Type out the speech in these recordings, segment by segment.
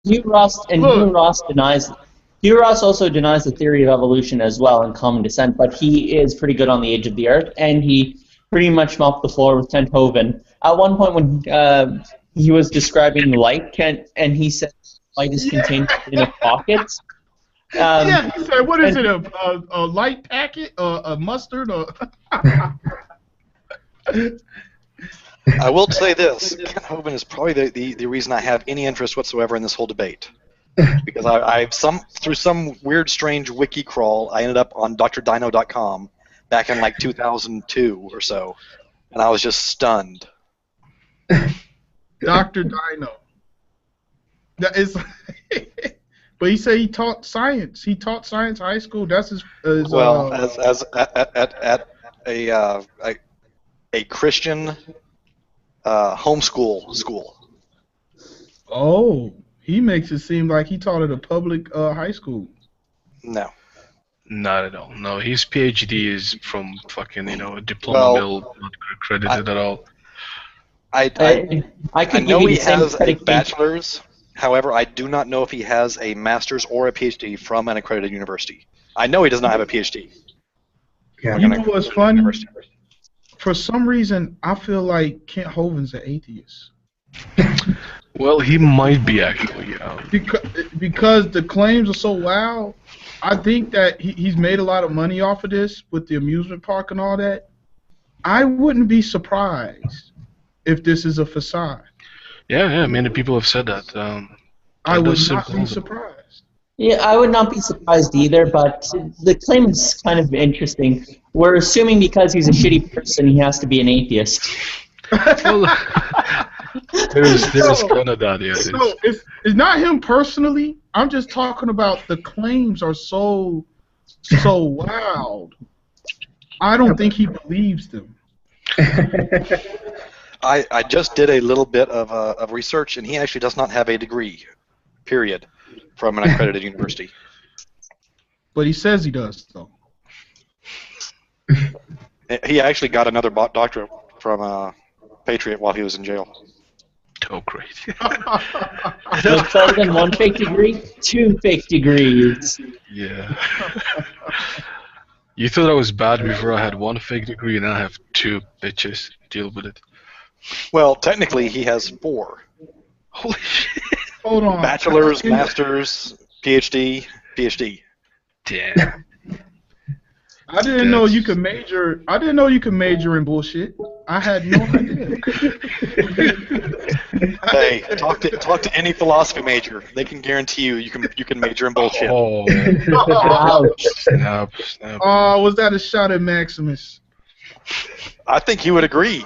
Hugh Ross denies. Hugh Ross also denies the theory of evolution as well and common descent, but he is pretty good on the age of the Earth, and he pretty much mopped the floor with Kent Hovind. At one point, when he was describing light, and he said light is contained in a pocket. Yeah, he said, "What is it? A light packet? A mustard? Or I will say this: Kent Hovind is probably the reason I have any interest whatsoever in this whole debate, because through some weird, strange wiki crawl, I ended up on drdino.com back in like 2002 or so, and I was just stunned. Dr. Dino. That is, but he said he taught science. He taught science high school. That's his. Well, as at a Christian homeschool school. Oh, he makes it seem like he taught at a public high school. No. Not at all. No, his PhD is from fucking, a diploma mill, not accredited at all. I know he has a bachelor's. However, I do not know if he has a master's or a PhD from an accredited university. I know he does not have a PhD. Yeah. You know what's funny? For some reason, I feel like Kent Hovind's an atheist. Well, he might be actually. Because the claims are so wild. I think that he's made a lot of money off of this with the amusement park and all that. I wouldn't be surprised if this is a facade. Yeah, many people have said that. I would not be surprised. Yeah, I would not be surprised either, but the claim is kind of interesting. We're assuming because he's a shitty person, he has to be an atheist. Well, there's kind of that, yeah. So it's not him personally. I'm just talking about the claims are so wild. I don't think he believes them. I just did a little bit of research, and he actually does not have a degree, period, from an accredited university. But he says he does, though. He actually got another doctorate from Patriot while he was in jail. Oh, great. It's better than one fake degree, 2 fake degrees. Yeah. You thought I was bad before I had 1 fake degree, and now I have 2 bitches. Deal with it. Well, technically, he has 4. Holy shit. Hold on. Bachelor's, master's, PhD. Damn. I didn't know you could major. I didn't know you could major in bullshit. I had no idea. Hey, talk to any philosophy major. They can guarantee you can major in bullshit. Oh. Ouch. Snap. Oh, was that a shot at Maximus? I think he would agree.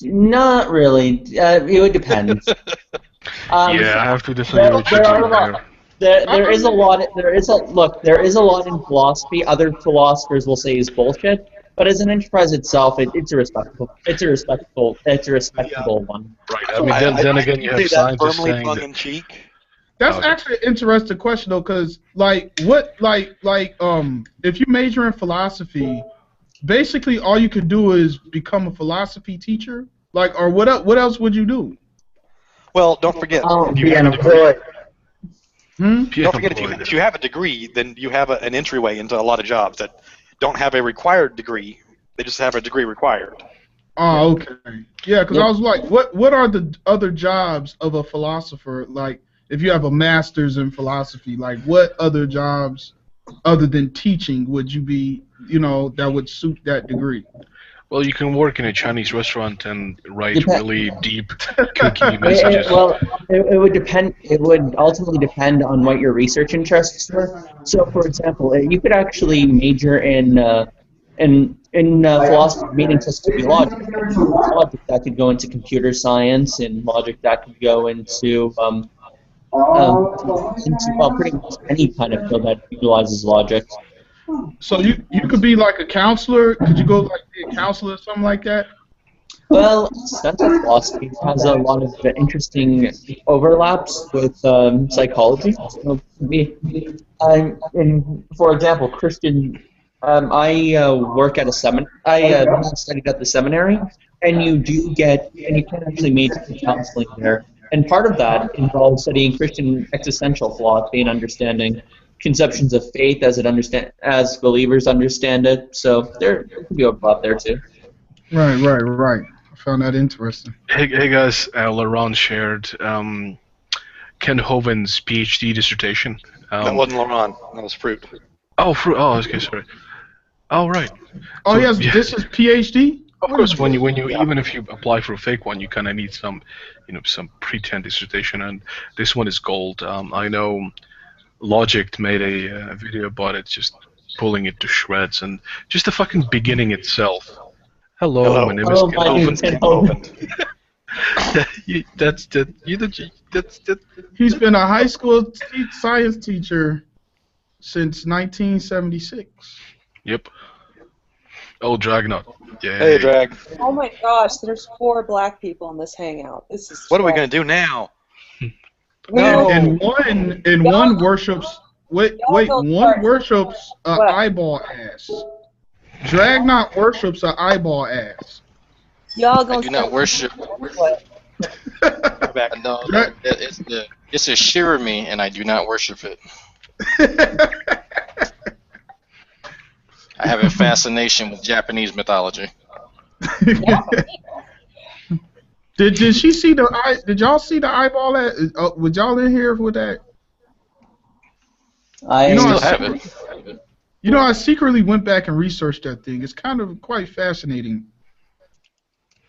Not really. It would depend. Yeah, I have to disagree with you here. There is a lot in philosophy. Other philosophers will say is bullshit, but as an enterprise itself, it's a respectable one. Right. I mean, then again, you have scientists saying that. That's actually an interesting question though, because if you major in philosophy, basically all you could do is become a philosophy teacher. Or what else would you do? Well, don't forget. Be unemployed. Don't forget, if you have a degree, then you have an entryway into a lot of jobs that don't have a required degree. They just have a degree required. Oh, okay. Yeah, because I was like, what are the other jobs of a philosopher? Like, if you have a master's in philosophy, like, what other jobs other than teaching would you be, that would suit that degree? Well, you can work in a Chinese restaurant and write really deep, cookie messages. It would depend. It would ultimately depend on what your research interests were. So, for example, you could actually major in philosophy, meaning just to be logic. Logic that could go into computer science, and logic that could go into pretty much any kind of field that utilizes logic. So you could be like a counselor. Could you go be a counselor or something like that? Well, central philosophy has a lot of interesting overlaps with psychology. So, for example, Christian. I work at a seminary. I studied at the seminary, and you can actually major in counseling there. And part of that involves studying Christian existential philosophy and understanding conceptions of faith as believers understand it. So there could be overlap there too. Right. I found that interesting. Hey guys, Laurent shared Ken Hoven's PhD dissertation. That wasn't Laurent. That was Fruit. Oh, Fruit. Oh, okay, sorry. Oh, right. Oh, So, yes, yeah. this is PhD? Of course, when you even if you apply for a fake one, you kind of need some, some pretend dissertation, and this one is gold. I know Logic made a video about it, just pulling it to shreds, and just the fucking beginning itself. Hello, my name is Ken Hoven. He's been a high school science teacher since 1976. Yep. Oh, Dragnot. Yeah. Hey, Drag. Oh my gosh, there's 4 black people in this hangout. This is. What are we gonna do now? No. And one worships. One worships an eyeball ass. Dragnot worships an eyeball ass. Y'all I gonna do not worship. What? No, it's a Shirami, and I do not worship it. I have a fascination with Japanese mythology. Did she see the eye? Did y'all see the eyeball ass? Was y'all in here with that? I still have it. You know, I secretly went back and researched that thing. It's kind of quite fascinating.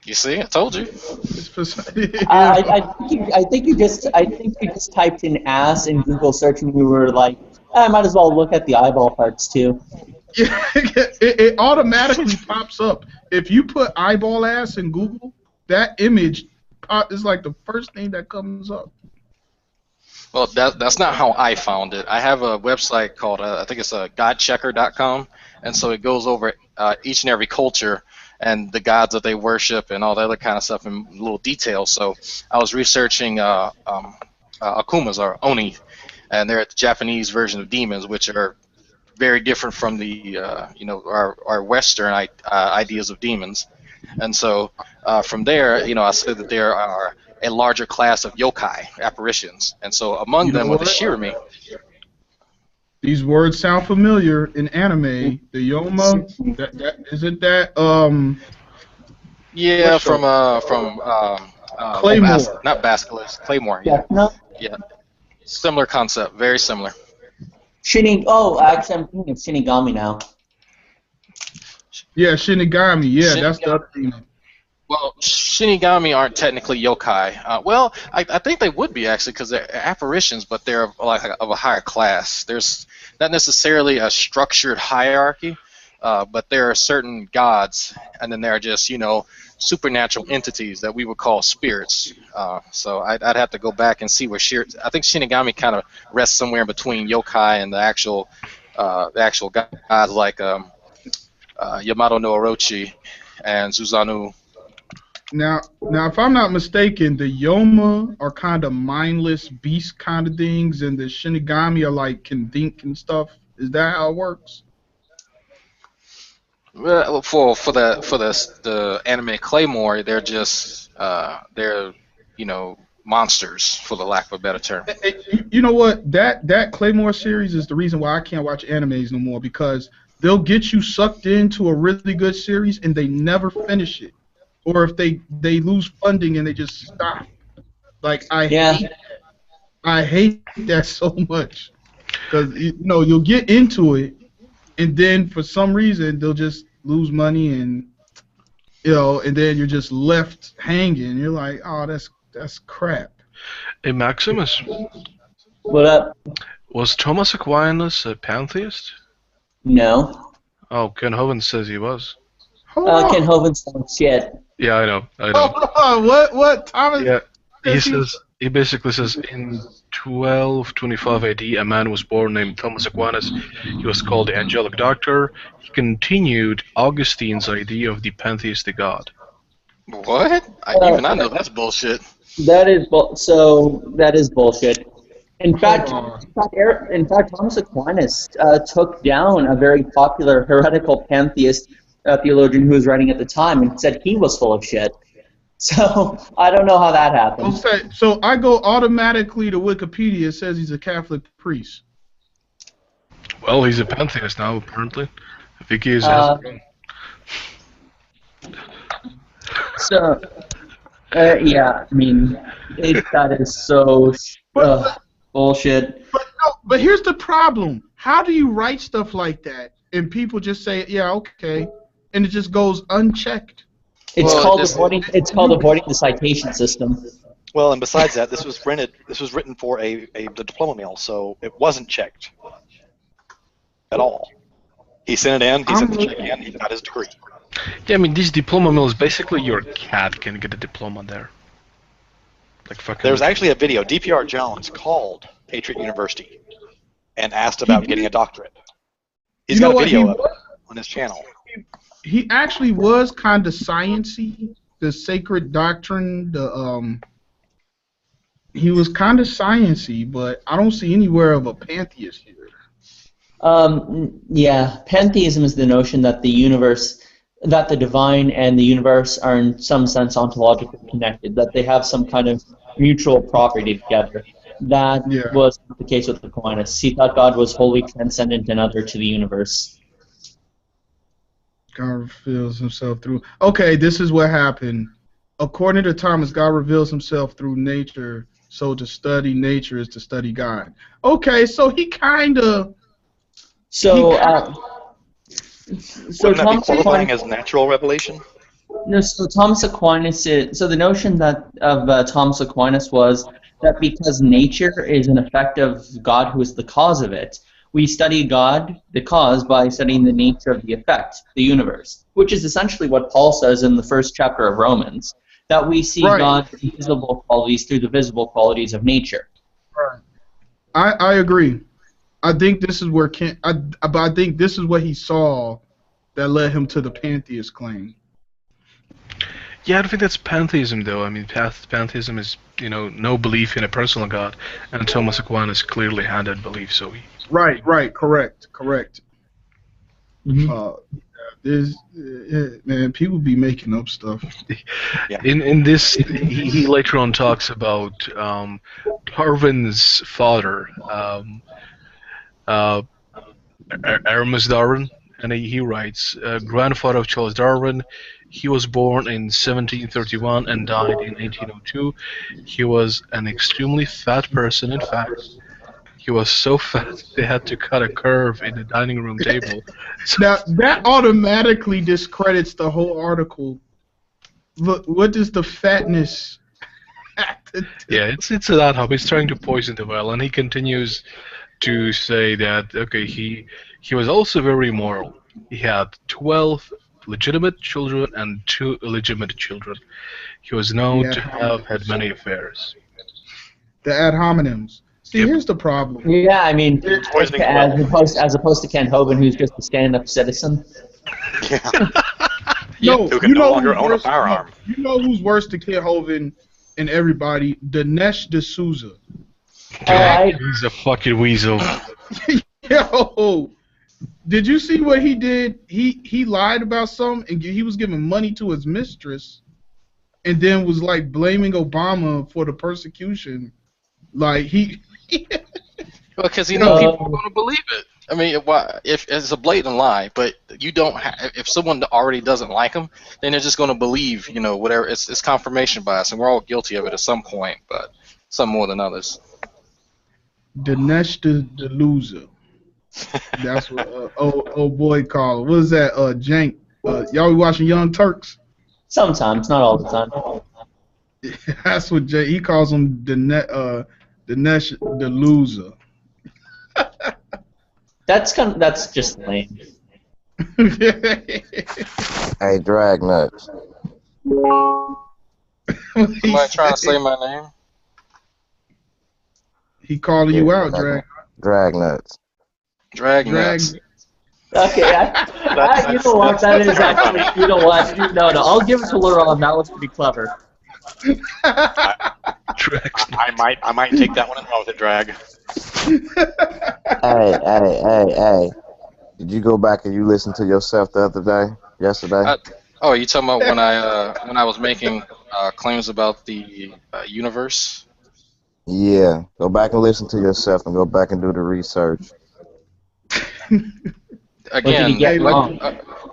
You see, I told you. I think you just typed in ass in Google search and you were like, I might as well look at the eyeball parts too. Yeah, it automatically pops up. If you put eyeball ass in Google, that image is like the first thing that comes up. Well, that's not how I found it. I have a website called, I think it's godchecker.com, and so it goes over each and every culture and the gods that they worship and all that other kind of stuff in little detail. So I was researching Akumas, or Oni, and they're the Japanese version of demons, which are very different from the our Western ideas of demons. And so from there, I said that there are a larger class of yokai, apparitions, and so among them were the Shirami. These words sound familiar in anime. The Yoma, isn't that Yeah, from Claymore. not Basilisk, Claymore. Yeah. No. Yeah. Similar concept, very similar. Actually, I'm thinking of Shinigami now. Yeah, Shinigami. Yeah, that's the other thing. Well, Shinigami aren't technically yokai. Well, I think they would be actually, because they're apparitions, but they're of a higher class. There's not necessarily a structured hierarchy, but there are certain gods, and then there are just supernatural entities that we would call spirits. So I'd have to go back and see where I think Shinigami kind of rests somewhere in between yokai and the actual gods like Yamato no Orochi and Susanoo. Now, if I'm not mistaken, the Yoma are kind of mindless beast kind of things, and the Shinigami are can think and stuff. Is that how it works? Well, for the anime Claymore, they're just monsters, for the lack of a better term. You know what? That Claymore series is the reason why I can't watch animes no more, because they'll get you sucked into a really good series and they never finish it. Or if they lose funding and they just stop. I hate that so much, because you'll get into it, and then for some reason they'll just lose money, and and then you're just left hanging. You're like, oh, that's crap. Hey, Maximus. What up? Was Thomas Aquinas a pantheist? No. Oh, Ken Hoven says he was. Ken Hoven's some shit. Yeah, I know. What? Thomas? Yeah, he basically says in 1225 AD, a man was born named Thomas Aquinas. He was called the Angelic Doctor. He continued Augustine's idea of the pantheistic God. What? I know that's bullshit. That is bullshit. In fact, Thomas Aquinas took down a very popular heretical pantheist theologian who was writing at the time and said he was full of shit. So I don't know how that happened. Okay, so I go automatically to Wikipedia. It says he's a Catholic priest. Well, he's a pantheist now, apparently. Vicky is So, yeah, I mean, that is so bullshit. But here's the problem. How do you write stuff like that and people just say, yeah, okay, and it just goes unchecked? It's Well, called this- avoiding. It's called avoiding the citation system. Well, and besides that, this was written for the diploma mill, so it wasn't checked at all. He sent it in. He sent the check in. He got his degree. Yeah, I mean, these diploma mills, basically your cat can get a diploma there. Like fucking. There's actually a video. DPR Jones called Patriot University and asked about getting a doctorate. He's got a video of it on his channel. He actually was kind of sciencey. The sacred doctrine, he was kind of sciencey, but I don't see anywhere of a pantheist here. Yeah, pantheism is the notion that the universe, that the divine and the universe are in some sense ontologically connected, that they have some kind of mutual property together. That was the case with Aquinas. He thought God was wholly transcendent and other to the universe. God reveals himself through... Okay, this is what happened. According to Thomas, God reveals himself through nature, so to study nature is to study God. Okay, so he kind of... So Wouldn't that be Thomas qualifying Aquinas, as natural revelation? no, so Thomas Aquinas, so the notion that of Thomas Aquinas was that because nature is an effect of God who is the cause of it, we study God, the cause, by studying the nature of the effect, the universe, which is essentially what Paul says in the first chapter of Romans, that we see God's invisible qualities through the visible qualities of nature. Right. I agree. I think this is where but I think this is what he saw that led him to the pantheist claim. Yeah, I don't think that's pantheism, though. I mean, pantheism is, no belief in a personal God, and Thomas Aquinas clearly had that belief, so he... Right, correct. Mm-hmm. Man, people be making up stuff. Yeah. In this, he later on talks about Darwin's father, Ernest Darwin, and he writes, grandfather of Charles Darwin. He was born in 1731 and died in 1802. He was an extremely fat person, in fact. He was so fat they had to cut a curve in the dining room table. Now, that automatically discredits the whole article. Look, what does the fatness have to do? Yeah, it's an ad hoc. He's trying to poison the well, and he continues to say that, okay, he was also very immoral. He had 12 legitimate children and 2 illegitimate children. He was known to have had many affairs. The ad hominems. See, Yep. here's the problem. Yeah, I mean, Poisoning as opposed to Ken Hovind, who's just a stand-up citizen. Yeah. No, Who can no longer own a firearm. You know who's worse than Ken Hovind and everybody? Dinesh D'Souza. He's a fucking weasel. Yo, did you see what he did? He lied about something, and he was giving money to his mistress, and then was like blaming Obama for the persecution. Like Because people are going to believe it. I mean, if it's a blatant lie, but you don't if someone already doesn't like them, then they're just going to believe, whatever. It's confirmation bias, and we're all guilty of it at some point, but some more than others. Dinesh D'Souza. That's what old boy called it. What is that? Jank. Y'all be watching Young Turks? Sometimes, not all the time. That's what he calls him. Dinesh D'Souza. That's just lame. Hey, drag nuts. Somebody trying to say my name? He calling you out, Drag. Drag nuts. Drag nuts. Okay, you know what? That is actually, you know what? No, I'll give it to Laurent. That was pretty clever. I might take that one and run with it, Drag. Hey. Did you go back and you listened to yourself the other day? Yesterday? Oh, you talking about when I was making claims about the universe. Yeah, go back and listen to yourself and go back and do the research. Again, get wrong?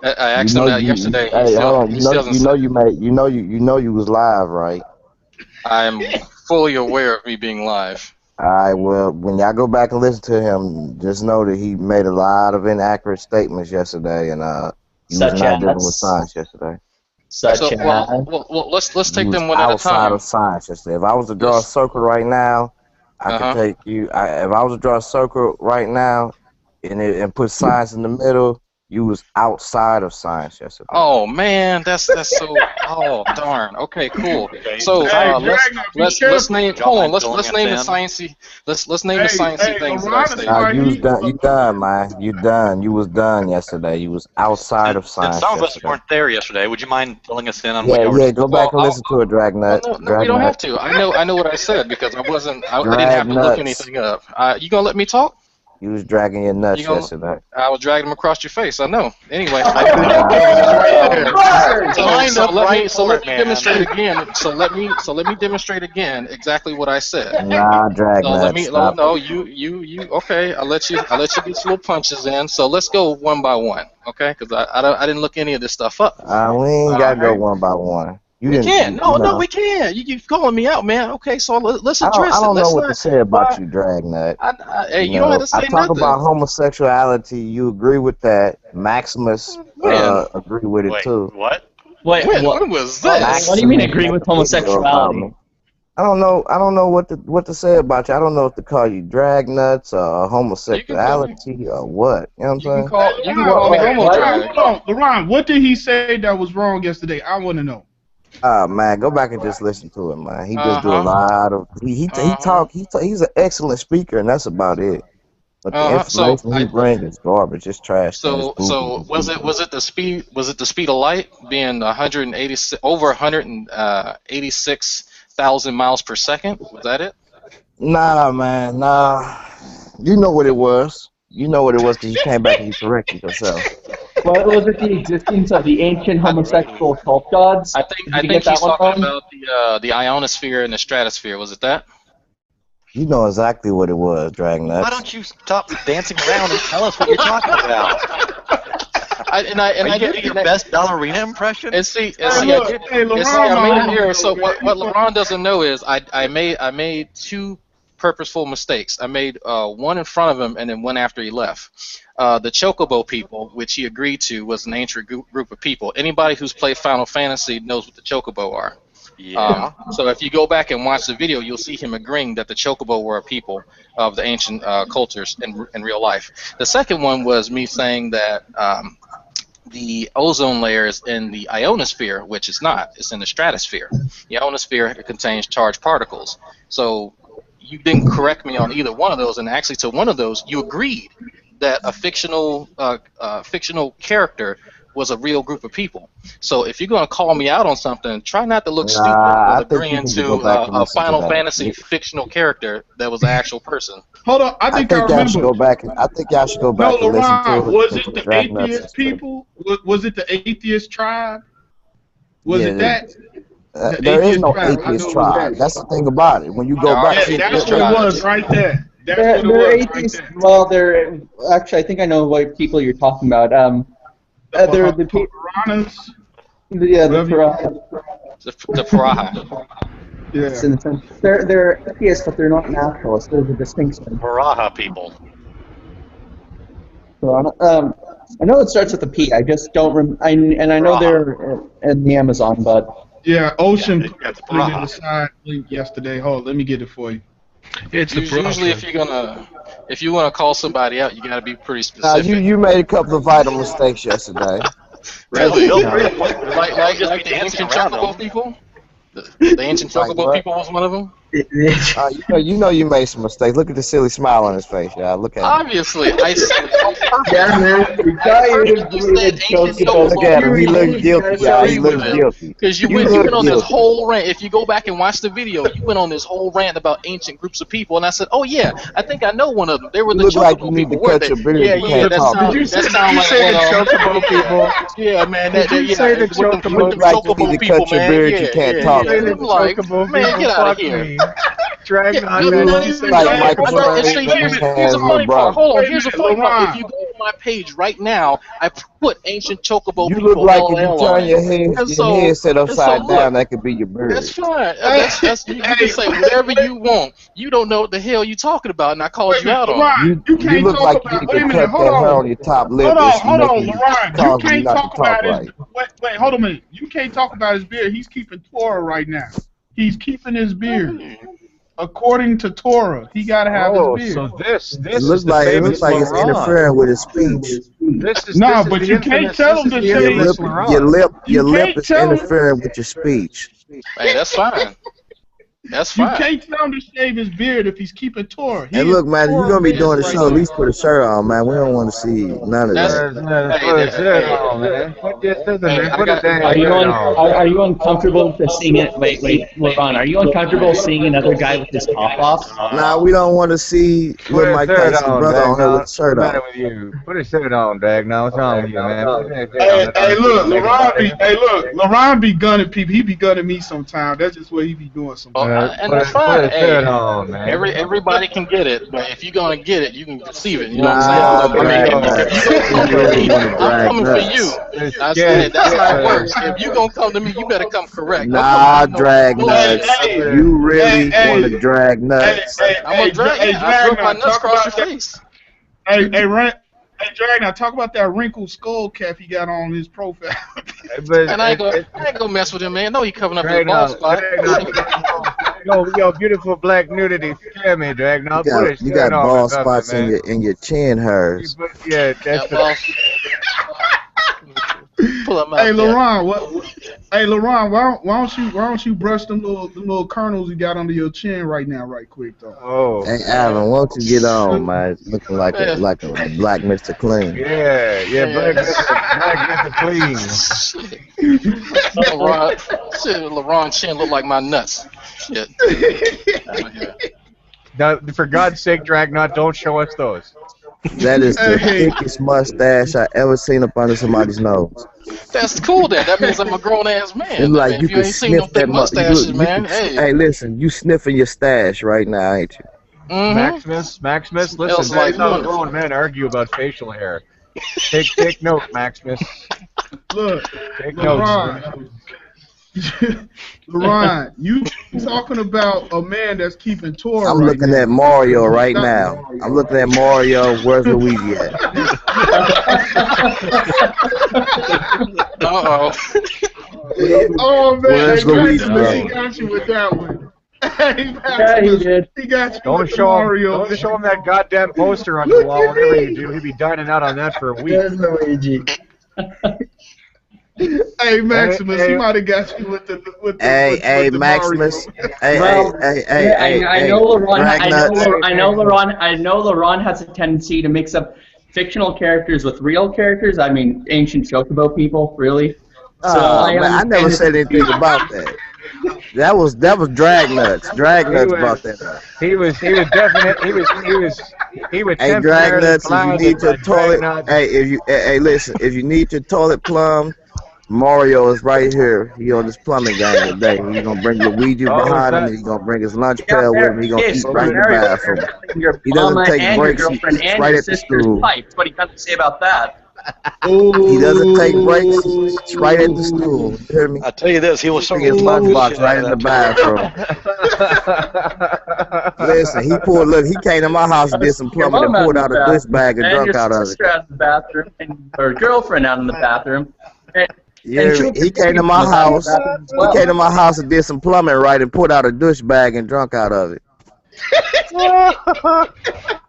I asked him that yesterday. Hey, hold on. He still hasn't You was live, right? I'm fully aware of me being live. All right. Well, when y'all go back and listen to him, just know that he made a lot of inaccurate statements yesterday, and he was Such not dealing as? with science yesterday. Such So, as. well, let's take He was them one at a outside time. of science yesterday. If I was to draw a circle right now, I could take you. If I was to draw a circle right now, and put science in the middle, you was outside of science yesterday. Oh man, that's so. Oh darn. Okay, cool. So let's name. Hold on. Let's name the sciencey. Let's name the sciencey things that I stated. You was done. You done, man. You done. You was done yesterday. You was outside of science. Some of us yesterday. weren't there yesterday. Would you mind filling us in on what you were? Yeah. Go back and listen to it, Dragnut. No, we don't have to. I know what I said because I didn't have to look anything up. You gonna let me talk? You was dragging your nuts yesterday. I was dragging them across your face. I know. Anyway. So let me demonstrate again. So let me demonstrate again exactly what I said. Nah, Dragnut. Stop. No, you. Okay, I'll let you get your little punches in. So let's go one by one. Okay, because I didn't look any of this stuff up. We ain't gotta go one by one. We can. No, we can. You keep calling me out, man. Okay, so let's address it. I don't know what to say about you, Dragnut. Hey, you don't have to say nothing. I talk about homosexuality. You agree with that. Maximus agree with it too. What? Wait, what was this? What do you mean agree with homosexuality? I don't know what to say about you. I don't know if to call you dragnuts or homosexuality or what. You know what I'm saying? You can call me homo. LeRon, what did he say that was wrong yesterday? I want to know. Man, go back and just listen to him, man. He just do a lot of he's an excellent speaker, and that's about it. But the information he brings is garbage. It's trash. So was it the speed of light being 186,000 miles per second? Was that it? Nah, man, nah. You know what it was. You know what it was because you came back and you corrected yourself. Well, was it the existence of the ancient homosexual cult gods? I think he's talking about the ionosphere and the stratosphere. Was it that? You know exactly what it was, Dragnut. Why don't you stop dancing around and tell us what you're talking about? I did your best ballerina impression. And see, I made an error. So what LeRon doesn't know is I made two purposeful mistakes. I made one in front of him and then one after he left. The Chocobo people, which he agreed to, was an ancient group of people. Anybody who's played Final Fantasy knows what the Chocobo are. Yeah. So if you go back and watch the video, you'll see him agreeing that the Chocobo were a people of the ancient cultures in real life. The second one was me saying that the ozone layer is in the ionosphere, which it's not. It's in the stratosphere. The ionosphere contains charged particles. So you didn't correct me on either one of those, and actually to one of those you agreed that a fictional character was a real group of people. So if you're going to call me out on something, try not to look stupid with agreeing to a Final Fantasy fictional character that was an actual person. Hold on, I think y'all should go back. I think y'all should go back and listen to it. Was it the atheist people? Was it the atheist tribe? Was it that? There is no atheist tribe. That's the thing about it. When you go back, that's what it was right there. They're atheists. Well, they're actually. I think I know what people you're talking about. They're the piranhas. Yeah, the piranhas. The piranha. Yeah. In the sense, they're atheists, but they're not naturalists. There's a distinction. Piranha people. Piranha. I know it starts with a P. I just don't. I know they're in the Amazon, but. Yeah, Ocean put it in the side link yesterday. Hold on, let me get it for you. It's usually if you want to call somebody out, you got to be pretty specific. You made a couple of vital mistakes yesterday. Really? Like the ancient Chocobo people? The ancient Chocobo people was one of them? You know you made some mistakes. Look at the silly smile on his face, y'all. Look at Obviously, Yeah, man. You said ancient chocobo. Look at him. He looks guilty, y'all. He looks guilty. Because you went on this whole rant. If you go back and watch the video, you went on this whole rant about ancient groups of people, and I said, "Oh yeah, I think I know one of them. They were the Look like chocobo you need people, to weren't cut they?" your beard. Yeah, You yeah. can't That talk. sounds like say the chocobo people? Yeah, man. Did you say the chocobo? Look like you need to cut your beard. You can't talk. Say the I'm like, chocobo man, people, get out of fuck here. me. Drag on You that. look like Michael Actually, here's the funny part. Hold on, here's the funny part. If you go to my page right now, I put ancient chocobo You people. look like if you LOL turn on your it. head set upside down, that could be your beard. That's fine. That's you can say whatever you want. You don't know what the hell you're talking about, and I called you out on it. You look like you could cut that hair on your top lip. Hold on, LeRon. You can't talk about right. his. Wait, hold a minute. You can't talk about his beard. He's keeping Torah right now. He's keeping his beard. According to Torah, he gotta have his beard. So this It looks like it's interfering with his speech. But you can't tell him to say Your lip is interfering with your speech. Hey, that's fine. That's You fine. can't tell him to shave his beard if he's keeping Torah. Hey, look, man, if you're gonna be doing the show, at least put a shirt on, man. We don't want to see none of that. Are you uncomfortable with seeing it? Wait, LeRon, are you uncomfortable seeing another guy with his top off? Nah, we don't want to see little Mike Tyson's brother on here with a shirt on. With you? Put a shirt on, Dag. Now what's wrong with you, man? Hey, look, LeRon be gunning people. He be gunning me sometimes. That's just what he be doing sometimes. And that's fine. Hey, everybody can get it, but if you're gonna get it, you can receive it. You know what I'm saying? I'm coming for you. I said that's how it works. If you gonna come to me, you better come correct. Nah, drag nuts. You really want to drag nuts? I'm gonna drag you. I broke my nuts across your face. Hey, Drag, now talk about that wrinkled skull cap he got on his profile. And I ain't gonna mess with him, man. No, he covering up his bald spot. Yo, beautiful black nudity. Scare me, Drag. Now You got bald spots in your chin hairs. Yeah, that's Pull up Hey, LeRon, why don't you brush them little kernels you got under your chin right now, right quick though? Oh. Hey, Alan, why don't you get on, man? Looking like a black Mr. Clean. Yeah, black Mr. Clean. LeRon chin look like my nuts. Shit. Now, for God's sake, Dragnot, don't show us those. That is the thickest mustache I ever seen up under somebody's nose. That's cool then. That means I'm a grown ass man. It's like if you ain't seen no thick mustaches, man. Hey, listen, you sniffing your stash right now, ain't you? Maximus, listen, that's how grown men argue about facial hair. Take note, Maximus. Look, take note. LeRon, you talking about a man that's keeping Torah. I'm looking at Mario right now. I'm looking at Mario. Where's Luigi at? Oh man, where's Luigi? He got you with that one. Yeah, he did. He got you Don't with show Mario. Don't show him that goddamn poster on the wall. Whatever you do, he'll be dining out on that for a week. There's Luigi. Hey Maximus, he might have got you with the Hey Maximus. Hey. I know LeRon has a tendency to mix up fictional characters with real characters. I mean, ancient chocobo people, really. So I never said anything about that. That was Dragnuts. Dragnuts brought that up. He was definitely he was. Hey Dragnuts, if you need your toilet, listen, if you need your toilet plumbed, Mario is right here. He on this plumbing game today. He's gonna bring Luigi behind him. He's gonna bring his lunch pail with him. He's gonna eat right in the bathroom. He doesn't take breaks. He's right at the stool. What do you got to say about that? He doesn't take breaks. He's right at the stool. You hear me? I tell you this, he will show his lunchbox right in the bathroom. Listen, he came to my house and did some plumbing and pulled out a dish bag and drunk out of it. Your sister out in the bathroom, or girlfriend out in the bathroom. Yeah, he came to my house. He came to my house and did some plumbing right and pulled out a douche bag and drunk out of it.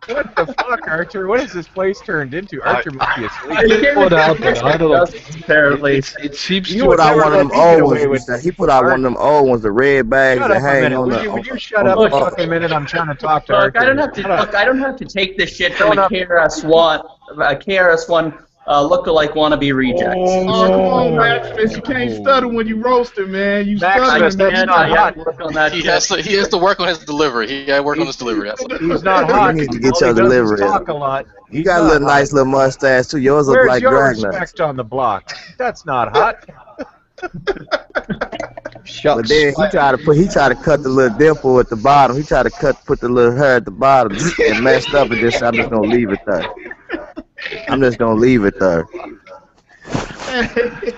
What the fuck, Archer? What has this place turned into? Archer must be asleep. What happened? I don't know. Apparently. It seems He to. put out one of them old ones. with He put out one of them old ones, the red bags Shut that up a hang minute. on the. Would you shut up a fucking minute? I'm trying to talk to Look, Archer. I don't have to take this shit from a KRS-One lookalike wannabe reject. Oh, come on, Maximus. You can't stutter when you roasting, man. You Maximus, stuttering. that's not hot. He has to work on his delivery. He got to work on his delivery. He's not hot. You need to get All your he does is delivery. talk a lot. You got a little nice little mustache too. Yours look Where's like your Dragnuts. respect on the block? That's not hot. But then he tried to cut the little dimple at the bottom. He tried to put the little hair at the bottom and messed up and just I'm just gonna leave it there. I'm just gonna leave it there.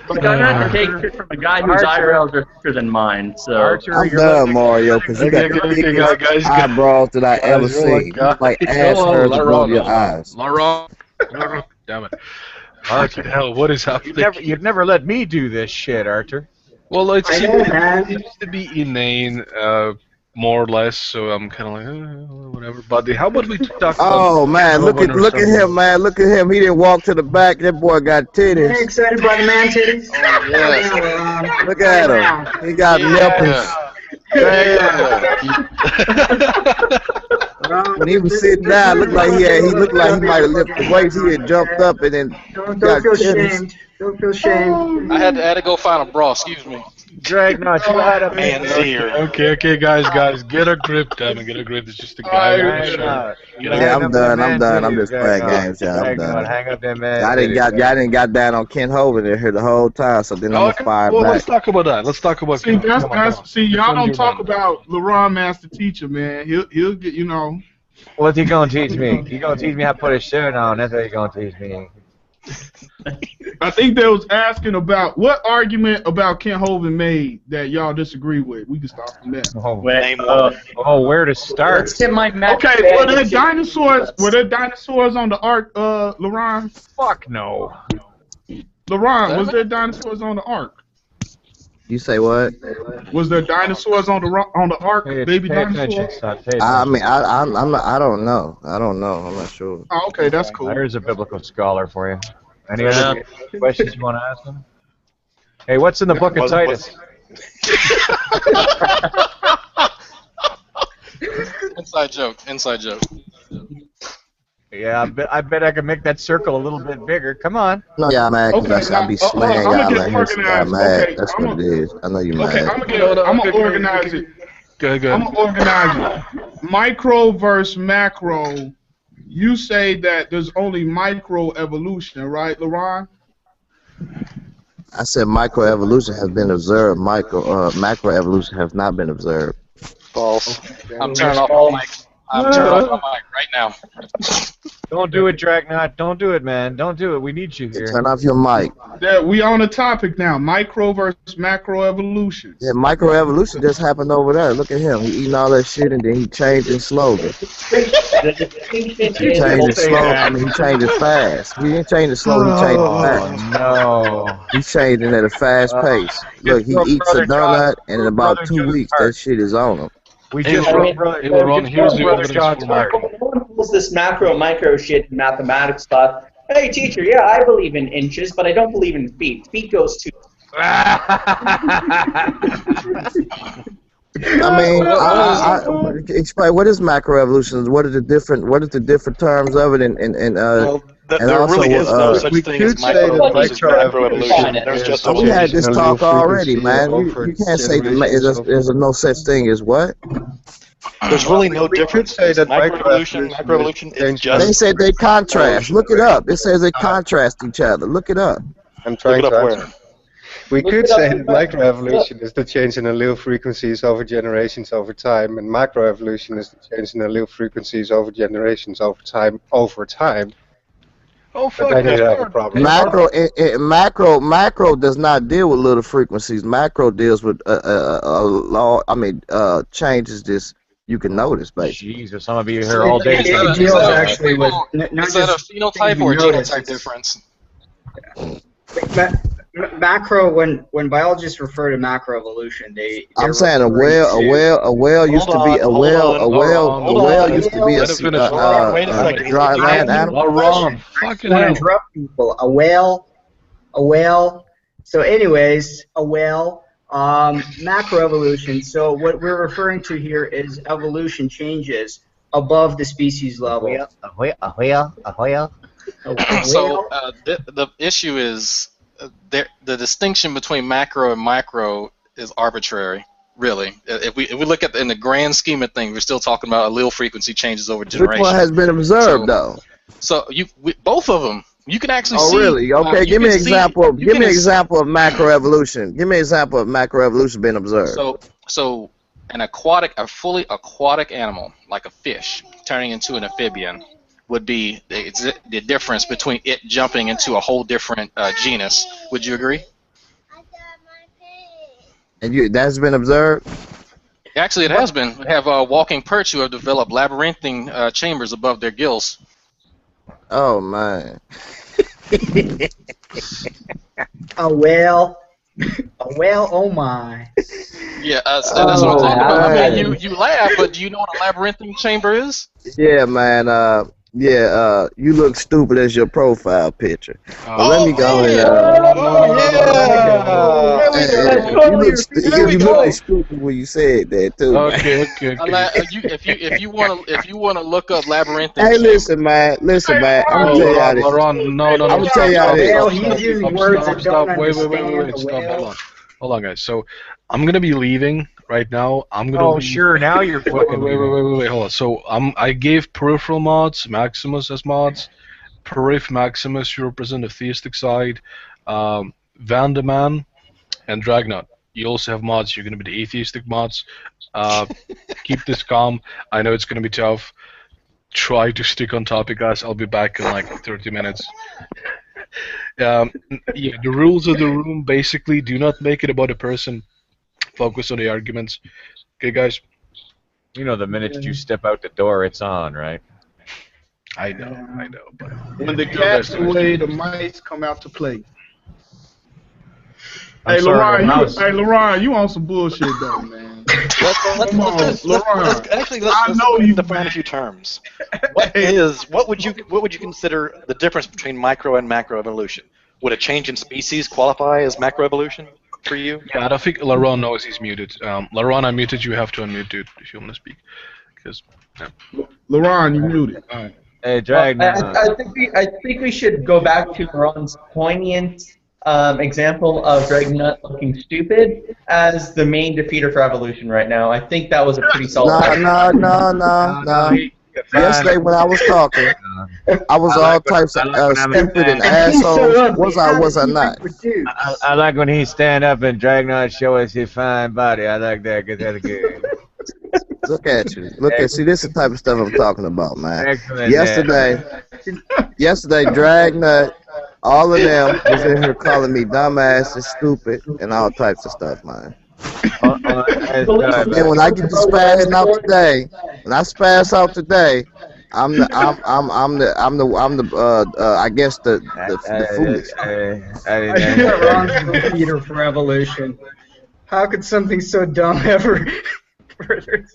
Look, I don't have to take shit from a guy whose IRLs are thicker than mine. So Archer, I'm you're done, looking- Mario, because you got the biggest guys, eyebrows that I ever guys, you're seen. like, Like ass hairs above your eyes. Laurent. Damn it. Archer, hell, what is happening? You'd never let me do this shit, Archer. Well, it seems to be inane, more or less. So I'm kind of like, whatever. But how about we talk about? Oh man, look at him, man. Look at him. He didn't walk to the back. That boy got titties. Hey, excited by the man titties? Oh, yes. Look at him. He got nipples. When he was sitting down, he looked like he might have lifted weights. He had jumped up and then Don't got feel titties. shamed. Don't feel shamed. I had to go find a bra. Excuse me. Dragnuts, you had a Man's here. Okay, guys, get a grip, damn it, get a grip. It's just a guy on the show. Yeah, I'm done. I'm just playing games. Yeah, I'm done. Hang up that man. I didn't got down on Ken Hovind in here the whole time, so then I'm gonna fire Well, back. let's talk about that. Let's talk about. See, y'all don't talk about LeRon Master Teacher, man. He'll get, What's he gonna teach me? He gonna teach me how to put a shirt on. That's what he gonna teach me. I think they was asking about what argument about Ken Hovind made that y'all disagree with. We can start from there. Name one. Where to start? let's tip my match. Okay, were there dinosaurs? Were there dinosaurs on the Ark, LeRon? Fuck no. LeRon, was there dinosaurs on the Ark? You say what? Was there dinosaurs on the Ark? Baby Pay attention, dinosaurs? son. Pay I attention. mean, I'm not. I don't know. I'm not sure. Oh, okay, that's cool. There's a biblical scholar for you. Any other questions you want to ask him? Hey, what's in the book of Titus? Inside joke. Inside joke. Yeah, I bet I can make that circle a little bit bigger. Come on. No, y'all mad because I be slaying I'm y'all gonna like get this. Y'all mad. organized. That's what it is. I know you mad. Okay, I'm gonna organize it. Go I'm gonna organize it. Micro versus macro. You say that there's only micro evolution, right, LeRon? I said microevolution has been observed. Macro evolution has not been observed. False. I'm turning off my mic. I'm turning off my mic right now. Don't do it, Dragnot. Don't do it, man. Don't do it. We need you here. Turn off your mic. We on the topic now. Micro versus macro evolution. Yeah, microevolution just happened over there. Look at him. He eating all that shit and then he changed it slowly. He changed it slow. I mean, he changed it fast. He didn't change it slow. He changed it fast. No. He's changing at a fast pace. Look, he eats a donut and in about 2 weeks that shit is on him. We Hey, just LeRon, wrote hey, LeRon, here's the Brother evidence John's for heart. No one pulls this macro-micro shit in mathematics class. Hey, teacher, yeah, I believe in inches, but I don't believe in feet. Feet goes too. I mean, explain what is macroevolution? What are the different terms of it, and Well, there also, really is no such we thing could as say that macroevolution. There's just a we had this Change in talk the already, frequency man. over You can't say generations. there's no such thing as what? There's really no We could difference. say that Macroevolution is They just. said they contrast. Look it up. It says they contrast each other. Look it up. I'm trying Look it to up answer. where? We Look could it up say in that fact. microevolution is the change in allele frequencies over generations over time, and macroevolution is the change in allele frequencies over generations over time. Oh, But fuck then you have a that. problem. Macro does not deal with little frequencies. Macro deals with changes this you can notice, basically. Jesus, some of you here all day. It so- deals actually with not Is that a just phenotype things or a you notice, genotype it's- difference? macro, when biologists refer to macroevolution, I'm saying a whale used to be a whale used to be a dry land animal. Laurent, I fucking want to hell. interrupt people. A whale. So, anyways, a whale. Macroevolution. So, what we're referring to here is evolution changes above the species level. A whale. So the issue is the distinction between macro and micro is arbitrary, really. If we look at in the grand scheme of things, we're still talking about allele frequency changes over Which generations. one has been observed though? So both of them, you can actually Oh see. really? Okay, give me an example. Give me an example of macroevolution. Give me an example of macroevolution being observed. So a fully aquatic animal like a fish turning into an amphibian would be the difference between it jumping into a whole different genus. Would you agree? And that's been observed? Actually, it has been. We have walking perch who have developed labyrinthine chambers above their gills. Oh man. A whale. Oh my. Yeah, that's what I'm talking about. I mean, you laugh, but do you know what a labyrinthine chamber is? Yeah, man. You look stupid as your profile picture. Let me go you look stupid when you said that too. Okay. If you want to look up labyrinthine. Hey, listen, man. I'm gonna tell y'all this. Laurent, no. I'm gonna tell y'all this. He's using words that don't understand. Wait, stop. Hold on, guys. So I'm gonna be leaving right now. I'm gonna. Oh, sure. Now you're fucking. Wait. Hold on. So I gave Peripheral mods, Maximus as mods. Perif Maximus, you represent the theistic side. Vanderman and Dragnot. You also have mods. You're gonna be the atheistic mods. Keep this calm. I know it's gonna be tough. Try to stick on topic, guys. I'll be back in like 30 minutes. The rules of the room basically do not make it about a person. Focus on the arguments. Okay, guys? You know, the minute you step out the door, it's on, right? I know. But when the cat's away, the mice come out to play. I'm Hey, sorry, Laurent, you on some bullshit though, man. Let's define a few terms. What would you consider the difference between micro and macroevolution? Would a change in species qualify as macroevolution for you? Yeah, I don't think Laurent knows he's muted. Laurent, I muted you. Have to unmute, dude, if you want to speak. Because Laurent, you muted. All right. Hey, Drag. I think we should go back to Laurent's poignant example of Dragnut looking stupid as the main defeater for evolution right now. I think that was a pretty solid. No. Yesterday when I was talking, I was all types of stupid and assholes. Was I not? I like when he stand up and Dragnot show us his fine body. I like that. Get that good. Look at you. See, this is the type of stuff I'm talking about, man. Excellent, Yesterday, Dragnut, all of them was in here calling me dumbass and stupid and all types of stuff, man. And when I get to spazzing out today, I'm the foolish. Wrong Peter for evolution. How could something so dumb ever further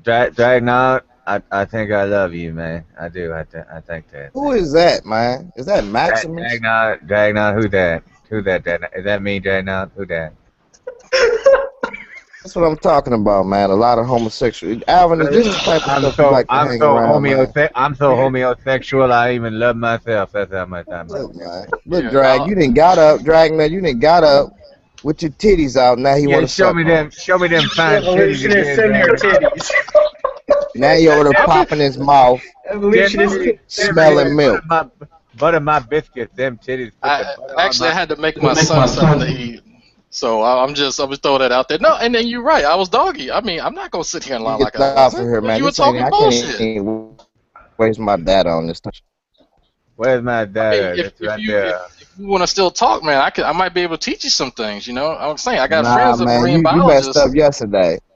Dragnot, I think I love you, man. I do. I think that. Who is that, man? Is that Maximus? Dragnot, who that? Is that me, Dragnot? Who that? That's what I'm talking about, man. A lot of homosexual. Alvin, is this the type of stuff you like to hang around? I'm so homosexual, I even love myself. That's how much I'm. Look, Drag, you didn't got up. Dragnet, you didn't got up with your titties out. Now he want to show me them fine titties. Now he over there popping his mouth, smelling milk. Butter my biscuits, them titties. I had to make my son something to eat. So I'm just throw that out there. No, and then you're right. I was doggy. I mean, I'm not gonna sit here and lie like I was. Here, man. You were talking bullshit. Where's my data on this touch? Where's my data? If you want to still talk, man, I might be able to teach you some things. You know, I'm saying I got friends that are marine biologists.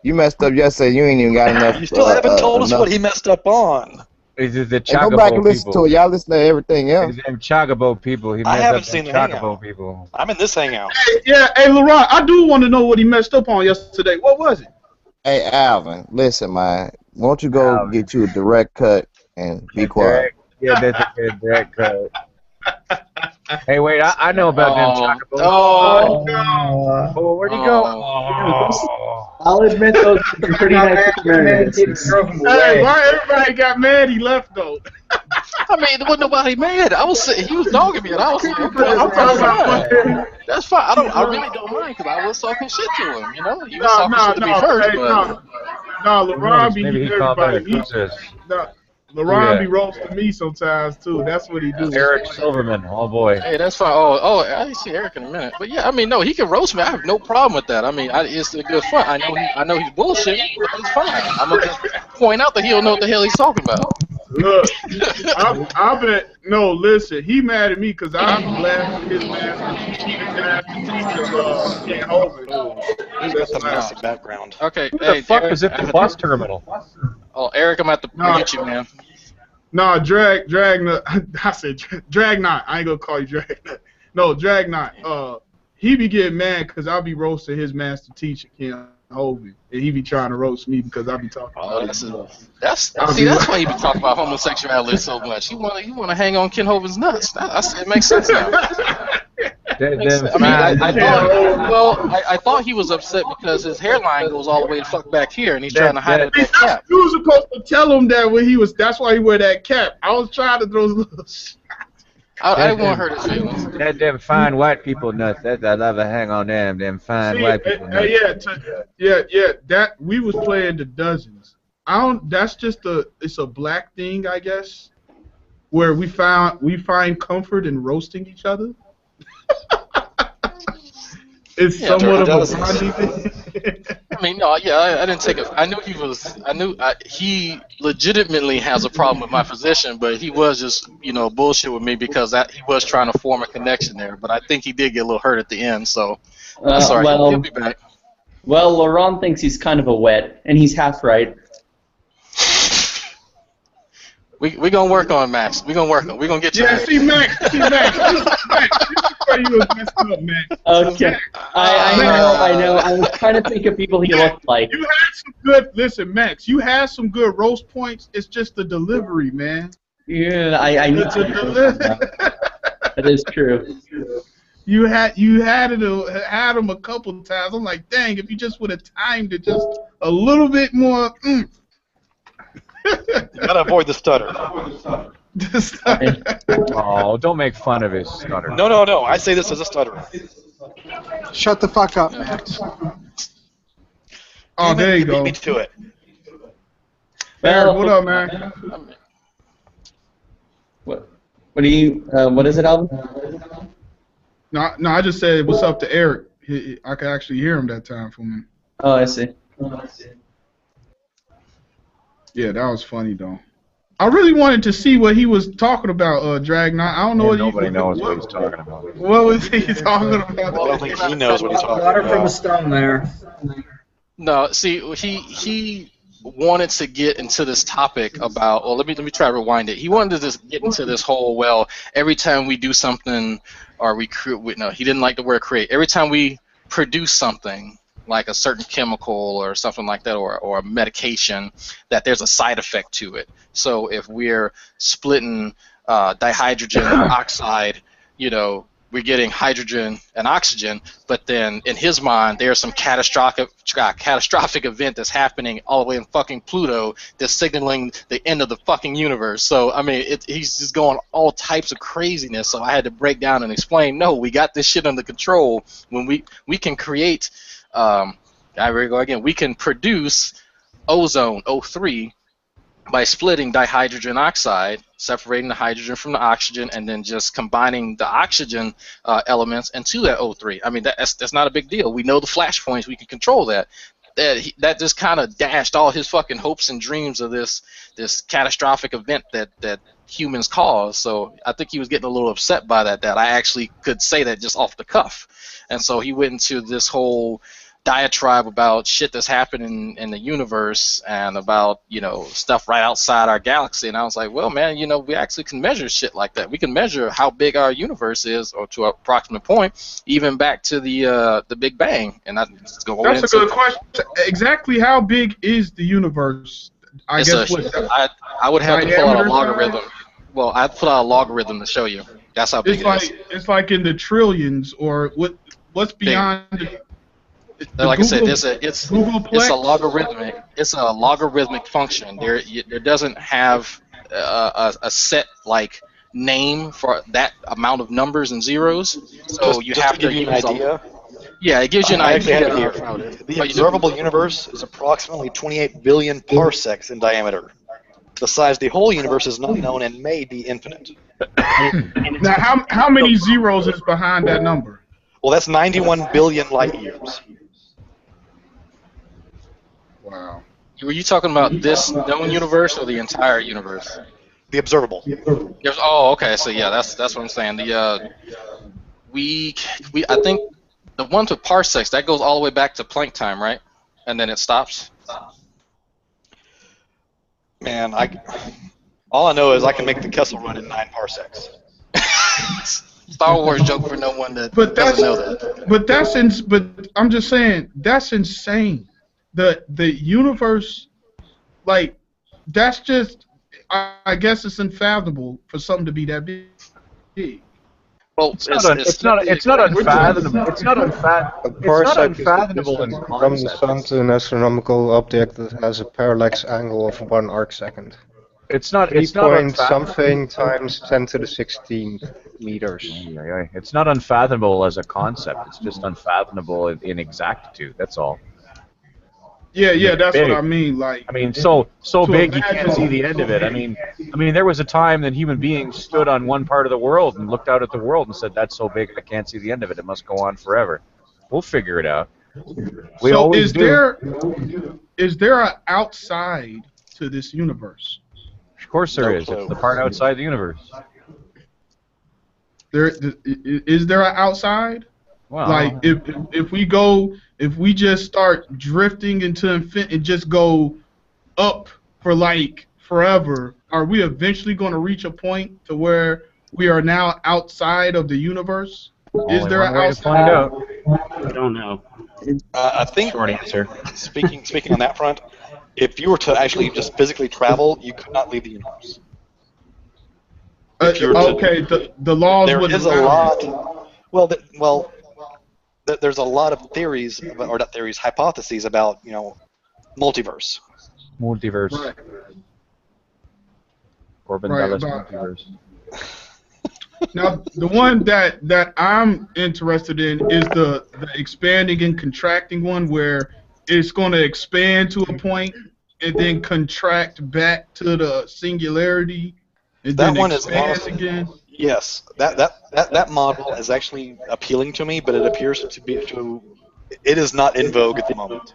You messed up yesterday. You ain't even got enough. You still haven't told us what he messed up on. It's the Hey, go back and Chocobo listen to people. it. Y'all listen to everything else. It's them Chocobo people. He I messed haven't up seen them the Chocobo hangout. people. I'm in this hangout. Yeah, hey, LeRon, I do want to know what he messed up on yesterday. What was it? Hey, Alvin, listen, man. Won't you go Alvin. get you a direct cut and be quiet? Yeah, that's a good direct cut. Hey, wait, I know about them Chocobos. Oh, where'd he go? Oh. I'll admit those are some pretty nice experiences. Hey, why everybody got mad he left though? I mean, there wasn't nobody mad. He was dogging me, and I was like, okay, that's fine. That's fine. I really don't mind because I was talking shit to him. You know, he was talking shit to me first, but LeRon be Maybe he getting called that a everybody. princess. LeRon Yeah. be roasting me sometimes too. That's what he do. Eric Silverman, oh boy. hey, that's fine. Oh, I didn't see Eric in a minute, but yeah, I mean, no, he can roast me. I have no problem with that. I mean, it's a good fun. I know he's bullshit, but it's fine. I'm gonna just point out that he don't know what the hell he's talking about. Look, I bet. No, listen. He mad at me because I blasted his master teacher, Ken Hovind. That's a massive background. Okay, Who hey, the fuck Eric, is at the bus terminal? Oh, Eric, I'm at the mute you, man. No, Dragnut. I said Dragnut. I ain't gonna call you Dragnut. No, Dragnut. He be getting mad because I'll be roasting his master teacher, Ken Hovind, and he be trying to roast me because I be talking. Oh, that's why he be talking about homosexuality so much. He wanna hang on Ken Hovind's nuts. It makes sense now. I thought he was upset because his hairline goes all the way the fuck back here, and he's trying to hide it with that cap. You was supposed to tell him that when he was. That's why he wear that cap. I was trying to throw little. I didn't want to hurt his feelings. That them fine white people nuts. I love to hang on them fine white people nuts. Yeah. That we was playing the dozens. That's just it's a black thing, I guess, where we find comfort in roasting each other. It's somewhat of a bonding thing. I mean, no, yeah, I didn't take it. I knew he legitimately has a problem with my position, but he was just, bullshit with me because he was trying to form a connection there. But I think he did get a little hurt at the end, so that's all right. He'll be back. Well, Laurent thinks he's kind of a wet, and he's half right. We gonna work on Max. We gonna get you. Yeah, see Max. This is where you was messed up, Max. Okay, I know. I was trying to think of people he looked like. You had some good. Listen, Max. You had some good roast points. It's just the delivery, man. Yeah, I know. That is true. You had him a couple times. I'm like, dang, if you just would have timed it just a little bit more. You gotta avoid the stutter. Oh, don't make fun of his stutter. No. I say this as a stutterer. Shut the fuck up, Max. Oh, there you go. Beat me to it. Eric, what up, man? What is it, Alvin? No, I just said what's up to Eric. I could actually hear him that time for me. Oh, I see. Yeah, that was funny though. I really wanted to see what he was talking about, Dragnut. I don't know what nobody knows what he's talking about. What was he talking about? Well, I don't think he knows what he's talking Water about. from a stone there. No, see, he wanted to get into this topic about. Well, let me try to rewind it. He wanted to just get into this whole. Every time we do something, or we create. No, he didn't like the word create. Every time we produce something, like a certain chemical or something like that, or a medication, that there's a side effect to it. So if we're splitting dihydrogen oxide, we're getting hydrogen and oxygen, but then in his mind there's some catastrophic event that's happening all the way in fucking Pluto that's signaling the end of the fucking universe. So I mean, he's just going all types of craziness. So I had to break down and explain, no, we got this shit under control. When we can create, we can produce ozone, O3, by splitting dihydrogen oxide, separating the hydrogen from the oxygen, and then just combining the oxygen elements into that O3. I mean, that's not a big deal. We know the flashpoints. We can control that. That just kind of dashed all his fucking hopes and dreams of this catastrophic event that humans cause. So I think he was getting a little upset by that I actually could say that just off the cuff. And so he went into this whole diatribe about shit that's happening in the universe and about, stuff right outside our galaxy. And I was like, well, man, we actually can measure shit like that. We can measure how big our universe is, or to an approximate point, even back to the Big Bang. And that's a good question. Exactly how big is the universe? I would have to pull out a logarithm. Well, I'd put out a logarithm to show you. That's how big it is. It's like in the trillions, or what's beyond. Like I said, it's a logarithmic function. There doesn't have a set like name for that amount of numbers and zeros. So you have to give you an idea. Yeah, it gives you an idea. The observable universe is approximately 28 billion parsecs in diameter. The size of the whole universe is not known and may be infinite. Now, how many zeros is behind that number? Well, that's 91 billion light years. Wow. Were you talking about this known universe or the entire universe? The observable. Oh, okay. So yeah, that's what I'm saying. I think the one with parsecs, that goes all the way back to Planck time, right? And then it stops. Man, all I know is I can make the Kessel Run in 9 parsecs. Star Wars joke for no one that doesn't know that. But I'm just saying, that's insane. The universe, like, that's just, I guess it's unfathomable for something to be that big. Well, it's not unfathomable. It's not unfathomable in from the sun to an astronomical object that has a parallax angle of 1 arcsecond. It's not something times 10 to the 16th meters. It's not unfathomable as a concept. It's just unfathomable in exactitude. That's all. Yeah, that's what I mean. Like, I mean, so big you can't see the end of it. I mean, there was a time that human beings stood on one part of the world and looked out at the world and said, "That's so big, I can't see the end of it. It must go on forever." We'll figure it out. Is there an outside to this universe? Of course there is. It's the part outside the universe. Is there an outside? Well, like if we just start drifting into infinity and just go up for like forever, are we eventually going to reach a point to where we are now outside of the universe? Is there an outside? I don't know. I think. Short answer. Speaking on that front, if you were to actually just physically travel, you could not leave the universe. The laws there wouldn't is a allow lot. There's a lot of theories, or not theories, hypotheses about multiverse. Multiverse. Right. Corbin Right, Dallas about- multiverse. Now, the one that I'm interested in is the expanding and contracting one, where it's going to expand to a point and then contract back to the singularity, and That then one is expand awesome. again. Yes, that model is actually appealing to me, but it appears to be it is not in vogue at the moment.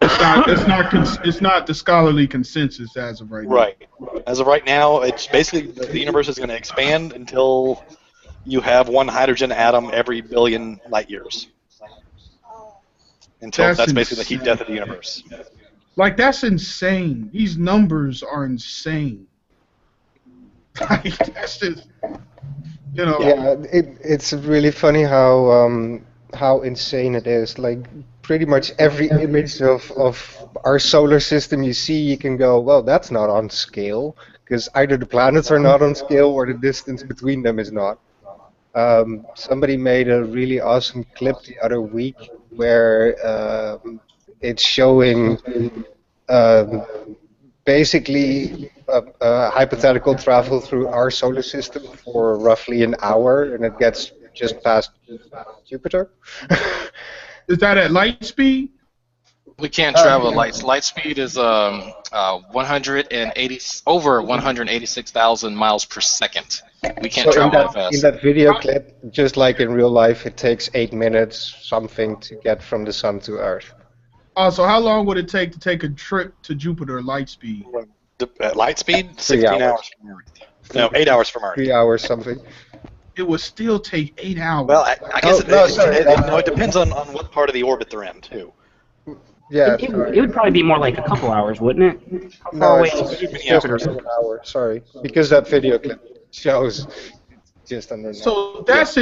It's not the scholarly consensus as of right now. Right. As of right now, it's basically the universe is going to expand until you have one hydrogen atom every billion light years. Until that's basically the heat death of the universe. Like, that's insane. These numbers are insane. Like, that's just, Yeah, it's really funny how insane it is. Like, pretty much every image of our solar system you see, you can go, well, that's not on scale, because either the planets are not on scale or the distance between them is not. Somebody made a really awesome clip the other week where it's showing basically a hypothetical travel through our solar system for roughly an hour, and it gets just past Jupiter. Is that at light speed? We can't travel at light. Light speed is 186,000 miles per second. We can't travel that fast. In that video clip, just like in real life, it takes 8 minutes something to get from the sun to Earth. So how long would it take to take a trip to Jupiter at light speed? At light speed, 3 16 hours. hours from Earth. No, 8 hours from Earth. 3 hours something. it would still take 8 hours. Well, I guess it depends on what part of the orbit they're in, too. Yeah. It would probably be more like a couple hours, wouldn't it? How far No, away it's is just over an hour. Sorry, because that video clip shows just under. So that's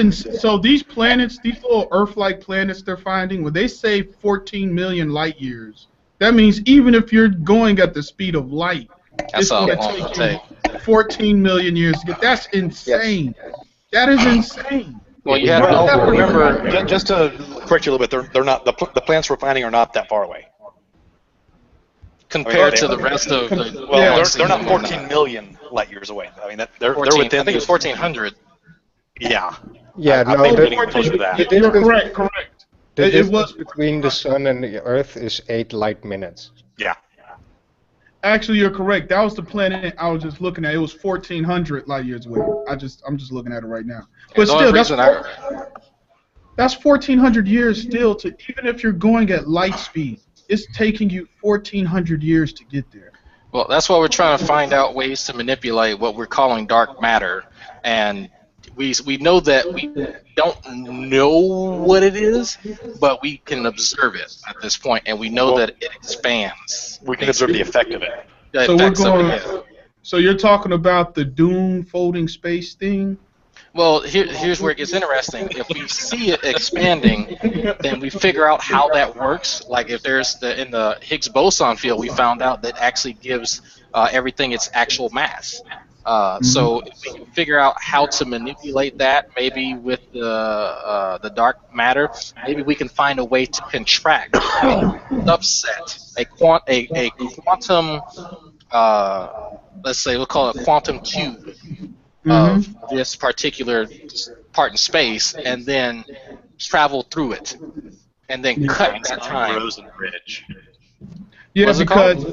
so these planets, these little Earth-like planets they're finding, when they say 14 million light years, that means even if you're going at the speed of light, it's going to take you 14 million years to get. That's insane. Yes. That is insane. Well, you have to remember, just to correct you a little bit, they're not the planets we're finding are not that far away. Compared to the rest of the galaxy. They're not 14 million light years away. I mean, they're 14, within. I think it's 1400. Yeah. Yeah, I'm getting close to that. Correct. The difference between the Sun and the Earth is 8 light minutes. Yeah. Actually, you're correct. That was the planet I was just looking at. It was 1,400 light years away. I'm just looking at it right now. But still, that's 1,400 years still. To even if you're going at light speed, it's taking you 1,400 years to get there. Well, that's why we're trying to find out ways to manipulate what we're calling dark matter, and we know that we don't know what it is, but we can observe it at this point, and we know that it expands. We can observe the effect of it. So we're going. So you're talking about the Dune folding space thing? Well, here's where it gets interesting. If we see it expanding, then we figure out how that works. Like if there's in the Higgs boson field, we found out that actually gives everything its actual mass. So if we can figure out how to manipulate that, maybe with the dark matter, maybe we can find a way to contract, subset, a quantum, let's say we'll call it a quantum cube of this particular part in space, and then travel through it, and then cut that time. Rosen bridge. Yeah, because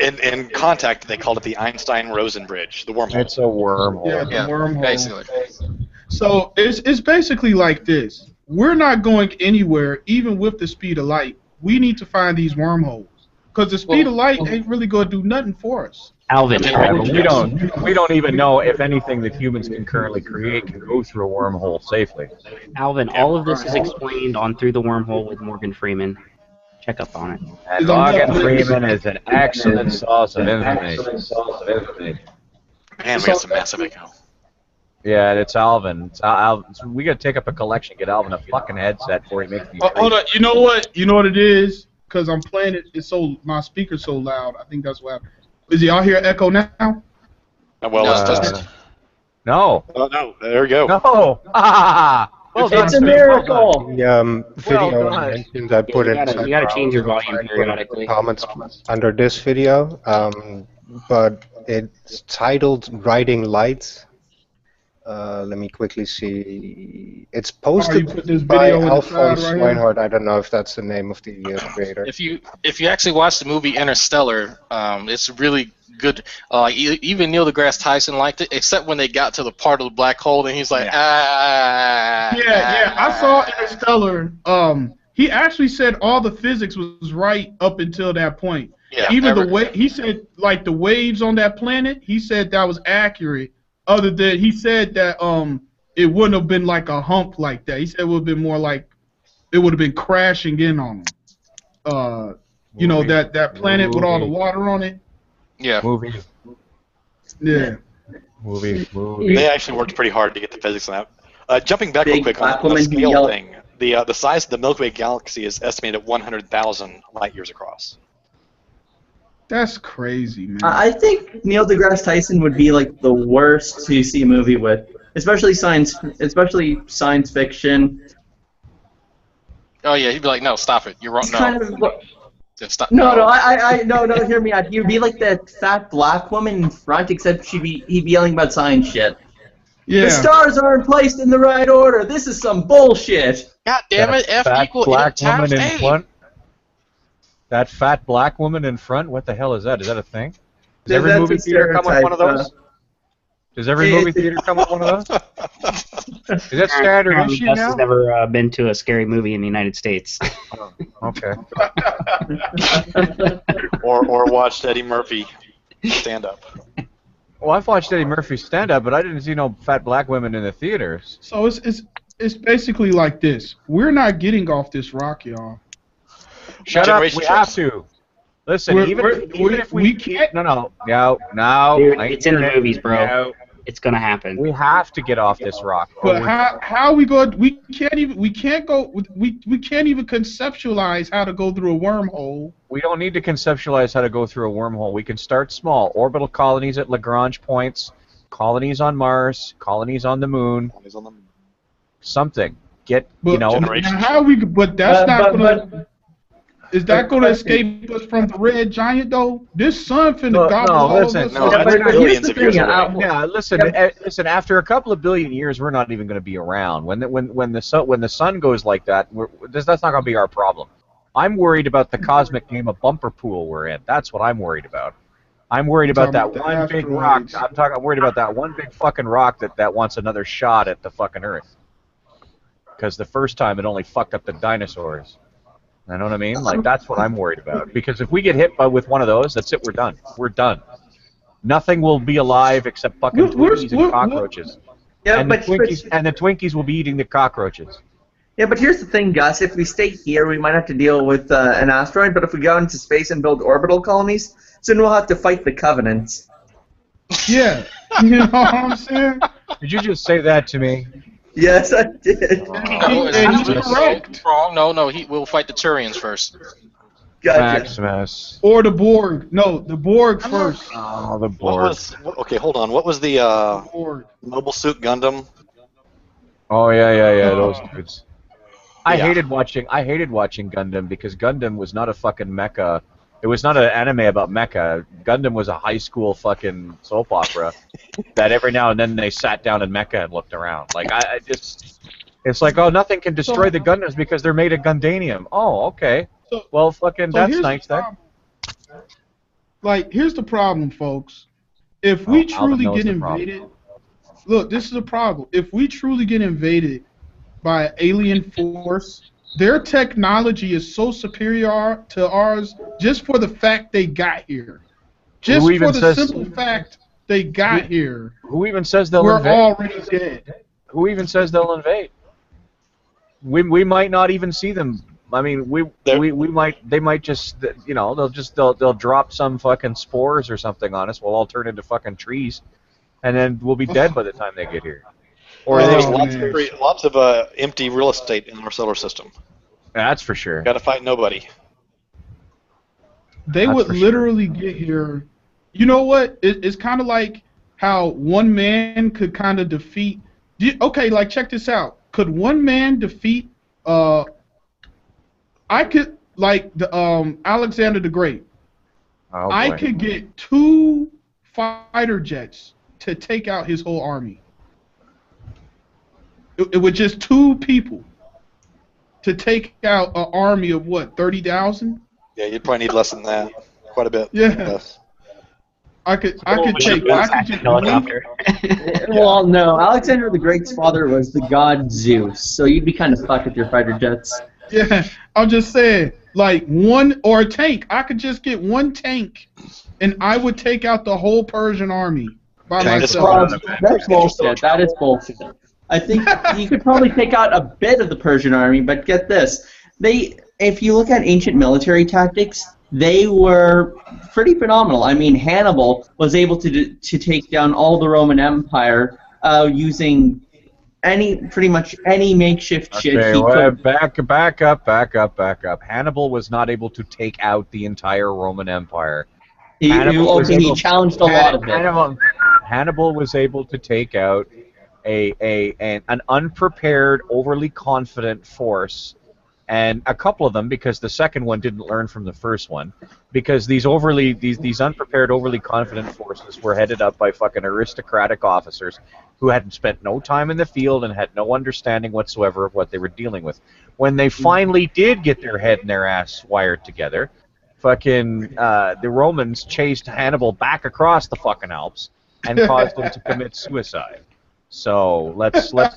in Contact they called it the Einstein-Rosen bridge, the wormhole. It's a wormhole. Yeah, the wormhole. Basically. So it's basically like this. We're not going anywhere, even with the speed of light. We need to find these wormholes, because the speed of light ain't really going to do nothing for us. Alvin, we don't even know if anything that humans can currently create can go through a wormhole safely. Alvin, all of this is explained on Through the Wormhole with Morgan Freeman. Check up on it. And Morgan Freeman is an excellent source of information. Man, we got some massive echo. Yeah, it's Alvin. We gotta take up a collection, get Alvin a fucking headset before he makes these. Hold on, you know what? You know what it is? Because I'm playing it. It's my speaker's so loud. I think that's what happened. Is y'all hear echo now? Well, let's test it. No. Oh no! There we go. No. It's a miracle. The video I mentioned, I put it. You gotta change your volume periodically. Comments under this video, but it's titled "Riding Light." Let me quickly see. It's posted by Alphonse Swinehart. I don't know if that's the name of the creator. If you actually watch the movie Interstellar, it's really good. Even Neil deGrasse Tyson liked it, except when they got to the part of the black hole, and he's like, Yeah, I saw Interstellar. He actually said all the physics was right up until that point. Yeah, even the way he said, like the waves on that planet, he said that was accurate. Other than he said that it wouldn't have been like a hump like that. He said it would have been more like it would have been crashing in on them. You know, that planet with all the water on it. Yeah. Movie. Yeah. Movie. They actually worked pretty hard to get the physics on that. Jumping back real quick on the scale yell. thing, the size of the Milky Way galaxy is estimated at 100,000 light years across. That's crazy, man. I think Neil deGrasse Tyson would be like the worst to see a movie with, especially science fiction. Oh yeah, he'd be like, no, stop it, you're wrong. It's No, kind of, just stop. no, hear me out. He'd be like that fat black woman in front, except he'd be yelling about science shit. Yeah. The stars aren't placed in the right order. This is some bullshit. God damn it, F equal black times woman in A. front. That fat black woman in front. What the hell is that? Is that a thing? Does every That's movie a theater come with one of those? Does every movie it- theater come with one of those? Is that standard issue Gus now? has never been to a scary movie in the United States. Okay. or watched Eddie Murphy stand up. Well, I've watched Eddie Murphy stand up, but I didn't see no fat black women in the theaters. So it's basically like this. We're not getting off this rock, y'all. Shut up. We have to. Listen, even if we can't. No. Dude, it's in the movies, bro. No. It's gonna happen. We have to get off this rock. But how we go? We can't even conceptualize how to go through a wormhole. We don't need to conceptualize how to go through a wormhole. We can start small. Orbital colonies at Lagrange points, colonies on Mars, colonies on the moon. Something. But how we? But that's not gonna. Is that going to escape us from the red giant, though? This sun finna gobble all of us. No, that's billions of years away. Yeah, listen. After a couple of billion years, we're not even going to be around. When the sun goes like that, that's not going to be our problem. I'm worried about the cosmic game of bumper pool we're in. That's what I'm worried about. I'm worried about that one big rock. I'm worried about that one big fucking rock that wants another shot at the fucking Earth. Because the first time it only fucked up the dinosaurs. You know what I mean? Like, that's what I'm worried about. Because if we get hit with one of those, that's it, we're done. We're done. Nothing will be alive except fucking Twinkies and cockroaches. Yeah, and the Twinkies will be eating the cockroaches. Yeah, but here's the thing, Gus. If we stay here, we might have to deal with an asteroid, but if we go into space and build orbital colonies, soon we'll have to fight the Covenants. Yeah. You know what I'm saying? Did you just say that to me? Yes, I did. No, we'll fight the Turians first. Gotcha. Maximus. Or the Borg. No, the Borg first. Oh, the Borg. Okay, hold on. What was the Mobile Suit Gundam? Oh yeah, those dudes. I hated watching Gundam because Gundam was not a fucking mecha. It was not an anime about mecha. Gundam was a high school fucking soap opera that every now and then they sat down in mecha and looked around. Like it's like, oh, nothing can destroy the Gundams because they're made of Gundanium. Oh, okay. Well, fucking that's nice then. Like, here's the problem, folks. If we truly get invaded, look, this is a problem. If we truly get invaded by an alien force, their technology is so superior to ours just for the fact they got here. Just for the simple fact they got here. Who even says they'll invade? We're already dead. Who even says they'll invade? We might not even see them. I mean, they might just, you know, they'll drop some fucking spores or something on us. We'll all turn into fucking trees, and then we'll be dead by the time they get here. Or there's lots of empty real estate in our solar system. That's for sure. Got to fight nobody. They would literally get here. You know what? It's kind of like how one man could kind of defeat. Okay, like check this out. Could one man defeat? I could like the Alexander the Great. Oh, I could get 2 fighter jets to take out his whole army. It was just 2 people to take out an army of what, 30,000? Yeah, you'd probably need less than that. Quite a bit. Yeah. Less. I could just helicopter. Well, no. Alexander the Great's father was the god Zeus, so you'd be kind of fucked with your fighter jets. Yeah, I'm just saying, like one or a tank. I could just get 1 tank, and I would take out the whole Persian army by myself. That's bullshit. That is bullshit. I think you could probably take out a bit of the Persian army, but get this. If you look at ancient military tactics, they were pretty phenomenal. I mean, Hannibal was able to take down all the Roman Empire using pretty much any makeshift shit he could. Back up. Hannibal was not able to take out the entire Roman Empire. He challenged a lot of it. Hannibal was able to take out an unprepared, overly confident force, and a couple of them, because the second one didn't learn from the first one, because these unprepared, overly confident forces were headed up by fucking aristocratic officers who hadn't spent no time in the field and had no understanding whatsoever of what they were dealing with. When they finally did get their head and their ass wired together, fucking the Romans chased Hannibal back across the fucking Alps and caused him to commit suicide. So let's not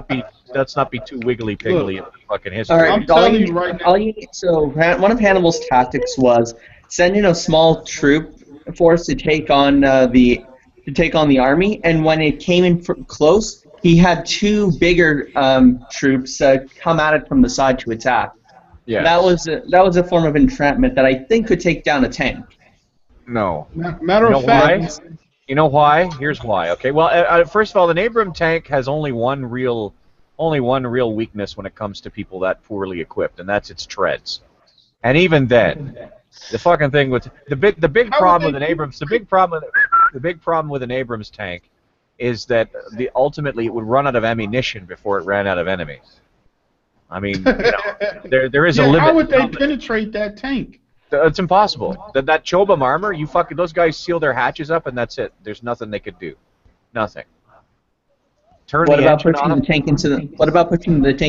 be too wiggly piggly in fucking history. All right, I'm telling you right now. So one of Hannibal's tactics was sending a small troop force to take on the to take on the army, and when it came in close, he had two bigger troops come at it from the side to attack. Yeah. That was a form of entrapment that I think could take down a tank. No. Matter of fact. You know why? Here's why. Okay. Well, first of all, an Abram tank has only one real weakness when it comes to people that poorly equipped, and that's its treads. And even then, the fucking thing with the big problem with an Abrams, the big problem with an Abrams tank is that ultimately it would run out of ammunition before it ran out of enemies. I mean, you know, there is a limit. How would they penetrate that tank? It's impossible. That Chobham armor, those guys seal their hatches up and that's it. There's nothing they could do. Nothing. What about pushing the tank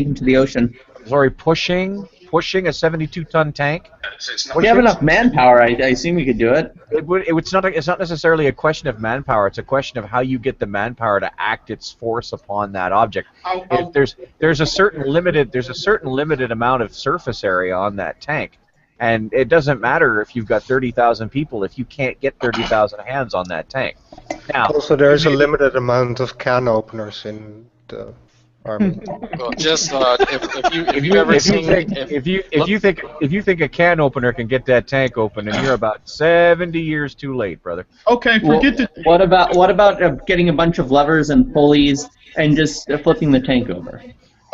into the ocean? Sorry, pushing a 72-ton tank. If you have enough manpower, I assume you could do it. It's not necessarily a question of manpower. It's a question of how you get the manpower to act its force upon that object. There's a certain limited amount of surface area on that tank. And it doesn't matter if you've got 30,000 people if you can't get 30,000 hands on that tank. Now, also, there's a limited amount of can openers in the army. Well, just if you think a can opener can get that tank open, and you're about 70 years too late, brother. Okay, What about getting a bunch of levers and pulleys and just flipping the tank over?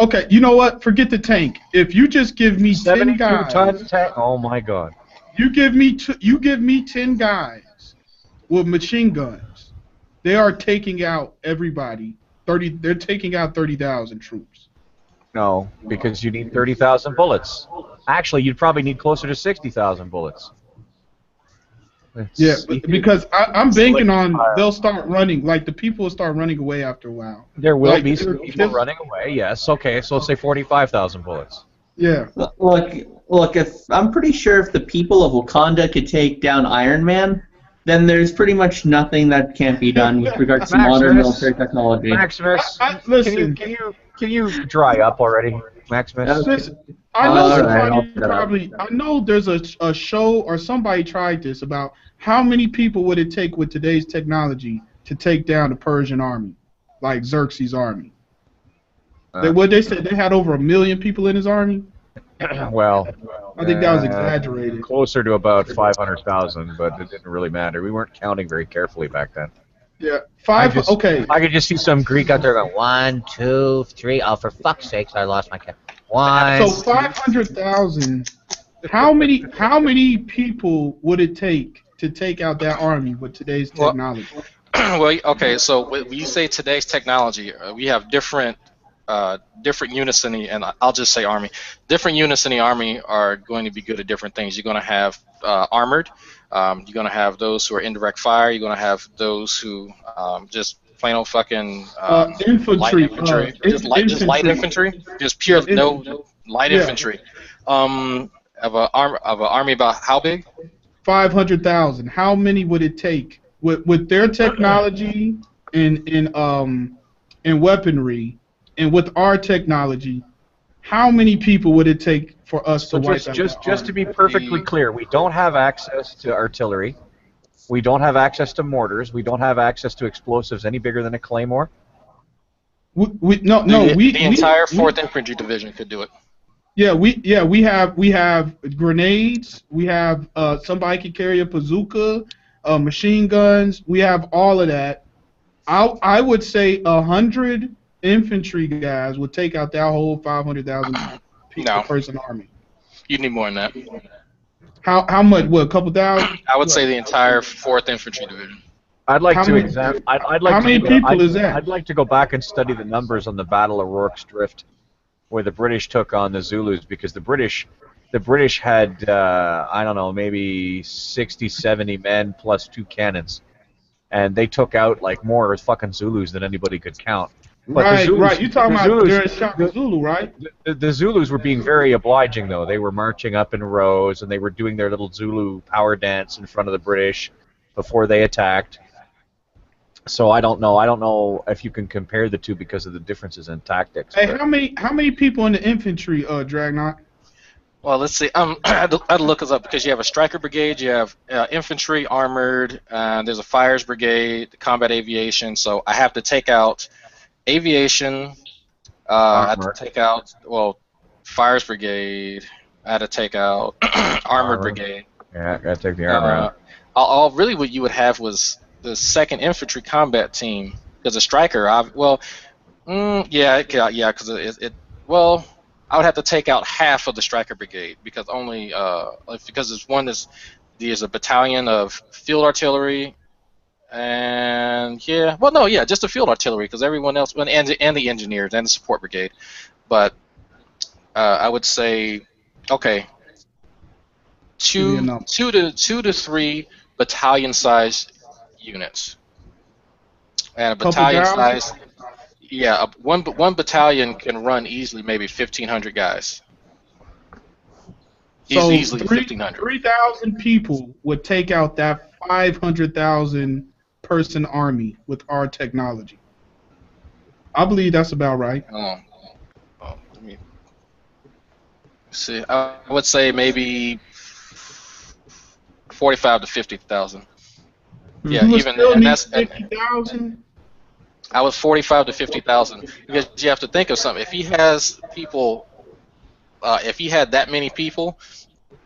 Okay, you know what? Forget the tank. If you just give me 10 guys, 72-ton tank. Oh my God! You give me 10 guys with machine guns. They are taking out everybody. They're taking out 30,000 troops. No, because you need 30,000 bullets. Actually, you'd probably need closer to 60,000 bullets. Yeah, because I'm banking on they'll start running. Like the people will start running away after a while. There will be some people running away. Yes. Okay. So let's say 45,000 bullets. Yeah. Look. If I'm pretty sure if the people of Wakanda could take down Iron Man, then there's pretty much nothing that can't be done with regards to modern military technology. Maximus, listen. Can you dry up already, Maximus? Listen, I know I know there's a show or somebody tried this about how many people would it take with today's technology to take down the Persian army, like Xerxes' army. What they said, they had over 1 million people in his army. Well, I think that was exaggerated. Closer to about 500,000, but it didn't really matter. We weren't counting very carefully back then. Yeah, okay. I could just see some Greek out there going 1, 2, 3. Oh, for fuck's sakes, I lost my count. 1. So 500,000. How many people would it take to take out that army with today's technology? Well, okay. So when you say today's technology, we have different units in the, and I'll just say army. Different units in the army are going to be good at different things. You're going to have armored. You're going to have those who are indirect fire. You're going to have those who just plain old fucking infantry. Light infantry. Just light infantry. Just pure light infantry. Of an army about how big? 500,000. How many would it take with their technology and weaponry, and with our technology? How many people would it take for us to wipe out? Just to be perfectly clear, we don't have access to artillery. We don't have access to mortars. We don't have access to explosives any bigger than a claymore. The entire 4th Infantry Division could do it. Yeah, we have grenades. We have somebody can carry a bazooka, machine guns. We have all of that. I would say 100 infantry guys would take out that whole 500,000 person army. You'd need more than that. How much? What, a couple thousand? I would say the entire 4th Infantry Division. I'd like to examine. How many people is that? I'd like to go back and study the numbers on the Battle of Rorke's Drift, where the British took on the Zulus, because the British had I don't know, maybe 60, 70 men plus 2 cannons, and they took out like more fucking Zulus than anybody could count. But right. You're talking about during Shaka Zulu, right? The Zulus were being very obliging, though. They were marching up in rows, and they were doing their little Zulu power dance in front of the British before they attacked. So I don't know if you can compare the two because of the differences in tactics. Hey, how many people in the infantry, Dragnot? Well, let's see. I had to look this up because you have a striker brigade, you have infantry, armored, there's a fires brigade, combat aviation. So I have to take out aviation. I have to take out fires brigade. I had to take out armored brigade. Yeah, I gotta take the armor out. All really what you would have was the 2nd Infantry Combat Team because a striker. Because I would have to take out half of the striker brigade because only because there's a battalion of field artillery and just the field artillery because everyone else and the engineers and the support brigade. But I would say two to three battalion-sized units, and a battalion-size. Yeah, one battalion can run easily, maybe 1,500 guys. So Easily 1,500. 3,000 people would take out that 500,000 person army with our technology. I believe that's about right. Let me see. I would say maybe 45 to 50,000. Yeah, and that's 50,000. I was 45 to 50,000 because you have to think of something. If he has people, if he had that many people,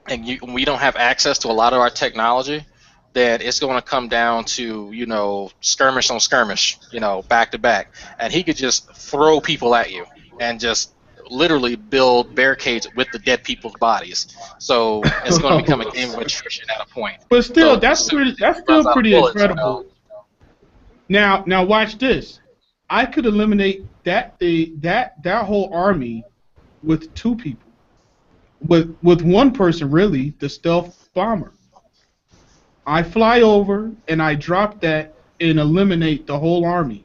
and we don't have access to a lot of our technology, then it's going to come down to skirmish on skirmish, back to back, and he could just throw people at you and just literally build barricades with the dead people's bodies. So it's going to become a game of attrition at a point. But still, that's still pretty incredible. Now watch this. I could eliminate that whole army with 2 people. With one person, really, the stealth bomber. I fly over and I drop that and eliminate the whole army.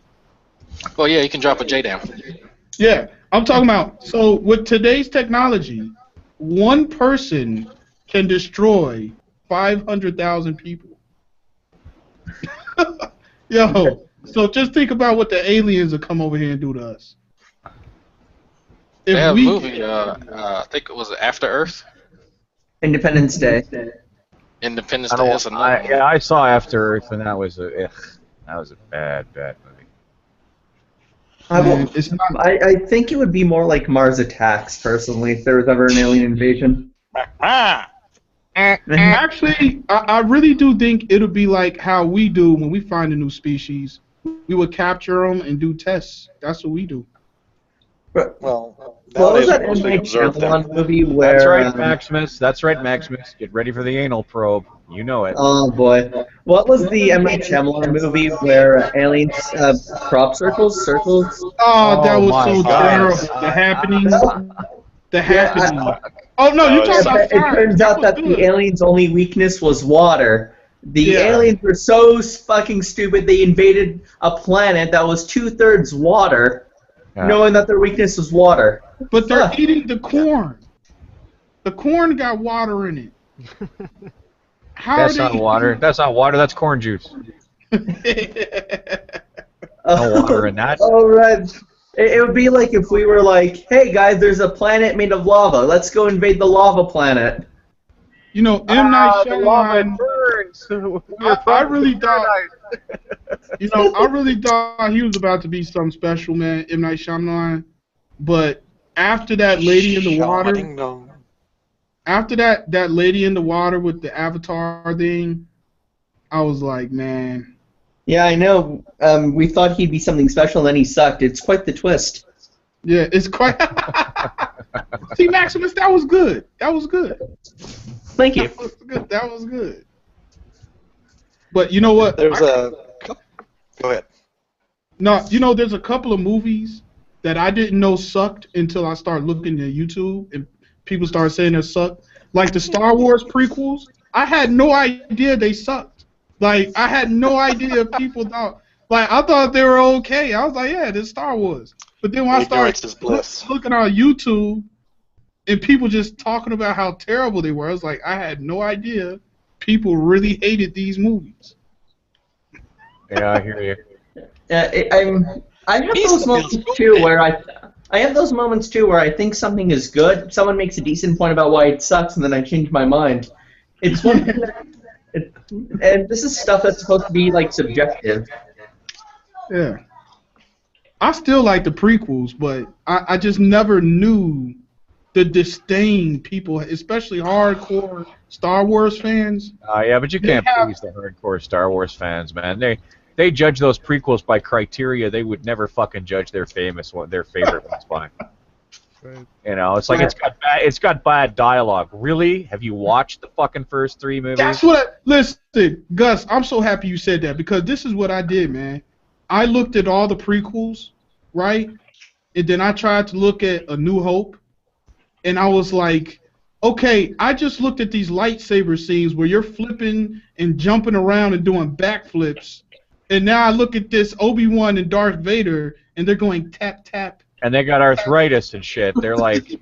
Well, yeah, you can drop a JDAM. Yeah, I'm talking about. So with today's technology, one person can destroy 500,000 people. Yo, so just think about what the aliens will come over here and do to us. They have a movie, I think it was After Earth. Independence Day. Independence Day. I saw After Earth, and that was a bad movie. I think it would be more like Mars Attacks, personally, if there was ever an alien invasion. Actually, I really do think it'll be like how we do when we find a new species. We would capture them and do tests. That's what we do. What was that M. Night Shyamalan movie where... That's right, Maximus. That's right, Maximus. Get ready for the anal probe. You know it. Oh, boy. What was the M. Night Shyamalan movie where aliens crop circles? Oh, that was so terrible. The Happening. The Happening. Oh, no, you're talking about It turns out that the aliens' only weakness was water. The aliens were so fucking stupid, they invaded a planet that was 2/3 water, knowing that their weakness was water. But they're eating the corn. The corn got water in it. That's not water. That's not water. That's corn juice. No water in that. Oh, right. It would be like if we were like, hey guys, there's a planet made of lava. Let's go invade the lava planet. M. Night Shyamalan. I really thought. I really thought he was about to be something special, man. M. Night Shyamalan. But after that lady in the water, after that lady in the water with the Avatar thing, I was like, man. Yeah, I know. We thought he'd be something special, and then he sucked. It's quite the twist. Yeah, it's quite. See, Maximus, that was good. That was good. Thank you. That was good. But you know what? Go ahead. No, there's a couple of movies that I didn't know sucked until I started looking at YouTube and people started saying they sucked. Like the Star Wars prequels, I had no idea they sucked. Like, I had no idea people thought. Like, I thought they were okay. I was like, yeah, this is Star Wars. But then when I started looking on YouTube and people just talking about how terrible they were, I was like, I had no idea people really hated these movies. Yeah, I hear you. I have those moments too where I have those moments too where I think something is good. Someone makes a decent point about why it sucks, and then I change my mind. It's one thing and this is stuff that's supposed to be like subjective. Yeah. I still like the prequels, but I just never knew the disdain people, especially hardcore Star Wars fans. Yeah, but you can't please the hardcore Star Wars fans, man. They judge those prequels by criteria they would never fucking judge their favorite ones by. You know, it's like it's got bad dialogue. Really? Have you watched the fucking first 3 movies? That's what. Listen, Gus, I'm so happy you said that because this is what I did, man. I looked at all the prequels, right, and then I tried to look at A New Hope, and I was like, okay, I just looked at these lightsaber scenes where you're flipping and jumping around and doing backflips, and now I look at this Obi-Wan and Darth Vader, and they're going tap tap. And they got arthritis and shit. They're like,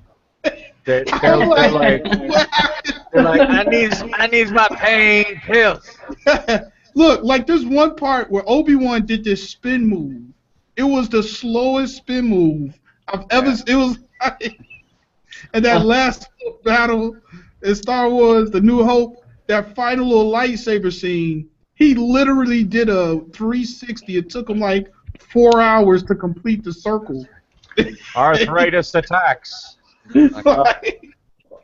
they're like, I need my pain pills. Look, like there's one part where Obi-Wan did this spin move. It was the slowest spin move I've ever. It was, and that last battle in Star Wars: The New Hope, that final little lightsaber scene, he literally did a 360. It took him like 4 hours to complete the circle. Arthritis attacks. I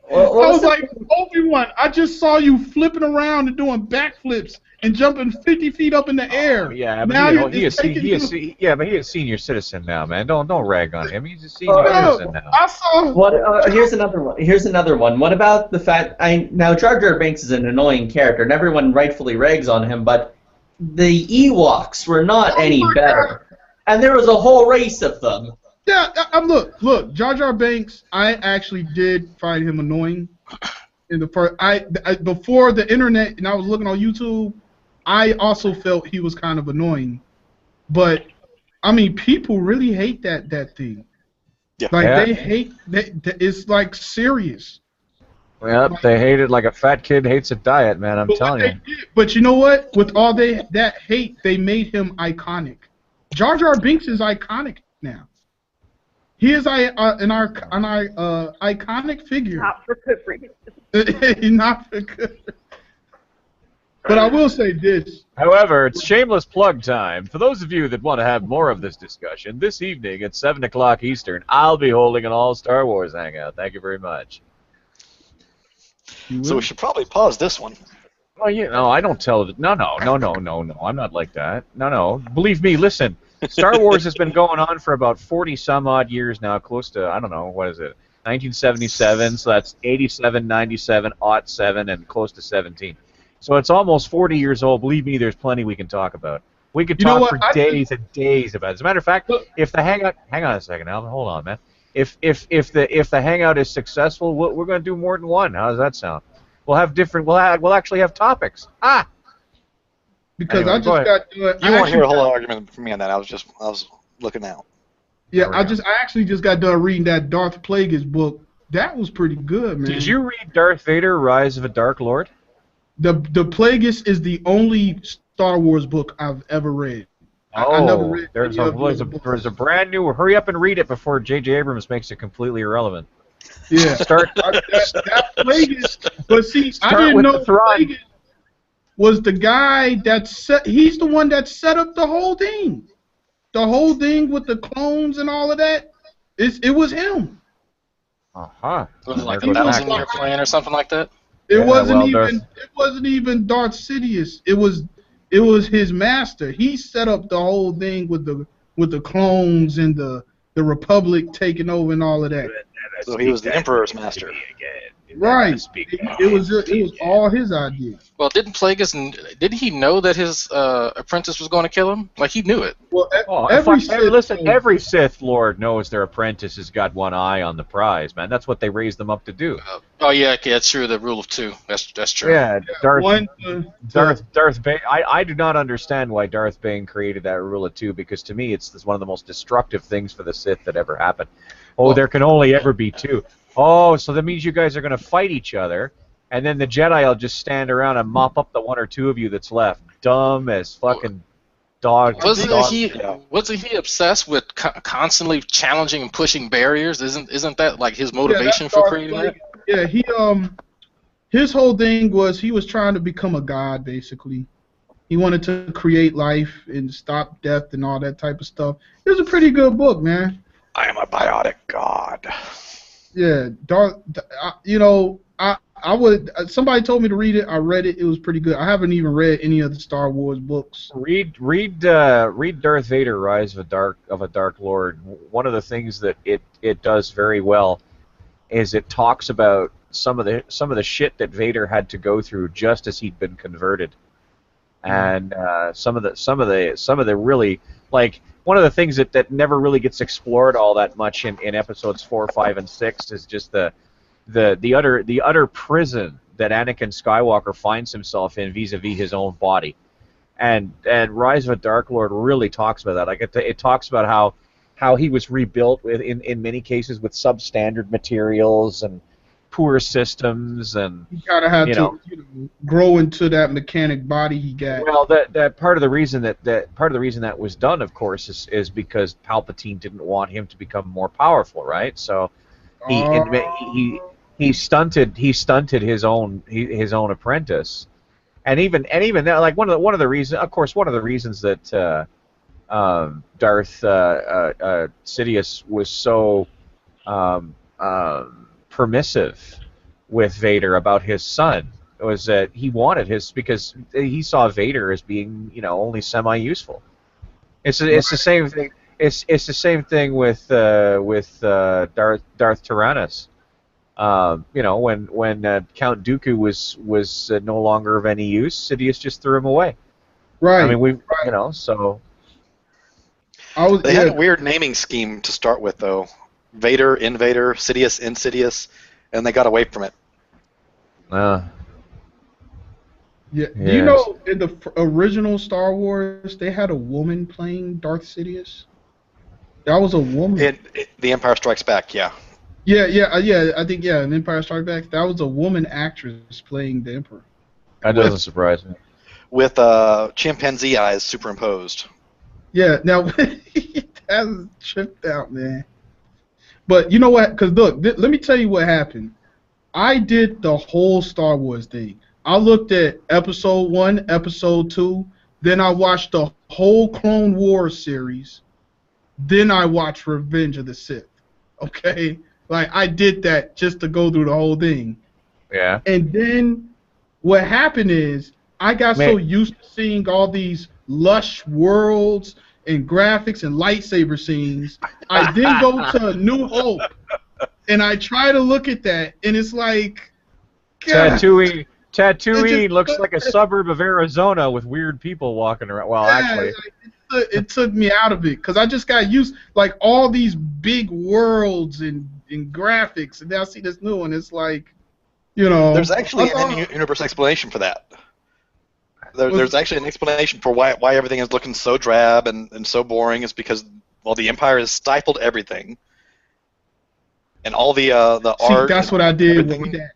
was like, Obi-Wan, I just saw you flipping around and doing backflips and jumping 50 feet up in the air. Yeah, but now he is a senior citizen now, man. Don't rag on him. He's a senior citizen now. I saw. What? Here's another one. Here's another one. What about the fact? Now Jar Jar Binks is an annoying character, and everyone rightfully rags on him, but the Ewoks were not any better, and there was a whole race of them. Yeah, look, Jar Jar Binks. I actually did find him annoying in the first. Before the internet, and I was looking on YouTube. I also felt he was kind of annoying, but I mean, people really hate that thing. Yeah. Like they hate that. It's like serious. Well, they hate it like a fat kid hates a diet, man. I'm telling you. But you know what? With all that hate, they made him iconic. Jar Jar Binks is iconic now. He is an iconic figure. Not for good reason. Not for good. But I will say this. However, it's shameless plug time. For those of you that want to have more of this discussion, this evening at 7 o'clock Eastern, I'll be holding an all-Star Wars hangout. Thank you very much. So we should probably pause this one. Well, I don't tell it. No. I'm not like that. No. Believe me, listen. Star Wars has been going on for about 40-some-odd years now, close to, I don't know, what is it, 1977, so that's 87, 97, 07, and close to 17. So it's almost 40 years old. Believe me, there's plenty we can talk about. We could talk for days and days about it. As a matter of fact, if the hangout, hang on a second, Alvin, hold on, man. If the hangout is successful, we're going to do more than one. How does that sound? We'll have different. We'll actually have topics. Because anyway, I just got done. You won't hear a whole argument from me on that. I was looking out. Yeah, I actually just got done reading that Darth Plagueis book. That was pretty good, man. Did you read Darth Vader: Rise of a Dark Lord? The Plagueis is the only Star Wars book I've ever read. Oh, I never read there's a brand new. Hurry up and read it before J.J. Abrams makes it completely irrelevant. Yeah, that Plagueis. But see, I didn't know Plagueis was the guy that he's the one that set up the whole thing. The whole thing with the clones and all of that. It was him. Was it like a thousand-year plan or something like that? It wasn't even Darth Sidious. It was his master. He set up the whole thing with the clones and the Republic taking over and all of that. So he was the Emperor's master. Right. It was all his idea. Well, didn't he know that his apprentice was going to kill him? Like, he knew it. Well, every Sith Lord knows their apprentice has got one eye on the prize, man. That's what they raised them up to do. Okay, that's true. The rule of two. That's true. Yeah, Darth Bane. I do not understand why Darth Bane created that rule of two, because to me it's one of the most destructive things for the Sith that ever happened. There can only ever be two. Oh, so that means you guys are going to fight each other, and then the Jedi will just stand around and mop up the one or two of you that's left. Dumb as fucking... Dog. Wasn't he obsessed with constantly challenging and pushing barriers? Isn't that like his motivation for creating that? Yeah, his whole thing was he was trying to become a god, basically. He wanted to create life and stop death and all that type of stuff. It was a pretty good book, man. I am a biotic god. Yeah, I would. Somebody told me to read it. I read it. It was pretty good. I haven't even read any of the Star Wars books. Read Darth Vader: Rise of a Dark Lord. One of the things that it does very well is it talks about some of the shit that Vader had to go through just as he'd been converted, and some of the really, like, one of the things that never really gets explored all that much in episodes 4, 5, and 6 is just the utter prison that Anakin Skywalker finds himself in vis-a-vis his own body, and Rise of a Dark Lord really talks about that. Like it talks about how he was rebuilt in many cases with substandard materials and poor systems, and he kind of had to grow into that mechanic body he got. Well, that part of the reason that was done, of course, is because Palpatine didn't want him to become more powerful, right? So he stunted his own apprentice, and even that, like one of the reasons that Darth Sidious was so permissive with Vader about his son was that he wanted because he saw Vader as being only semi-useful. It's the same thing. It's the same thing with Darth Tyrannus. When Count Dooku was no longer of any use, Sidious just threw him away. Right. I mean, so. They had a weird naming scheme to start with, though. Vader, Invader, Sidious, Insidious, and they got away from it. Yeah. Do you know in the original Star Wars they had a woman playing Darth Sidious? That was a woman. The Empire Strikes Back, yeah. Yeah. I think in Empire Strikes Back that was a woman actress playing the Emperor. That doesn't surprise me. With chimpanzee eyes superimposed. Yeah. Now that's tripped out, man. But you know what? Because look, let me tell you what happened. I did the whole Star Wars thing. I looked at Episode 1, Episode 2, then I watched the whole Clone Wars series, then I watched Revenge of the Sith. Okay? Like, I did that just to go through the whole thing. Yeah. And then what happened is I got so used to seeing all these lush worlds and graphics and lightsaber scenes, I then go to New Hope, and I try to look at that, and it's like... God. Tatooine looks like a suburb of Arizona with weird people walking around. Well, actually... It took me out of it, because I just got used, like, all these big worlds and graphics, and now I see this new one, it's like, There's actually an in-universe explanation for that. There's actually an explanation for why everything is looking so drab and so boring. Is because, well, the Empire has stifled everything, and all the art. That's what I did with that.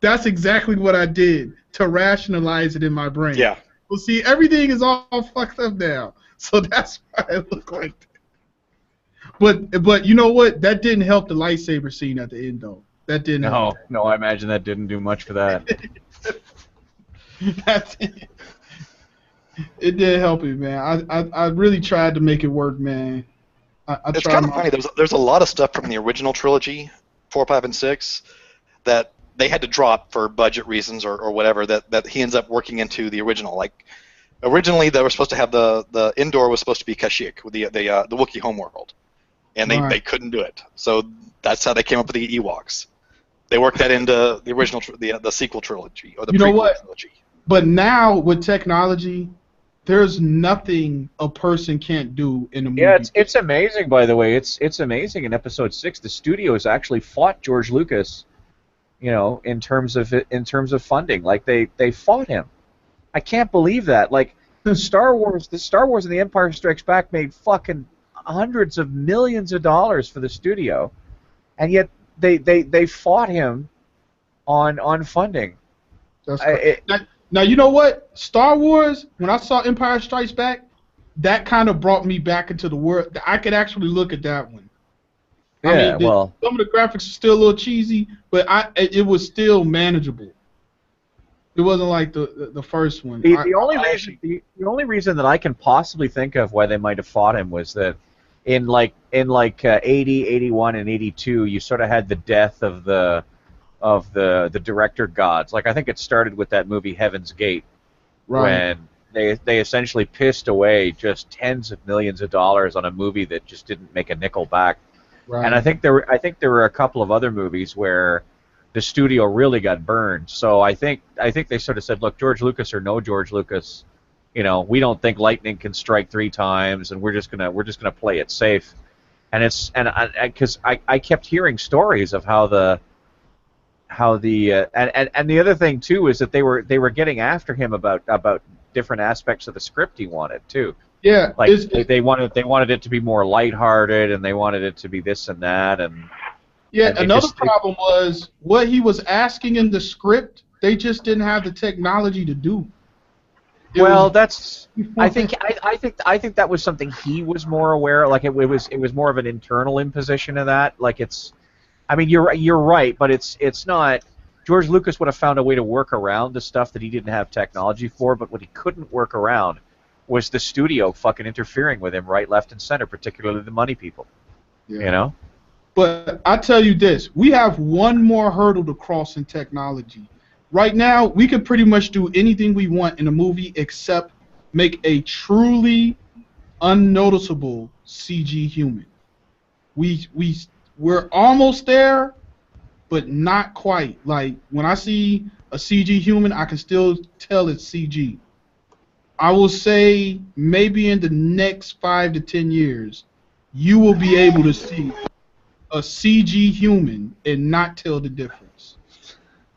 That's exactly what I did to rationalize it in my brain. Yeah. Well, see, everything is all fucked up now, so that's why it looked like that. But you know what? That didn't help the lightsaber scene at the end, though. That didn't help. No, I imagine that didn't do much for that. That's it. It did help it, man. I really tried to make it work, man. It's kind of funny. There's a lot of stuff from the original trilogy, 4, 5, and 6, that they had to drop for budget reasons or whatever. That he ends up working into the original. Like originally, they were supposed to have the Endor was supposed to be Kashyyyk, with the Wookiee homeworld, and they couldn't do it. So that's how they came up with the Ewoks. They worked that into the original, the sequel trilogy or the prequel trilogy. But now with technology, there's nothing a person can't do in a movie. Yeah, it's amazing. By the way, it's amazing. In Episode 6, the studios actually fought George Lucas, in terms of funding. Like they fought him. I can't believe that. Like the Star Wars and the Empire Strikes Back made fucking hundreds of millions of dollars for the studio, and yet they fought him on funding. Now you know what? Star Wars. When I saw Empire Strikes Back, that kind of brought me back into the world. I could actually look at that one. Yeah, I mean, well, some of the graphics are still a little cheesy, but it was still manageable. It wasn't like the first one. the only reason that I can possibly think of why they might have fought him was that in 80, 81, and 82, you sort of had the death of the director gods. Like I think it started with that movie Heaven's Gate, Right. when they essentially pissed away just tens of millions of dollars on a movie that just didn't make a nickel back. Right. And I think there were a couple of other movies where the studio really got burned. So I think they sort of said, look, George Lucas or no George Lucas, we don't think lightning can strike 3 times, and we're just gonna play it safe. And because I kept hearing stories of how the other thing too is that they were getting after him about different aspects of the script he wanted too. Yeah, like they wanted it to be more lighthearted, and they wanted it to be this and that, and another problem was what he was asking in the script. They just didn't have the technology to do. I think that was something he was more aware of. Like it was more of an internal imposition of that. Like you're right, but it's not. George Lucas would have found a way to work around the stuff that he didn't have technology for, but what he couldn't work around was the studio fucking interfering with him right, left, and center, particularly the money people. Yeah. But I tell you this, we have one more hurdle to cross in technology. Right now, we can pretty much do anything we want in a movie except make a truly unnoticeable CG human. We're almost there, but not quite. Like, when I see a CG human, I can still tell it's CG. I will say maybe in the next 5 to 10 years, you will be able to see a CG human and not tell the difference.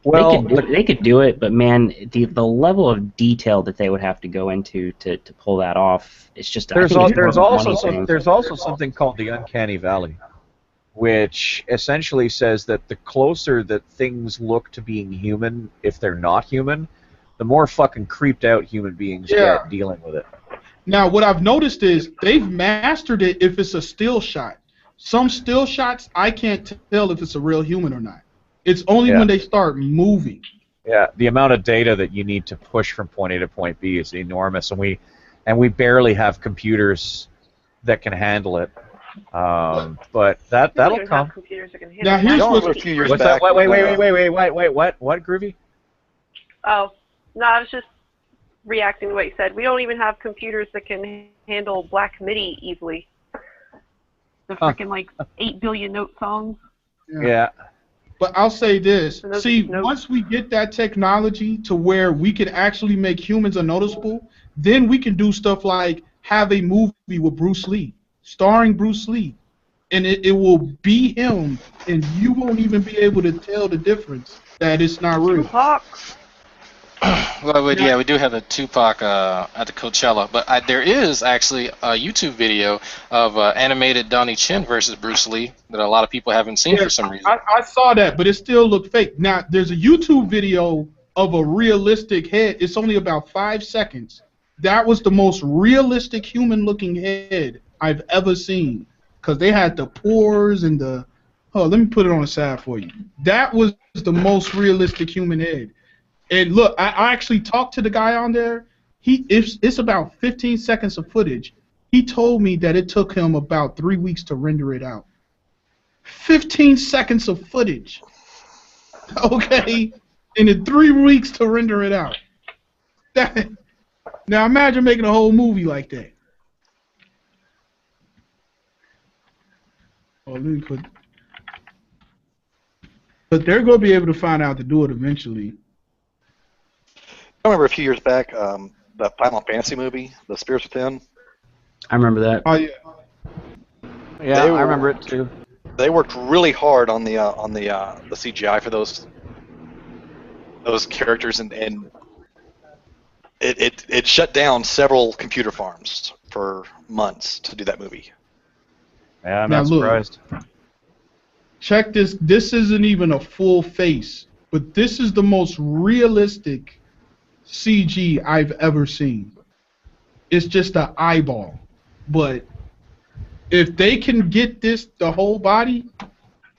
Well, they could do it, but man, the level of detail that they would have to go into to pull that off, it's just there's also something called the uncanny valley, which essentially says that the closer that things look to being human, if they're not human, the more fucking creeped out human beings get dealing with it. Now, what I've noticed is they've mastered it if it's a still shot. Some still shots, I can't tell if it's a real human or not. It's only when they start moving. Yeah, the amount of data that you need to push from point A to point B is enormous, and we barely have computers that can handle it. But that'll come. Now here's a few years what's back. That? Wait, what, Groovy? Oh, no, I was just reacting to what you said. We don't even have computers that can handle Black MIDI easily. The freaking 8 billion note songs. Yeah. But I'll say this. See, once we get that technology to where we can actually make humans unnoticeable, then we can do stuff like have a movie with Bruce Lee, starring Bruce Lee. And it will be him, and you won't even be able to tell the difference that it's not real. Well, we do have a Tupac at the Coachella, but there is actually a YouTube video of animated Donnie Chen versus Bruce Lee that a lot of people haven't seen for some reason. I saw that, but it still looked fake. Now, there's a YouTube video of a realistic head. It's only about 5 seconds. That was the most realistic human-looking head I've ever seen, because they had the pores and the... Oh, let me put it on the side for you. That was the most realistic human head. And look, I actually talked to the guy on there. It's about 15 seconds of footage. He told me that it took him about 3 weeks to render it out. 15 seconds of footage. Okay? And in 3 weeks to render it out. Now imagine making a whole movie like that. Oh, let me put... But they're going to be able to find out to do it eventually. I remember a few years back, the Final Fantasy movie, The Spirits Within. I remember that. Oh yeah. Yeah, I remember it too. They worked really hard on the CGI for those characters, and it shut down several computer farms for months to do that movie. Yeah, I'm not surprised. Check this. This isn't even a full face, but this is the most realistic CG I've ever seen. It's just an eyeball. But if they can get this the whole body,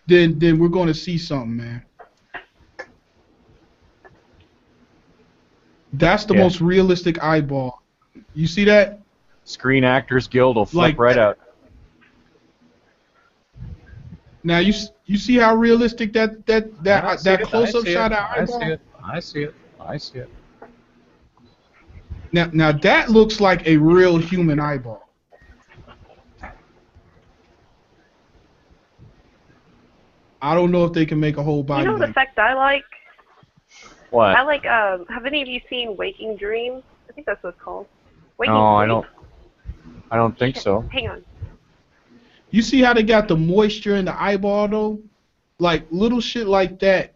then we're going to see something, man. That's the most realistic eyeball. You see that? Screen Actors Guild will flip Like- right out. Now you see how realistic that I see it, close up I see shot it, of eyeball. I see it. I see it. Now that looks like a real human eyeball. I don't know if they can make a whole body. You know what like effect I like? What? I like, have any of you seen Waking Dreams? I think that's what it's called. Waking No, I Dreams. don't think so. Hang on. You see how they got the moisture in the eyeball though? Like little shit like that.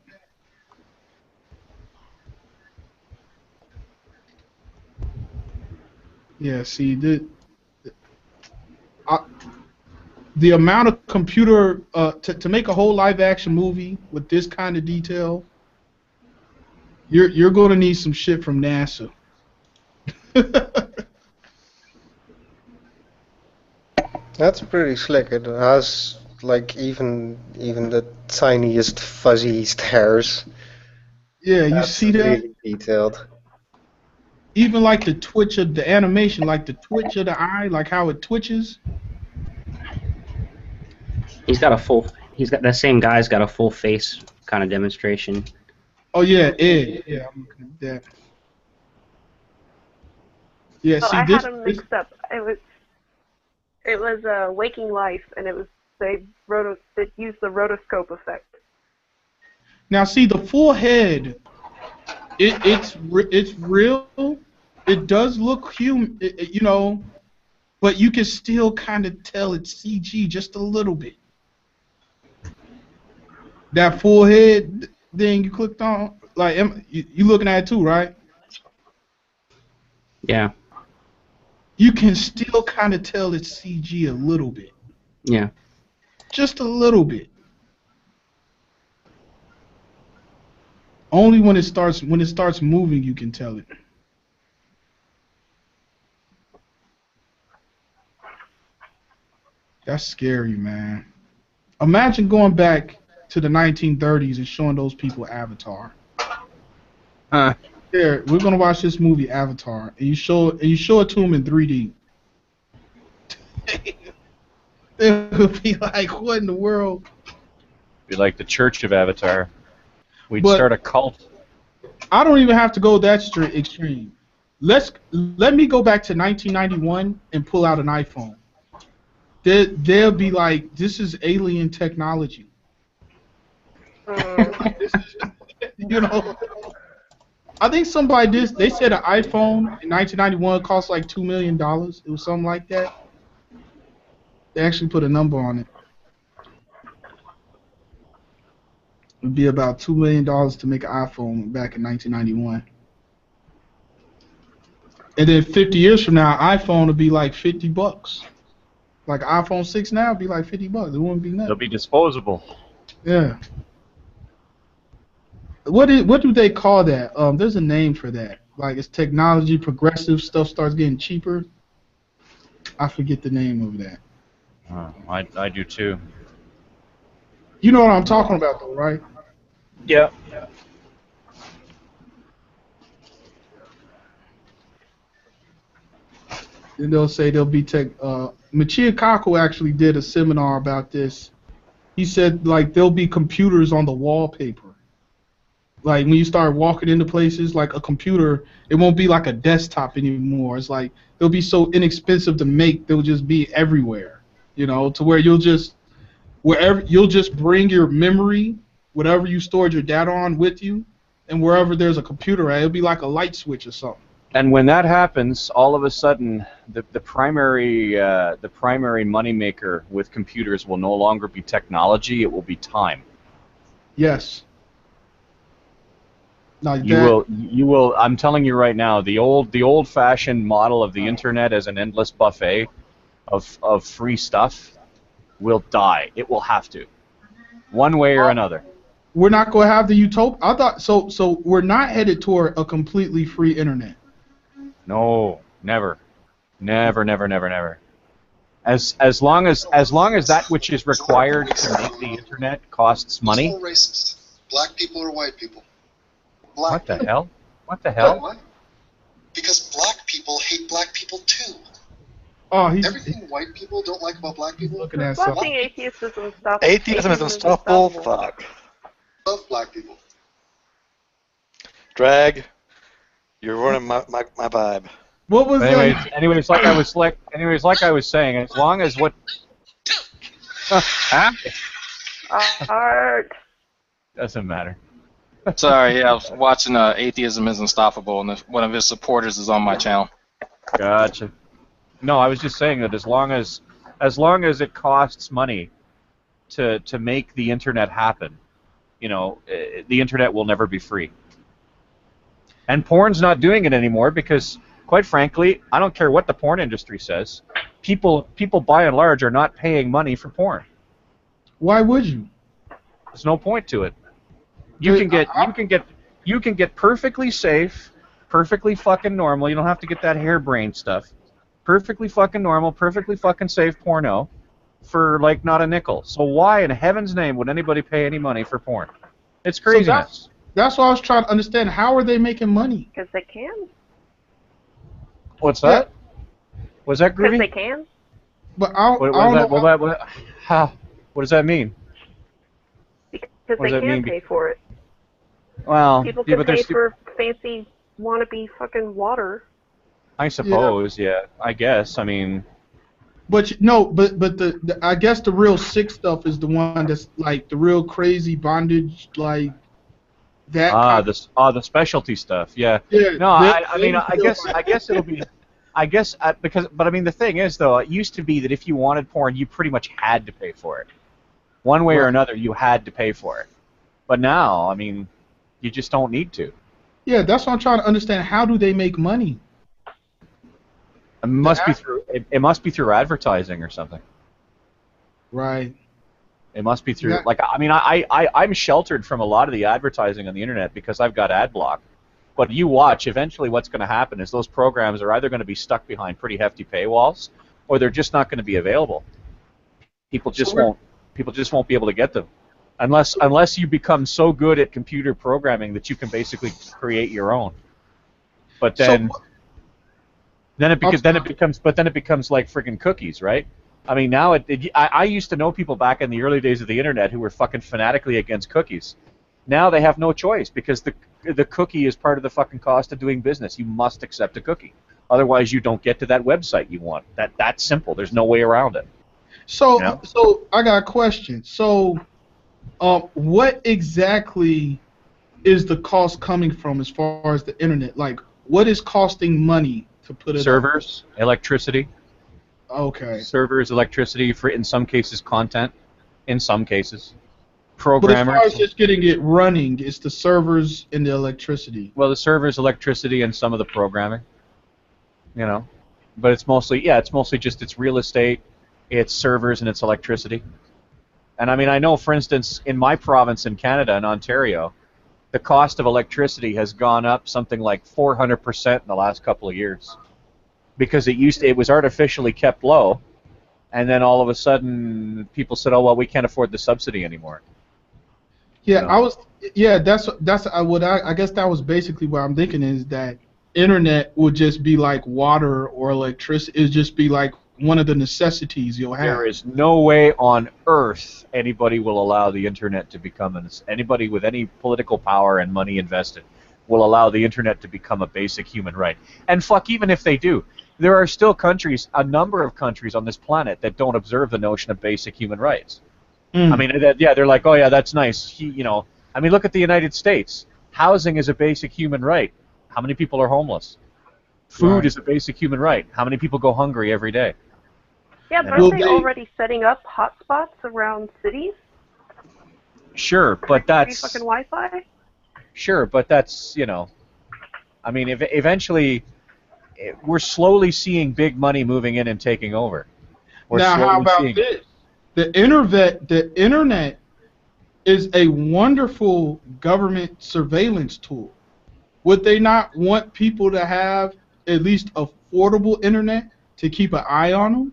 Yeah, see the amount of computer to make a whole live action movie with this kind of detail, you're going to need some shit from NASA. That's pretty slick. It has like even the tiniest fuzziest hairs. Yeah, you That's see that? really detailed. Even like the twitch of the animation, like the twitch of the eye, like how it twitches. He's got that same guy's got a full face kind of demonstration. Oh yeah, Ed. Yeah, I'm looking at that. Yeah, So see I this. had them mixed up. It was Waking Life, and they used the rotoscope effect. Now see the full head. It's real. It does look human, you know, but you can still kind of tell it's CG just a little bit. That full head thing you clicked on, like you looking at it too, right? Yeah. You can still kind of tell it's CG a little bit. Yeah. Just a little bit. Only when it starts moving you can tell it. That's scary, man. Imagine going back to the 1930s and showing those people Avatar. Here, we're gonna watch this movie Avatar, and you show it to them in 3D. It would be like, what in the world? Be like the Church of Avatar. We'd But- start a cult. I don't even have to go that extreme. Let me go back to 1991 and pull out an iPhone. They'll be like, this is alien technology. You know, I think somebody did. They said an iPhone in 1991 cost like $2 million. It was something like that. They actually put a number on it. It would be about $2 million to make an iPhone back in 1991. And then 50 years from now, iPhone would be like $50. Like iPhone 6 now would be like $50. It wouldn't be nothing. They'll be disposable. Yeah. What do they call that? There's a name for that. Like it's technology, progressive stuff starts getting cheaper. I forget the name of that. I do too. You know what I'm talking about, though, right? Yeah. Then they'll say there'll be Michio Kaku actually did a seminar about this. He said like there'll be computers on the wallpaper. Like when you start walking into places, like a computer, it won't be like a desktop anymore. It's like they'll be so inexpensive to make, they'll just be everywhere. You know, to where you'll just bring your memory, whatever you stored your data on, with you, and wherever there's a computer at, it'll be like a light switch or something. And when that happens, all of a sudden, the primary moneymaker with computers will no longer be technology; it will be time. Yes. Like You will. I'm telling you right now, the old-fashioned model of the internet as an endless buffet of free stuff will die. It will have to, one way or another. we're not going to have the utopia. I thought so. So we're not headed toward a completely free internet. No, never, never, never, never, never. As long as that which is required to make the internet costs money. It's all racist. Black people or white people? Black What the hell? What the hell? What? Because black people hate black people too. Oh, Everything white people don't like about black people. Looking at Fucking atheism is unstoppable. Atheism is unstoppable. Fuck. Love black people. Drag. You're ruining my vibe. What was anyways, like I was saying, as long as what Art. doesn't matter. Sorry, yeah, I was watching Atheism is Unstoppable, and one of his supporters is on my channel. Gotcha. No, I was just saying that as long as it costs money to make the internet happen, you know, the internet will never be free. And porn's not doing it anymore because, quite frankly, I don't care what the porn industry says. People by and large are not paying money for porn. Why would you? There's no point to it. You can get perfectly safe, perfectly fucking normal. You don't have to get that harebrained stuff. Perfectly fucking normal, perfectly fucking safe porno for like not a nickel. So why in heaven's name would anybody pay any money for porn? It's craziness. So that's what I was trying to understand. How are they making money? Because they can. What's that? Was that Because groovy? they can. But I don't know. What does that mean? Because What does they that can mean? pay for it. Well, People yeah, can but pay there's for fancy wannabe fucking water. I suppose, yeah. I guess. I mean, But the I guess the real sick stuff is the one that's like the real crazy bondage, like that. the specialty stuff. Yeah. Yeah, No, I mean, they I guess it'll be. But I mean, the thing is, though, it used to be that if you wanted porn, you pretty much had to pay for it. One way or another, you had to pay for it. But now, I mean, you just don't need to. Yeah, that's what I'm trying to understand. How do they make money? It must be through. It must be through advertising or something. Right. It must be through. Yeah. Like, I mean, I'm sheltered from a lot of the advertising on the internet because I've got ad block. But you watch, eventually what's going to happen is those programs are either going to be stuck behind pretty hefty paywalls, or they're just not going to be available. People just won't be able to get them, unless you become so good at computer programming that you can basically create your own. But then, it becomes like friggin' cookies, right? I mean, now I used to know people back in the early days of the internet who were fucking fanatically against cookies. Now they have no choice because the cookie is part of the fucking cost of doing business. You must accept a cookie, otherwise you don't get to that website you want. That's simple. There's no way around it. So, so I got a question. So, what exactly is the cost coming from as far as the internet? Like, what is costing money to put it? Servers, electricity. Okay. Servers, electricity, for in some cases content, in some cases. But Programmers. as far as just getting it running, it's the servers and the electricity. Well, the servers, electricity, and some of the programming. You know, but it's mostly just real estate, it's servers, and it's electricity. And I mean, I know, for instance, in my province in Canada, in Ontario, the cost of electricity has gone up something like 400% in the last couple of years, because it was artificially kept low, and then all of a sudden people said, oh well, we can't afford the subsidy anymore. Yeah, that's what I guess that was basically what I'm thinking, is that internet would just be like water or electricity. It'd just be like one of the necessities you'll have. There is no way on earth anybody will allow the internet to become anybody with any political power and money invested will allow the internet to become a basic human right. And fuck, even if they do, there are still countries, a number of countries on this planet that don't observe the notion of basic human rights. I mean, they're like, oh yeah, that's nice. I mean, look at the United States. Housing is a basic human right. How many people are homeless? Food is a basic human right. How many people go hungry every day? Yeah, but aren't they already setting up hotspots around cities? Sure, but that's free fucking Wi-Fi. Sure, but that's I mean, eventually, we're slowly seeing big money moving in and taking over. Now, how about this? The internet is a wonderful government surveillance tool. Would they not want people to have at least affordable internet to keep an eye on them?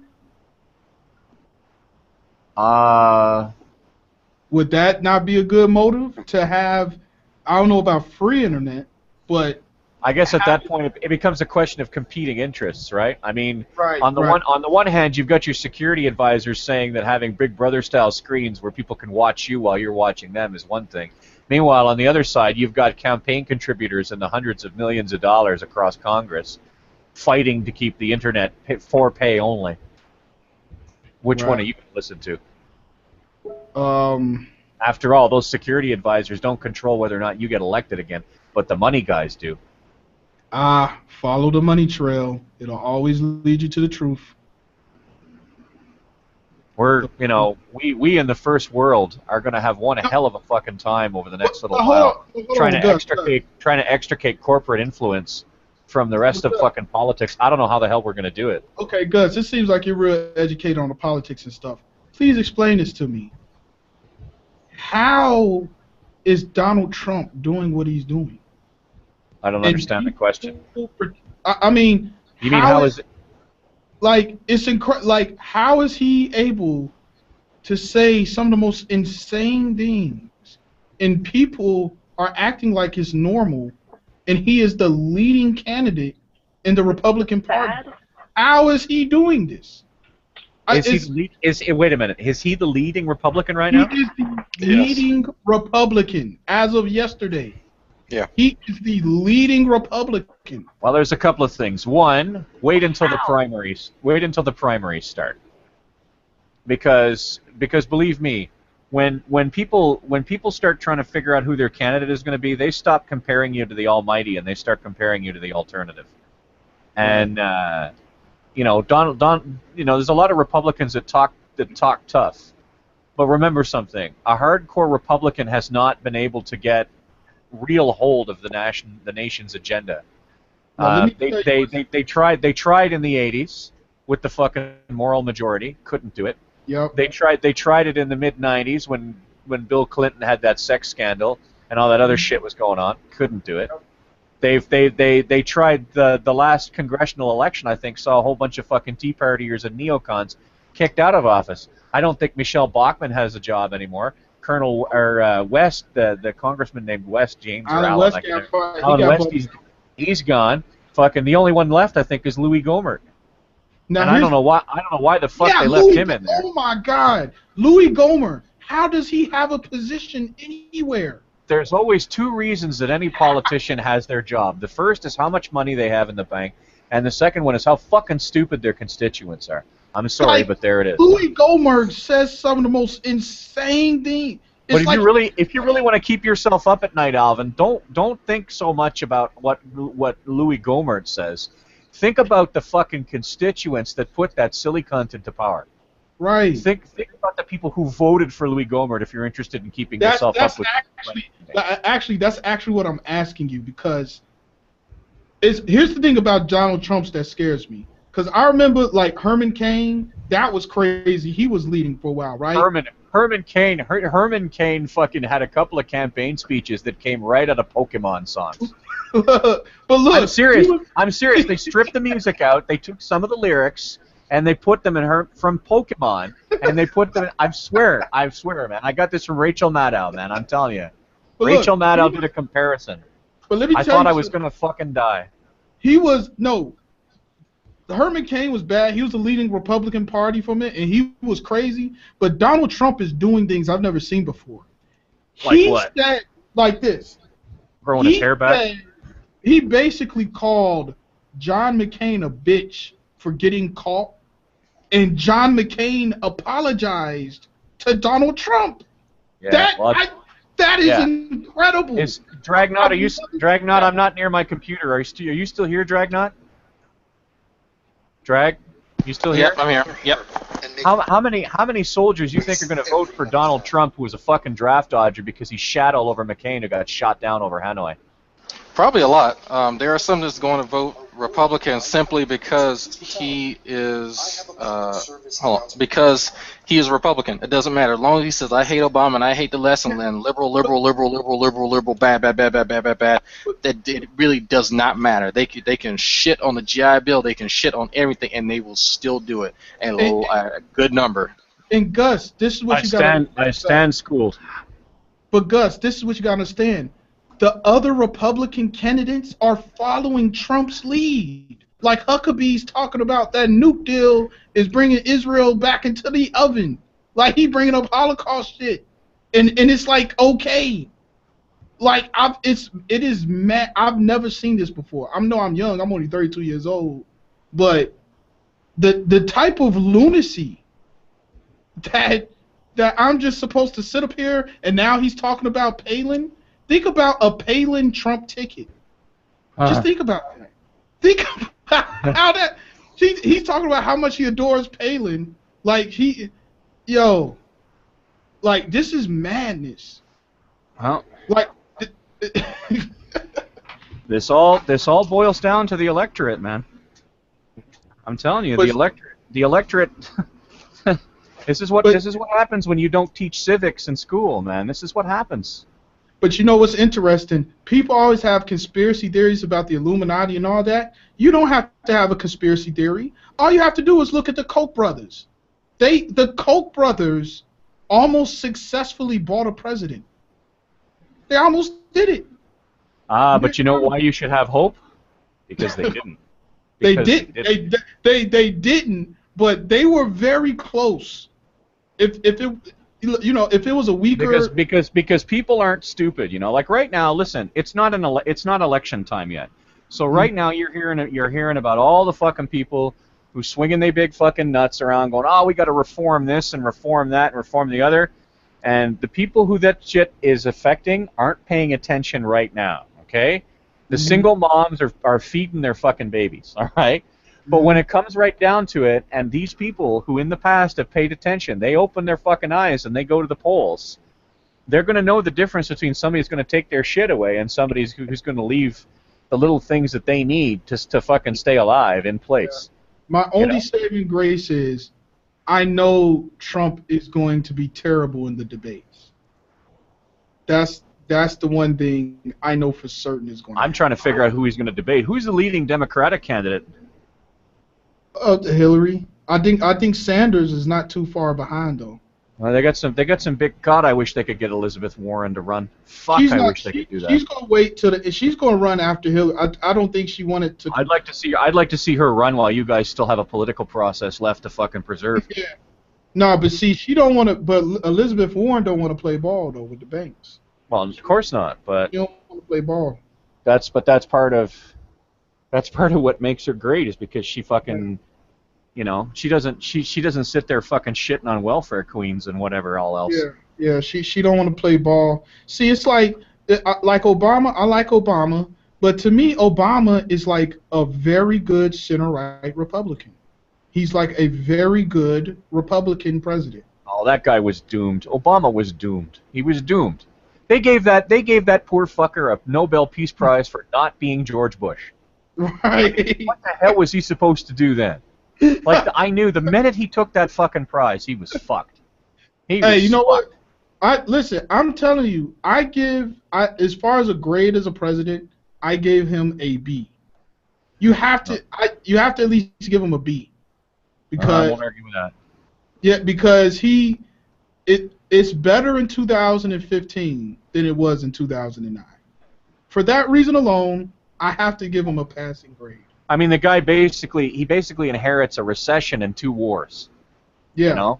Would that not be a good motive to have? I don't know about free internet, but I guess at that point it becomes a question of competing interests, right? I mean, on the one hand, you've got your security advisors saying that having Big Brother style screens where people can watch you while you're watching them is one thing. Meanwhile, on the other side, you've got campaign contributors in the hundreds of millions of dollars across Congress fighting to keep the internet for pay only. Which one are you going to listen to? After all, those security advisors don't control whether or not you get elected again, but the money guys do. Follow the money trail. It'll always lead you to the truth. We're, we in the first world are going to have one hell of a fucking time over the next little while trying to extricate corporate influence from the rest of fucking politics. I don't know how the hell we're going to do it. Okay, Gus, it seems like you're real educated on the politics and stuff. Please explain this to me. How is Donald Trump doing what he's doing? I don't understand the question. I mean, you mean how is it? Like, it's incredible. Like, how is he able to say some of the most insane things, and people are acting like it's normal, and he is the leading candidate in the Republican Party? How is he doing this? Wait a minute. Is he the leading Republican right now? He is the leading Republican as of yesterday. Yeah. He is the leading Republican. Well, there's a couple of things. One, wait until the primaries. Wait until the primaries start. Because believe me, when people start trying to figure out who their candidate is going to be, they stop comparing you to the almighty and they start comparing you to the alternative. And there's a lot of Republicans that talk tough. But remember something: a hardcore Republican has not been able to get real hold of the nation's agenda. They tried in the 80s with the fucking moral majority, couldn't do it. Yep. They tried it in the mid 90s when Bill Clinton had that sex scandal and all that other shit was going on, couldn't do it. They tried the last congressional election, I think, saw a whole bunch of fucking Tea Partiers and neocons kicked out of office. I don't think Michelle Bachmann has a job anymore. Colonel West, the congressman named West, James or Alan. West, he's gone. Fucking the only one left, I think, is Louis Gohmert. Now, and I don't know why the fuck they left him in there. Oh my God, Louis Gohmert. How does he have a position anywhere? There's always two reasons that any politician has their job. The first is how much money they have in the bank, and the second one is how fucking stupid their constituents are. I'm sorry, but there it is. Louis Gohmert says some of the most insane things. But if you really want to keep yourself up at night, Alvin, don't think so much about what Louis Gohmert says. Think about the fucking constituents that put that silly cunt into power. Right. Think about the people who voted for Louis Gohmert if you're interested in keeping yourself up with. Actually, that's actually what I'm asking you, because here's the thing about Donald Trump that scares me. Because I remember, like, Herman Cain, that was crazy. He was leading for a while, right? Herman Cain fucking had a couple of campaign speeches that came right out of Pokemon songs. But look, I'm serious. They stripped the music out. They took some of the lyrics and they put them from Pokemon, and they put them. I swear, man. I got this from Rachel Maddow, man. I'm telling you. Rachel Maddow did a comparison. But let me I thought I was gonna fucking die. Herman Cain was bad. He was the leading Republican Party from it, and he was crazy. But Donald Trump is doing things I've never seen before. Like what? He said like this. Growing his hair back? He basically called John McCain a bitch for getting caught, and John McCain apologized to Donald Trump. Yeah, that is incredible. Dragnot, I'm not near my computer. Are you still here, Dragnot? Drag, you still here? Yep, I'm here. Yep. How many soldiers you think are going to vote for Donald Trump, who was a fucking draft dodger because he shat all over McCain, who got shot down over Hanoi? Probably a lot. There are some that's going to vote Republican simply because he is because he is a Republican. It doesn't matter. As long as he says I hate Obama and I hate the left, and then liberal, bad, that it really does not matter. They can shit on the GI Bill, they can shit on everything, and they will still do it. And a good number. And Gus, this is what I stand schooled. But Gus, this is what you got to understand. The other Republican candidates are following Trump's lead. Like Huckabee's talking about that nuke deal is bringing Israel back into the oven. Like he bringing up Holocaust shit, and it's like okay. Like it is mad. I've never seen this before. I know I'm young. I'm only 32 years old, but the type of lunacy that I'm just supposed to sit up here and now he's talking about Palin. Think about a Palin Trump ticket. Just think about that. Think about how that he's talking about how much he adores Palin. Like like this is madness. Well, like this all boils down to the electorate, man. I'm telling you, the electorate. This is what happens when you don't teach civics in school, man. This is what happens. But you know what's interesting? People always have conspiracy theories about the Illuminati and all that. You don't have to have a conspiracy theory. All you have to do is look at the Koch brothers. The Koch brothers almost successfully bought a president. They almost did it. But you know why you should have hope? Because they didn't. They didn't, but they were very close. If it was a weaker because people aren't stupid, Like right now, listen, it's not election time yet. So right now you're hearing about all the fucking people who swinging their big fucking nuts around, going, oh, we got to reform this and reform that and reform the other, and the people who that shit is affecting aren't paying attention right now. Okay, the single moms are feeding their fucking babies. All right. But when it comes right down to it, and these people who in the past have paid attention, they open their fucking eyes and they go to the polls, they're going to know the difference between somebody who's going to take their shit away and somebody who's going to leave the little things that they need to fucking stay alive in place. My only saving grace is I know Trump is going to be terrible in the debates. That's the one thing I know for certain is going to happen. I'm trying to figure out who he's going to debate. Who's the leading Democratic candidate? Hillary. I think Sanders is not too far behind though. Well, they got some big. God, I wish they could get Elizabeth Warren to run. Fuck, I wish they could do that. She's gonna wait she's gonna run after Hillary. I don't think she wanted to. I'd like to see her run while you guys still have a political process left to fucking preserve. Yeah. No, but see, she don't want to. But Elizabeth Warren don't want to play ball though with the banks. Well, of course not. But she don't want to play ball. That's part of what makes her great is because she fucking, she doesn't sit there fucking shitting on welfare queens and whatever all else. Yeah, she don't want to play ball. See, it's like Obama. I like Obama, but to me, Obama is like a very good center-right Republican. He's like a very good Republican president. Oh, that guy was doomed. Obama was doomed. He was doomed. They gave that poor fucker a Nobel Peace Prize for not being George Bush. Right. What the hell was he supposed to do then? Like, I knew the minute he took that fucking prize, he was fucked. Hey, you know what? Listen, I'm telling you, as far as a grade as a president, I gave him a B. You have to at least give him a B. Because I won't argue with that. Yeah, because it's better in 2015 than it was in 2009. For that reason alone, I have to give him a passing grade. I mean, the guy basically inherits a recession and 2 wars. Yeah.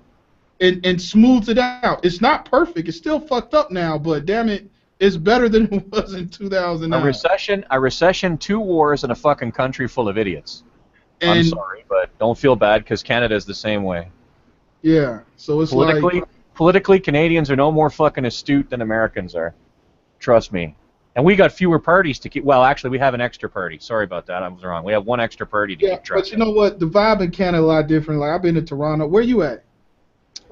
And smooths it out. It's not perfect. It's still fucked up now, but damn it, it's better than it was in 2009. A recession, 2 wars, and a fucking country full of idiots. I'm sorry, but don't feel bad because Canada's the same way. Yeah. So it's politically, Canadians are no more fucking astute than Americans are. Trust me. And we got fewer parties to keep. Well, actually, we have an extra party. Sorry about that. I was wrong. We have 1 extra party to keep track. But you know what? The vibe in Canada a lot different. Like I've been to Toronto. Where you at?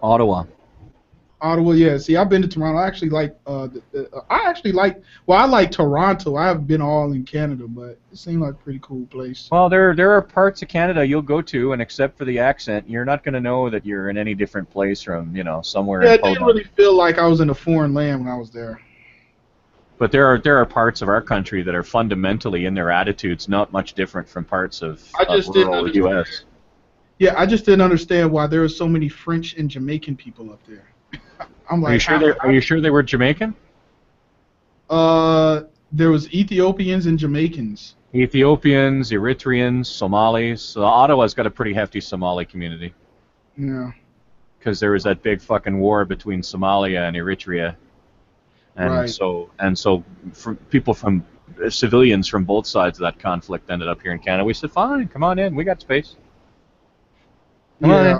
Ottawa. Ottawa, yeah. See, I've been to Toronto. I actually like. I like Toronto. I haven't been all in Canada, but it seemed like a pretty cool place. Well, there are parts of Canada you'll go to, and except for the accent, you're not going to know that you're in any different place from somewhere. Yeah, in it didn't Podunk. really feel like I was in a foreign land when I was there. But there are parts of our country that are fundamentally in their attitudes not much different from parts of rural U.S. Yeah, I just didn't understand why there are so many French and Jamaican people up there. I'm like, Are you sure they were Jamaican? There was Ethiopians and Jamaicans. Ethiopians, Eritreans, Somalis. So Ottawa's got a pretty hefty Somali community. Yeah. Because there was that big fucking war between Somalia and Eritrea, and Right. so people from civilians from both sides of that conflict ended up here in Canada. We said, fine, come on in, we got space. Come on in.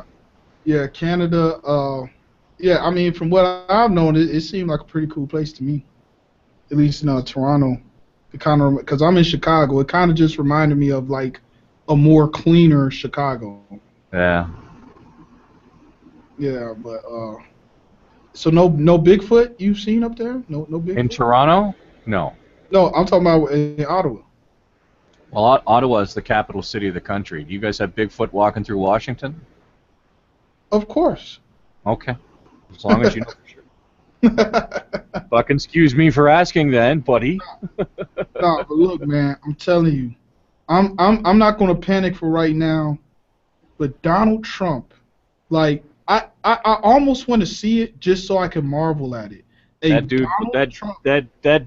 Yeah, Canada. Yeah, I mean, from what I've known, it seemed like a pretty cool place to me. At least in Toronto, it kind of, because I'm in Chicago, it kind of just reminded me of like a more cleaner Chicago. Yeah. Yeah, but so no Bigfoot you've seen up there? No Bigfoot. In Toronto? No. No, I'm talking about in Ottawa. Well, Ottawa is the capital city of the country. Do you guys have Bigfoot walking through Washington? Of course. Okay. As long as you know for sure. Fucking excuse me for asking then, buddy. No, but look, man, I'm telling you, I'm not gonna panic for right now, but Donald Trump, like, I almost want to see it just so I can marvel at it. That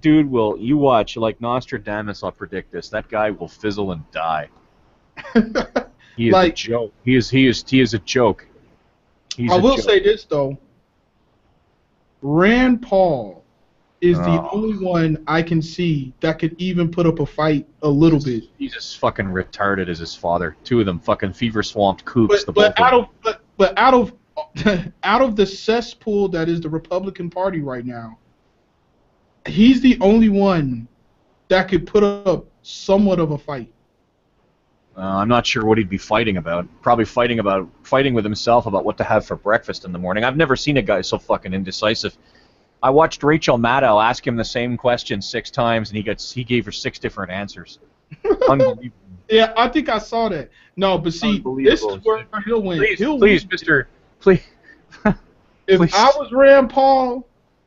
dude will. You watch, like Nostradamus. I'll predict this. That guy will fizzle and die. He is a joke. He is a joke. I will say this though. Rand Paul is the only one I can see that could even put up a fight a little bit. He's as fucking retarded as his father. Two of them fucking fever swamped kooks. But out of the cesspool that is the Republican Party right now, he's the only one that could put up somewhat of a fight. I'm not sure what he'd be fighting about. Probably fighting with himself about what to have for breakfast in the morning. I've never seen a guy so fucking indecisive. I watched Rachel Maddow ask him the same question 6 times, and he gave her 6 different answers. Unbelievable. Yeah, I think I saw that. No, but see, this is where he'll win. Please, Mr. Please. If I was Rand Paul,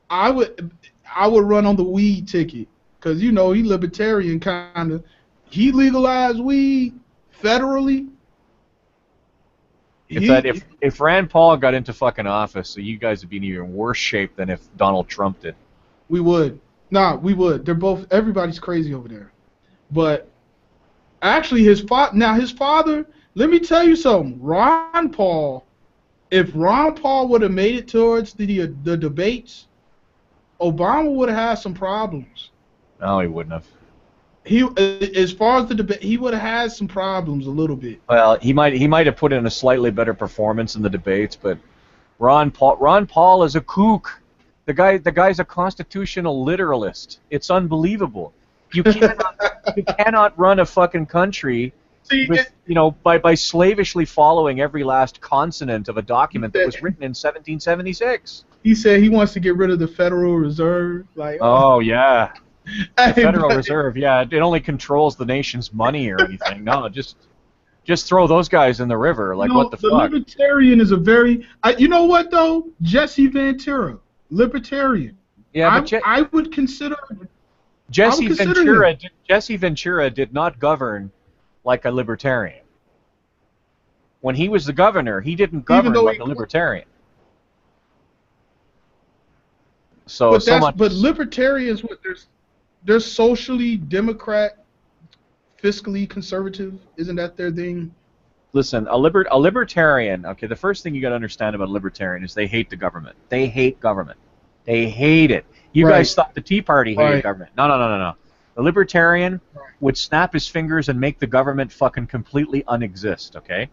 I would run on the weed ticket, because he libertarian kind of. He legalized weed federally. If Rand Paul got into fucking office, so you guys would be in even worse shape than if Donald Trump did. We would. We would. Everybody's crazy over there. But actually, his father, let me tell you something. Ron Paul, if Ron Paul would have made it towards the debates, Obama would have had some problems. No, he wouldn't have. As far as the debate, he would have had some problems a little bit. Well, he might have put in a slightly better performance in the debates, but Ron Paul is a kook. The guy's a constitutional literalist. It's unbelievable. You cannot run a fucking country by slavishly following every last consonant of a document that was written in 1776. He said he wants to get rid of the Federal Reserve. Oh yeah. The Federal Reserve, yeah, it only controls the nation's money or anything. No, just throw those guys in the river. Like, what the fuck? The Libertarian is a very... you know what, though? Jesse Ventura, Libertarian. Yeah, but I would consider... Jesse Ventura did not govern like a Libertarian. When he was the governor, he didn't govern like a Libertarian. But Libertarians, they're socially democrat, fiscally conservative. Isn't that their thing? Listen, a libertarian. Okay, the first thing you got to understand about a libertarian is they hate the government. They hate government. They hate it. You guys thought the Tea Party hated government. No. The libertarian would snap his fingers and make the government fucking completely unexist. Okay,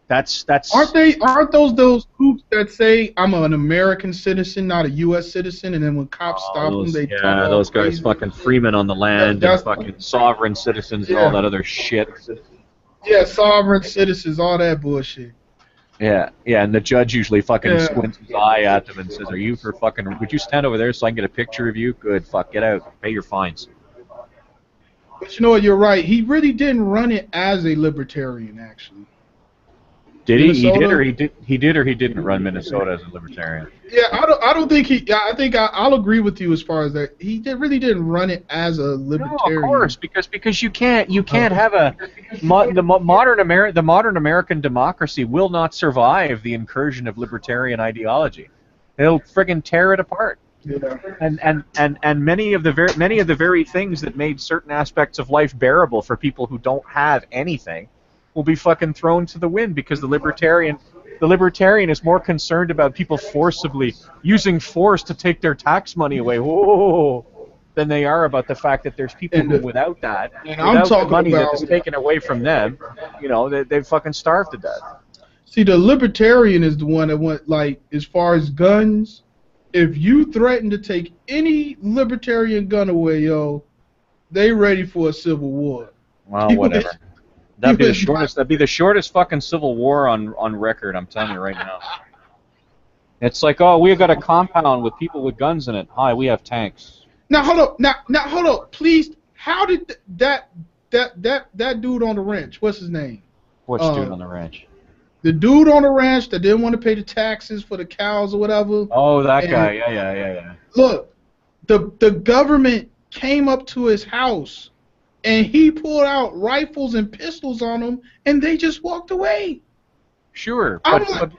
that's. Aren't those groups that say I'm an American citizen, not a U.S. citizen, and then when cops stop them, they those guys crazy. Fucking freemen on the land and fucking sovereign citizens and all that other shit. Yeah, sovereign citizens, all that bullshit. Yeah, and the judge usually fucking squints his eye at them and says, "Are you for fucking? Would you stand over there so I can get a picture of you? Good, fuck, get out, pay your fines." But you know what? You're right. He really didn't run it as a libertarian, actually. Did he? Minnesota? He did or he didn't run Minnesota as a libertarian? Yeah, I don't think he. I think I'll agree with you as far as that. He really didn't run it as a libertarian. No, of course, because you can't have the modern American democracy will not survive the incursion of libertarian ideology. It'll friggin' tear it apart. Yeah. And many of the very things that made certain aspects of life bearable for people who don't have anything will be fucking thrown to the wind because the libertarian is more concerned about people forcibly using force to take their tax money away, than they are about the fact that there's people who without the money that is taken away from them, they fucking starve to death. See, the libertarian is the one that went, like, as far as guns, if you threaten to take any libertarian gun away, they ready for a civil war. Well, whatever. That'd be the shortest fucking civil war on record, I'm telling you right now. It's like, oh, we've got a compound with people with guns in it. Hi, we have tanks. Now hold up. Now hold up. Please, how did that dude on the ranch, what's his name? Which dude on the ranch? The dude on the ranch that didn't want to pay the taxes for the cows or whatever. Oh, that guy. Yeah. Look, the government came up to his house and he pulled out rifles and pistols on them, and they just walked away. Sure, but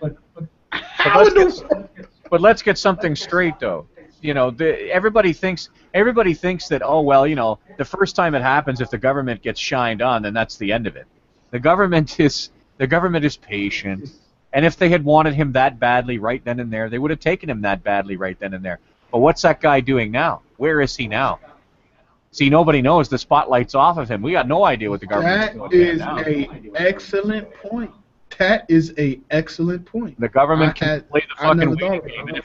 let's get something straight, though. Everybody thinks that, oh well, the first time it happens, if the government gets shined on, then that's the end of it. The government is patient, and if they had wanted him that badly right then and there, they would have taken him that badly right then and there. But what's that guy doing now? Where is he now? See, nobody knows. The spotlight's off of him. We got no idea what the government's doing now. That is an excellent point. That is an excellent point. The government can play the fucking waiting game, and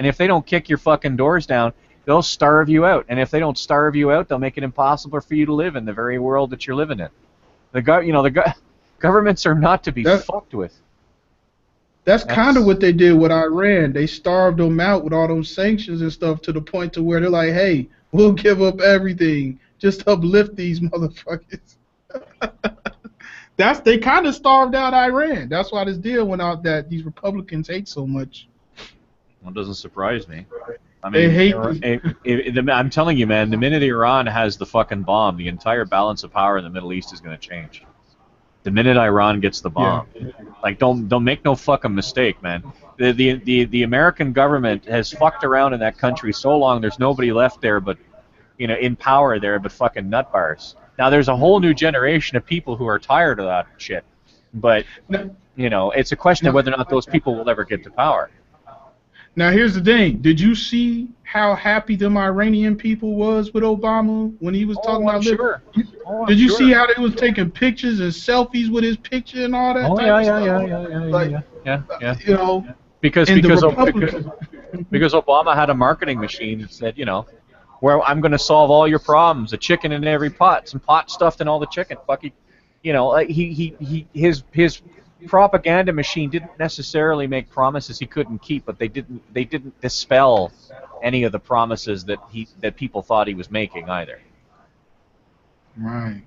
if they don't kick your fucking doors down, they'll starve you out. And if they don't starve you out, they'll make it impossible for you to live in the very world that you're living in. Governments are not to be fucked with. That's kind of what they did with Iran. They starved them out with all those sanctions and stuff to the point to where they're like, hey, we'll give up everything. Just uplift these motherfuckers. They kind of starved out Iran. That's why this deal went out that these Republicans hate so much. Well, it doesn't surprise me. I They mean, hate I'm telling you, man, the minute Iran has the fucking bomb, the entire balance of power in the Middle East is going to change. The minute Iran gets the bomb, like don't make no fucking mistake, man. The American government has fucked around in that country so long. There's nobody left there, but in power there, but fucking nutbars. Now there's a whole new generation of people who are tired of that shit. But it's a question of whether or not those people will ever get to power. Now here's the thing. Did you see how happy them Iranian people was with Obama when he was talking about sure. Did you see how they was taking pictures and selfies with his picture and all that? Yeah. Because Obama had a marketing machine that said, where I'm going to solve all your problems, a chicken in every pot, some pot stuffed in all the chicken. His propaganda machine didn't necessarily make promises he couldn't keep, but they didn't dispel any of the promises that people thought he was making either. Right.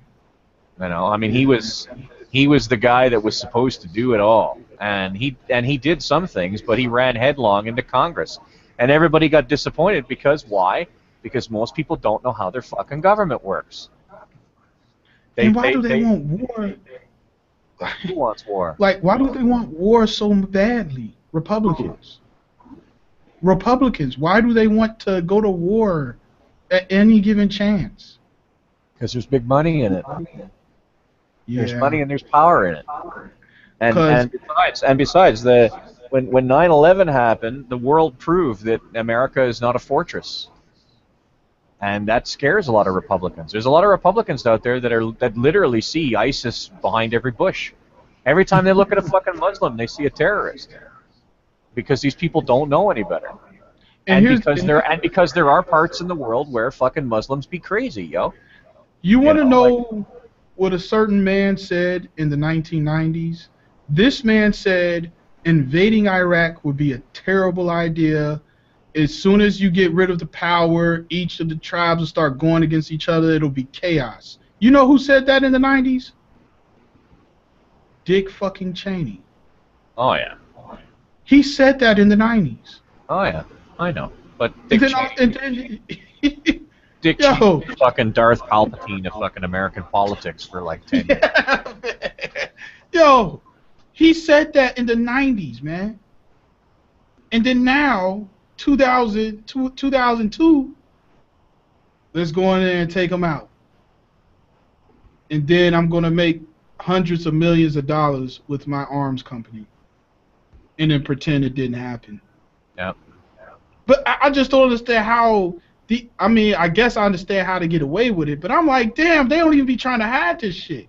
I mean, he was the guy that was supposed to do it all, and he did some things, but he ran headlong into Congress, and everybody got disappointed because why? Because most people don't know how their fucking government works. Why do they want war? Who wants war? Like, why do they want war so badly? Republicans. Why do they want to go to war at any given chance? Because there's big money in it. Yeah. There's money and there's power in it. And besides, when 9/11 happened, the world proved that America is not a fortress. And that scares a lot of Republicans. There's a lot of Republicans out there that literally see ISIS behind every bush. Every time they look at a fucking Muslim, they see a terrorist. Because these people don't know any better. And because there are parts in the world where fucking Muslims be crazy, yo. You want to know what a certain man said in the 1990s? This man said invading Iraq would be a terrible idea. As soon as you get rid of the power, each of the tribes will start going against each other. It'll be chaos. You know who said that in the 90s? Dick fucking Cheney. Oh yeah. He said that in the 90s. Oh yeah. I know. But Dick Cheney. Dick Yo. Cheney was fucking Darth Palpatine of fucking American politics for like 10 years. Yo, he said that in the 90s, man. And then now, 2002, let's go in there and take him out. And then I'm going to make hundreds of millions of dollars with my arms company. And then pretend it didn't happen. Yep. But I just don't understand how... I mean, I guess I understand how to get away with it, but I'm like, damn, they don't even be trying to hide this shit.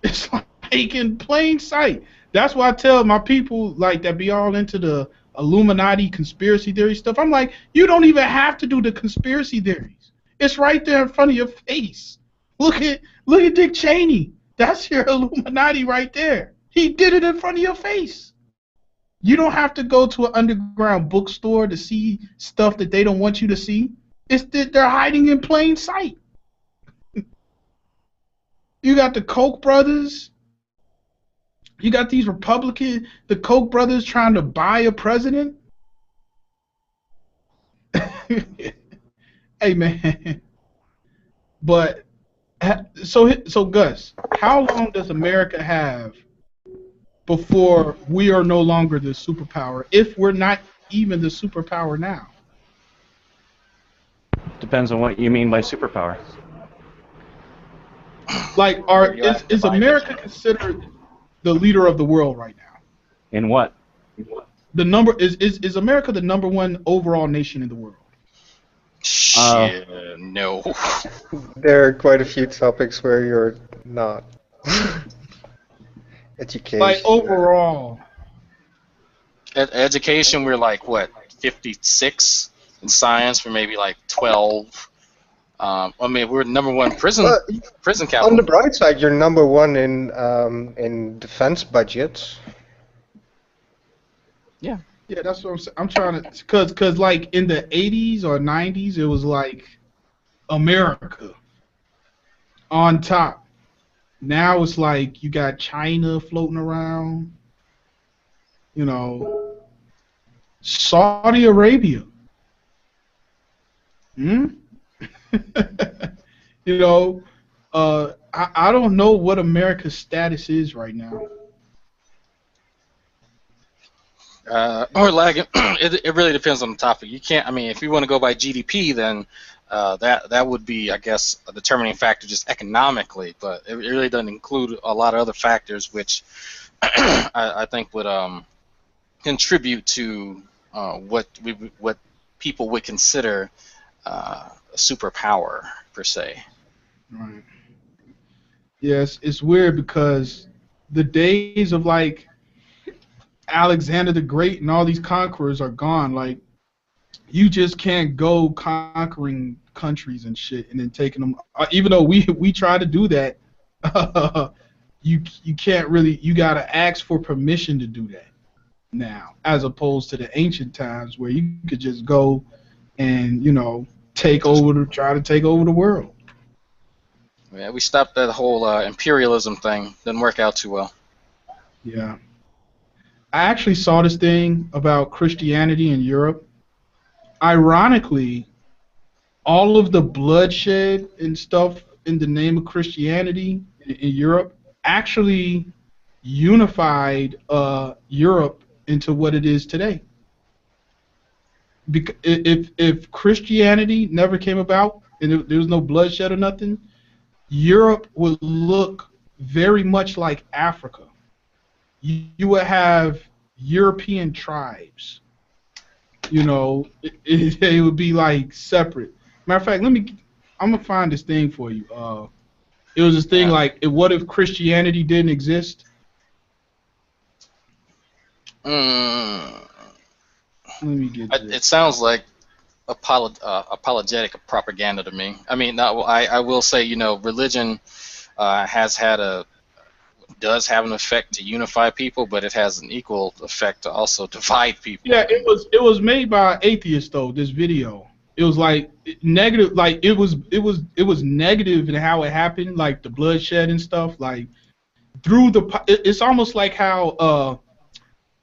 It's like in plain sight. That's why I tell my people like that be all into the Illuminati conspiracy theory stuff. I'm like, you don't even have to do the conspiracy theories. It's right there in front of your face. Look at Dick Cheney. That's your Illuminati right there. He did it in front of your face. You don't have to go to an underground bookstore to see stuff that they don't want you to see. It's that they're hiding in plain sight. You got the Koch brothers. You got these Republicans, the Koch brothers trying to buy a president. Hey, man. But, so Gus, how long does America have before we are no longer the superpower, if we're not even the superpower now? Depends on what you mean by superpower. Like, is America considered the leader of the world right now? In what? The number is America the #1 overall nation in the world? Shit, no. There are quite a few topics where you're not. Education. Like overall. Education, we're like what, 56? In science, we're maybe like 12. I mean, we're #1 prison capital. On the bright side, you're #1 in defense budgets. Yeah. Yeah, that's what I'm saying. I'm trying to, cause like in the 80s or 90s, it was like America on top. Now it's like you got China floating around, you know, Saudi Arabia. You know, I don't know what America's status is right now. Or lagging. It really depends on the topic. You can't. I mean, if you want to go by GDP, then that would be, I guess, a determining factor just economically. But it really doesn't include a lot of other factors, which I think would contribute to what people would consider a superpower per se. Right. Yes, it's weird because the days of like Alexander the Great and all these conquerors are gone. Like, you just can't go conquering countries and shit and then taking them. Even though we try to do that, you can't really. You gotta ask for permission to do that now, as opposed to the ancient times where you could just go and try to take over the world. Yeah, we stopped that whole imperialism thing. Didn't work out too well. Yeah. I actually saw this thing about Christianity in Europe. Ironically, all of the bloodshed and stuff in the name of Christianity in Europe actually unified Europe into what it is today. Because if Christianity never came about and there was no bloodshed or nothing, Europe would look very much like Africa. You would have European tribes. It would be like separate. Matter of fact, I'm gonna find this thing for you. It was this thing like, what if Christianity didn't exist? Let me get this. It sounds like apologetic propaganda to me. I mean, I will say, religion has had a does have an effect to unify people, but it has an equal effect to also divide people. Yeah, it was made by atheists though. This video, it was like negative, like it was negative in how it happened, like the bloodshed and stuff. Like through it's almost like how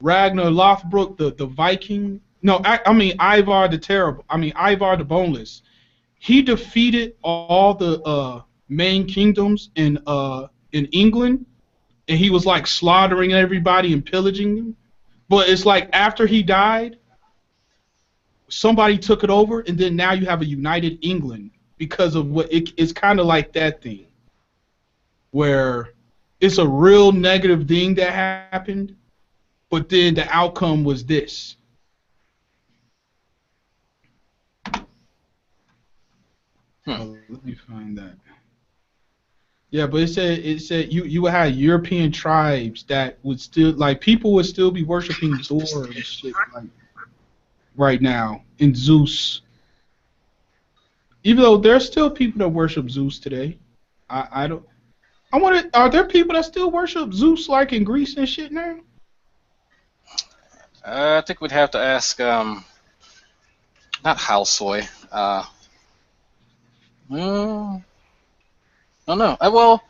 Ragnar Lothbrok, the Viking. No, I mean Ivar the Terrible. I mean Ivar the Boneless. He defeated all the main kingdoms in England, and he was like slaughtering everybody and pillaging them. But it's like after he died, somebody took it over, and then now you have a united England because of what it's kind of like that thing, where it's a real negative thing that happened, but then the outcome was this. Oh, let me find that. Yeah, but it said you had European tribes that would still, like, people would still be worshiping Thor and shit like right now in Zeus. Even though there's still people that worship Zeus today. I wonder, are there people that still worship Zeus like in Greece and shit now? I think we'd have to ask not Househoy. I don't know. Well,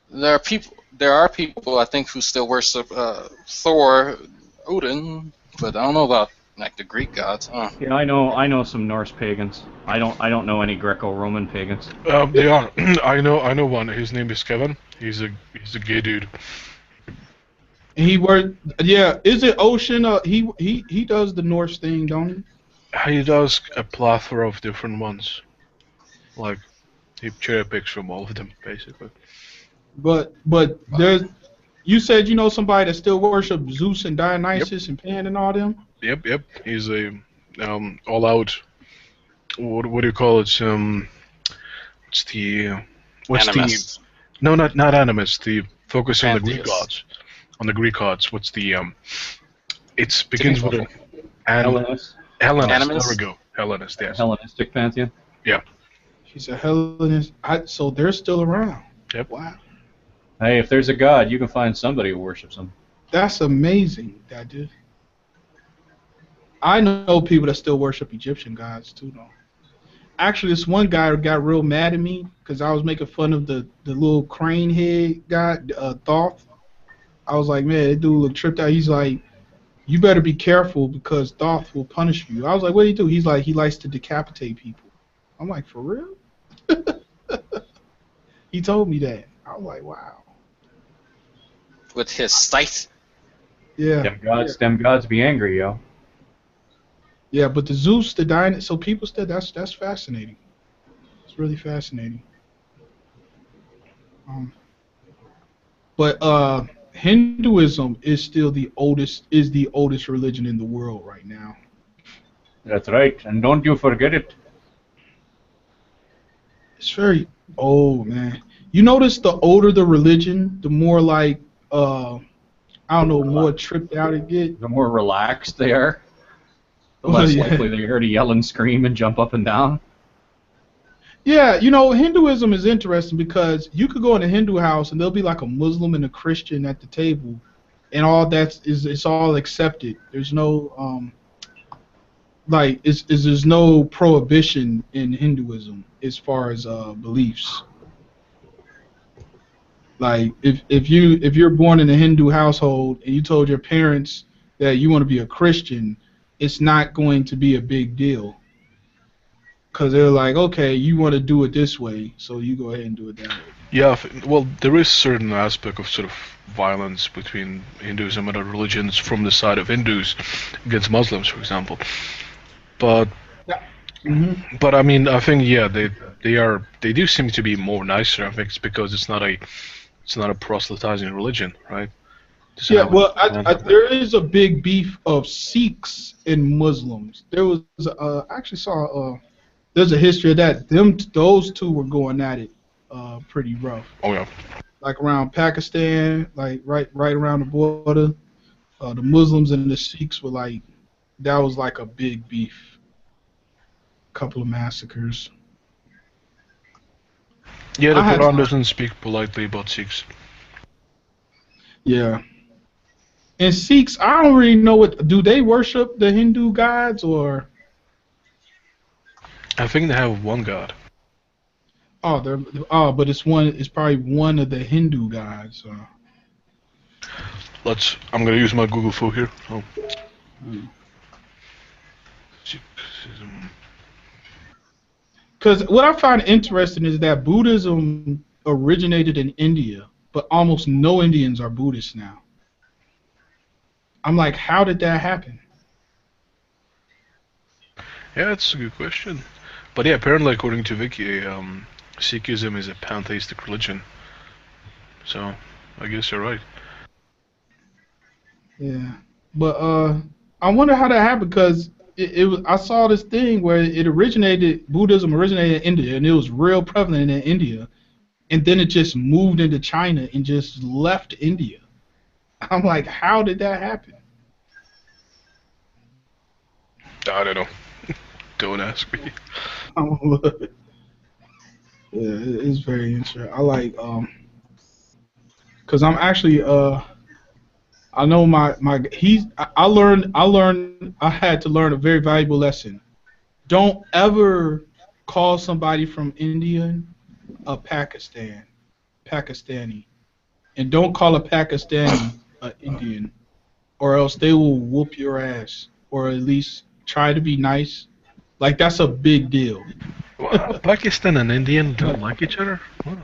there are people I think who still worship Thor, Odin, but I don't know about like the Greek gods. Yeah, I know some Norse pagans. I don't know any Greco-Roman pagans. They are. I know one. His name is Kevin. He's a gay dude. And he worked. Yeah, is it Ocean? He does the Norse thing, don't he? He does a plethora of different ones. Like, he cherry picks from all of them, basically. But there's, you said you know somebody that still worship Zeus and Dionysus and Pan and all them? Yep. He's a all-out. What do you call it? What's the animist. No, not animist. The focus on the Greek Pantheist. gods. On the Greek gods. What's the It begins with an Hellenist. Hellenist. There we go. Hellenist. Yes. Hellenistic pantheon. Yeah. She's a Hellenist. So they're still around. Yep. Wow. Hey, if there's a god, you can find somebody who worships him. That's amazing, that dude. I know people that still worship Egyptian gods too, though. Actually, this one guy got real mad at me because I was making fun of the little crane head guy, Thoth. I was like, man, that dude looked tripped out. He's like, you better be careful because Thoth will punish you. I was like, what do you do? He's like, he likes to decapitate people. I'm like, for real? He told me that. I was like, wow. With his scythe. Yeah. Them gods be angry, yo. Yeah, but the Zeus, the Dionysus, so people said that's fascinating. It's really fascinating. But Hinduism is still the oldest religion in the world right now. That's right, and don't you forget it. It's very old, man. You notice the older the religion, the more like I don't know, more tripped out it gets. The more relaxed they are, the less likely they are to yell and scream and jump up and down. Yeah, you know, Hinduism is interesting because you could go in a Hindu house and there'll be like a Muslim and a Christian at the table, and all it's all accepted. There's no there's no prohibition in Hinduism as far as beliefs. Like if you're born in a Hindu household and you told your parents that you want to be a Christian, it's not going to be a big deal. Because they're like, okay, you want to do it this way, so you go ahead and do it that way. Yeah, well, there is certain aspect of sort of violence between Hinduism and other religions from the side of Hindus against Muslims, for example. But but I mean, I think they do seem to be more nicer. I think it's because it's not a proselytizing religion, right? Yeah, well, there is a big beef of Sikhs and Muslims. There was I actually saw there's a history of that. Those two were going at it pretty rough. Oh yeah. Like around Pakistan, like right around the border, the Muslims and the Sikhs were like, that was like a big beef. Couple of massacres. Yeah, the Quran doesn't speak politely about Sikhs. Yeah. And Sikhs, I don't really know what. Do they worship the Hindu gods or? I think they have one god. But it's one. It's probably one of the Hindu gods. I'm gonna use my Google Folk here. Oh. Because what I find interesting is that Buddhism originated in India, but almost no Indians are Buddhists now. I'm like, how did that happen? Yeah, that's a good question. But yeah, apparently according to Wiki, Sikhism is a pantheistic religion. So, I guess you're right. Yeah, but I wonder how that happened because I saw this thing where Buddhism originated in India, and it was real prevalent in India, and then it just moved into China and just left India. I'm like, how did that happen? I don't know. Don't ask me. Yeah, it's very interesting. I like because I'm actually I know I had to learn a very valuable lesson. Don't ever call somebody from India a Pakistani, and don't call a Pakistani an Indian, or else they will whoop your ass, or at least try to be nice. Like, that's a big deal. Well, Pakistan and Indian don't like each other? Wow.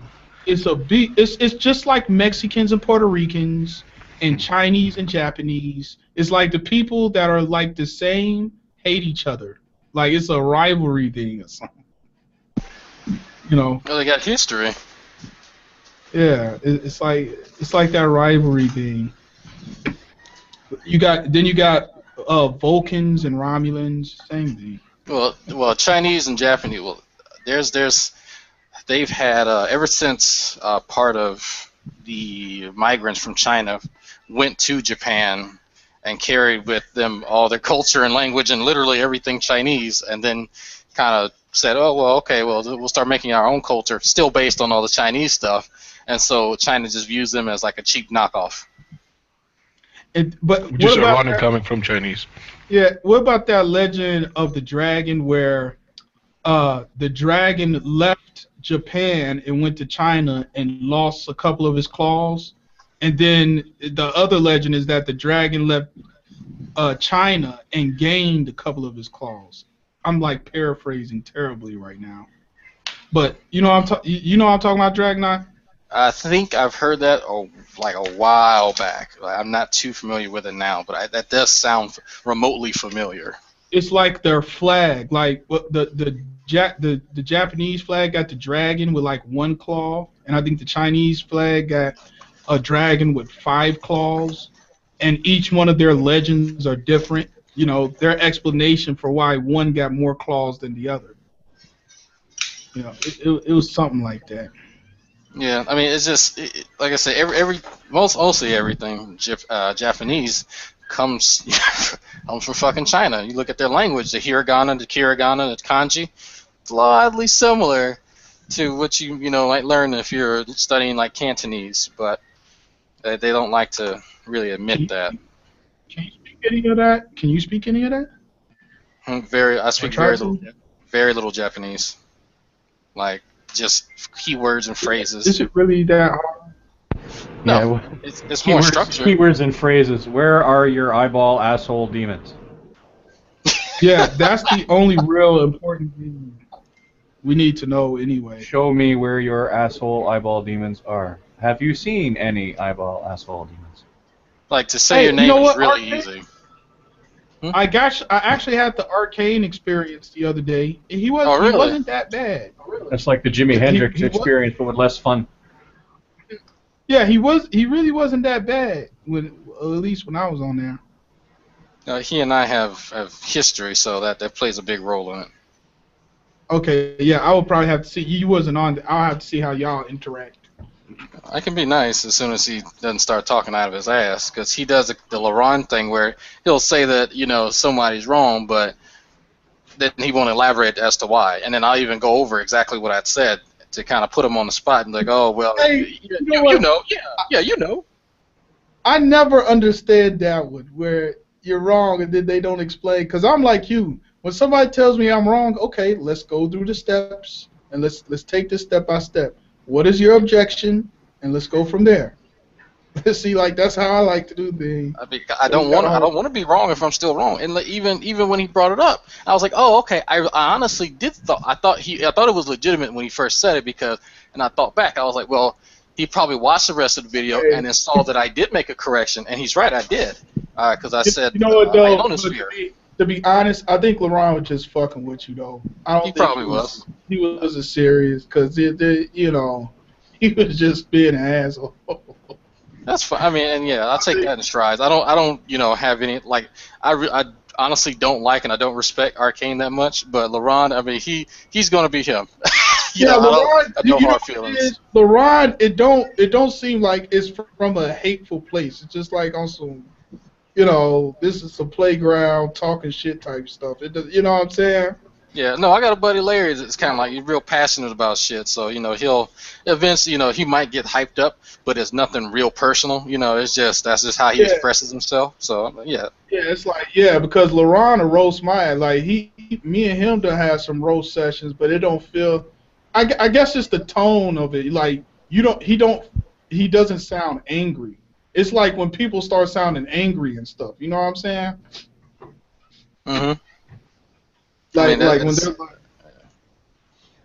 It's just like Mexicans and Puerto Ricans and Chinese and Japanese. It's like the people that are like the same hate each other. Like, it's a rivalry thing or something. You know. Well, they got history. Yeah, it's like that rivalry thing. You got Vulcans and Romulans, same thing. Well, Chinese and Japanese. Well, they've had ever since part of the migrants from China went to Japan and carried with them all their culture and language and literally everything Chinese, and then kind of said, oh well, okay, well we'll start making our own culture, still based on all the Chinese stuff, and so China just views them as like a cheap knockoff. But which is ironic coming from Chinese. Yeah, what about that legend of the dragon where the dragon left Japan and went to China and lost a couple of his claws? And then the other legend is that the dragon left China and gained a couple of his claws. I'm like paraphrasing terribly right now. But you know I'm talking about, Dragonite? I think I've heard that like a while back. I'm not too familiar with it now, but that does sound remotely familiar. It's like their flag, like the Japanese flag got the dragon with like one claw, and I think the Chinese flag got a dragon with 5 claws, and each one of their legends are different. You know, their explanation for why one got more claws than the other. You know, it was something like that. Yeah, I mean, it's just like I said, mostly everything Japanese comes from fucking China. You look at their language, the hiragana, the kirigana, the kanji, it's oddly similar to what you might learn if you're studying like Cantonese, but they don't like to really admit that. Can you speak any of that? Can you speak any of that? I speak very little Japanese, like just keywords and phrases. Is it really that hard? No, yeah, it's more structured. Keywords and phrases. Where are your eyeball asshole demons? Yeah, that's the only real important thing we need to know anyway. Show me where your asshole eyeball demons are. Have you seen any eyeball asshole demons? Like, to say your name is really easy. I actually had the Arcane experience the other day. He wasn't that bad. That's like the Jimi Hendrix experience, but with less fun. Yeah, he really wasn't that bad. At least when I was on there. He and I have history, so that plays a big role in it. Okay, yeah, I would probably have to see. You wasn't on. I'll have to see how y'all interact. I can be nice as soon as he doesn't start talking out of his ass, because he does the Laurent thing where he'll say that somebody's wrong, but then he won't elaborate as to why, and then I'll even go over exactly what I'd said to kind of put him on the spot and like, oh well, hey, you know. I never understand that one where you're wrong and then they don't explain. Because I'm like you. When somebody tells me I'm wrong, okay, let's go through the steps and let's take this step by step. What is your objection? And let's go from there. See, like that's how I like to do things. I don't want to be wrong if I'm still wrong. And like, even when he brought it up, I was like, oh, okay. I honestly I thought it was legitimate when he first said it and I thought back. I was like, well, he probably watched the rest of the video and then saw that I did make a correction, and he's right, I did, because I said you know what though. ionosphere. To be honest, I think LeBron was just fucking with you though. I don't He think probably was. He wasn't serious because you know he was just being an asshole. That's fine. I mean, and yeah, I'll take that in strides. I don't, have any like. I honestly don't like and I don't respect Arcane that much. But LeBron, I mean, he's gonna be him. LeBron, I don't have hard feelings. LeBron, it don't seem like it's from a hateful place. It's just like on some, this is a playground talking shit type stuff. It does, you know what I'm saying? Yeah, no, I got a buddy Larry that's kind of like he's real passionate about shit. So he'll eventually, he might get hyped up, but it's nothing real personal. It's just that's just how he expresses himself. So yeah. Yeah, it's like because LeBron will roast my ass. Like me and him done have some roast sessions, but it don't feel. I guess it's the tone of it. Like he doesn't sound angry. It's like when people start sounding angry and stuff. You know what I'm saying? Mm-hmm. Like when they're like,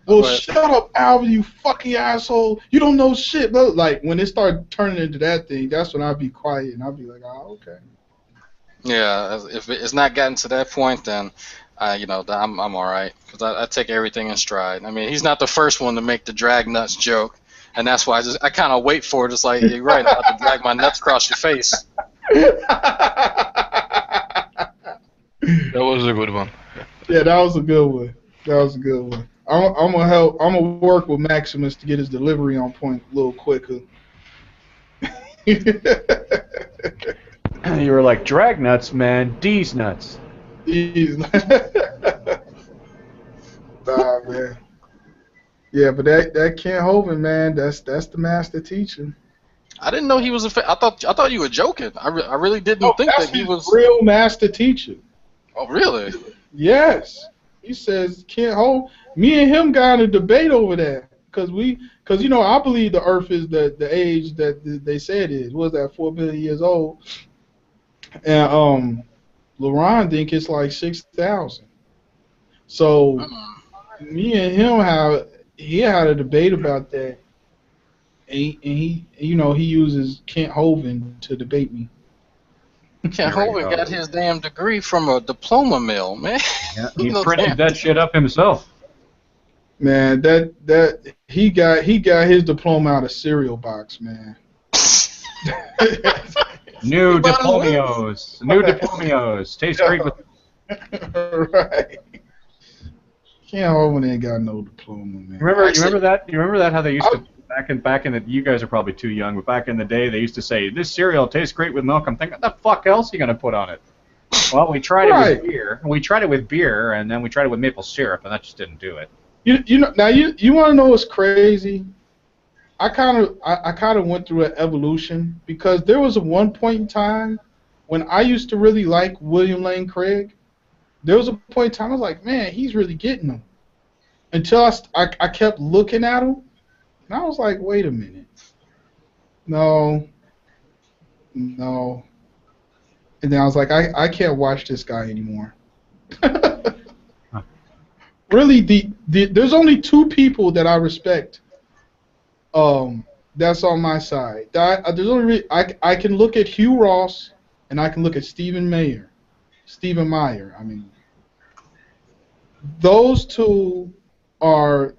well, shut up, Alvin, you fucking asshole. You don't know shit. But like when it started turning into that thing, that's when I'd be quiet and I'd be like, oh, okay. Yeah, if it's not gotten to that point, then I'm all right because I take everything in stride. I mean, he's not the first one to make the drag nuts joke, and that's why I kind of wait for it. It's like, you're right, I have to drag my nuts across your face. That was a good one. Yeah, that was a good one. I'm gonna work with Maximus to get his delivery on point a little quicker. You were like, drag nuts, man. D's nuts. D's nuts. Nah, man. Yeah, but that Kent Hovind, man, that's the master teacher. I didn't know he was I thought you were joking. I really didn't think that he was real master teacher. Oh, really? Yes. He says Kent Hovind. Me and him got in a debate over that because I believe the Earth is the age that they say it is. What was that, 4 billion years old? And LeBron think it's like 6,000. So me and him had a debate about that, and he uses Kent Hovind to debate me. Kent Hovind got his damn degree from a diploma mill, man. Yeah, he printed that shit up himself. Man, that he got his diploma out of cereal box, man. New diplomios. Tastes great with. Right. Kent Hovind ain't got no diploma, man. You remember that? How they used to back in the. You guys are probably too young, but back in the day, they used to say this cereal tastes great with milk. I'm thinking, what the fuck else are you gonna put on it? Well, we tried it with beer. We tried it with beer, and then we tried it with maple syrup, and that just didn't do it. You want to know what's crazy? I kind of went through an evolution because there was one point in time when I used to really like William Lane Craig. There was a point in time I was like, man, he's really getting them. Until I kept looking at him, and I was like, wait a minute, no. And then I was like, I can't watch this guy anymore. Really, there's only two people that I respect. That's on my side. There's only I can look at Hugh Ross and I can look at Stephen Meyer. I mean, those two are,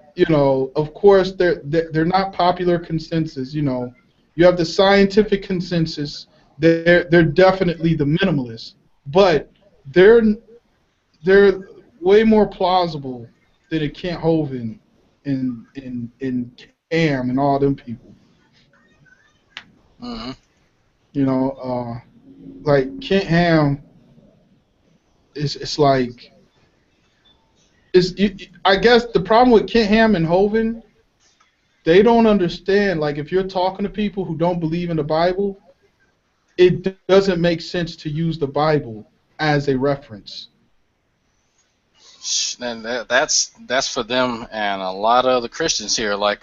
of course they're not popular consensus. You have the scientific consensus. They're definitely the minimalists, but they're way more plausible than a Kent Hovind and Cam and all them people. Mm-hmm. Like Kent Ham. It's like I guess the problem with Kent Ham and Hovind, they don't understand. Like if you're talking to people who don't believe in the Bible, it doesn't make sense to use the Bible as a reference. And that's for them and a lot of other Christians here, like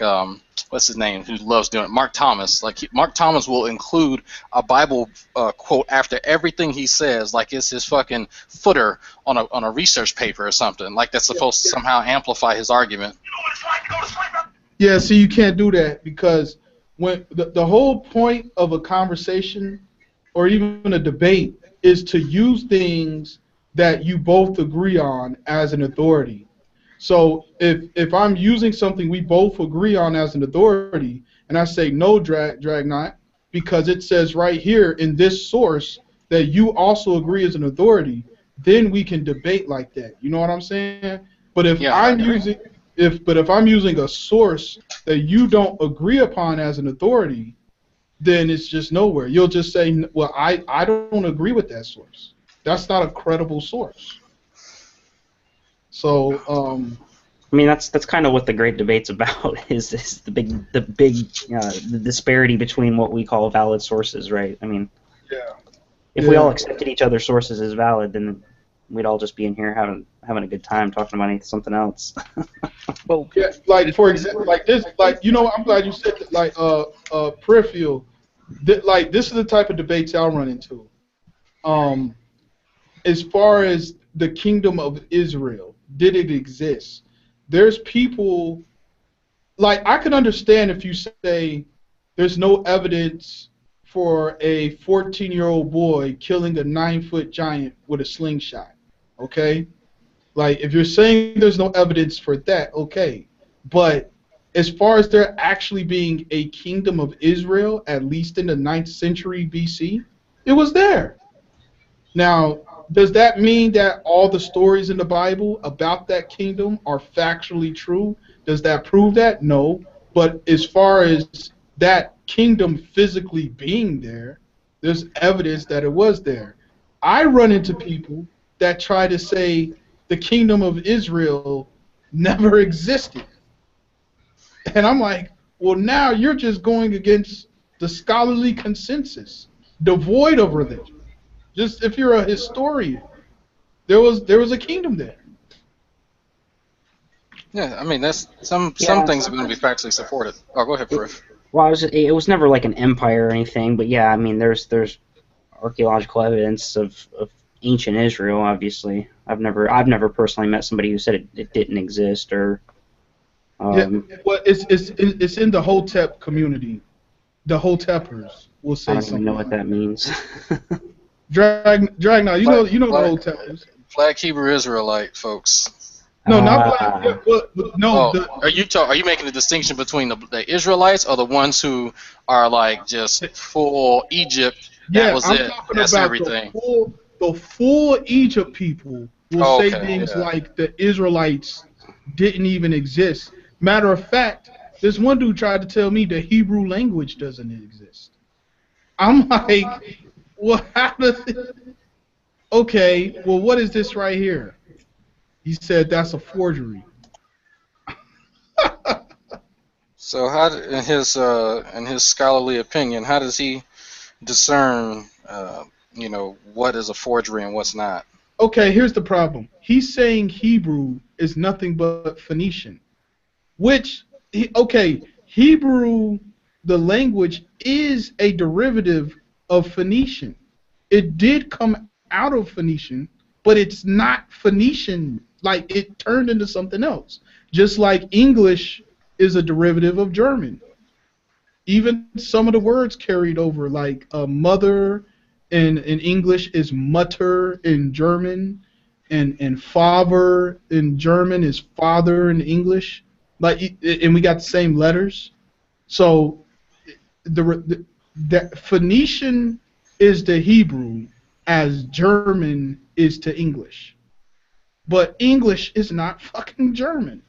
what's his name, who loves doing it, Mark Thomas. Like Mark Thomas will include a Bible quote after everything he says, like it's his fucking footer on a research paper or something, like that's supposed to somehow amplify his argument. Yeah, see, you can't do that because when the whole point of a conversation or even a debate is to use things that you both agree on as an authority. So if I'm using something we both agree on as an authority, and I say no, Dragnot, because it says right here in this source that you also agree as an authority, then we can debate like that. You know what I'm saying? But if I'm using if I'm using a source that you don't agree upon as an authority, then it's just nowhere. You'll just say, well, I don't agree with that source. That's not a credible source. So, I mean, that's kind of what the great debate's about. Is the the disparity between what we call valid sources, right? I mean, if we all accepted each other's sources as valid, then we'd all just be in here having a good time talking about something else. Well, yeah, like for example, like this, like I'm glad you said that, like peripheral. Like this is the type of debates I'll run into. As far as the kingdom of Israel, did it exist? There's people, like I can understand if you say there's no evidence for a 14-year-old boy killing a 9-foot giant with a slingshot, okay? Like if you're saying there's no evidence for that, okay. But as far as there actually being a kingdom of Israel, at least in the 9th century BC, it was there. Now, does that mean that all the stories in the Bible about that kingdom are factually true? Does that prove that? No. But as far as that kingdom physically being there, there's evidence that it was there. I run into people that try to say the kingdom of Israel never existed. And I'm like, well, now you're just going against the scholarly consensus, devoid of religion. Just if you're a historian, there was a kingdom there. Yeah, I mean that's some things are going to be factually supported. Oh, go ahead, Griff. Well, it was never like an empire or anything, but yeah, I mean there's archaeological evidence of ancient Israel. Obviously, I've never personally met somebody who said it didn't exist or. Yeah, well, it's in the Hotep community. The Hotepers will say something. I don't even know what that means. Dragna, you know the Hotepers. Black Hebrew Israelite folks. No, not black. No. Oh, are you making a distinction between the Israelites or the ones who are like just full Egypt? That was it. That's everything. The full Egypt people will say things like the Israelites didn't even exist. Matter of fact, this one dude tried to tell me the Hebrew language doesn't exist. I'm like, well, how does it? Okay, well, what is this right here? He said that's a forgery. So, how, in his scholarly opinion, how does he discern, what is a forgery and what's not? Okay, here's the problem. He's saying Hebrew is nothing but Phoenician, which, Hebrew, the language, is a derivative of Phoenician. It did come out of Phoenician, but it's not Phoenician. Like, it turned into something else. Just like English is a derivative of German. Even some of the words carried over, like mother in English is Mutter in German, and Father in German is father in English. Like, and we got the same letters. So the Phoenician is the Hebrew as German is to English. But English is not fucking German.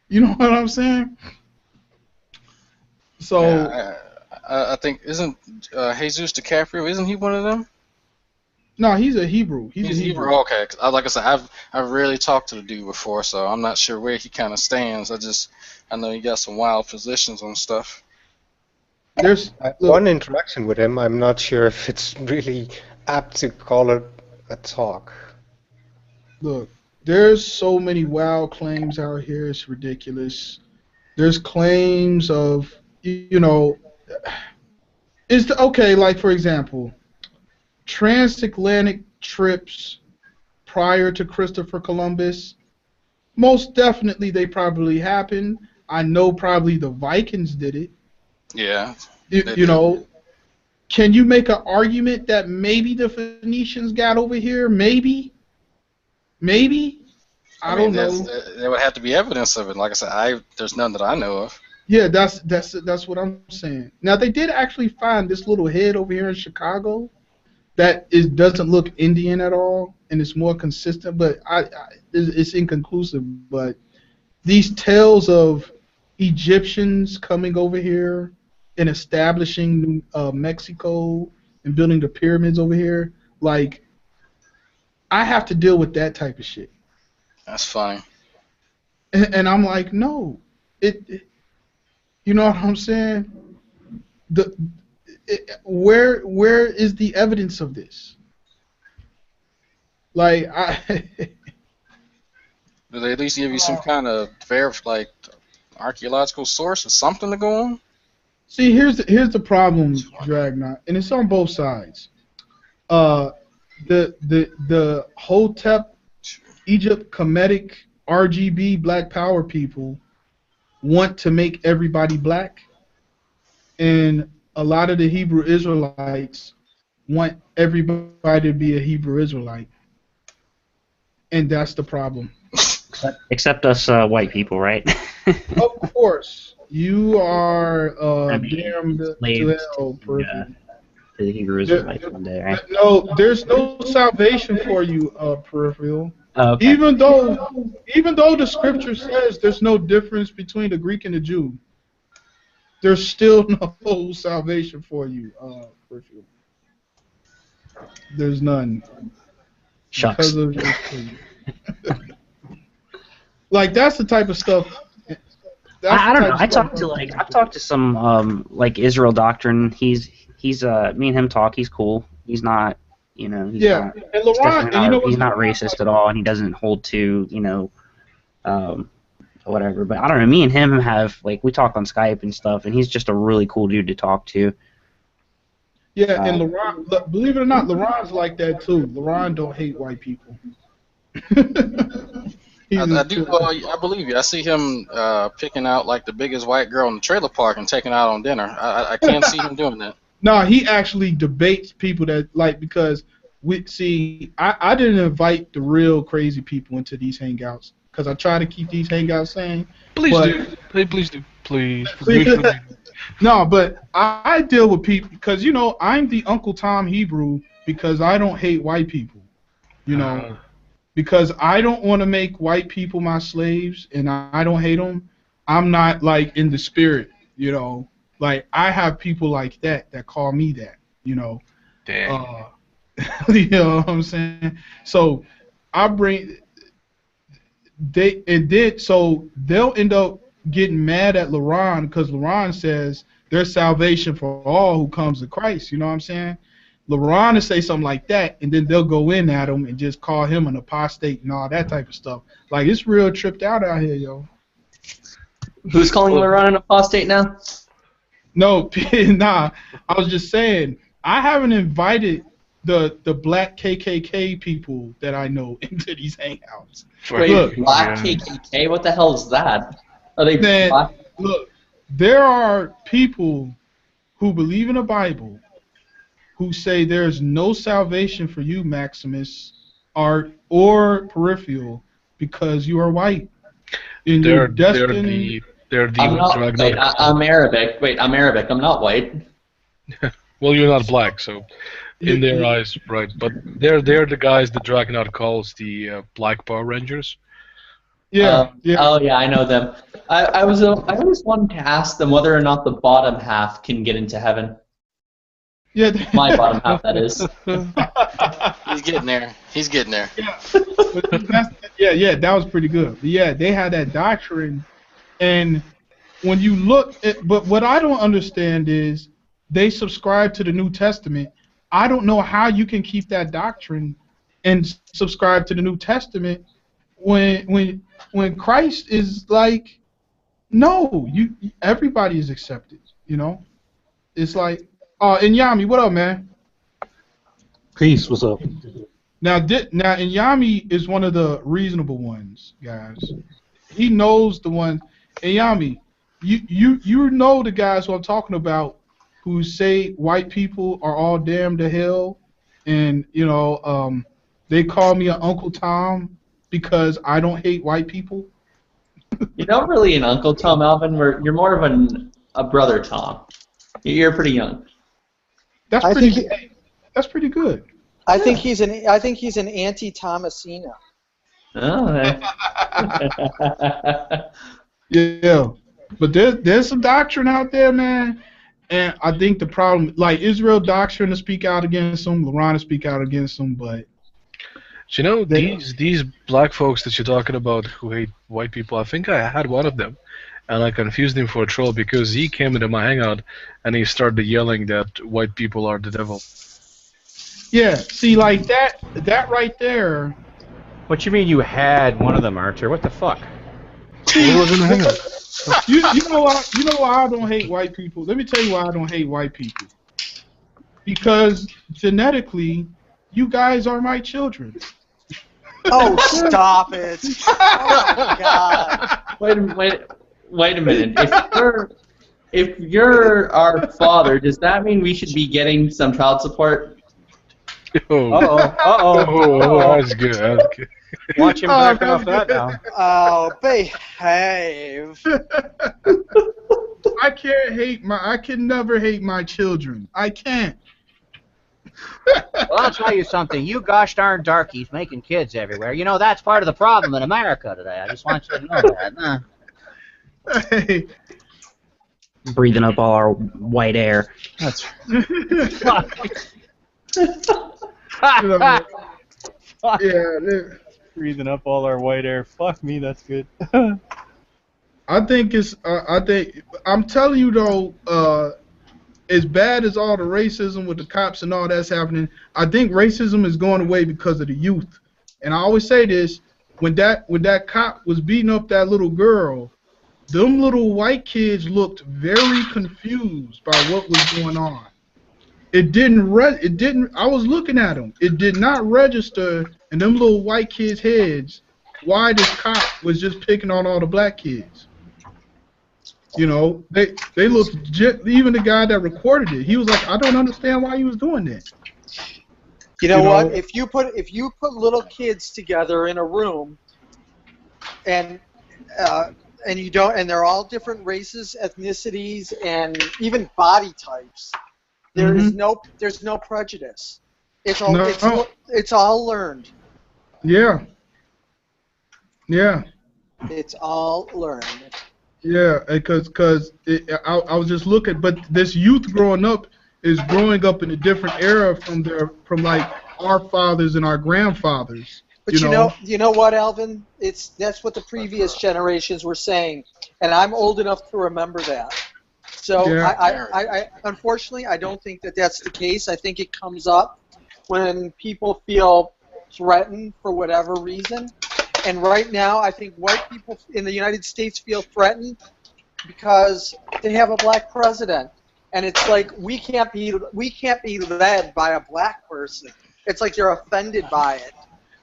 You know what I'm saying? So yeah, I think isn't Jesus DiCaprio, isn't he one of them? No, he's a Hebrew. He's a Hebrew. Okay, like I said, I've rarely talked to the dude before, so I'm not sure where he kind of stands. I know he got some wild positions on stuff. There's one interaction with him. I'm not sure if it's really apt to call it a talk. Look, there's so many wild claims out here. It's ridiculous. There's claims of, okay, like for example, transatlantic trips prior to Christopher Columbus. Most definitely they probably happened. I know probably the Vikings did it. Yeah. Can you make an argument that maybe the Phoenicians got over here? Maybe? I don't know. There would have to be evidence of it. Like I said, there's none that I know of. Yeah, that's what I'm saying. Now they did actually find this little head over here in Chicago that doesn't look Indian at all, and it's more consistent, but it's inconclusive. But these tales of Egyptians coming over here and establishing Mexico and building the pyramids over here, like, I have to deal with that type of shit. That's fine. And I'm like, no, you know what I'm saying? Where is the evidence of this? Like, Do they at least give you some kind of archaeological source or something to go on? See, here's the problem, Dragnaut, and it's on both sides. The Hotep, Egypt, Kemetic, RGB, Black Power people want to make everybody black, and a lot of the Hebrew Israelites want everybody to be a Hebrew Israelite, and that's the problem. Except us white people, right? Of course, you are damned to hell, Peripheral. To the Hebrew Israelites one day, right? No, there's no salvation for you, Peripheral. Oh, okay. Even though the scripture says there's no difference between the Greek and the Jew, there's still no salvation for you, Peripheral. There's none. Shucks. Because of your sin. Like, that's the type of stuff. I don't know. I've talked to some Israel doctrine. He's me and him talk. He's cool. He's not, he's and not, Laurent, he's not racist at all, and he doesn't hold to, whatever. But I don't know. Me and him we talk on Skype and stuff, and he's just a really cool dude to talk to. Yeah, and Laurent, believe it or not, Laurent's like that too. Laurent don't hate white people. I do. I believe you. I see him picking out the biggest white girl in the trailer park and taking her out on dinner. I can't see him doing that. No, he actually debates people that because I didn't invite the real crazy people into these hangouts because I try to keep these hangouts sane. Please do. Please. No, but I deal with people because I'm the Uncle Tom Hebrew because I don't hate white people. Because I don't want to make white people my slaves, and I don't hate them. I'm not in the spirit, Like, I have people like that call me that, Dang. You know what I'm saying? So I so they'll end up getting mad at Laurent because Laurent says there's salvation for all who comes to Christ. You know what I'm saying? Laurent will say something like that, and then they'll go in at him and just call him an apostate and all that type of stuff. Like, it's real tripped out here, yo. Who's calling Laurent an apostate now? No, nah. I was just saying, I haven't invited the black KKK people that I know into these hangouts. Wait, black KKK? What the hell is that? Are they black? Look, there are people who believe in the Bible who say there's no salvation for you, Maximus, Art, or Peripheral, because you are white. And They're destiny. I'm Arabic. Wait, I'm Arabic. I'm not white. Well, you're not black, so in their eyes, right? But they're the guys that Dragnaut calls the Black Power Rangers. Yeah. Oh yeah, I know them. I always wanted to ask them whether or not the bottom half can get into heaven. Yeah. My bottom half, that is. He's getting there. Yeah. Yeah, that was pretty good. But yeah, they had that doctrine, and when you look at, but what I don't understand is they subscribe to the New Testament. I don't know how you can keep that doctrine and subscribe to the New Testament when Christ is like, no, everybody is accepted. You know, it's like, and Yami, what up, man? Peace. What's up? Now, Inyami is one of the reasonable ones, guys. He knows the one. Inyami, you know the guys who I'm talking about who say white people are all damned to hell, and you know they call me an Uncle Tom because I don't hate white people. You're not really an Uncle Tom, Alvin. You're more of a brother Tom. You're pretty young. That's pretty. That's pretty good. I think he's an anti-Thomasino. Oh. Yeah, but there's some doctrine out there, man, and I think the problem, like Israel doctrine to speak out against them, Laron to speak out against them, but you know, these black folks that you're talking about who hate white people, I think I had one of them, and I confused him for a troll because he came into my hangout and he started yelling that white people are the devil. Yeah, see, like that right there. What you mean you had one of them, Archer? What the fuck? Who was in the hangout? You know why I don't hate white people? Let me tell you why I don't hate white people. Because genetically, you guys are my children. Oh, stop it! Oh my God! Wait a minute. If you're our father, does that mean we should be getting some child support? Oh, that's good. That's good. Watch him back off that now. Oh, behave. I can never hate my children. I can't. Well, I'll tell you something. You gosh darn darkies making kids everywhere. You know, that's part of the problem in America today. I just want you to know that. Hey. Breathing up all our white air. That's breathing up all our white air. Fuck me, that's good. I think I'm telling you though, as bad as all the racism with the cops and all that's happening, I think racism is going away because of the youth. And I always say this, when that cop was beating up that little girl, them little white kids looked very confused by what was going on. It didn't. I was looking at them. It did not register in them little white kids' heads why this cop was just picking on all the black kids. You know, they looked. Even the guy that recorded it, he was like, I don't understand why he was doing that. You know what? If you put little kids together in a room, and you don't, and they're all different races, ethnicities, and even body types. There's no prejudice. It's all learned. Yeah. Yeah. It's all learned. Yeah, because I was just looking, but this youth growing up is growing up in a different era from like our fathers and our grandfathers. But you know what, Alvin? That's what the previous generations were saying, and I'm old enough to remember that. So yeah. I unfortunately I don't think that that's the case. I think it comes up when people feel threatened for whatever reason. And right now I think white people in the United States feel threatened because they have a black president. And it's like we can't be led by a black person. It's like you're offended by it.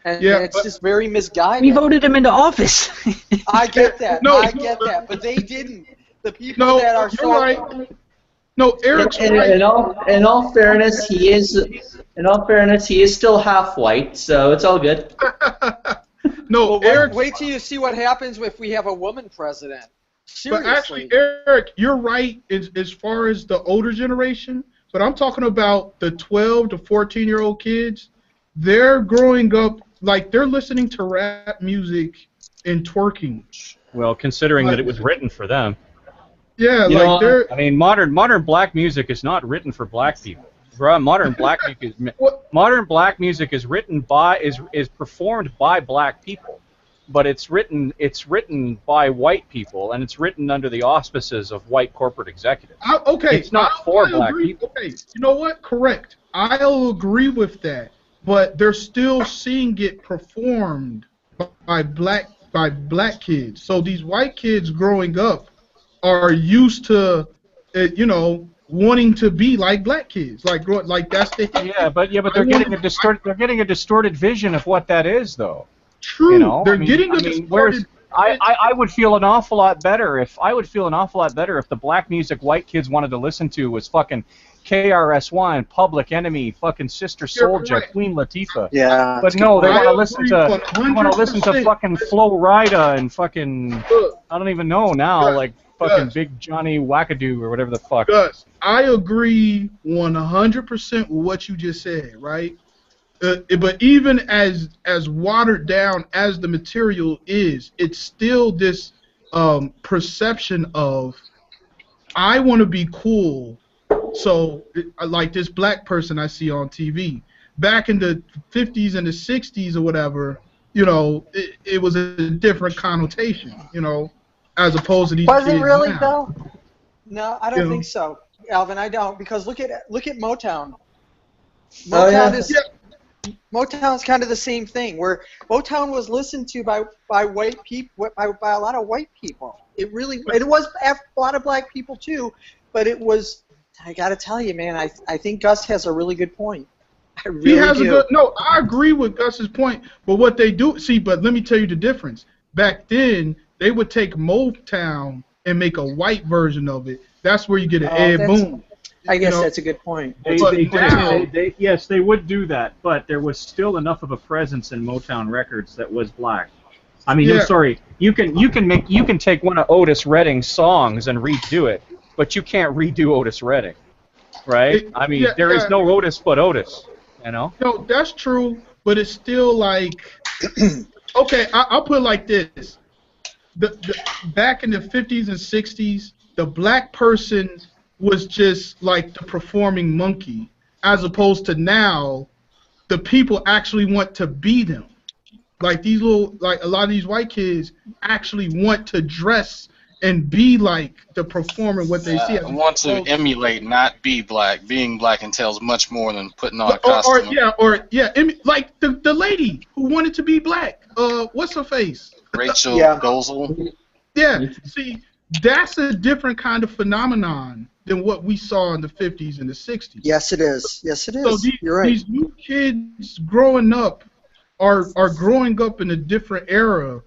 And it's just very misguided. We voted him into office. I get that. I get that. But they didn't. The people that are so right. No, Eric's right. In all fairness, he is still half white, so it's all good. No, well, wait till you see what happens if we have a woman president. Seriously. But actually, Eric, you're right as far as the older generation, but I'm talking about the 12 to 14-year-old kids. They're growing up, like, they're listening to rap music and twerking. Well, considering that it was written for them. Yeah, I mean, modern black music is not written for black people. Modern black music is written by is performed by black people. but it's written by white people, and it's written under the auspices of white corporate executives. It's not for black people. Okay, you know what? Correct. I'll agree with that, but they're still seeing it performed by black kids. So these white kids growing up are used to, wanting to be like black kids, like that's the hit. Yeah, but they're getting a distorted vision of what that is, though. True. You know? They're getting a distorted. I would feel an awful lot better if the black music white kids wanted to listen to was fucking KRS-One and Public Enemy, fucking Sister Souljah, Queen Latifah. Yeah. But no, they want to listen to fucking Flo Rida and fucking I don't even know now, like fucking Big Johnny Wackadoo or whatever the fuck. Gus, I agree 100% with what you just said, right? But even as watered down as the material is, it's still this perception of I want to be cool. So, like this black person I see on TV, back in the 50s and the 60s or whatever, it was a different connotation, as opposed to these Was kids it really now. though? No, I don't think so, Alvin. I don't, because look at Motown. Motown is kind of the same thing, where Motown was listened to by white people, by a lot of white people. It was a lot of black people too, but it was. I gotta tell you, man, I think Gus has a really good point. I really do. I agree with Gus's point, but what they do, but let me tell you the difference. Back then, they would take Motown and make a white version of it. That's where you get an Ed Boon. I guess that's a good point. Yes, they would do that, but there was still enough of a presence in Motown Records that was black. I mean, I'm sorry, you can take one of Otis Redding's songs and redo it, but you can't redo Otis Redding, right? There is no Otis but Otis, No, that's true, but it's still like, okay, I'll put it like this. Back in the 50s and 60s, the black person was just like the performing monkey, as opposed to now, the people actually want to be them. Like a lot of these white kids actually want to dress and be like the performer what they see. Want to emulate, not be black. Being black entails much more than putting on a costume. Like the lady who wanted to be black. What's her face? Rachel Dolezal. Yeah. See, that's a different kind of phenomenon than what we saw in the 50s and the 60s. Yes, it is. Yes, it is. So You're right. These new kids growing up are growing up in a different era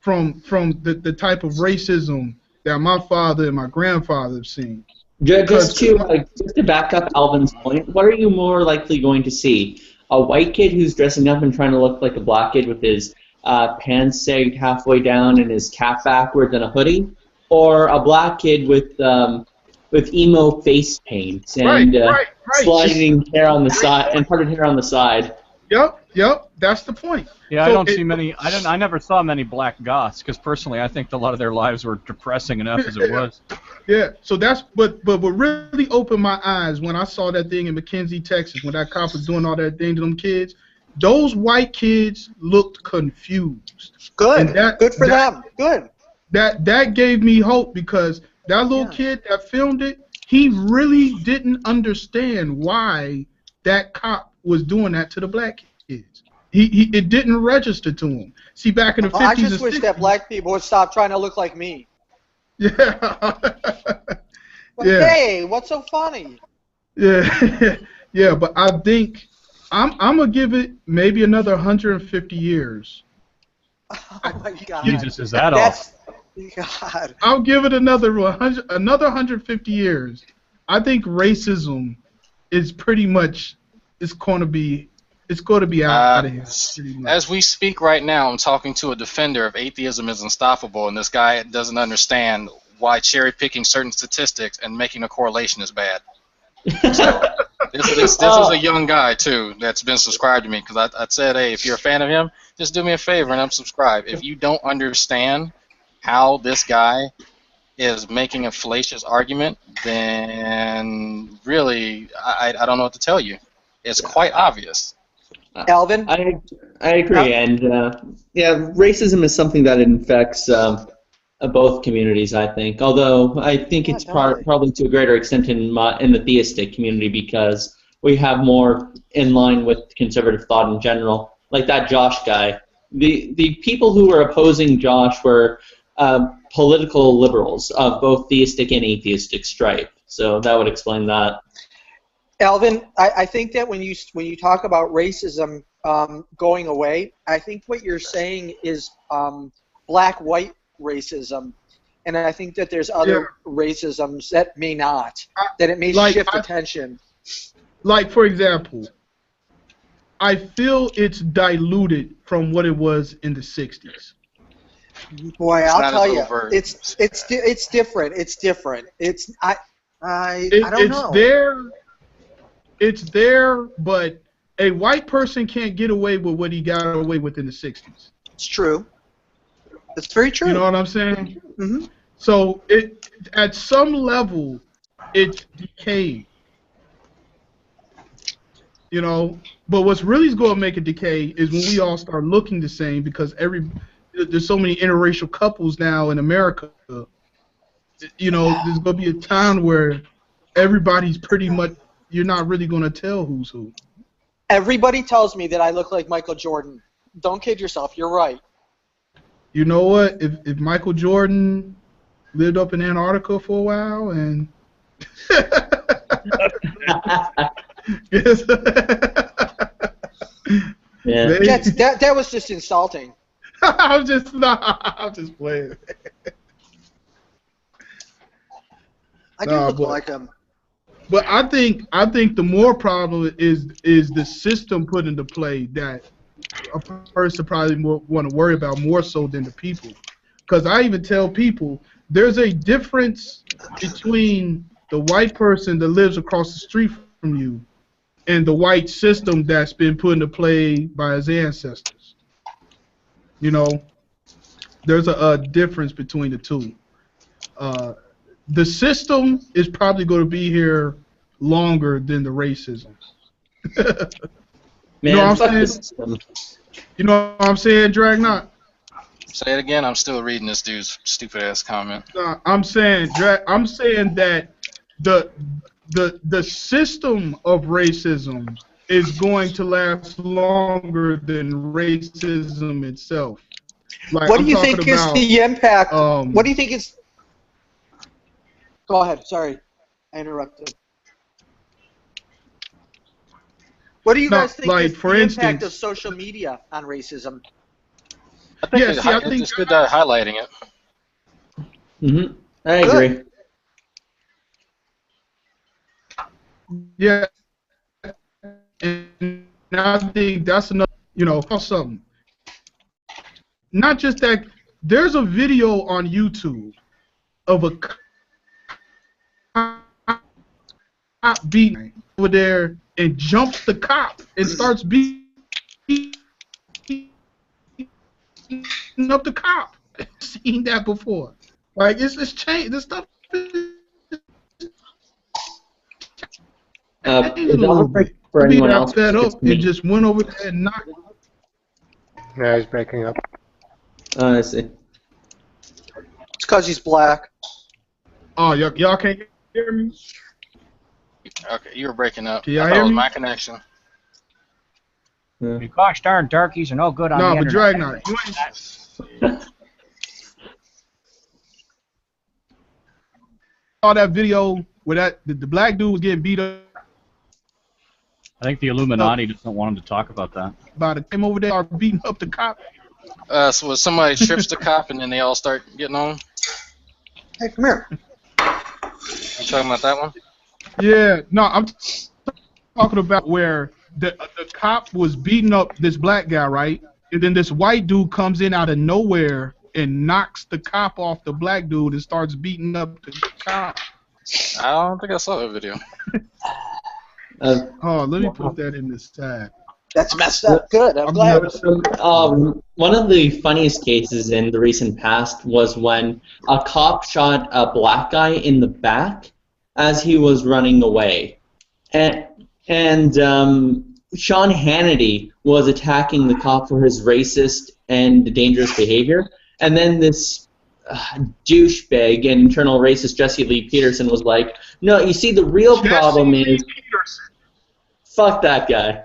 from the type of racism that my father and my grandfather have seen. Just to back up Alvin's point, what are you more likely going to see? A white kid who's dressing up and trying to look like a black kid with his pants sagged halfway down and his cap backwards and a hoodie, or a black kid with emo face paint and sliding hair on the side and parted hair on the side? Yep, that's the point. Yeah, I don't see many. I never saw many black goths because personally, I think a lot of their lives were depressing enough as it was. Yeah, so that's but what really opened my eyes when I saw that thing in McKenzie, Texas, when that cop was doing all that thing to them kids. Those white kids looked confused. Good. Good for them. Good. That gave me hope because that little kid that filmed it, he really didn't understand why that cop was doing that to the black kids. It didn't register to him. See, back in the 50s I just and wish 60s, that black people would stop trying to look like me. Yeah. But hey, what's so funny? Yeah, yeah, but I think I'm gonna give it maybe another 150 years. Oh my God! Jesus, is that all? God. I'll give it another 150 years. I think racism is pretty much going to be out of here. As we speak right now, I'm talking to a defender of atheism is unstoppable, and this guy doesn't understand why cherry-picking certain statistics and making a correlation is bad. So, this is a young guy, too, that's been subscribed to me, because I said, hey, if you're a fan of him, just do me a favor and unsubscribe. If you don't understand how this guy is making a fallacious argument, then really, I don't know what to tell you. It's quite obvious. Alvin? I agree, and yeah, racism is something that infects both communities, I think. Although I think it's probably to a greater extent in the theistic community because we have more in line with conservative thought in general. Like that Josh guy. The people who were opposing Josh were political liberals of both theistic and atheistic stripe. So that would explain that. Alvin, I think that when you talk about racism going away, I think what you're saying is black-white racism, and I think that there's other racisms that may not, that it may shift attention. Like, for example, I feel it's diluted from what it was in the 60s. Boy, I'll tell you, it's different. It's different. I don't know. It's there, but a white person can't get away with what he got away with in the 60s. It's true. It's very true. You know what I'm saying? Mm-hmm. So at some level, it's decayed. You know, but what's really going to make it decay is when we all start looking the same because there's so many interracial couples now in America. You know, there's going to be a time where everybody's pretty much, you're not really going to tell who's who. Everybody tells me that I look like Michael Jordan. Don't kid yourself. You're right. You know what? If Michael Jordan lived up in Antarctica for a while and yes. Yeah. That was just insulting. I'm just playing. I do look like him. But I think the more problem is the system put into play that a person probably want to worry about more so than the people. Because I even tell people there's a difference between the white person that lives across the street from you and the white system that's been put into play by his ancestors. You know, there's a difference between the two. The system is probably going to be here longer than the racism. Man, you know what I'm saying? You know what I'm saying, Dragnot? Say it again. I'm still reading this dude's stupid ass comment. No, I'm saying that the system of racism is going to last longer than racism itself. Like, what do you think is the impact? What do you think is? Go ahead. Sorry, I interrupted. What do you guys think is the impact of social media on racism? I think it's good highlighting it. Mm-hmm. I agree. Yeah, and I think that's another, something. Not just that, there's a video on YouTube of a cop beating over there and jumps the cop and starts beating up the cop. I've seen that before. Like, it's changed. This stuff is for anyone else, it just went over there and knocked. No, he's breaking up. I see. It's because he's black. Oh, y'all can't hear me? Okay, you were breaking up. Can y'all I thought hear it was me? my connection. You gosh darn turkeys are no good on the No, but internet. Dragnot, you ain't saw that video where the black dude was getting beat up. I think the Illuminati doesn't want him to talk about that. By the came over there, are beating up the cop. So when somebody trips the cop and then they all start getting on? Hey, come here. You talking about that one? Yeah, no, I'm talking about where the cop was beating up this black guy, right? And then this white dude comes in out of nowhere and knocks the cop off the black dude and starts beating up the cop. I don't think I saw that video. Let me put that in this tab. That's messed up. Good. I'm glad. One of the funniest cases in the recent past was when a cop shot a black guy in the back as he was running away, and Sean Hannity was attacking the cop for his racist and dangerous behavior, and then this douchebag and internal racist Jesse Lee Peterson was like, no, you see, the real problem is... Fuck that guy.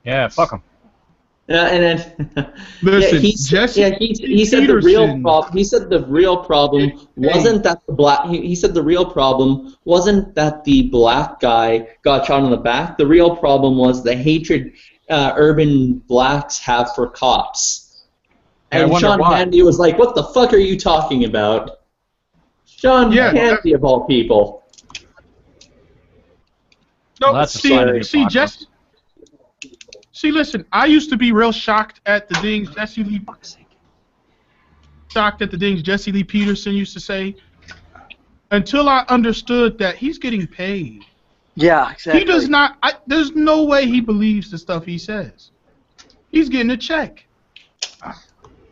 Yeah, fuck him. And then, Listen, he Jesse said the real Peterson- problem. He said the real problem wasn't that the black. He said the real problem wasn't that the black guy got shot in the back. The real problem was the hatred urban blacks have for cops. Yeah, I And wonder Sean why. Hannity was like, "What the fuck are you talking about?" Sean Hannity of all people. No, Well, that's a sign of the see, apocalypse. listen. I used to be real shocked at the things Jesse Lee Peterson used to say, until I understood that he's getting paid. Yeah, exactly. He does not. There's no way he believes the stuff he says. He's getting a check.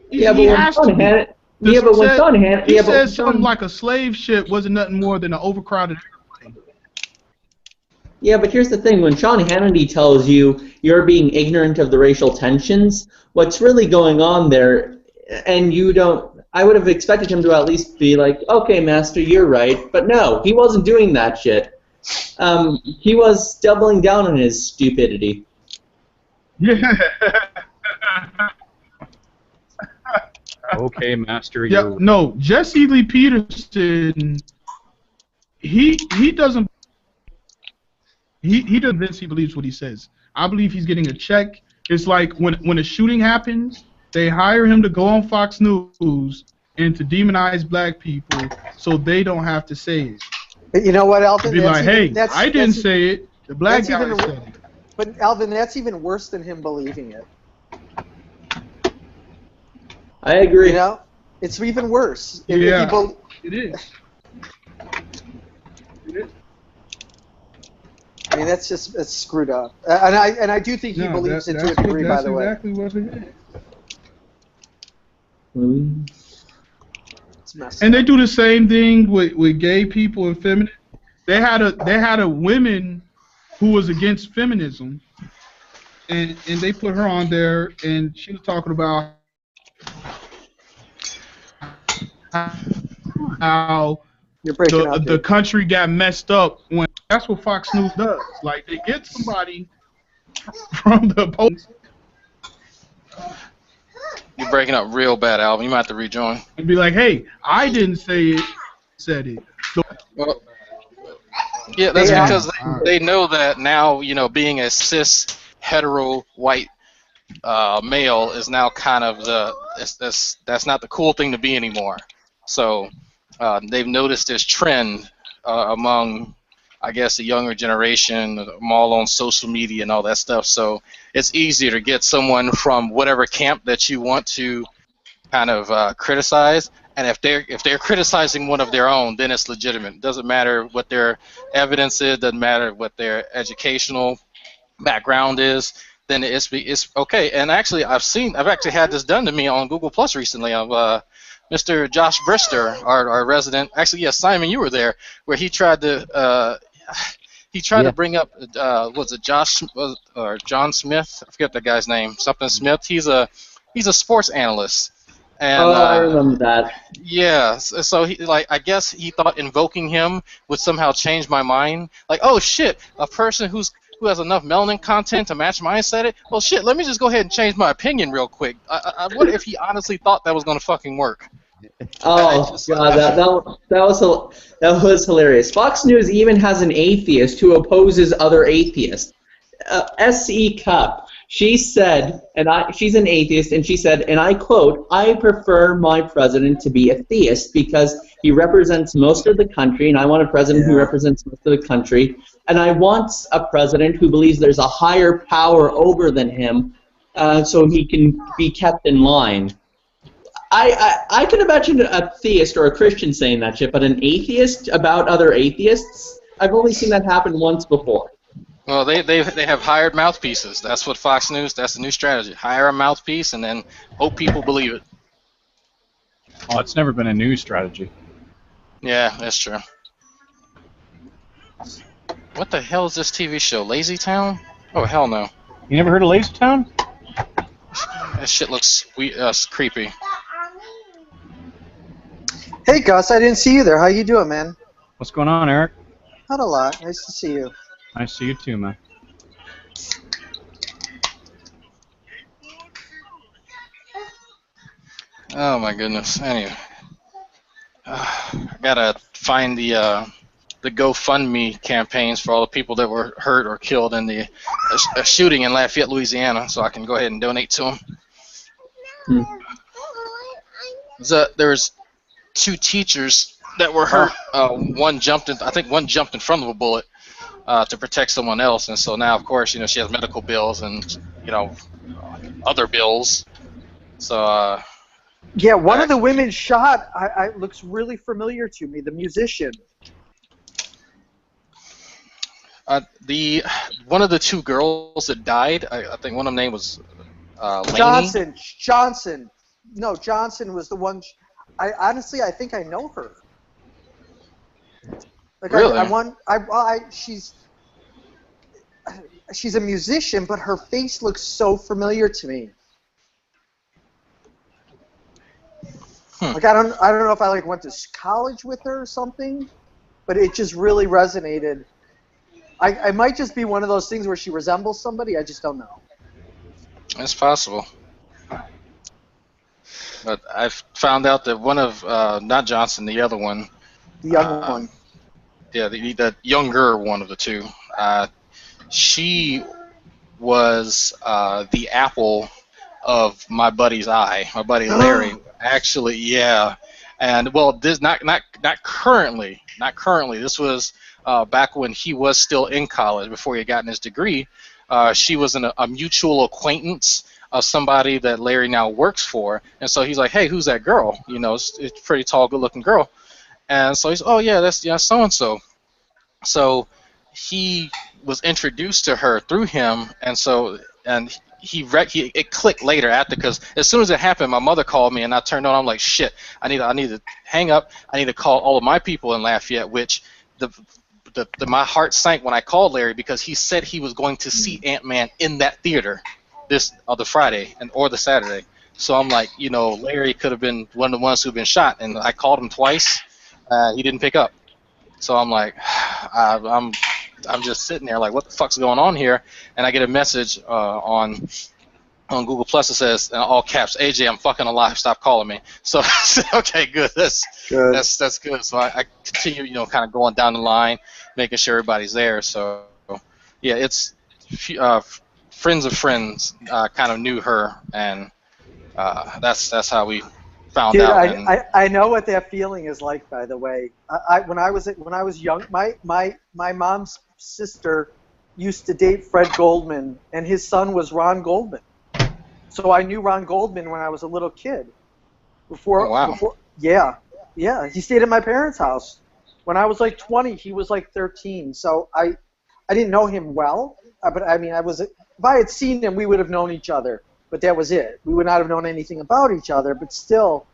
Yeah, but he when has Sean to be. Hannity, yeah, but when Sean Hannity, He yeah, but when says something Sean- like a slave ship wasn't nothing more than an overcrowded airplane. Yeah, but here's the thing. When Sean Hannity tells you you're being ignorant of the racial tensions, what's really going on there, and you don't... I would have expected him to at least be like, okay, master, you're right. But no, he wasn't doing that shit. He was doubling down on his stupidity. Yeah. Okay, master, Yeah, you. no, Jesse Lee Peterson, he doesn't convince he believes what he says. I believe he's getting a check. It's like when a shooting happens, they hire him to go on Fox News and to demonize black people so they don't have to say it. But you know what, Alvin? Be like, hey, that's- I didn't say it. The black that's guy even- said it. But Alvin, that's even worse than him believing it. I agree. You know, it's even worse. If Yeah, he bel- it is. I mean, that's screwed up. And I do think he No, believes it to a that's degree, by the way. exactly what it is. It's messed And they do the same thing with gay people and feminists. They had a woman who was against feminism, and they put her on there, and she was talking about how You're breaking up, the dude. country got messed up when that's what Fox News does. Like they get somebody from the post You're breaking up real bad, Alvin. You might have to rejoin. and be like, "Hey, I didn't say it, said it." So, Well, yeah, that's Yeah. because they know that now, you know, being a cis, hetero, white male is now kind of that's not the cool thing to be anymore. So they've noticed this trend among, I guess, the younger generation, I'm all on social media and all that stuff. So it's easier to get someone from whatever camp that you want to kind of criticize. And if they're criticizing one of their own, then it's legitimate. It doesn't matter what their evidence is, doesn't matter what their educational background is. Then it's okay. And actually, I've actually had this done to me on Google Plus recently. Of Mr. Josh Brister, our resident. Actually, yes, Simon, you were there, where he tried to to bring up was it Josh or John Smith? I forget the guy's name. Something Smith. He's a sports analyst. And, I remember that. yeah, so he, like, I guess he thought invoking him would somehow change my mind. Like, oh shit, a person who has enough melanin content to match mine said it. Well, shit, let me just go ahead and change my opinion real quick. What if he honestly thought that was gonna fucking work? Oh god, that was hilarious. Fox News even has an atheist who opposes other atheists. S.E. Cupp. She said, she's an atheist, and she said, and I quote, "I prefer my president to be a theist because he represents most of the country, and I want a president who represents most of the country, and I want a president who believes there's a higher power over than him, so he can be kept in line." I can imagine a theist or a Christian saying that shit, but an atheist about other atheists, I've only seen that happen once before. Well, they have hired mouthpieces. That's what Fox News. That's the new strategy. Hire a mouthpiece and then hope people believe it. Oh, it's never been a news strategy. Yeah, that's true. What the hell is this TV show? Lazy Town? Oh hell no. You never heard of Lazy Town? That shit looks creepy. Hey Gus, I didn't see you there. How you doing, man? What's going on, Eric? Not a lot. Nice to see you. Nice to see you too, man. Oh my goodness. Anyway, I gotta find the GoFundMe campaigns for all the people that were hurt or killed in the shooting in Lafayette, Louisiana, so I can go ahead and donate to them. There was 2 teachers that were hurt. One jumped in. I think one jumped in front of a bullet to protect someone else, and so now, of course, she has medical bills and other bills. So. Yeah, one of the women shot. I looks really familiar to me. The musician. One of the 2 girls that died, I think one of them name was Laney? Johnson. No, Johnson was the one. I think I know her. Like really? She's a musician, but her face looks so familiar to me. Like I don't know if I went to college with her or something, but it just really resonated. I might just be one of those things where she resembles somebody. I just don't know. It's possible. But I've found out that one of not Johnson, the other one. The young one. Yeah, the younger one of the 2. She was the apple of my buddy's eye. My buddy Larry. Actually, yeah, and well, this not currently. This was back when he was still in college before he had gotten his degree. She was a mutual acquaintance of somebody that Larry now works for, and so he's like, "Hey, who's that girl? It's a pretty tall, good-looking girl." And so he's, "Oh yeah, that's so and so." So he was introduced to her through him, and it clicked later after, because as soon as it happened, my mother called me and I turned on. I'm like, shit, I need to hang up. I need to call all of my people in Lafayette, which my heart sank when I called Larry, because he said he was going to see Ant-Man in that theater this other Friday or the Saturday. So I'm like, Larry could have been one of the ones who've been shot, and I called him twice. He didn't pick up. So I'm like, I'm just sitting there like, what the fuck's going on here? And I get a message on Google Plus that says, in all caps, AJ, I'm fucking alive. Stop calling me. So I said, okay, good. That's good. So I continue, kind of going down the line, making sure everybody's there. So yeah, it's friends of friends kind of knew her, and that's how we found out. Dude, I know what that feeling is like. By the way, when I was young, my mom's sister used to date Fred Goldman, and his son was Ron Goldman. So I knew Ron Goldman when I was a little kid. Yeah, he stayed at my parents' house. When I was like 20, he was like 13. So I didn't know him well, but I mean, if I had seen him, we would have known each other. But that was it. We would not have known anything about each other. But still,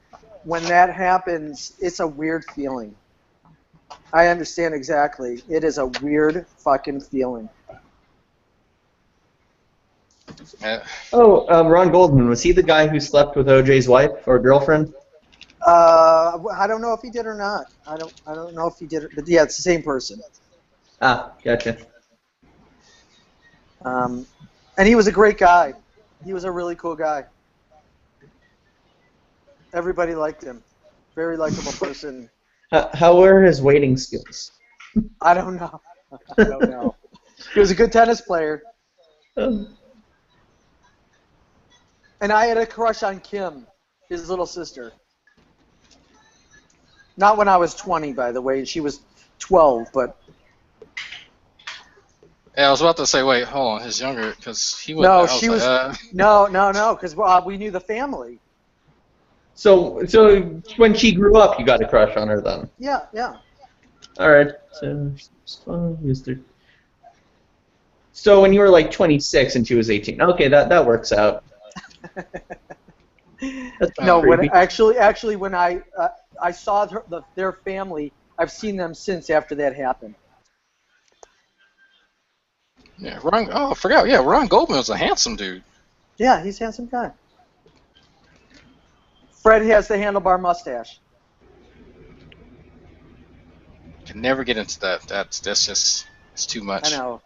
when that happens, it's a weird feeling. I understand exactly. It is a weird fucking feeling. Ron Goldman, was he the guy who slept with OJ's wife or girlfriend? I don't know if he did or not. I don't know if he did, but yeah, it's the same person. Ah, gotcha. And he was a great guy. He was a really cool guy. Everybody liked him. Very likable person. How were his waiting skills? I don't know. He was a good tennis player. And I had a crush on Kim, his little sister. Not when I was 20, by the way. She was 12, but... Yeah, I was about to say, wait, hold on, his younger, because he was... No, she was... No, because we knew the family. So when she grew up, you got a crush on her then? Yeah. All right. So when you were like 26 and she was 18, okay, that works out. No, when actually when I saw their family, I've seen them since after that happened. Yeah, Ron. Oh, I forgot. Yeah, Ron Goldman was a handsome dude. Yeah, he's a handsome guy. Fred has the handlebar mustache. Can never get into that. That's just it's too much. I know.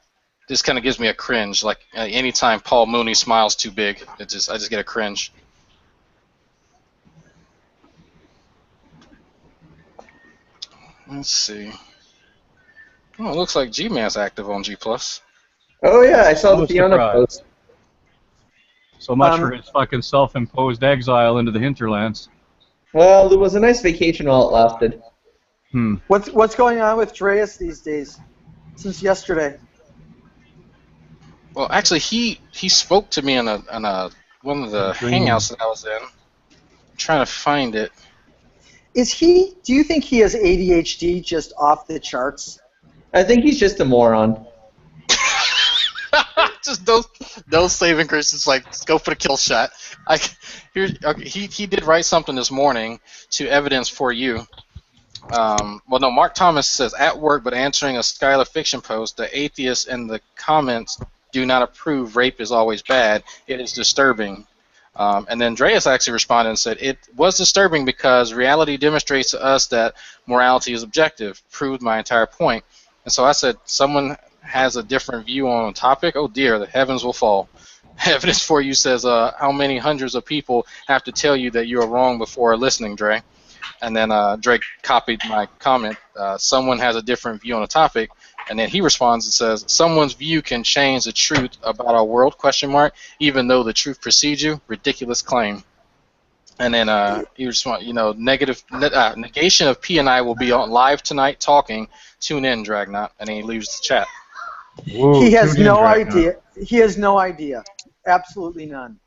This kind of gives me a cringe. Like anytime Paul Mooney smiles too big, I just get a cringe. Let's see. Oh, it looks like G-Man's active on G+. Oh yeah, I saw the No Fiona surprise. post. So much for his fucking self-imposed exile into the hinterlands. Well, it was a nice vacation while it lasted. What's going on with Dreas these days? Since yesterday. Well, actually, he spoke to me on a one of the hangouts that I was in. I'm trying to find it. Do you think he has ADHD just off the charts? I think he's just a moron. Just those saving Christians, like, go for the kill shot. He did write something this morning to evidence for you. Well, no, Mark Thomas says, at work but answering a Skylar Fiction post, the atheists in the comments do not approve rape is always bad. It is disturbing. And then Dreas actually responded and said, it was disturbing because reality demonstrates to us that morality is objective. Proved my entire point. And so I said, someone has a different view on a topic? Oh dear, the heavens will fall. Evidence for you says, how many hundreds of people have to tell you that you are wrong before listening, Dre? And then Drake copied my comment, someone has a different view on a topic, and then he responds and says, someone's view can change the truth about our world, ? Even though the truth precedes you, ridiculous claim. And then he responds, negation of P and I will be on live tonight talking, tune in, Dragnot, and then he leaves the chat. Whoa, He has no idea. He has no idea. Absolutely none.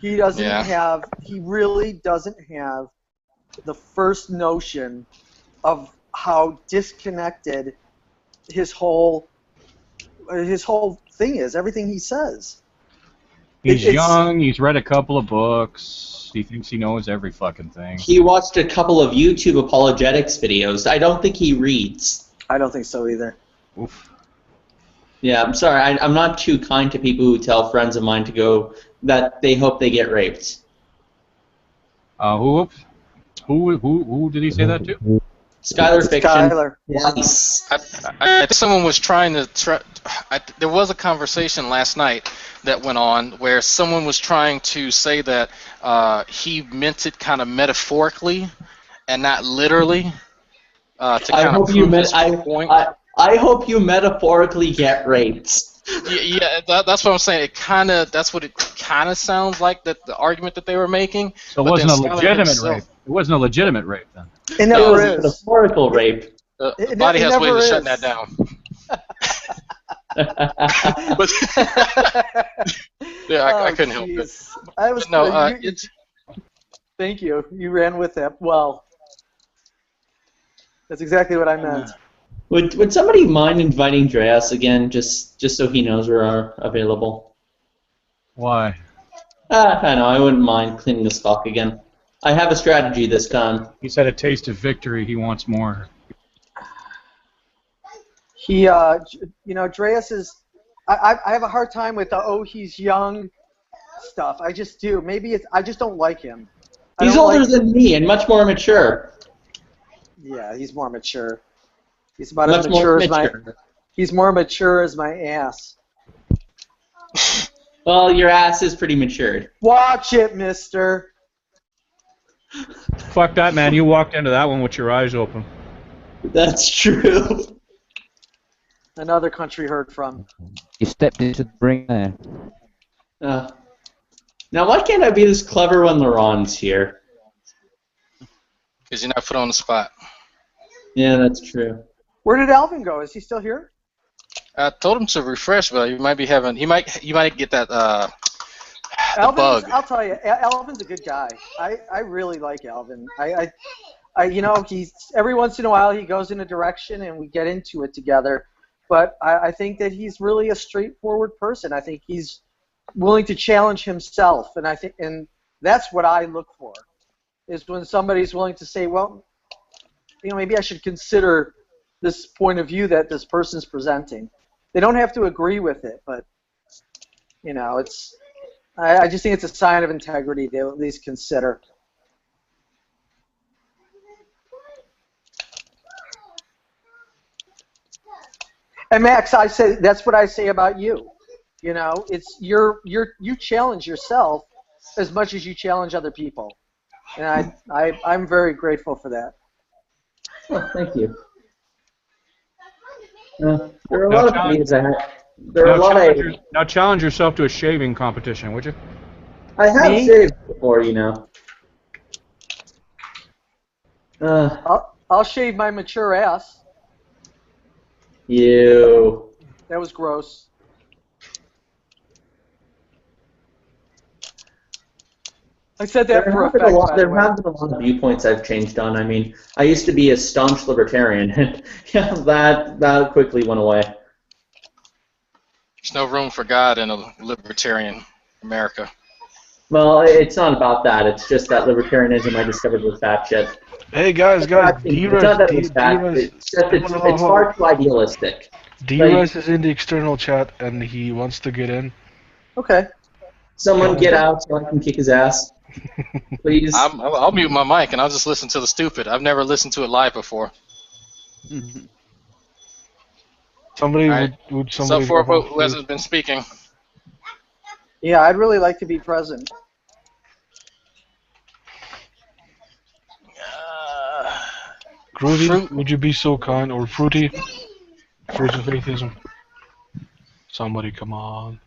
He doesn't have, he really doesn't have the first notion of how disconnected his whole thing is, everything he says. He's young, he's read a couple of books, he thinks he knows every fucking thing. He watched a couple of YouTube apologetics videos. I don't think he reads. I don't think so either. Oof. Yeah, I'm sorry. I'm not too kind to people who tell friends of mine to go that they hope they get raped. Who did he say that to? Skylar Fiction. Skylar. Yes. I think someone was trying to there was a conversation last night that went on where someone was trying to say that he meant it kind of metaphorically and not literally. I hope you metaphorically get raped. Yeah, that's what I'm saying. That's what it kind of sounds like, that the argument that they were making. So it wasn't a legitimate rape. It wasn't a legitimate rape then. It never is. Metaphorical rape. The body has ways of shutting that down. But yeah, I couldn't help it. Thank you. You ran with that well. That's exactly what I meant. Would somebody mind inviting Dreas again, just so he knows we're available? Why? I know. I wouldn't mind cleaning the stock again. I have a strategy this time. He's had a taste of victory. He wants more. He, Dreas is. I have a hard time with the he's young stuff. I just do. Maybe I just don't like him. He's older than me and much more mature. Yeah, he's more mature. He's about as mature as my. He's more mature as my ass. Well, your ass is pretty matured. Watch it, mister. Fuck that, man. You walked into that one with your eyes open. That's true. Another country heard from. You stepped into the ring there. Now, why can't I be this clever when LeRon's here? Because you're not put on the spot. Yeah, that's true. Where did Alvin go? Is he still here? I told him to refresh, but you might be having. You might get that the bug. I'll tell you, Alvin's a good guy. I really like Alvin. He's every once in a while he goes in a direction and we get into it together. But I think that he's really a straightforward person. I think he's willing to challenge himself, and that's what I look for, is when somebody's willing to say, well, maybe I should consider this point of view that this person's presenting. They don't have to agree with it, but you know, it's. I just think it's a sign of integrity to at least consider. And Max, I say that's what I say about you. You know, it's you challenge yourself as much as you challenge other people, and I'm very grateful for that. Well, thank you. There are a lot of things Now challenge yourself to a shaving competition, would you? I have shaved before, you know. I'll shave my mature ass. You. That was gross. I said that for effect. There have been a lot of viewpoints I've changed on. I mean, I used to be a staunch libertarian, and yeah, that quickly went away. There's no room for God in a libertarian America. Well, it's not about that. It's just that libertarianism I discovered was fat shit. Hey guys, it's not that it's bad. It's just it's far too idealistic. D-Res is in the external chat and he wants to get in. Okay. Someone get out so I can kick his ass, please. I'll mute my mic and I'll just listen to the stupid. I've never listened to it live before. Somebody right. would somebody. So for who hasn't been speaking. Yeah, I'd really like to be present. Groovy, would you be so kind, or Fruity? Fruits of Atheism. Somebody, come on.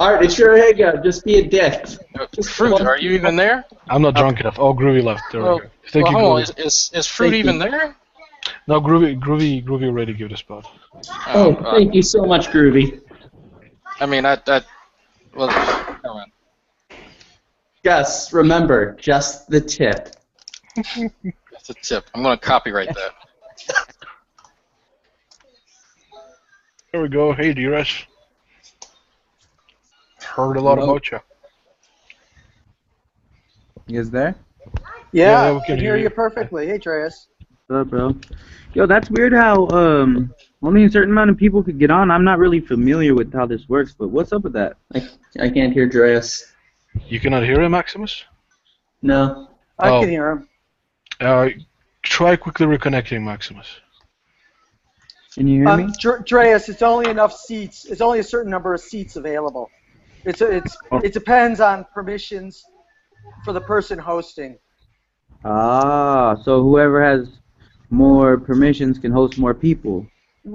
Alright, it's your Haga. Just be a dick. Fruit, are you even there? I'm not drunk enough. Oh, Groovy left. There we go. Thank you, hold on. Groovy. Is Fruit even there? No, Groovy already gave the spot. Oh, thank you so much, Groovy. I mean, well, come on. Just remember, just the tip. That's a tip. I'm going to copyright that. There we go. Hey, D-Res. Heard a lot about you. You guys there? Yeah, we can hear you perfectly. Hey, Dreas. What's up, bro? Yo, that's weird how only a certain amount of people could get on. I'm not really familiar with how this works, but what's up with that? I can't hear Dreas. You cannot hear him, Maximus? No. I can hear him. Try quickly reconnecting, Maximus. Can you hear me? Dreas, it's only enough seats. It's only a certain number of seats available. It depends on permissions for the person hosting. Ah, so whoever has more permissions can host more people.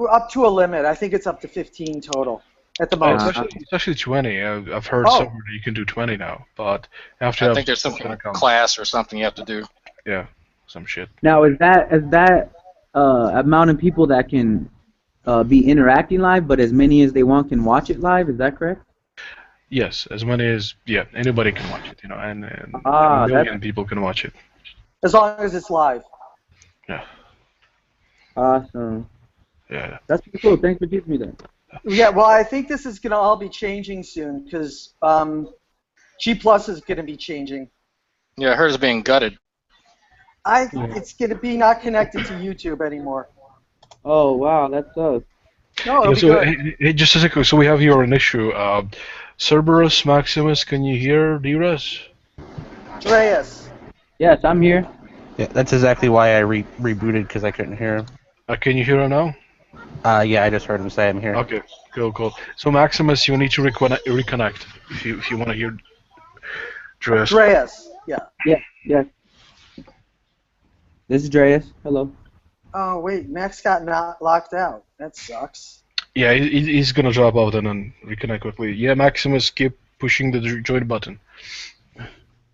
Up to a limit. I think it's up to 15 total at the most. It's actually 20. I've heard somewhere that you can do 20 now, but after I think there's some class or something you have to do. Yeah, some shit. Now, is that amount of people that can be interacting live, but as many as they want can watch it live? Is that correct? Yes, as many as anybody can watch it, and a million people can watch it. As long as it's live. Yeah. Awesome. Yeah. That's pretty cool. Thanks for teaching me that. Yeah, well, I think this is going to all be changing soon because G+ is going to be changing. Yeah, I heard it's being gutted. It's going to be not connected to YouTube anymore. Oh, wow, that sucks. No, it'll be good. Hey, just a second. So we have here an issue. Cerberus, Maximus, can you hear D-Res? Dreas. Yes, I'm here. Yeah, that's exactly why I rebooted, because I couldn't hear him. Can you hear him now? Yeah, I just heard him say I'm here. Okay, cool. So Maximus, you need to reconnect if you want to hear Dreas. Dreas, yeah. Yeah. This is Dreas. Hello. Oh, wait, Max got not locked out. That sucks. Yeah, he's gonna drop out and then reconnect quickly. Yeah, Maximus, keep pushing the join button.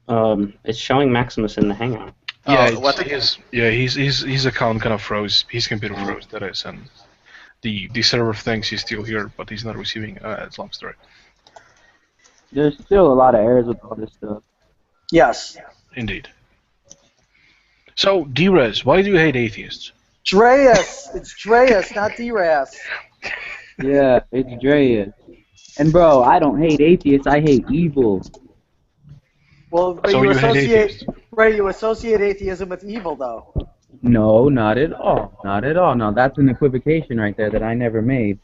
It's showing Maximus in the Hangout. Yeah, his account kind of froze. His computer froze. That is, and the server thinks he's still here, but he's not receiving. It's a long story. There's still a lot of errors with all this stuff. Yes. Indeed. So, D-Res, why do you hate atheists? Dreas! It's Dreas, not D-Ras. Yeah, it's Dreas. And bro, I don't hate atheists, I hate evil. Well, but So you you hate atheists. associate atheism with evil, though. No, not at all. Not at all. Now, that's an equivocation right there that I never made.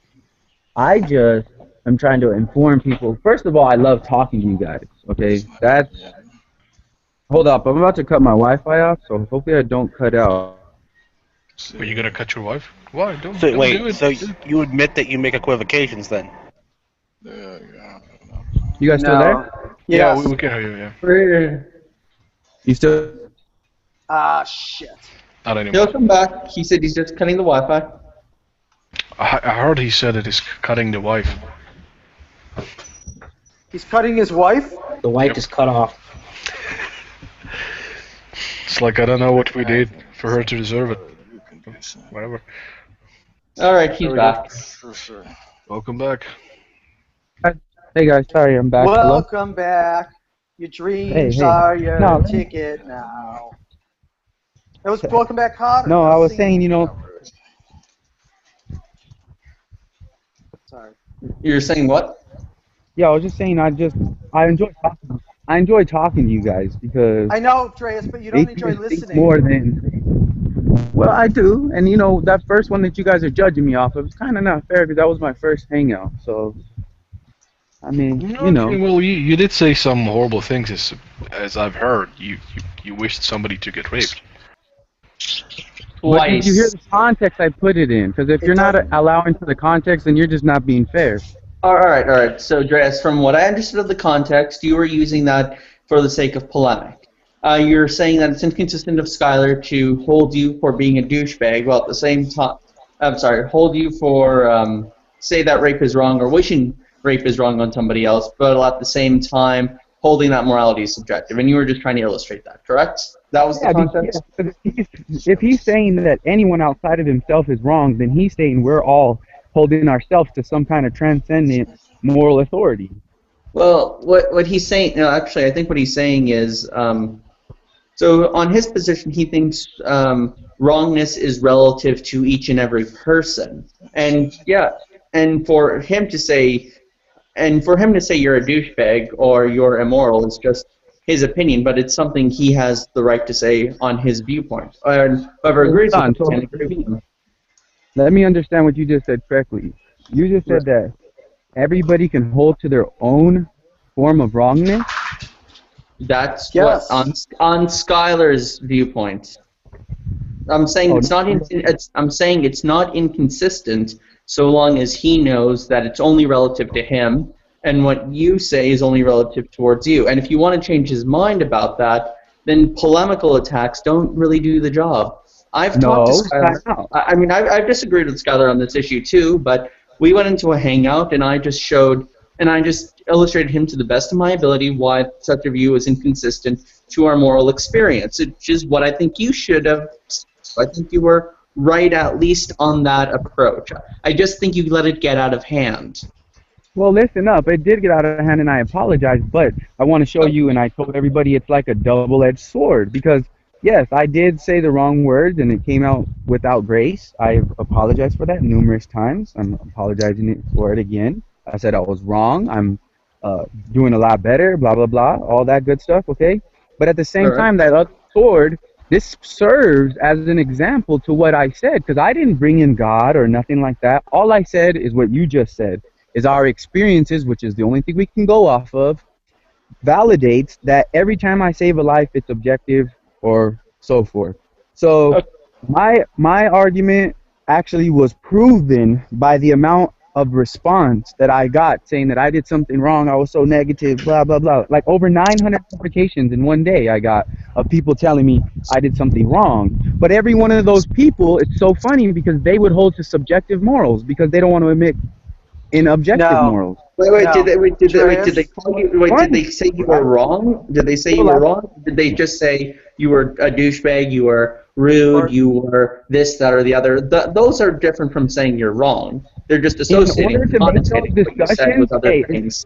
I just am trying to inform people. First of all, I love talking to you guys, okay? That's... Hold up. I'm about to cut my Wi-Fi off, so hopefully I don't cut out. Are you gonna cut your wife? Why? Don't So do wait, it. so you admit that you make equivocations then? You guys still there? Yeah, Yes. we can hear you, yeah. You still... Ah, shit. Not anymore. He'll come back. He said he's just cutting the Wi-Fi. I heard he said it is cutting the wife. He's cutting his wife? The wife is cut off. It's like, I don't know what we did for her to deserve it. Whatever. Alright, he's back. For sure. Welcome back. Hey guys, sorry I'm back. Hello? Welcome back. Your dreams Hey. are your No. ticket now. It was Welcome Back Cotter. No, I was saying, you know... Sorry. You're saying what? Yeah, I was just saying I enjoy talking to you guys because... I know, Dreas, but you don't enjoy atheists think listening. more than... Well, I do, and you know, that first one that you guys are judging me off of, it's kind of not fair because that was my first hangout, so... I mean, you know... Well, you did say some horrible things, as I've heard. You wished somebody to get raped. But did you hear the context I put it in? Because if you're not allowing for the context, then you're just not being fair. Alright. So, Dreas, from what I understood of the context, you were using that for the sake of polemic. You're saying that it's inconsistent of Skylar to hold you for being a douchebag, while at the same time... I'm sorry, hold you for, say that rape is wrong, or wishing rape is wrong on somebody else, but at the same time, holding that morality is subjective. And you were just trying to illustrate that, correct? That was the context? Yeah, if he's saying that anyone outside of himself is wrong, then he's saying we're all holding ourselves to some kind of transcendent moral authority. Well, what he's saying, no, actually, I think what he's saying is, so on his position, he thinks wrongness is relative to each and every person. And yeah, and for him to say you're a douchebag or you're immoral is just his opinion, but it's something he has the right to say on his viewpoint. And whoever agrees with him can agree with him. Let me understand what you just said correctly. You just said that everybody can hold to their own form of wrongness? That's what on Skylar's viewpoint. I'm saying I'm saying it's not inconsistent so long as he knows that it's only relative to him, and what you say is only relative towards you. And if you want to change his mind about that, then polemical attacks don't really do the job. I've talked to Skylar. I mean, I've disagreed with Skylar on this issue too, but we went into a hangout, and I just illustrated him to the best of my ability why such a view is inconsistent to our moral experience, which is what I think you should have. I think you were right at least on that approach. I just think you let it get out of hand. Well, listen up. It did get out of hand, and I apologize, but I want to show you, and I told everybody it's like a double-edged sword, because, yes, I did say the wrong words, and it came out without grace. I've apologized for that numerous times. I'm apologizing for it again. I said I was wrong. I'm doing a lot better, blah, blah, blah, all that good stuff, okay? But at the same time, that other sword, this serves as an example to what I said, because I didn't bring in God or nothing like that. All I said is what you just said, is our experiences, which is the only thing we can go off of, validates that every time I save a life, it's objective or so forth. So my argument actually was proven by the amount of response that I got saying that I did something wrong, I was so negative, blah, blah, blah. Like over 900 notifications in one day I got of people telling me I did something wrong. But every one of those people, it's so funny because they would hold to subjective morals because they don't want to admit in objective morals. Did they call you? Did they say you were wrong? Did they say you were wrong? Did they just say you were a douchebag, you were rude, you were this, that, or the other? Those are different from saying you're wrong. They're just associating what you said with other things.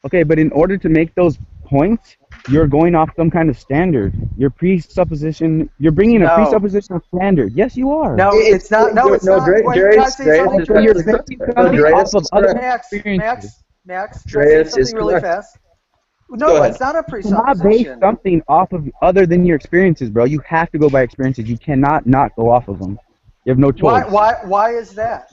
Okay, but in order to make those points, you're going off some kind of standard. Your presupposition, you're bringing a presupposition standard. Yes, you are. No, it's not. No, it's not. Max, can I say something really fast? No, it's not a You cannot base presupposition. something off of other than your experiences, bro. You have to go by experiences. You cannot not go off of them. You have no choice. Why is that?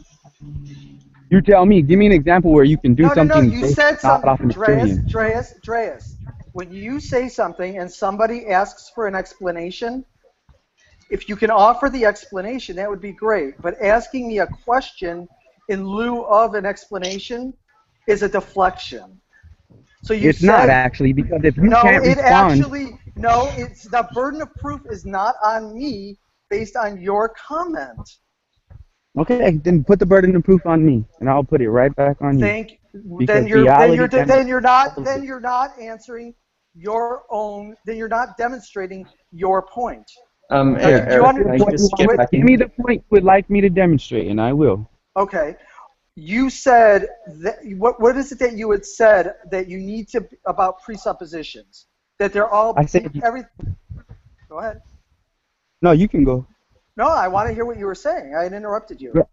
You tell me. Give me an example where you can do No, something you based said not off something, an experience. Dreas. When you say something and somebody asks for an explanation, if you can offer the explanation, that would be great. But asking me a question in lieu of an explanation is a deflection. So you It's said, not actually, because if you no, can't it respond, actually, no, it's the burden of proof is not on me based on your comment. okay, then put the burden of proof on me, and I'll put it right back on you. Then Because you're reality then you're not answering your own. Then you're not demonstrating your point. Eric, Give me the point you would like me to demonstrate, and I will. Okay. You said that. What is it that you had said that you need to about presuppositions? That they're all. I said everything. Go ahead. No, you can go. No, I want to hear what you were saying. I had interrupted you.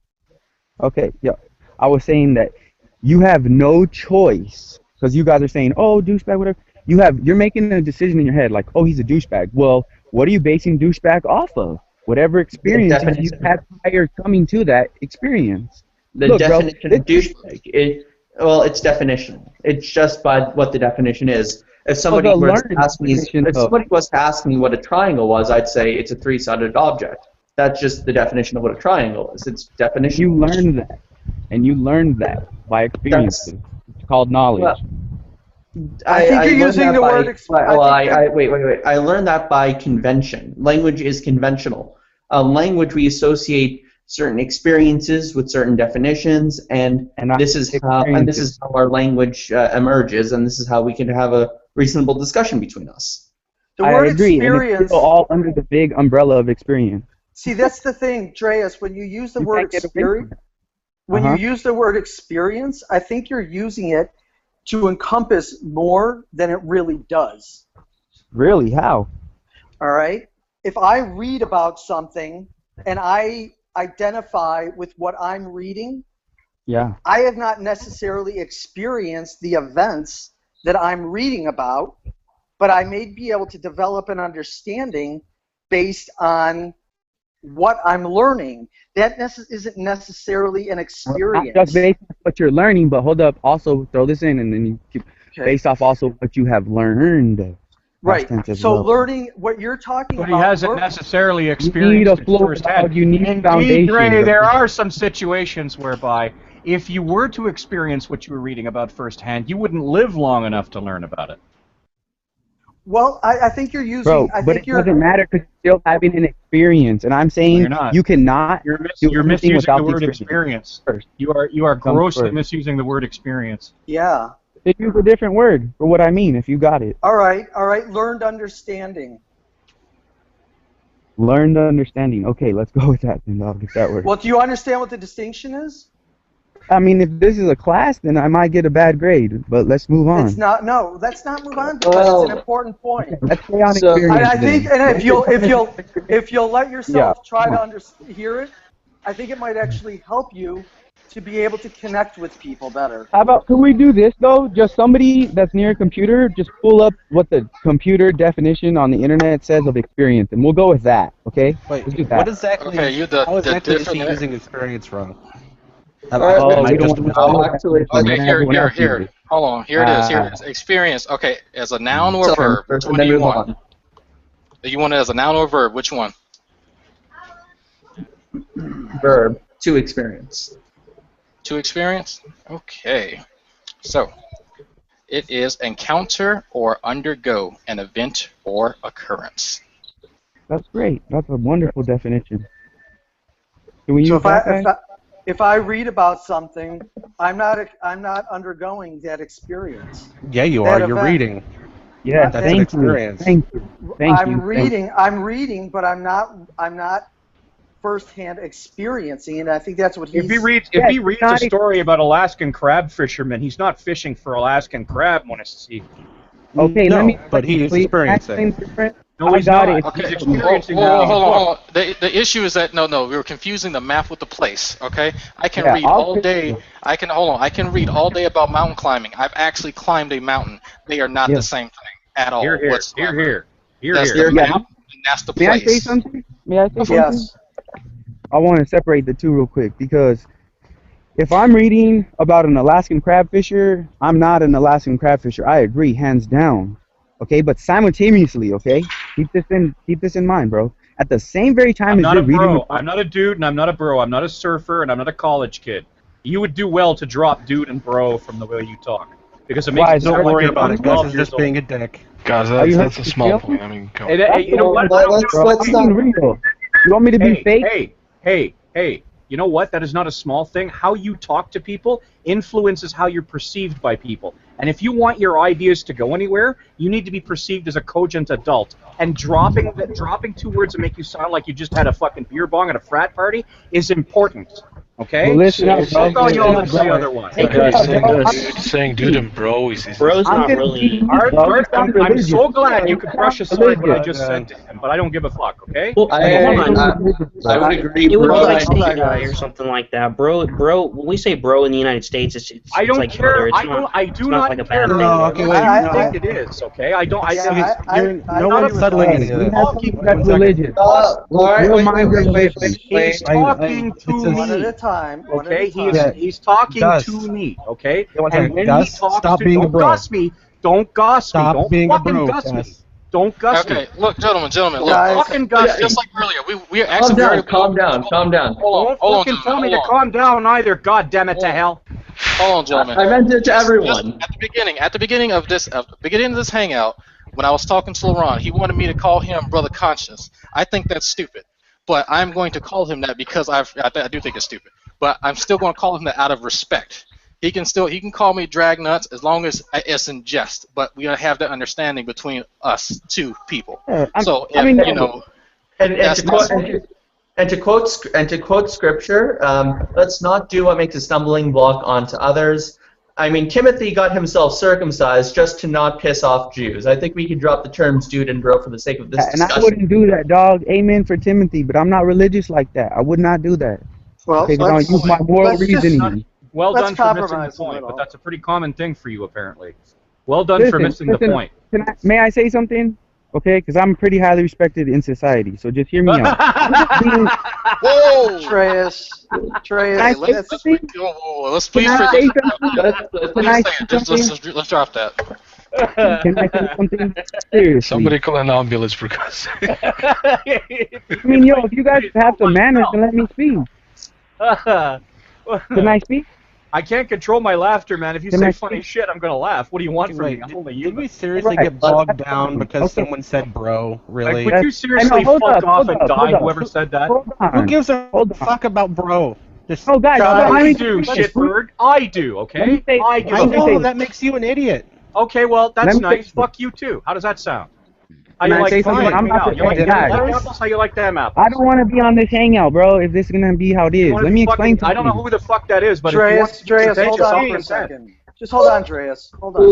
Okay, yeah. I was saying that you have no choice, because you guys are saying, oh, douchebag, whatever. You're making a decision in your head, like, oh, he's a douchebag. Well, what are you basing douchebag off of? Whatever experience you had prior coming to that experience. The definition of douchebag, it's definitional. It's just by what the definition is. If somebody was to ask me what a triangle was, I'd say it's a three-sided object. That's just the definition of what a triangle is. It's definition. You learned that, and you learned that by experiences. It's called knowledge. Well, I think you're using the word. Wait. I learned that by convention. Language is conventional. Language, we associate certain experiences with certain definitions, and this is how our language emerges, and this is how we can have a reasonable discussion between us. The word I agree, experience. and it's still all under the big umbrella of experience. See, that's the thing, Dreas. When you use the word experience, you use the word experience, I think you're using it to encompass more than it really does. Really? How? All right. If I read about something and I identify with what I'm reading, yeah, I have not necessarily experienced the events that I'm reading about, but I may be able to develop an understanding based on what I'm learning. That isn't necessarily an experience. Not just based on what you're learning, but hold up, also throw this in, and then you keep based off also what you have learned. Right. So learning what you're talking But about. he hasn't necessarily experienced it firsthand. You need Indeed, foundation. Ray, there are some situations whereby if you were to experience what you were reading about firsthand, you wouldn't live long enough to learn about it. Well, I think you're using. Bro, but it doesn't matter because you're still having an experience, and I'm saying you cannot. You're misusing the word experience. You are grossly misusing the word experience. Yeah. They use a different word for what I mean. If you got it. All right. Learned understanding. Learned understanding. Okay, let's go with that. Then I'll get that word. Well, do you understand what the distinction is? I mean, if this is a class, then I might get a bad grade. But let's move on. It's not. No, let's not move on because it's an important point. Let's stay on experience. I think, and if you'll let yourself try to hear it, I think it might actually help you to be able to connect with people better. How about, can we do this though? Just somebody that's near a computer, just pull up what the computer definition on the internet says of experience, and we'll go with that. Okay? Wait, let's do that. what exactly? How exactly is he using experience wrong? Okay, here. Hold on. Here it is. Experience. Okay, as a noun or verb, which one do you want? Do you want it as a noun or verb? Which one? Verb. To experience. To experience? Okay. So, it is encounter or undergo an event or occurrence. That's great. That's a wonderful definition. Can we So use that? if I read about something, I'm not undergoing that experience. Yeah, you are. You're reading. Yeah, that's an experience. Thank you. I'm reading, but I'm not firsthand experiencing, and I think that's what he's. If he reads a story about Alaskan crab fishermen, he's not fishing for Alaskan crab when it's sea. Okay, no, let me. But he is experiencing. No, he's got not. it. He's Okay, experiencing hold on. The issue is that no, we were confusing the math with the place. Okay, I can Yeah, read I'll all fix day. it. I can read all day about mountain climbing. I've actually climbed a mountain. They are not Yeah. the same thing at all. Here, whatsoever. here. That's Yeah. the map, and that's the May I say place. something? May I say something? Yes. I want to separate the two real quick because if I'm reading about an Alaskan crab fisher, I'm not an Alaskan crab fisher. I agree, hands down. Okay, but simultaneously, okay, keep this in mind, bro. At the same very time I'm as not you're a reading, bro. I'm not a dude, and I'm not a bro. I'm not a surfer, and I'm not a college kid. You would do well to drop dude and bro from the way you talk, because it makes Why? you sound Don't like worry you're about it. 12 Gus is years just being a dick. Guys, Are you that's a hurt small yourself? point. I mean, come on. Hey, you know what? Let's I'm not. being real. You want me to be fake? Hey. You know what? That is not a small thing. How you talk to people influences how you're perceived by people. And if you want your ideas to go anywhere, you need to be perceived as a cogent adult. And dropping 2 words that make you sound like you just had a fucking beer bong at a frat party is important. Okay? Well, listen up, bro. Fuck all y'all that Listen say up, otherwise. Hey, Saying dude and bro is Bro's I'm not gonna really. be- Art, I'm religious. so glad you could brush aside what I religious. just said to him, but I don't give a fuck, okay? Well, Hold on. I would agree. It would be Bro, like I- state guy or something like that. Bro, when we say bro in the United States, it's I don't like care. brother. It's I do it's not not like a care. bad thing. No, okay, wait. I think it is, okay? I don't. No one's settling Hey, into we this. have something that's religious. Real minds are religious. He's talking to One at me. a time. One at Okay, a time. he's talking Gus. to me. Okay, one and second. when Gus, he talks stop to, being a don't bro. Gus me. Don't Gus me. Stop Don't being a fucking bro, Gus me. Gus. Don't Gus Okay, me. look, gentlemen, look. Guys, Fucking Gus me. Just like earlier, we are Calm actually down, very. calm down, calm down. Hold Don't on, fucking tell me to hold on. calm down either. God damn it to hell. Hold on, gentlemen. I meant it to Just everyone. at the beginning of this hangout, when I was talking to Laurent, he wanted me to call him Brother Conscious. I think that's stupid, but I'm going to call him that because I do think it's stupid. But I'm still going to call him that out of respect. He can call me drag nuts as long as it's in jest. But we gotta have that understanding between us two people. So you know, And to quote scripture, let's not do what makes a stumbling block onto others. I mean, Timothy got himself circumcised just to not piss off Jews. I think we can drop the terms dude and bro for the sake of this And discussion. I wouldn't do that, dog. Amen for Timothy, but I'm not religious like that. I would not do that. Well, Okay, 'cause I'll use my moral reasoning. Well Let's done for missing the compromise a point, little. but that's a pretty common thing for you apparently. Well done for missing the point. May I say something? Okay, because I'm pretty highly respected in society, so just hear me out. Whoa, Treyas. Can I say something? Let's please Can I say something? let's drop that. Can I say something? Seriously. Somebody call an ambulance for God's sake. I mean, yo, if you guys have some manners, then let me speak. Can I speak? I can't control my laughter, man. If you Can say I funny speak? shit, I'm gonna laugh. What do you want from me? Wait, I'm only did human. we seriously Right. get bogged down because Okay. someone said bro? Really? Like, would you seriously hold fuck up, off hold and up, die, hold up. whoever said that? Hold on. Who gives a Hold on. fuck about bro? Just Oh, guys, hold on. Let I me do, say- shitbird. I do, Let okay? me say- I give I a know fuck. that makes you an idiot. Okay, well, that's Let me say- nice. Fuck you, too. How does that sound? How Can you I like say something? fine. I'm You about to- like hey, them guys. apples? How you like them apples? I don't want to be on this hangout, bro, if this is going to be how it is. You wanna Let be me explain fucking- I don't know something. who the fuck that is, but if you want Treyas, to Treyas, hold on for a consent. second. Just hold on, Treyas. Hold on.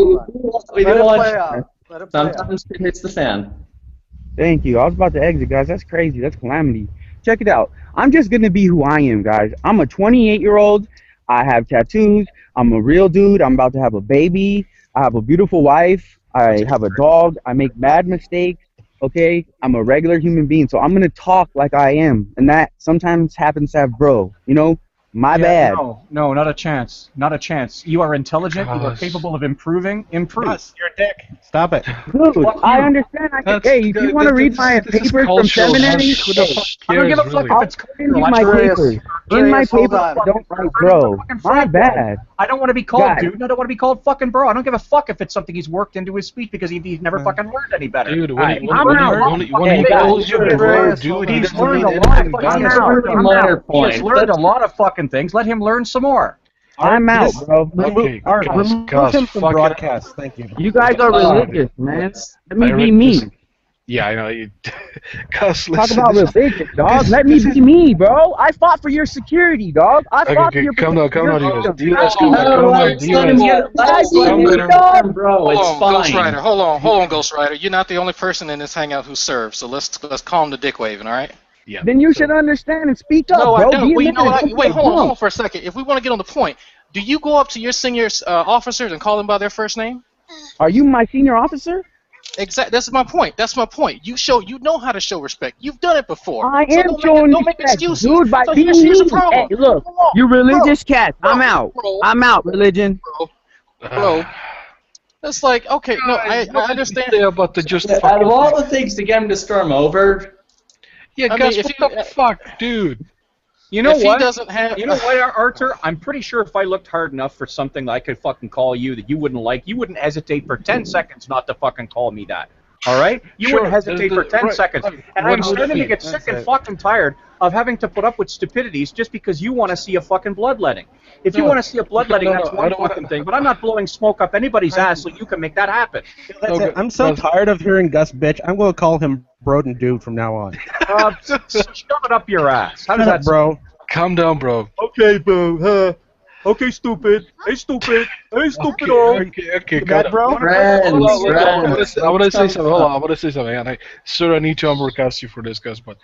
We Let do it want- play out. Let it play out. Sometimes it hits the fan. Thank you. I was about to exit, guys. That's crazy. That's calamity. Check it out. I'm just going to be who I am, guys. I'm a 28-year-old. I have tattoos. I'm a real dude. I'm about to have a baby. I have a beautiful wife. I have a dog. I make bad mistakes. Okay? I'm a regular human being. So I'm going to talk like I am. And that sometimes happens to have bro. You know? My Yeah, bad. No, not a chance. Not a chance. You are intelligent. You are Gosh. capable of improving. Improve. Gus, you're a dick. Stop it. Dude, Fuck I you. understand. I can, That's- hey, if you want to read my this is papers from cultural. seminary, Who the fuck I don't give a cares, fuck really? if it's send me my Treyas, papers. In my Treyas, hold papers, on. I don't write bro. My bad. I don't want to be called Guys. dude. and I don't want to be called fucking bro. I don't give a fuck if it's something he's worked into his speech because he's never fucking learned any better. Dude, Alright, when I'm out. he Hey, calls you guys, bro, Treyas, dude, hold he on. He's doesn't learned mean a lot. anything. Fucking Gus. That's out. a really I'm minor out. He has point. learned a That's- lot of fucking things. Let him learn some more. I'm out, bro. Okay, Art, Gus, remove Gus, him from fuck it. broadcast. Thank you. You guys are religious, man. Let me be me. Yeah, I know. Gus, Talk about religion, dog. Let me be me, bro. I fought for your security, dog. I fought for your calm down, freedom. Diaz. Let him get it. Bro, it's Hold on, Ghost fine. Rider. Hold on, Ghost Rider. You're not the only person in this hangout who serves, so let's calm the dick waving, all right? Yeah. Then you should understand and speak up, No, bro. I don't. Be a Well, you know man. what? Don't Wait, be a hold on punk. for a second. If we want to get on the point, do you go up to your senior officers and call them by their first name? Are you my senior officer? Exactly. That's my point. You know how to show respect. You've done it before. I So am don't showing make respect, excuses. dude, by So being here's the me. problem. Hey, look, you religious cats. I'm out. I'm out, religion. Bro. That's like, okay, no, I understand. About the just Out of all the things to get him to storm over, yeah, I Gus, mean, what the fuck, dude? You know If he what? doesn't have- You know what, Arthur? I'm pretty sure if I looked hard enough for something that I could fucking call you that you wouldn't like, you wouldn't hesitate for 10 seconds not to fucking call me that. All right? You Sure, wouldn't hesitate for 10 right, seconds. right. And What I'm would starting it to be? get sick and fucking tired of having to put up with stupidities just because you want to see a fucking bloodletting. If you No. want to see a bloodletting, No, that's I one don't wanna- fucking thing. But I'm not blowing smoke up anybody's ass so you can make that happen. That's it. I'm so tired of hearing Gus bitch. I'm going to call him Broden Dude from now on. Shove it up your ass. How does Shut that up, bro? Calm down, bro. Okay, bro. Okay, stupid. Hey, stupid. Hey, stupid. Okay, Mad, Gus. bro? I want to say something. Hold on, I want to say something. And I need to overcast you for this, Gus, but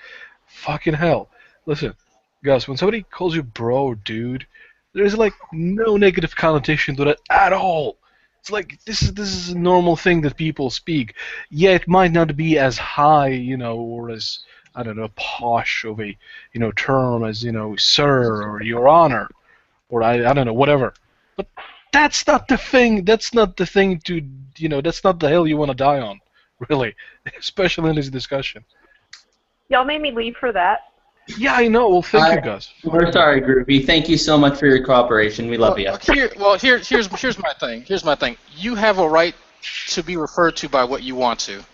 fucking hell. Listen, Gus, when somebody calls you bro, dude, there's like no negative connotation to that at all. It's like this is a normal thing that people speak. Yeah, it might not be as high, or as, I don't know, posh of a, term as, sir or your honor, or I don't know, whatever. But that's not the thing. That's not the thing to, that's not the hill you want to die on, really, especially in this discussion. Y'all made me leave for that. Yeah, I know. Well, thank you, Gus. We're sorry, Groovy. Thank you so much for your cooperation. We love you. Here's my thing. Here's my thing. You have a right to be referred to by what you want to.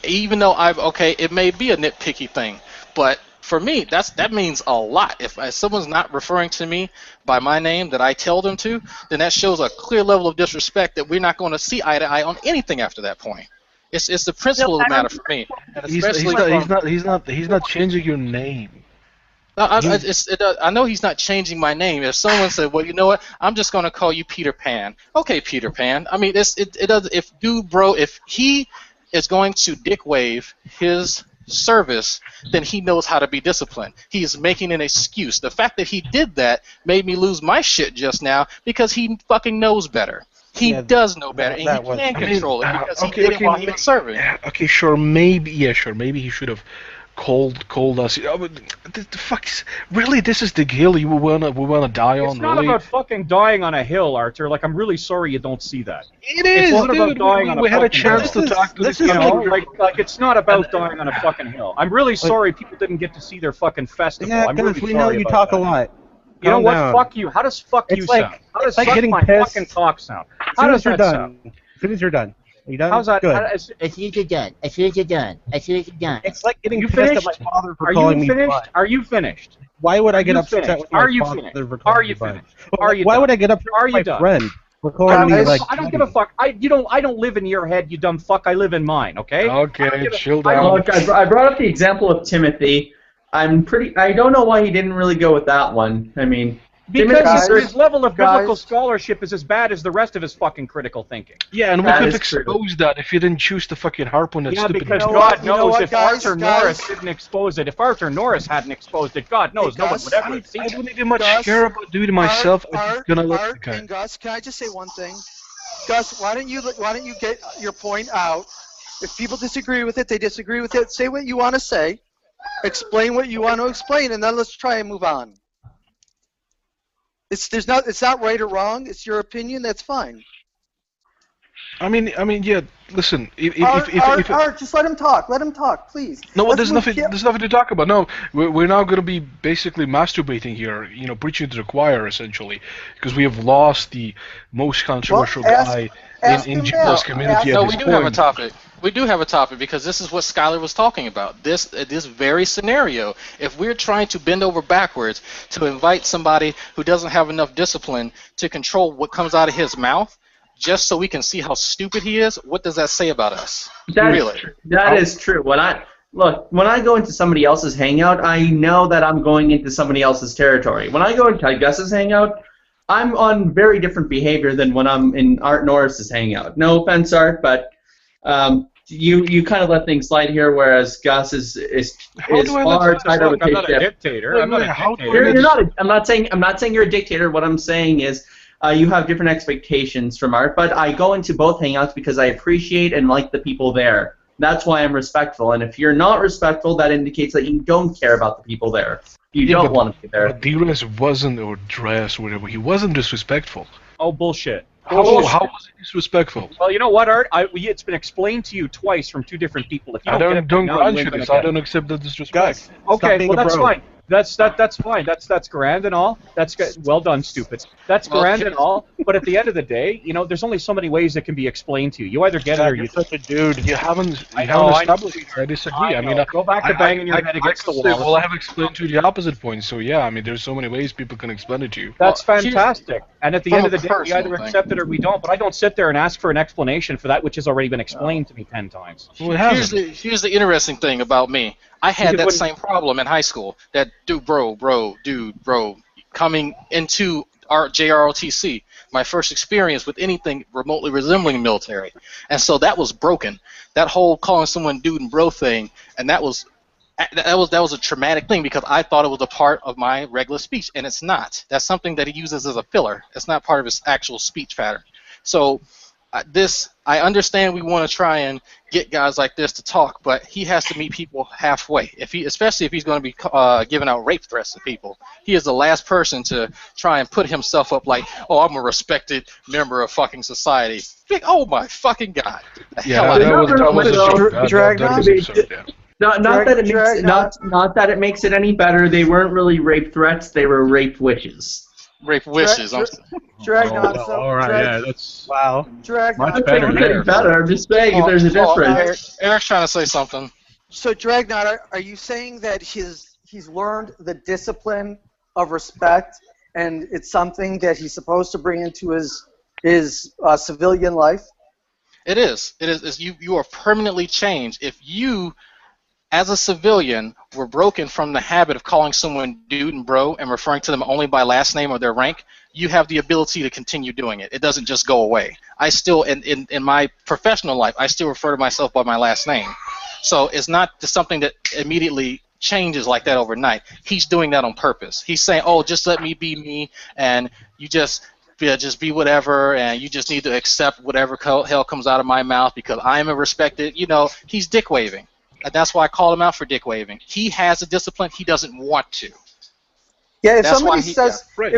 Even though it may be a nitpicky thing, but for me, that means a lot. If someone's not referring to me by my name that I tell them to, then that shows a clear level of disrespect that we're not going to see eye to eye on anything after that point. It's the principle of the matter for me. And He's not changing your name. I know he's not changing my name. If someone said, "Well, you know what? I'm just going to call you Peter Pan." Okay, Peter Pan. I mean, it does. If he is going to dick wave his service, then he knows how to be disciplined. He is making an excuse. The fact that he did that made me lose my shit just now because he fucking knows better. He does know better, and he can control it because he did it while he was serving. Okay, sure, maybe he should have called us. The fuck is, really? This is the hill we wanna die on. It's not really? about fucking dying on a hill, Arthur. Like, I'm really sorry you don't see that. It is, It's not dude. about dying on a We had a fucking chance hill. to talk to this You guy. know, like it's not about dying on a fucking hill. I'm really sorry people didn't get to see their fucking festival. Yeah, I'm Gus, really we know sorry you about talk that. a lot. You know Calm what? down. Fuck you. How does fuck you It's like- sound? How does it's like suck getting my pissed. fucking talk sound? As How soon does as you're that done. sound? As soon as you're done. Are you done? How's that? Good. As soon as you're done. As soon as you're done. As soon as you're done. It's like getting You pissed at finished? my father for Are calling you me finished? bud. Are you finished? Why would I get you upset finished? with my Are you father finished? for Are calling you me bud? finished? Are you Why done? would I get upset Are with you my done? friend for calling me like? I don't give a fuck. I don't live in your head, you dumb fuck. I live in mine. Okay. Okay, chill down. Look, I brought up the example of Timothy. I don't know why he didn't really go with that one. I mean, Because Timothy, his level of biblical scholarship is as bad as the rest of his fucking critical thinking. Yeah, and we That could is expose that if you didn't choose to fucking harp on that Yeah, stupid. because thing. God knows what, if guys? Arthur Norris didn't expose it, if Arthur Norris hadn't exposed it, God knows no one would ever have seen I it. don't even much care about doing it myself. I'm just gonna let the Art guy. and Gus, can I just say one thing? Gus, why don't you get your point out? If people disagree with it, they disagree with it. Say what you want to say. Explain what you want to explain, and then let's try and move on. It's not right or wrong. It's your opinion. That's fine. I mean, yeah. Listen, Art, just let him talk. Let him talk, please. No, well, Let's there's move- nothing. There's nothing to talk about. No, we're now going to be basically masturbating here. Preaching to the choir essentially, because we have lost the most controversial guy in Jeepers community at No, this we do point. have a topic. We do have a topic because this is what Skylar was talking about. This very scenario. If we're trying to bend over backwards to invite somebody who doesn't have enough discipline to control what comes out of his mouth, just so we can see how stupid he is, what does that say about us? That is true. When I go into somebody else's hangout, I know that I'm going into somebody else's territory. When I go into Gus's hangout, I'm on very different behavior than when I'm in Art Norris's hangout. No offense, Art, but you kind of let things slide here, whereas Gus is far tighter with his ship. I'm not a dictator. I'm not a dictator. You're not. I'm not saying you're a dictator. What I'm saying is you have different expectations from Art. But I go into both hangouts because I appreciate and like the people there. That's why I'm respectful. And if you're not respectful, that indicates that you don't care about the people there. You don't want to be there. D-Res wasn't, or Dress, or whatever. He wasn't disrespectful. Oh, bullshit. How was he disrespectful? Well, you know what, Art? It's been explained to you twice from two different people. If you I don't get it, grant you this. I don't accept the disrespect. Okay, well that's fine. That's fine. That's grand and all. That's good. Well done, stupid. That's grand and all. But at the end of the day, there's only so many ways that can be explained to you. You either get it or you. Such a dude. You haven't established it. I disagree. I mean, go back to banging your head against the wall. Well, I have explained to you the opposite point. So yeah, I mean, there's so many ways people can explain it to you. That's fantastic. And at the end of the day, we either accept it or we don't. But I don't sit there and ask for an explanation for that which has already been explained to me 10 times. Here's the interesting thing about me. I had that same problem in high school. That dude, bro, coming into our JROTC, my first experience with anything remotely resembling military, and so that was broken. That whole calling someone dude and bro thing, and that was a traumatic thing because I thought it was a part of my regular speech, and it's not. That's something that he uses as a filler. It's not part of his actual speech pattern. So I understand we want to try and get guys like this to talk, but he has to meet people halfway. Especially if he's going to be giving out rape threats to people, he is the last person to try and put himself up like, oh, I'm a respected member of fucking society. Oh my fucking god! Yeah, Not that it makes it any better. They weren't really rape threats. They were rape wishes. Rape wishes. Dragnot. All right, yeah, that's Dragnot. much better. I'm just saying there's a difference. Eric's trying to say something. So Dragnot, are you saying that he's learned the discipline of respect, and it's something that he's supposed to bring into his civilian life? It is. You are permanently changed if you, as a civilian, were broken from the habit of calling someone dude and bro and referring to them only by last name or their rank. You have the ability to continue doing it. It doesn't just go away. I still, in my professional life, I still refer to myself by my last name. So it's not just something that immediately changes like that overnight. He's doing that on purpose. He's saying, oh, just let me be me, and you just be whatever, and you just need to accept whatever hell comes out of my mouth because I'm a respected, he's dick waving. And that's why I call him out for dick waving. He has a discipline. He doesn't want to. Yeah, if somebody says, Art,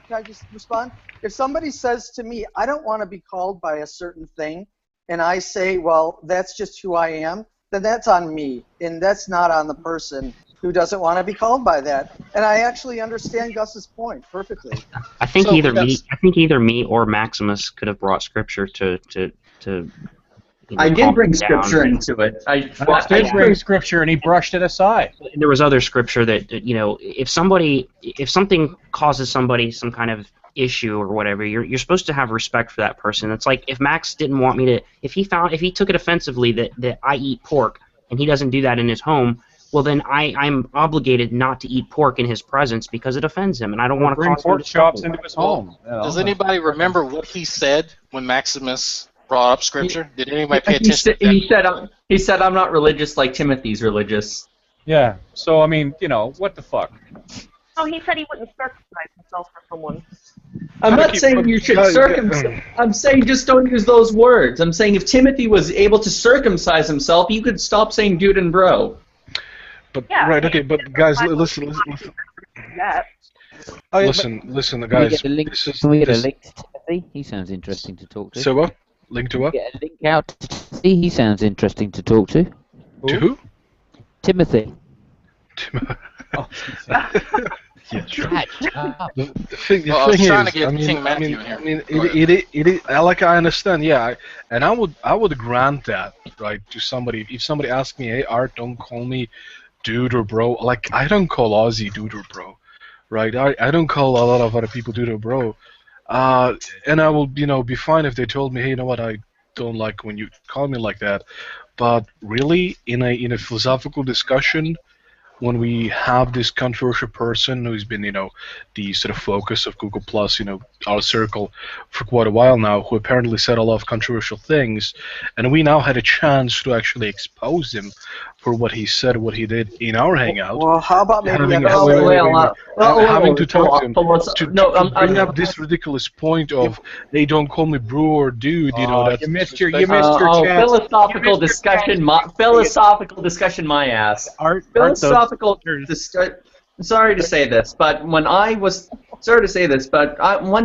can I just respond? If somebody says to me, I don't want to be called by a certain thing, and I say, well, that's just who I am, then that's on me, and that's not on the person who doesn't want to be called by that. And I actually understand Gus's point perfectly. I think either me or Maximus could have brought scripture to I did bring scripture into it. I did bring scripture, and he brushed it aside. There was other scripture that if something causes somebody some kind of issue or whatever, you're supposed to have respect for that person. It's like if Max didn't want me to, if he took it offensively that I eat pork, and he doesn't do that in his home, well then I'm obligated not to eat pork in his presence because it offends him, and I don't want to cause pork chops into his home. Does anybody remember what he said when Maximus brought up scripture? Did anybody pay attention? He said, I'm not religious like Timothy's religious. Yeah. So I mean, what the fuck? Oh, he said he wouldn't circumcise himself for someone. I'm not saying you should circumcise. I'm saying just don't use those words. I'm saying if Timothy was able to circumcise himself, you could stop saying dude and bro. But but guys, listen. Yeah. Listen, guys. Can we get a link to Timothy? He sounds interesting to talk to. So what? Link to what? Get a link out to Timothy. He sounds interesting to talk to. To who? Timothy. Oh. Yeah, sure. The thing is, like I understand, yeah, and I would grant that, right, to somebody. If somebody asks me, hey, Art, don't call me dude or bro. Like I don't call Ozzy dude or bro, right? I don't call a lot of other people dude or bro. And I will, be fine if they told me, hey, you know what, I don't like when you call me like that. But really, in a philosophical discussion, when we have this controversial person who's been, the sort of focus of Google Plus, our circle for quite a while now, who apparently said a lot of controversial things, and we now had a chance to actually expose him for what he said, what he did in our hangout. Well, how about maybe having to talk to him to bring up this ridiculous point of, hey, don't call me bro or dude, that's you missed your chance. Philosophical discussion, philosophical discussion, my ass. Sorry to say this, but one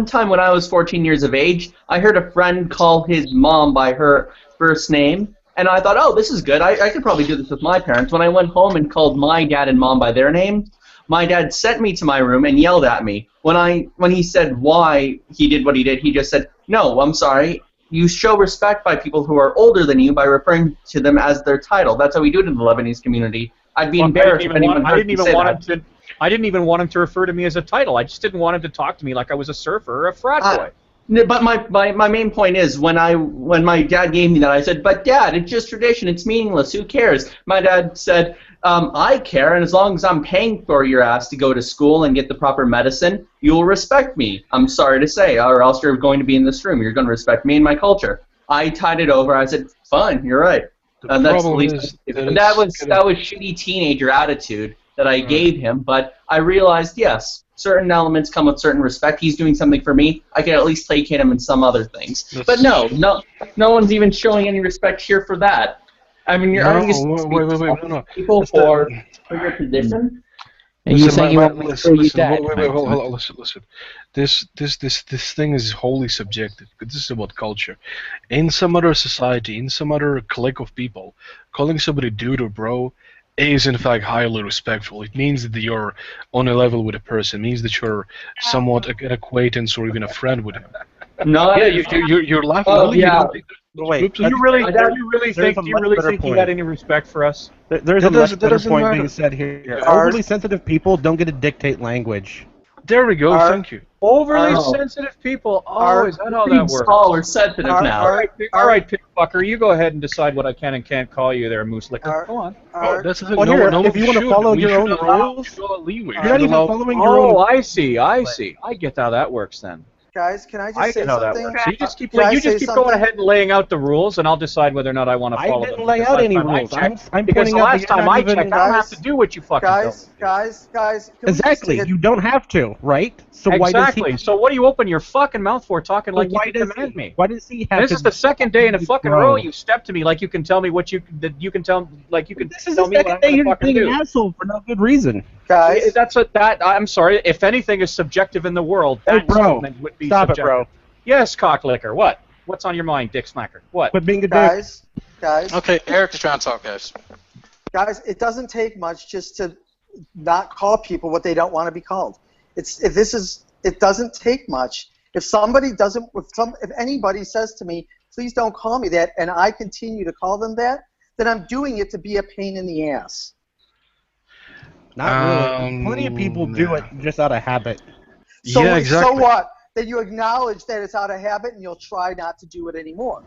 time when I was 14 years of age, I heard a friend call his mom by her first name, and I thought, oh, this is good. I could probably do this with my parents. When I went home and called my dad and mom by their names, my dad sent me to my room and yelled at me. When he said why he did what he did, he just said, no, I'm sorry. You show respect by people who are older than you by referring to them as their title. That's how we do it in the Lebanese community. I'd be embarrassed if anyone heard me say that. I didn't even want him to refer to me as a title. I just didn't want him to talk to me like I was a surfer or a frat boy. But my main point is, when my dad gave me that, I said, but Dad, it's just tradition. It's meaningless. Who cares? My dad said, I care, and as long as I'm paying for your ass to go to school and get the proper medicine, you will respect me. I'm sorry to say, or else you're going to be in this room. You're going to respect me and my culture. I tied it over. I said, fine, you're right. And that's the least. That was shitty teenager attitude that I gave him, but I realized, yes, certain elements come with certain respect. He's doing something for me. I can at least placate him in some other things. But no one's even showing any respect here for that. I mean, you're people for your position. And you saying you want me to throw you down? Listen. This thing is wholly subjective. This is about culture. In some other society, in some other clique of people, calling somebody dude or bro is in fact highly respectful. It means that you're on a level with a person. It means that you're somewhat an acquaintance or even a friend with him. No, yeah, you're laughing. Oh, yeah. Wait, do you really think he had any respect for us? There's a much better point being said here. Overly sensitive people don't get to dictate language. There we go. Thank you. Overly sensitive people. Oh, is that how that works? Oh, we're sensitive now. All right, pickfucker, you go ahead and decide what I can and can't call you there, Moose Licker. Go on. That's the thing. If you want to follow your own rules, you're not even following your own. Oh, I see. I get how that works then. Guys, can I just say something? So you just keep going ahead and laying out the rules, and I'll decide whether or not I want to follow them. I didn't lay out any rules. I'm because the last time I checked, I don't have to do what you fucking guys. Exactly. You don't have to, right? So exactly. Why does he? So what do you open your fucking mouth for, talking like you can command me? Why does he have this is the second day in a fucking row you step to me like you can tell me what you can tell like you can this is tell the me what second I'm day gonna you're fucking being do. an asshole for no good reason. Guys, I'm sorry. If anything is subjective in the world, hey, that bro, statement would be stop subjective. it, bro. Yes, cocklicker. What? What's on your mind, dick smacker? What? Quit being a guys. Okay, Eric is trying to talk, guys. Guys, it doesn't take much just to not call people what they don't want to be called. It doesn't take much. If anybody says to me, please don't call me that, and I continue to call them that, then I'm doing it to be a pain in the ass. Not really. Plenty of people do it just out of habit. So, yeah, exactly. So what? Then you acknowledge that it's out of habit and you'll try not to do it anymore.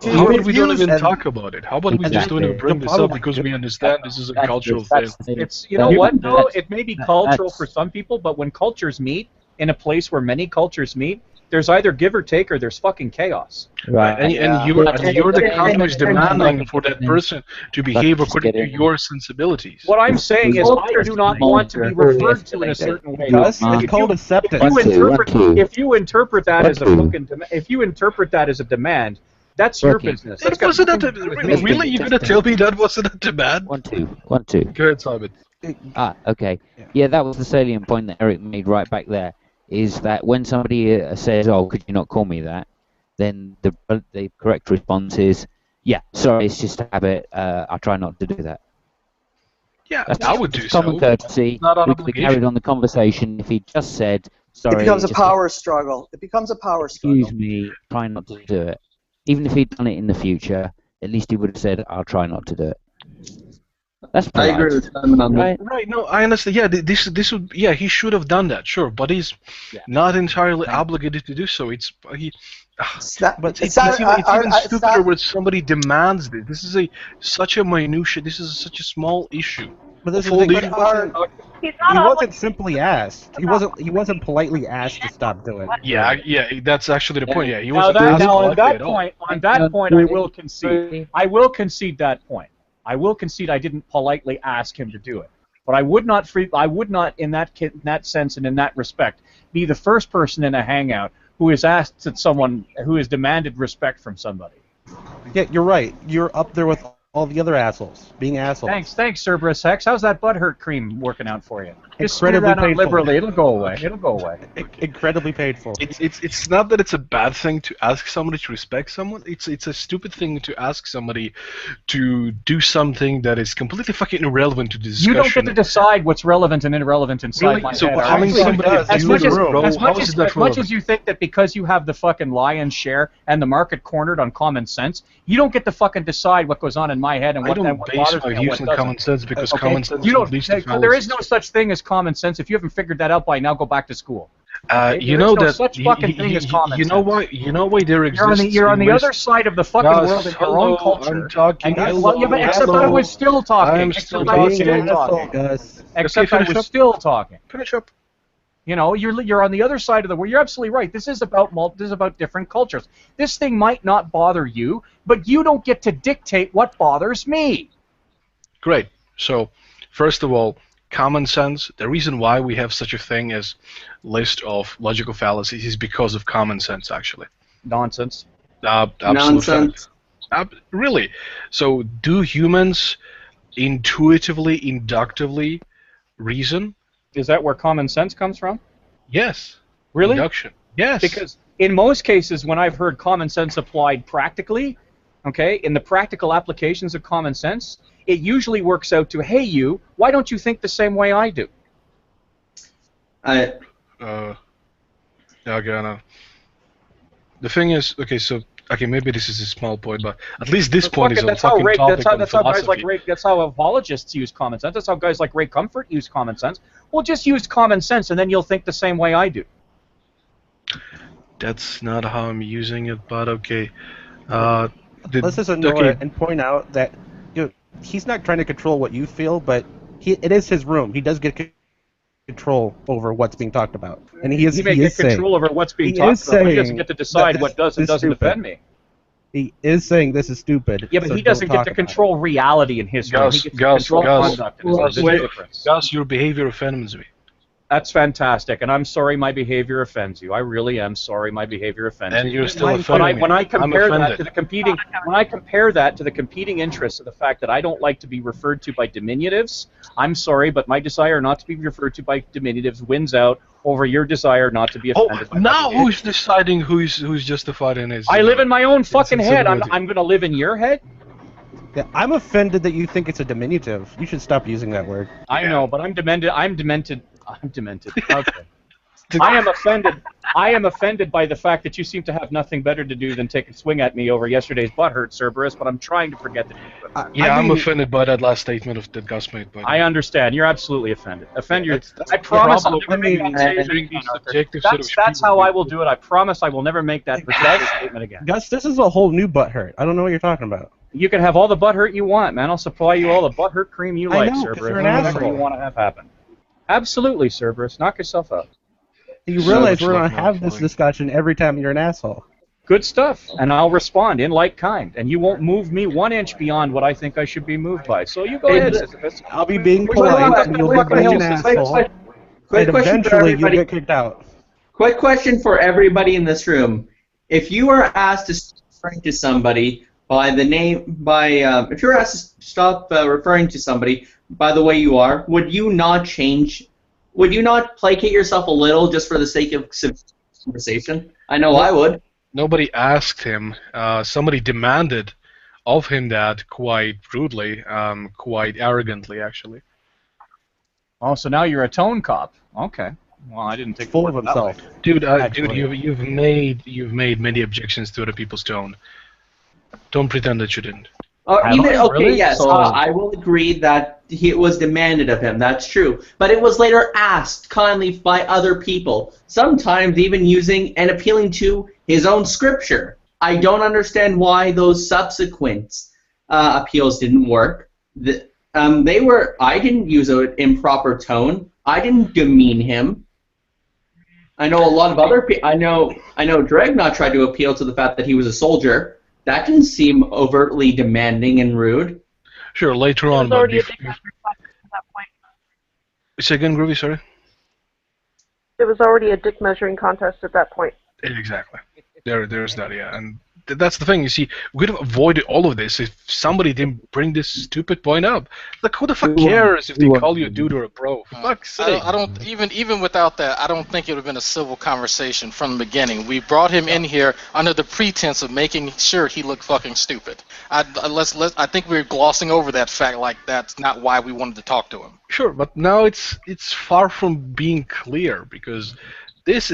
How about we don't even talk about it? How about we just don't even bring this up because we understand this is a cultural thing? It's you know what though? It may be cultural for some people, but when cultures meet in a place where many cultures meet, there's either give or take or there's fucking chaos. Right. And you're the country demanding for that person to behave according to your sensibilities. What I'm saying is I do not want to be referred to in a certain way. It's called acceptance. If you interpret that as a fucking if you interpret that as a demand, that's your business. Really? You're gonna tell me that wasn't a demand? 1 2 1 2. Go ahead, Simon. Okay. Yeah, that was the salient point that Eric made right back there. Is that when somebody says, "Oh, could you not call me that?" then the correct response is, "Yeah, sorry, it's just a habit. I try not to do that." Yeah, that's I would do so. Common courtesy. We could have carried on the conversation if he just said, "Sorry." It becomes a power struggle. It becomes a power struggle. Excuse me, try not to do it. Even if he'd done it in the future, at least he would have said, "I'll try not to do it." That's I polite. agree with Simon on that. Right. No, I understand. Yeah, this would. Yeah, he should have done that. Sure, but he's not entirely obligated to do so. It's he. But it's even stupider when somebody demands this. This is such a minutia. This is such a small issue. But this is Full the thing, issue. he wasn't simply asked. He wasn't politely asked to stop doing it. Yeah, that's actually the point. Yeah, he Now, was. on that point, I will concede. I will concede that point. I will concede I didn't politely ask him to do it, but I would not in that sense and in that respect be the first person in a hangout who is asked that someone who has demanded respect from somebody. Yeah, you're right. You're up there with all the other assholes, being assholes. Thanks, Cerberus Hex. How's that butthurt cream working out for you? Just smear Incredibly that on painful. liberally. It'll go away. It'll go away. Incredibly painful. It's not that it's a bad thing to ask somebody to respect someone. It's a stupid thing to ask somebody to do something that is completely fucking irrelevant to the discussion. You don't get to decide what's relevant and irrelevant inside Really? my So head. having somebody as view much the as, room, as, how much is as, that as much as relevant? you think that because you have the fucking lion's share and the market cornered on common sense, you don't get to fucking decide what goes on in my head and I what, don't and what base bothers my me and views what on doesn't. common sense because Okay? common sense You don't. leads to There is fallacies. no such thing as common sense. If you haven't figured that out by now, go back to school. You know There is no that such fucking thing as common you know sense. why there exists. You're on the ways- other side of the fucking Guys, world in your hello, own culture. I'm talking. Well, yeah, but except I was still talking. I'm Except still I was talking. still talking. Gus. Except I finish was up. still talking. Finish up. You know, you're on the other side of the world. You're absolutely right. This is about different cultures. This thing might not bother you, but you don't get to dictate what bothers me. Great. So, first of all, common sense. The reason why we have such a thing as list of logical fallacies is because of common sense, actually. Nonsense. Absolute Nonsense. fact. Really. So, do humans intuitively, inductively reason? Is that where common sense comes from? Yes. Really? Induction. Yes. Because in most cases, when I've heard common sense applied practically, okay, in the practical applications of common sense, it usually works out to, hey, you, why don't you think the same way I do? The thing is, okay, maybe this is a small point, but at least this point is on fucking topic of That's how guys like philosophy. Ray, that's how apologists use common sense. That's how guys like Ray Comfort use common sense. Well, just use common sense, and then you'll think the same way I do. That's not how I'm using it, but okay. Let's just ignore it and point out that he's not trying to control what you feel, but it is his room. He does get control over what's being talked about, and he may get control over what's being talked about, but he doesn't get to decide what does and doesn't offend me. He is saying this is stupid. Yeah, but so he doesn't don't get to talk about control reality in his room. He gets to control conduct in his room. There's a difference. Gus, your behavior offends me. That's fantastic, and I'm sorry my behavior offends you. I really am sorry my behavior offends you. And you're still offending me. When I compare I'm that to the competing, interests of the fact that I don't like to be referred to by diminutives, I'm sorry, but my desire not to be referred to by diminutives wins out over your desire not to be offended. by Now who's deciding who's justified in his? I live in my own fucking head. I'm insensibility? going to live in your head. Yeah, I'm offended that you think it's a diminutive. You should stop using that word. I know, but I'm demented. I'm demented. Okay. I am offended. I am offended by the fact that you seem to have nothing better to do than take a swing at me over yesterday's butthurt, Cerberus. But I'm trying to forget that. I'm offended by that last statement that Gus made. But I understand. You're absolutely offended. I promise I'll never make that statement. That's how I will do it. I promise I will never make that precise statement again. Gus, this is a whole new butthurt. I don't know what you're talking about. You can have all the butthurt you want, man. I'll supply you all the butthurt cream you I like, know, 'cause Cerberus. you're an Whatever asshole. you want to have happen. Absolutely, Cerberus. Knock yourself out. You realize we're going to have this discussion every time you're an asshole. Good stuff, and I'll respond in like kind, and you won't move me 1 inch beyond what I think I should be moved by. So you go ahead, Sisyphus. I'll be being polite, and you'll be being an asshole, and Quick question for eventually you'll everybody. get kicked out. Quick question for everybody in this room: if you are asked to stop referring to somebody by the name, if you're asked to stop referring to somebody by the way you are, would you not change? Would you not placate yourself a little just for the sake of conversation? I know I would. Nobody asked him. Somebody demanded of him that quite rudely, quite arrogantly, actually. Oh, so now you're a tone cop. Okay. Well, I didn't take full of himself, dude. You've made many objections to other people's tone. Don't pretend that you didn't. Yes, So- I will agree that it was demanded of him. That's true, but it was later asked kindly by other people. Sometimes even using and appealing to his own scripture. I don't understand why those subsequent appeals didn't work. I didn't use an improper tone. I didn't demean him. I know a lot of other people. I know Dregnot tried to appeal to the fact that he was a soldier. That didn't seem overtly demanding and rude. Sure, later on, but say again, Groovy, sorry? It was already a dick measuring contest at that point. Exactly. There's that, yeah. And that's the thing, you see, we could have avoided all of this if somebody didn't bring this stupid point up. Like, who the fuck cares if they call you a dude or a bro? For fuck's sake. I don't even without that, I don't think it would have been a civil conversation from the beginning. We brought him in here under the pretense of making sure he looked fucking stupid. I think we're glossing over that fact like that's not why we wanted to talk to him. Sure, but now it's far from being clear because this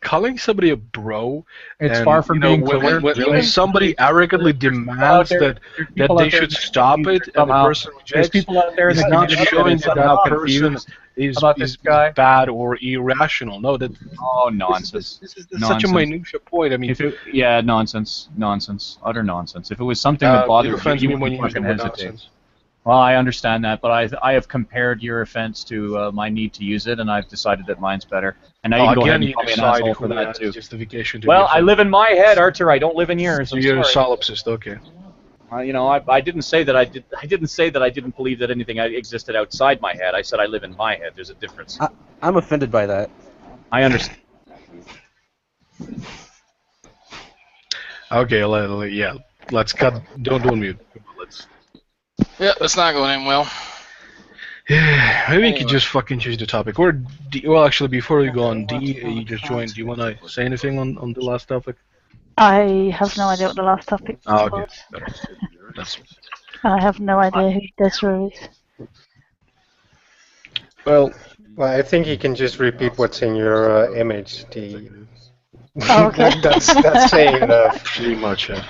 calling somebody a bro. It's far from being clear. When somebody arrogantly demands that they should stop it, and the person rejects, people out there it's that not can get showing that that person confused is about this guy. bad or irrational. No, that. Oh, nonsense. This is such a minutia point. I mean, nonsense, utter nonsense. If it was something that bothered you, you wouldn't fucking hesitate. Nonsense. Well, I understand that, but I have compared your offense to my need to use it, and I've decided that mine's better. And now you can go ahead and call me an asshole for that too. Justification to Well, I live in my head, Archer. I don't live in yours. So I'm you're a sorry. solipsist, okay? I didn't say that I did. I didn't say that I didn't believe that anything existed outside my head. I said I live in my head. There's a difference. I'm offended by that. I understand. Okay, let's cut. Don't mute. Yeah, that's not going in well. Yeah, maybe we could just fucking change the topic. Or, well, actually, before we go on, D, you just joined. Do you want to say anything on the last topic? I have no idea what the last topic was. Oh, okay. That's... I have no idea who Desra is. Well, I think you can just repeat what's in your image. Oh, okay. that's saying enough. Pretty much, yeah.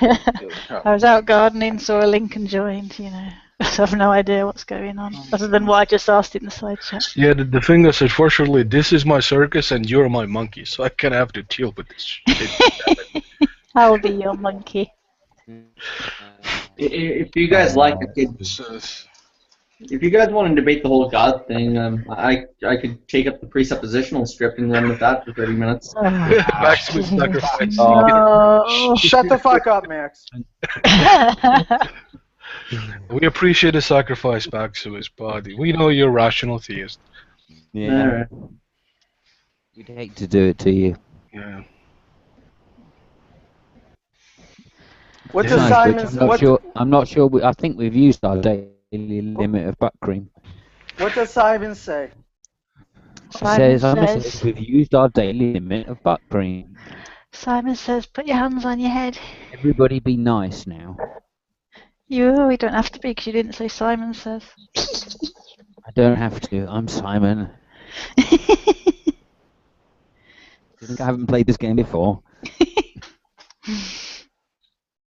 I was out gardening, saw a link and joined, So I have no idea what's going on, other than what I just asked in the side chat. Yeah, the thing is, unfortunately, this is my circus and you're my monkey, so I kind of have to deal with this shit. I will be your monkey. If you guys like, if you guys want to debate the whole God thing, I could take up the presuppositional script and run with that for 30 minutes. Maximus sacrifice. No. Shut the fuck up, Max. We appreciate the sacrifice, Maximus, but we know you're a rational theist. Yeah. We'd hate to do it to you. Yeah. What does Simon's? I'm not sure. I think we've used our daily limit of butt cream. What does Simon say? Says we've used our daily limit of butt cream. Simon says, put your hands on your head. Everybody be nice now. We don't have to be because you didn't say Simon says. I don't have to. I'm Simon. You think I haven't played this game before?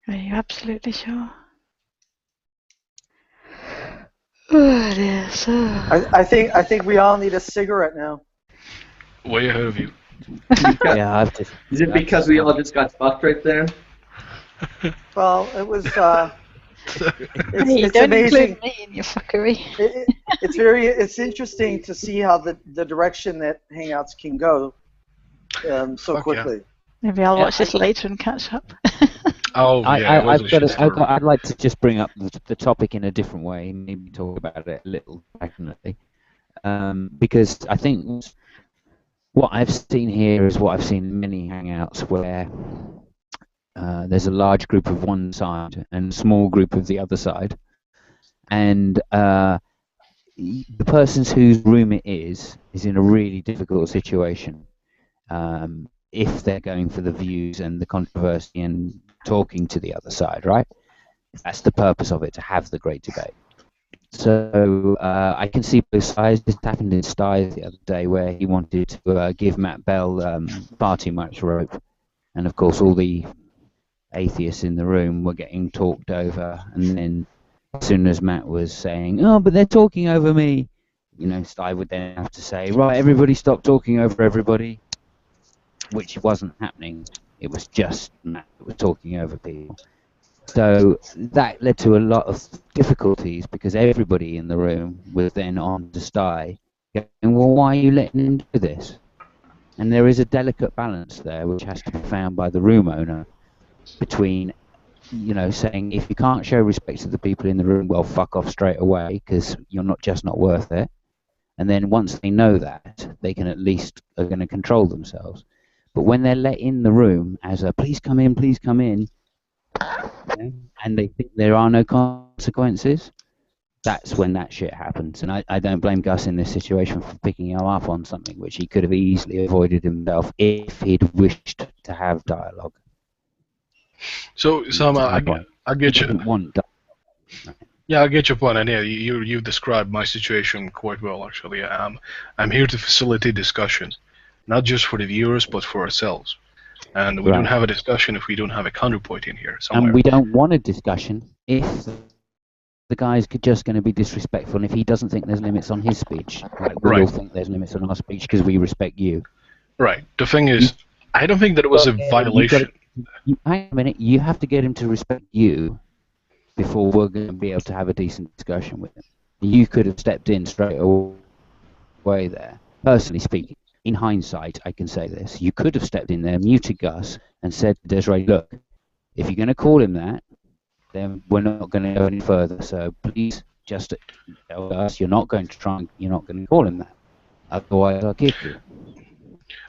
Are you absolutely sure? Oh dear, so. I think we all need a cigarette now. Way ahead of you. Yeah, I've just. Is it because we all just got fucked right there? Well, it was. It's don't amazing. Include me in your fuckery. It's interesting to see how the direction that Hangouts can go so quickly. Yeah. Maybe I'll watch this later and catch up. Oh, yeah. I'd like to just bring up the topic in a different way, maybe talk about it a little passionately, because I think what I've seen here is what I've seen in many Hangouts where there's a large group of one side and a small group of the other side, and the persons whose room it is in a really difficult situation if they're going for the views and the controversy and talking to the other side, right? That's the purpose of it, to have the great debate. So I can see both sides. This happened in Styes the other day where he wanted to give Matt Bell far too much rope, and of course all the atheists in the room were getting talked over, and then as soon as Matt was saying, "Oh, but they're talking over me," you know, Sty would then have to say, "Right, everybody stop talking over everybody," which wasn't happening. It was just Matt that was talking over people. So that led to a lot of difficulties because everybody in the room was then on to Sty, going, "Well, why are you letting him do this?" And there is a delicate balance there which has to be found by the room owner between, you know, saying if you can't show respect to the people in the room, well, fuck off straight away because you're not worth it. And then once they know that, they can at least are going to control themselves. But when they're let in the room as a please come in, and they think there are no consequences, that's when that shit happens. And I don't blame Gus in this situation for picking him up on something which he could have easily avoided himself if he'd wished to have dialogue. So, Sam, I get you. Yeah, I get your point, and yeah, you described my situation quite well, actually. I'm here to facilitate discussion, not just for the viewers, but for ourselves. And we don't have a discussion if we don't have a counterpoint in here somewhere. And we don't want a discussion if the guy's just going to be disrespectful, and if he doesn't think there's limits on his speech. Like we all think there's limits on our speech because we respect you. Right. The thing is, I don't think that it was a violation. Hang a minute. You have to get him to respect you before we're going to be able to have a decent discussion with him. You could have stepped in straight away there. Personally speaking, in hindsight, I can say this. You could have stepped in there, muted Gus, and said to Desiree, look, if you're going to call him that, then we're not going to go any further. So please just tell us you're not going to call him that. Otherwise, I'll kick you.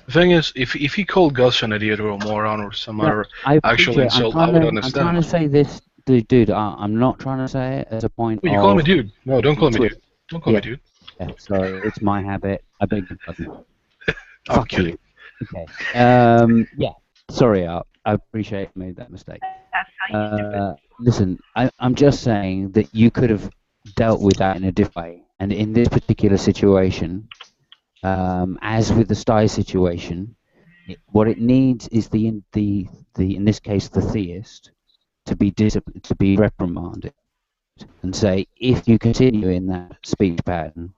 The thing is, if he called Gus an idiot or a moron or some other actual insult, I would understand. I'm trying to say this, dude. I'm not trying to say it as a point. Well, you call me dude. No, don't call me dude. Don't call me dude. Yeah, sorry, it's my habit. I beg your pardon. Fuck you. Okay. Yeah. Sorry, I appreciate I made that mistake. That's how you do it. Listen, I'm just saying that you could have dealt with that in a different way, and in this particular situation, as with the Sty situation, what it needs is the in this case the theist to be reprimanded and say, if you continue in that speech pattern,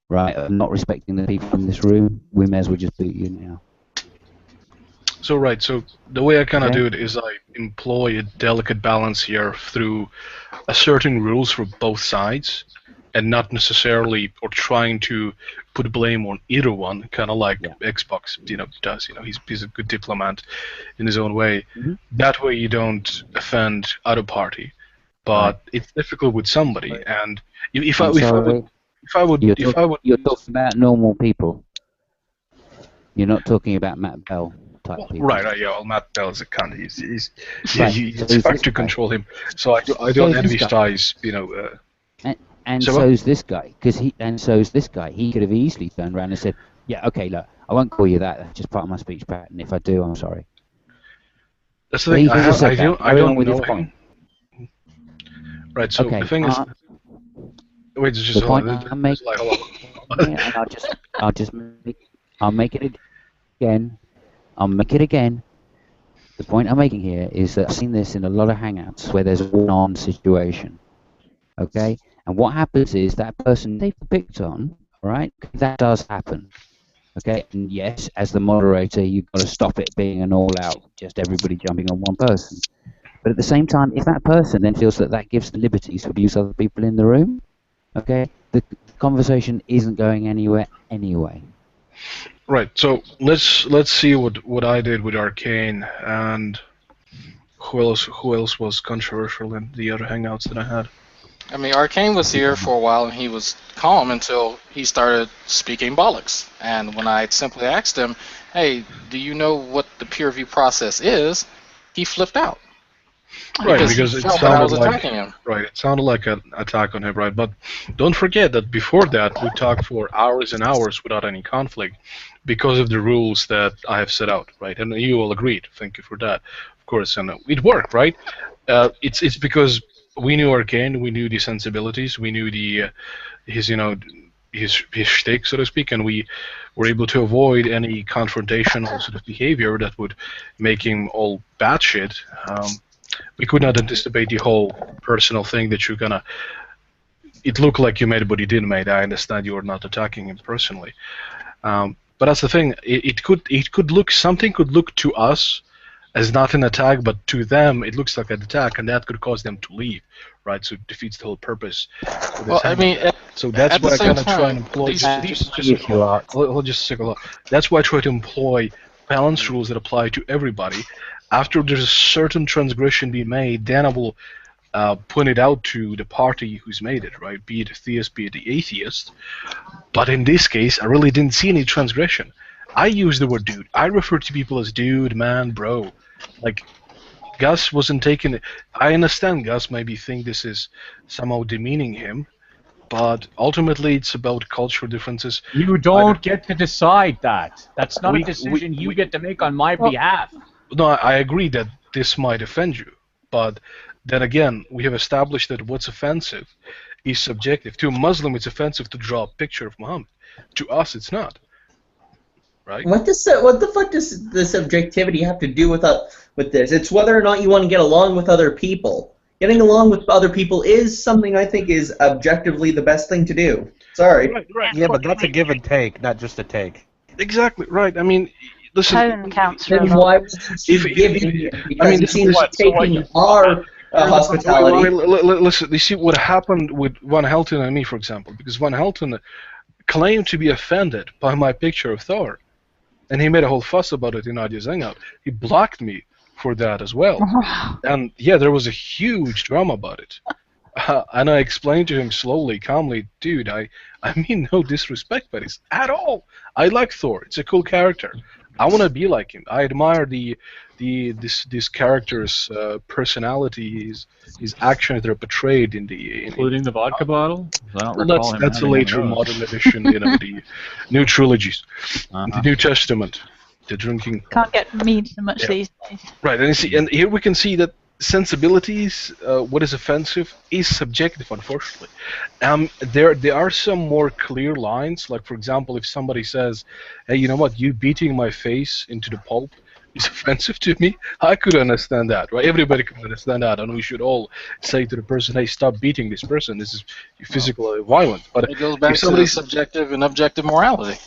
right, of not respecting the people in this room, we may as well just boot you now. So the way I kind of do it is I employ a delicate balance here through asserting rules for both sides, and not necessarily or trying to put blame on either one, kind of like Xbox, does. He's a good diplomat in his own way. Mm-hmm. That way you don't offend other party, but it's difficult with somebody. And if I would, you're talking about normal people. You're not talking about Matt Bell type people. Right, yeah. Well, Matt Bell is a cunt. It's hard to control him. So I don't envy Sty's, And so's this guy, so's this guy. He could have easily turned around and said, "Yeah, okay, look, I won't call you that. That's just part of my speech pattern. If I do, I'm sorry." That's the thing. I don't know him. Right. So the thing is, wait, just the point I'm making. I'll make it again. I'll make it again. The point I'm making here is that I've seen this in a lot of hangouts where there's a one-on situation. Okay. And what happens is that person they've picked on, right? That does happen. Okay, and yes, as the moderator, you've got to stop it being an all-out, just everybody jumping on one person. But at the same time, if that person then feels that gives the liberties to abuse other people in the room, okay, the conversation isn't going anywhere anyway. Right. So let's see what I did with Arcane and who else was controversial in the other hangouts that I had. I mean, Arcane was here for a while, and he was calm until he started speaking bollocks. And when I simply asked him, hey, do you know what the peer review process is, he flipped out. Right, because it sounded it sounded like an attack on him, right? But don't forget that before that, we talked for hours and hours without any conflict because of the rules that I have set out, right? And you all agreed. Thank you for that, of course. And it worked, right? It's because we knew Arcane, we knew the sensibilities, we knew his shtick, so to speak, and we were able to avoid any confrontational sort of behavior that would make him all batshit. we could not anticipate the whole personal thing that you're gonna. It looked like you made it, but you didn't make it. I understand you were not attacking him personally, but that's the thing. Something could look to us as not an attack, but to them it looks like an attack, and that could cause them to leave, right? So it defeats the whole purpose. Well, I mean, so that's why I kind of try and employ. Just Hold just a second. That's why I try to employ balance rules that apply to everybody. After there's a certain transgression being made, then I will point it out to the party who's made it, right? Be it a theist, be it the atheist. But in this case, I really didn't see any transgression. I use the word dude. I refer to people as dude, man, bro. Like, Gus wasn't taking it. I understand Gus maybe think this is somehow demeaning him, but ultimately it's about cultural differences. You don't get to decide that. That's not a decision you get to make on my behalf. No, I agree that this might offend you, but then again, we have established that what's offensive is subjective. To a Muslim, it's offensive to draw a picture of Muhammad. To us, it's not. Right? What the fuck does the subjectivity have to do with this? It's whether or not you want to get along with other people. Getting along with other people is something I think is objectively the best thing to do. Sorry. Right. Yeah, but that's a give and take, not just a take. Exactly right. I mean, listen. Tone counts for Then why was he giving? Because he seems to be taking our hospitality. Listen, you see what happened with Van Helton and me, for example, because Van Helton claimed to be offended by my picture of Thor. And he made a whole fuss about it in Nadia's Hangout. He blocked me for that as well. And yeah, there was a huge drama about it. And I explained to him slowly, calmly, dude, I mean no disrespect, but it's at all. I like Thor. It's a cool character. I want to be like him. I admire this character's personality, his actions that are portrayed in the including the vodka bottle. I don't recall that's a later modern edition, the new trilogies, the New Testament, the drinking. Can't get mead so much these days. Right, and here we can see that sensibilities, what is offensive, is subjective, unfortunately. There are some more clear lines, like for example, if somebody says, "Hey, you know what? You beating my face into the pulp is offensive to me," I could understand that, right? Everybody could understand that, and we should all say to the person, "Hey, stop beating this person. This is physically violent." But it goes back to subjective and objective morality.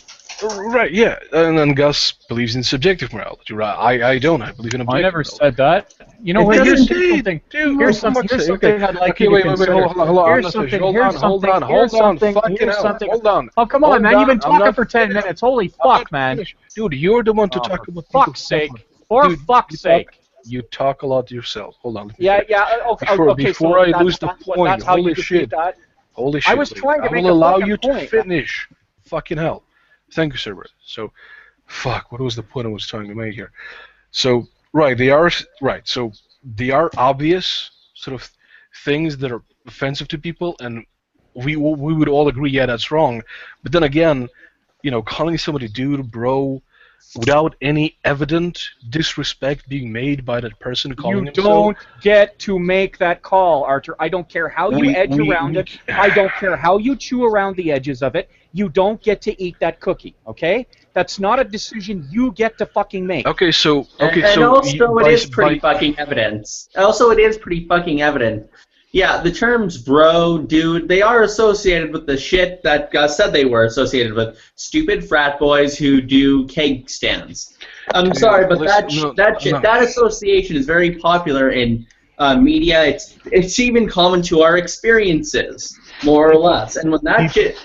Right, yeah, and then Gus believes in subjective morality, right? I don't. I believe in objective. I never said that. You know what? Here's something. Here's something I'd like you to consider. Hold on. Oh, come on, man! You've been talking for 10 minutes. Holy fuck, man! Dude, you're the one to talk about. For fuck's sake! For fuck's sake! You talk a lot yourself. Hold on. Yeah. Okay. Before I lose the point, holy shit! Holy shit! I was trying to make a I will allow you point. to finish. Fucking hell. Thank you, Cerberus. So, fuck, what was the point I was trying to make here? So, they are obvious sort of things that are offensive to people, and we would all agree, yeah, that's wrong. But then again, calling somebody dude, bro, without any evident disrespect being made by that person calling himself. You don't get to make that call, Arthur. I don't care how you edge around it. I don't care how you chew around the edges of it. You don't get to eat that cookie, okay? That's not a decision you get to fucking make. Okay, so... And also it is pretty fucking evident. Yeah, the terms bro, dude, they are associated with the shit that Gus said they were associated with. Stupid frat boys who do cake stands. I'm sorry, but that association is very popular in media. It's even common to our experiences, more or less. And when that shit,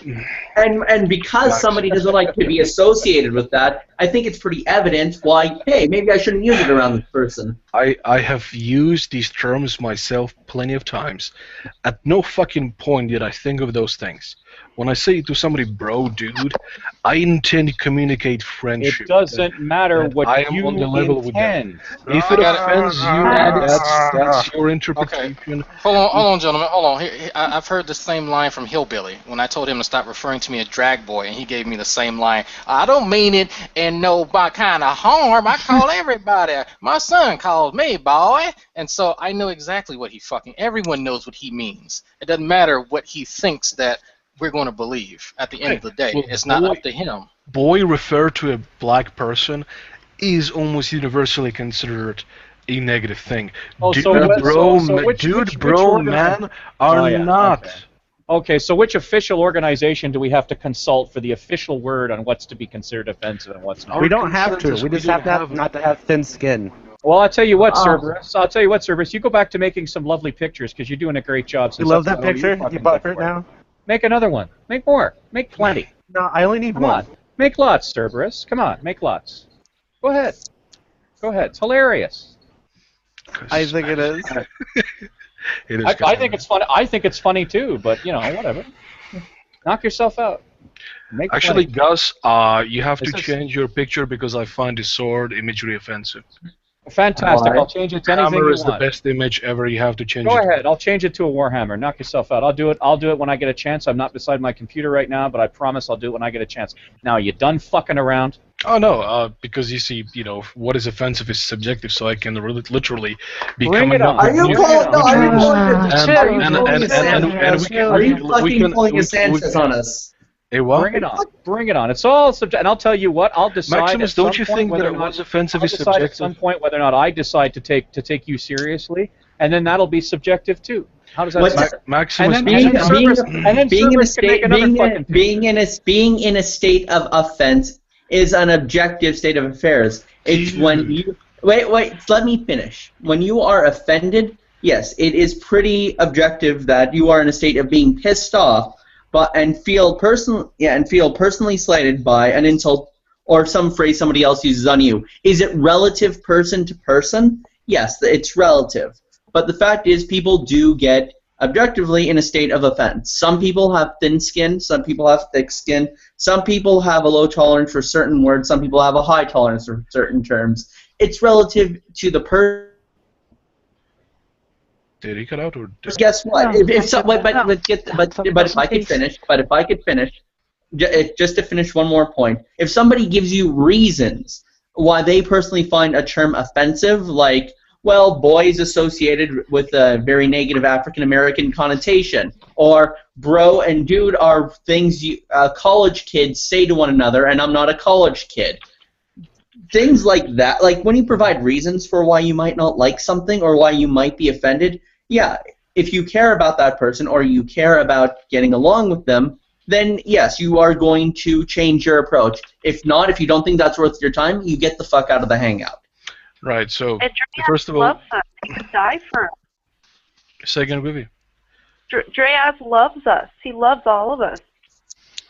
and because somebody doesn't like to be associated with that, I think it's pretty evident why. Hey, maybe I shouldn't use it around this person. I have used these terms myself plenty of times. At no fucking point did I think of those things. When I say to somebody, bro, dude, I intend to communicate friendship. It doesn't matter what I am you on the level intend. With them. If it offends you, that's your interpretation. Okay. Hold on, gentlemen. Hold on. I've heard the same line from Hillbilly when I told him to stop referring to me as drag boy, and he gave me the same line. I don't mean it in no kind of harm. I call everybody. My son calls me boy, and so I know exactly what he everyone knows what he means. It doesn't matter what he thinks that we're going to believe. At the end of the day, it's not up to him. Boy referred to a black person is almost universally considered a negative thing. Oh, Dude, so bro, which man are not. Okay, so which official organization do we have to consult for the official word on what's to be considered offensive and what's not? We don't have to. We just have not to have thin skin. Well, I'll tell you what, Cerberus. I'll tell you what, Cerberus. You go back to making some lovely pictures because you're doing a great job. You love that picture? You bought it now? Make another one. Make more. Make plenty. No, I only need one. On. Make lots, Cerberus. Come on, make lots. Go ahead. Go ahead. It's hilarious. I think it is. It is. I think it's funny. I think it's funny too. But you know, whatever. Knock yourself out. Make Actually, plenty. Gus, you have to change your picture because I find the sword imagery offensive. Fantastic. I'll change it to anything Hammer you is want. the best image ever. You have to change Go it. ahead. I'll change it to a Warhammer. Knock yourself out. I'll do it. I'll do it when I get a chance. I'm not beside my computer right now, but I promise I'll do it when I get a chance. Now, are you done fucking around? Oh no, because you see, what is offensive is subjective, so I can literally become Bring it a on. number. Are you fucking pulling a Sanchez on us? Hey, what? Bring it on. Bring it on. It's all subjective. And I'll tell you what. I'll decide. Maximus, at some don't you point think whether that or it not- was offensive I'll is decide subjective? at some point whether or not I decide to take you seriously, and then that'll be subjective too. How does that sound? Maximus, and then Cerberus can make another fucking being in a state of offense is an objective state of affairs. It's when you wait. Let me finish. When you are offended, yes, it is pretty objective that you are in a state of being pissed off, and feel personally slighted by an insult or some phrase somebody else uses on you. Is it relative person to person? Yes, it's relative. But the fact is, people do get objectively in a state of offense. Some people have thin skin, some people have thick skin, some people have a low tolerance for certain words, some people have a high tolerance for certain terms. It's relative to the person. Did he cut out or? Guess what? But if I could finish, just to finish one more point, if somebody gives you reasons why they personally find a term offensive, like, well, boy is associated with a very negative African American connotation, or bro and dude are things college kids say to one another, and I'm not a college kid. Things like that, like when you provide reasons for why you might not like something or why you might be offended, yeah, if you care about that person or you care about getting along with them, then yes, you are going to change your approach. If not, if you don't think that's worth your time, you get the fuck out of the hangout. Right, so And first of all, loves us. He would die for us. say again, Vivi. Dreas loves us. He loves all of us.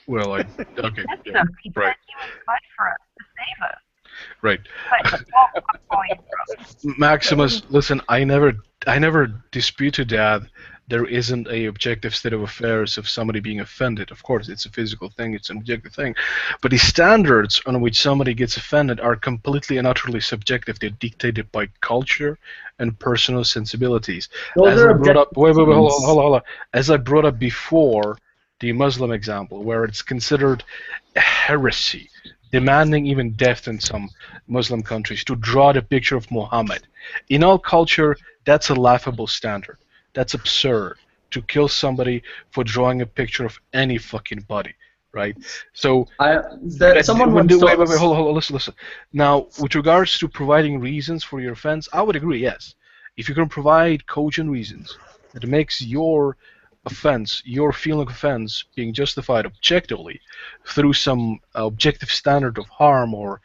Well, okay, yeah, He right, said he would fight for us to save us. right. But, I'm calling bro. Maximus, listen, I never disputed that there isn't a objective state of affairs of somebody being offended. Of course, it's a physical thing, it's an objective thing, but the standards on which somebody gets offended are completely and utterly subjective. They're dictated by culture and personal sensibilities. Those As are I brought up, wait, objective hold on. As I brought up before, the Muslim example, where it's considered a heresy, demanding even death in some Muslim countries, to draw the picture of Muhammad. In all culture, that's a laughable standard. That's absurd to kill somebody for drawing a picture of any fucking body, right? So, someone wait, once hold on, listen. Now, with regards to providing reasons for your offense, I would agree, yes. If you can provide cogent reasons that makes your offense, your feeling of offense being justified objectively through some objective standard of harm or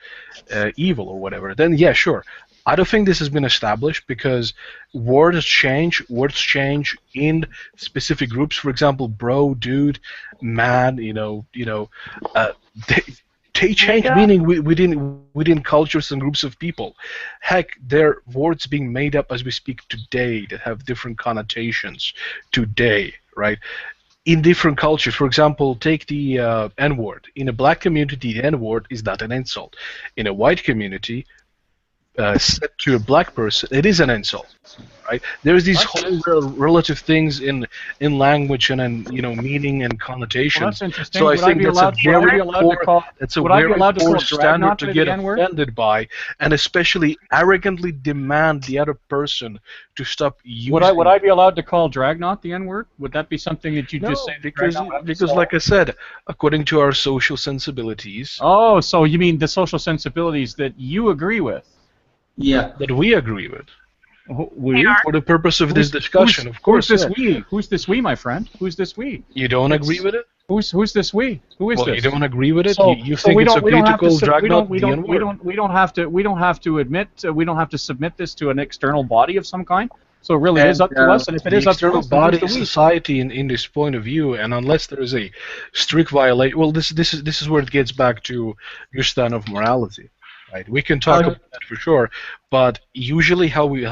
evil or whatever, then yeah, sure. I don't think this has been established because words change in specific groups. For example, bro, dude, man, they change meaning within cultures and groups of people. Heck, there are words being made up as we speak today that have different connotations today, right? In different cultures. For example, take the N-word. In a black community, the N-word is not an insult. In a white community, said to a black person, it is an insult, right? There's these whole relative things in language and in meaning and connotations. Well, that's interesting. So I Would think I be that's allowed, a very would I be allowed to poor, call, that's a would I be very allowed to poor call standard Dragnot to the get N-word? offended by, and especially arrogantly demand the other person to stop using. Would I be allowed to call Dragnot the N-word? Would that be something that you No, just say? because like I said, according to our social sensibilities. Oh, so you mean the social sensibilities that you agree with? Yeah. That we agree with. We? For the purpose of this discussion, of course. Who's this we? Who's this we, my friend? Who's this we? You don't agree with it? Who's this we? Who is well, this? you don't agree with it? So, you think it's okay to call Dragnot the N-word? We don't have to admit. We don't have to submit this to an external body of some kind. So it really is up to us, and if it is up to us, body is society in this point of view, and unless there is a strict violation, well, this is where it gets back to your stand of morality, right? We can talk about that for sure, but usually how we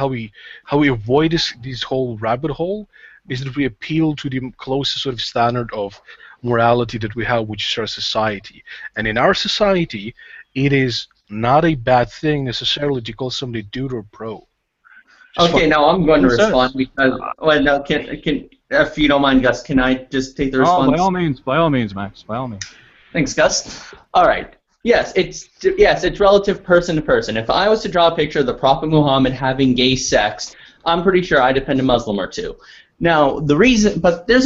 avoid this whole rabbit hole is that we appeal to the closest sort of standard of morality that we have, which is our society, and in our society, it is not a bad thing necessarily to call somebody dude or bro. Okay, now I'm going to respond because, well, no, can if you don't mind, Gus, can I just take the response? By all means, Max, by all means. Thanks, Gus. All right. Yes, it's relative person to person. If I was to draw a picture of the Prophet Muhammad having gay sex, I'm pretty sure I'd offend a Muslim or two. Now, there's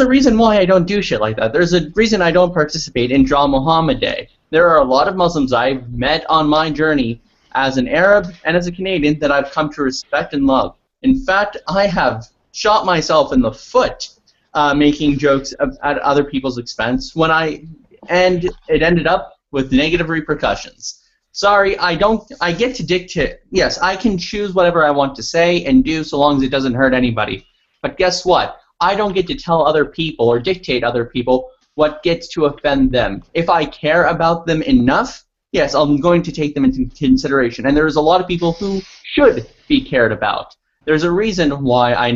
a reason why I don't do shit like that. There's a reason I don't participate in Draw Muhammad Day. There are a lot of Muslims I've met on my journey as an Arab and as a Canadian that I've come to respect and love. In fact, I have shot myself in the foot making jokes at other people's expense and it ended up with negative repercussions. Sorry, I get to dictate. Yes, I can choose whatever I want to say and do so long as it doesn't hurt anybody. But guess what? I don't get to tell other people or dictate other people what gets to offend them. If I care about them enough, yes, I'm going to take them into consideration. And there's a lot of people who should be cared about. There's a reason why I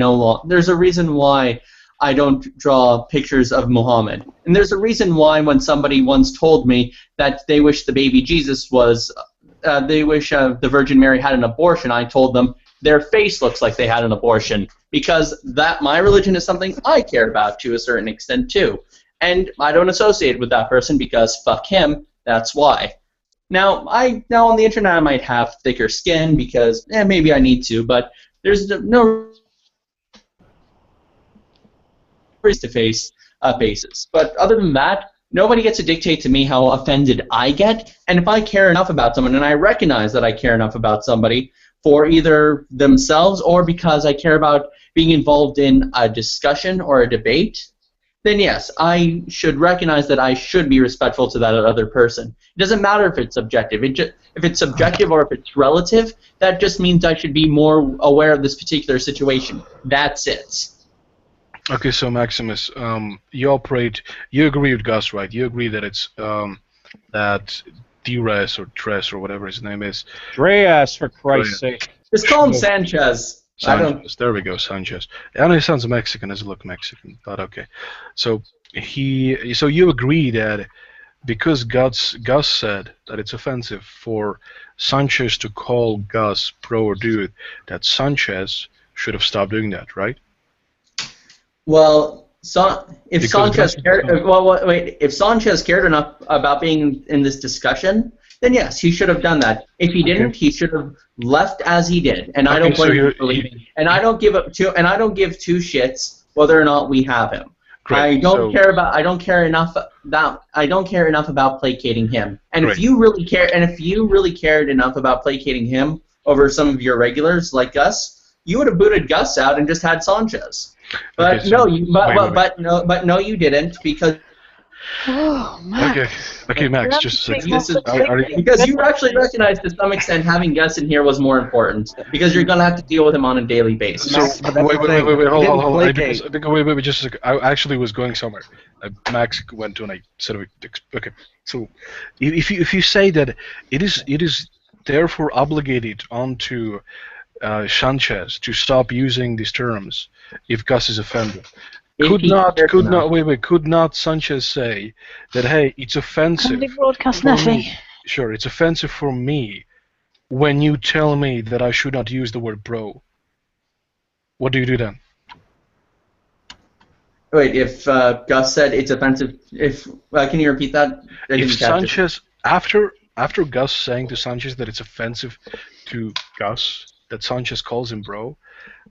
don't draw pictures of Muhammad. And there's a reason why when somebody once told me that they wish the baby Jesus was, they wish the Virgin Mary had an abortion, I told them their face looks like they had an abortion, because my religion is something I care about to a certain extent too. And I don't associate with that person because fuck him, that's why. Now on the internet I might have thicker skin because maybe I need to, but there's no face-to-face basis. But other than that, nobody gets to dictate to me how offended I get. And if I care enough about someone, and I recognize that I care enough about somebody for either themselves or because I care about being involved in a discussion or a debate, then yes, I should recognize that I should be respectful to that other person. It doesn't matter if it's subjective. If it's subjective or if it's relative, that just means I should be more aware of this particular situation. That's it. Okay, so Maximus, you agree with Gus, right? You agree that it's that Dres or Tres or whatever his name is. Dreas, for Christ's sake. Just call him Sanchez. There we go, Sanchez. I know he sounds Mexican, doesn't look Mexican, but okay. So you agree that because Gus said that it's offensive for Sanchez to call Gus bro or dude, that Sanchez should have stopped doing that, right? Well, if Sanchez cared enough about being in this discussion, then yes, he should have done that. If he didn't, he should have left as he did. And I don't blame him for leaving. And I don't give two shits whether or not we have him. Great. I don't care enough about placating him. And if you really cared enough about placating him over some of your regulars like Gus, you would have booted Gus out and just had Sanchez. But no, you didn't, because. Oh, Max. Okay, Max, just a second. Because you actually recognize to some extent having Gus in here was more important, because you're going to have to deal with him on a daily basis. So, wait, hold on. Wait, just a second. I actually was going somewhere. Max went to, and I said, okay. So, if you say that it is therefore obligated onto Sanchez to stop using these terms if Gus is offended. Could not Sanchez say that, hey, it's offensive? Broadcast nothing. Sure, it's offensive for me when you tell me that I should not use the word bro. What do you do then? Wait, if Gus said it's offensive, can you repeat that? If Sanchez, after Gus saying to Sanchez that it's offensive to Gus, that Sanchez calls him bro,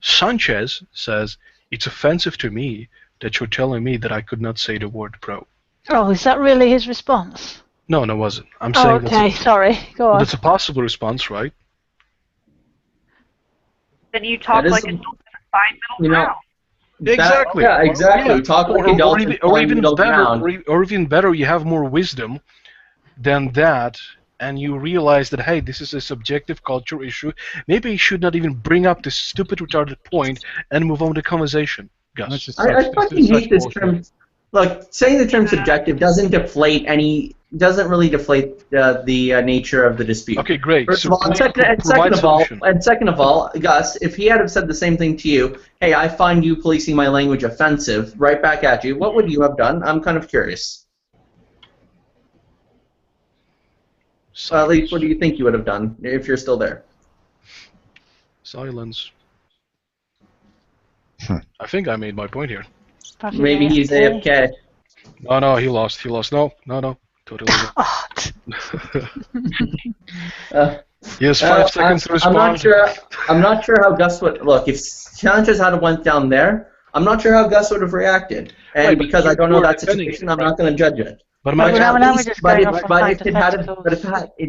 Sanchez says, it's offensive to me that you're telling me that I could not say the word bro. Oh, is that really his response? No, it wasn't. I'm saying okay, sorry. Go on. That's a possible response, right? then you talk like adults and find middle ground. Exactly. Yeah, exactly. Talk like adults and find middle ground. Or even better, you have more wisdom than that, and you realize that, hey, this is a subjective culture issue. Maybe you should not even bring up this stupid, retarded point and move on with the conversation. Gus. I fucking hate this term. Look, saying the term subjective doesn't really deflate the nature of the dispute. Okay, great. First of all, and second of all, Gus, if he had have said the same thing to you, hey, I find you policing my language offensive, right back at you, what would you have done? I'm kind of curious. At least, what do you think you would have done if you're still there? Silence. I think I made my point here. Maybe he's AFK. No, he lost. No. Totally. He has 5 seconds to respond. I'm not sure how Gus would look if Sanchez had went down there. I'm not sure how Gus would have reacted, and right, because I don't know that situation, I'm not going to judge it. But if it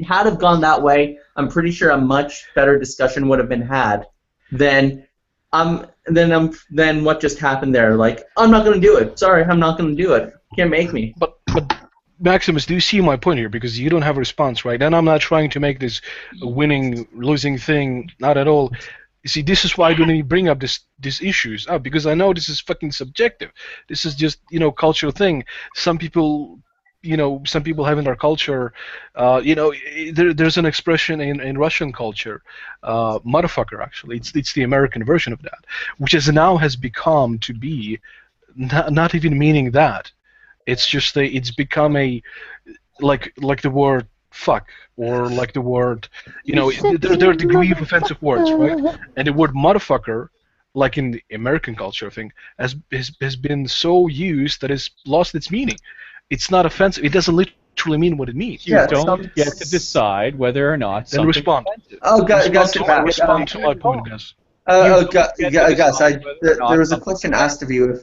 had have gone that way, I'm pretty sure a much better discussion would have been had than what just happened there. Like, I'm not going to do it. Sorry, I'm not going to do it. Can't make me. But Maximus, do you see my point here? Because you don't have a response, right? And I'm not trying to make this winning, losing thing. Not at all. You see, this is why I don't even bring up these issues. Because I know this is fucking subjective. This is just, cultural thing. Some people have in their culture, there's an expression in Russian culture, motherfucker, actually. It's the American version of that, which has become to be not even meaning that. It's just it's become like the word fuck, or like the word, there are degree of offensive words, right? And the word motherfucker, like in the American culture, I think, has been so used that it's lost its meaning. It's not offensive. It doesn't literally mean what it means. You don't get to decide whether or not then respond. Respond to my point, Gus. Gus, there was a question asked of you.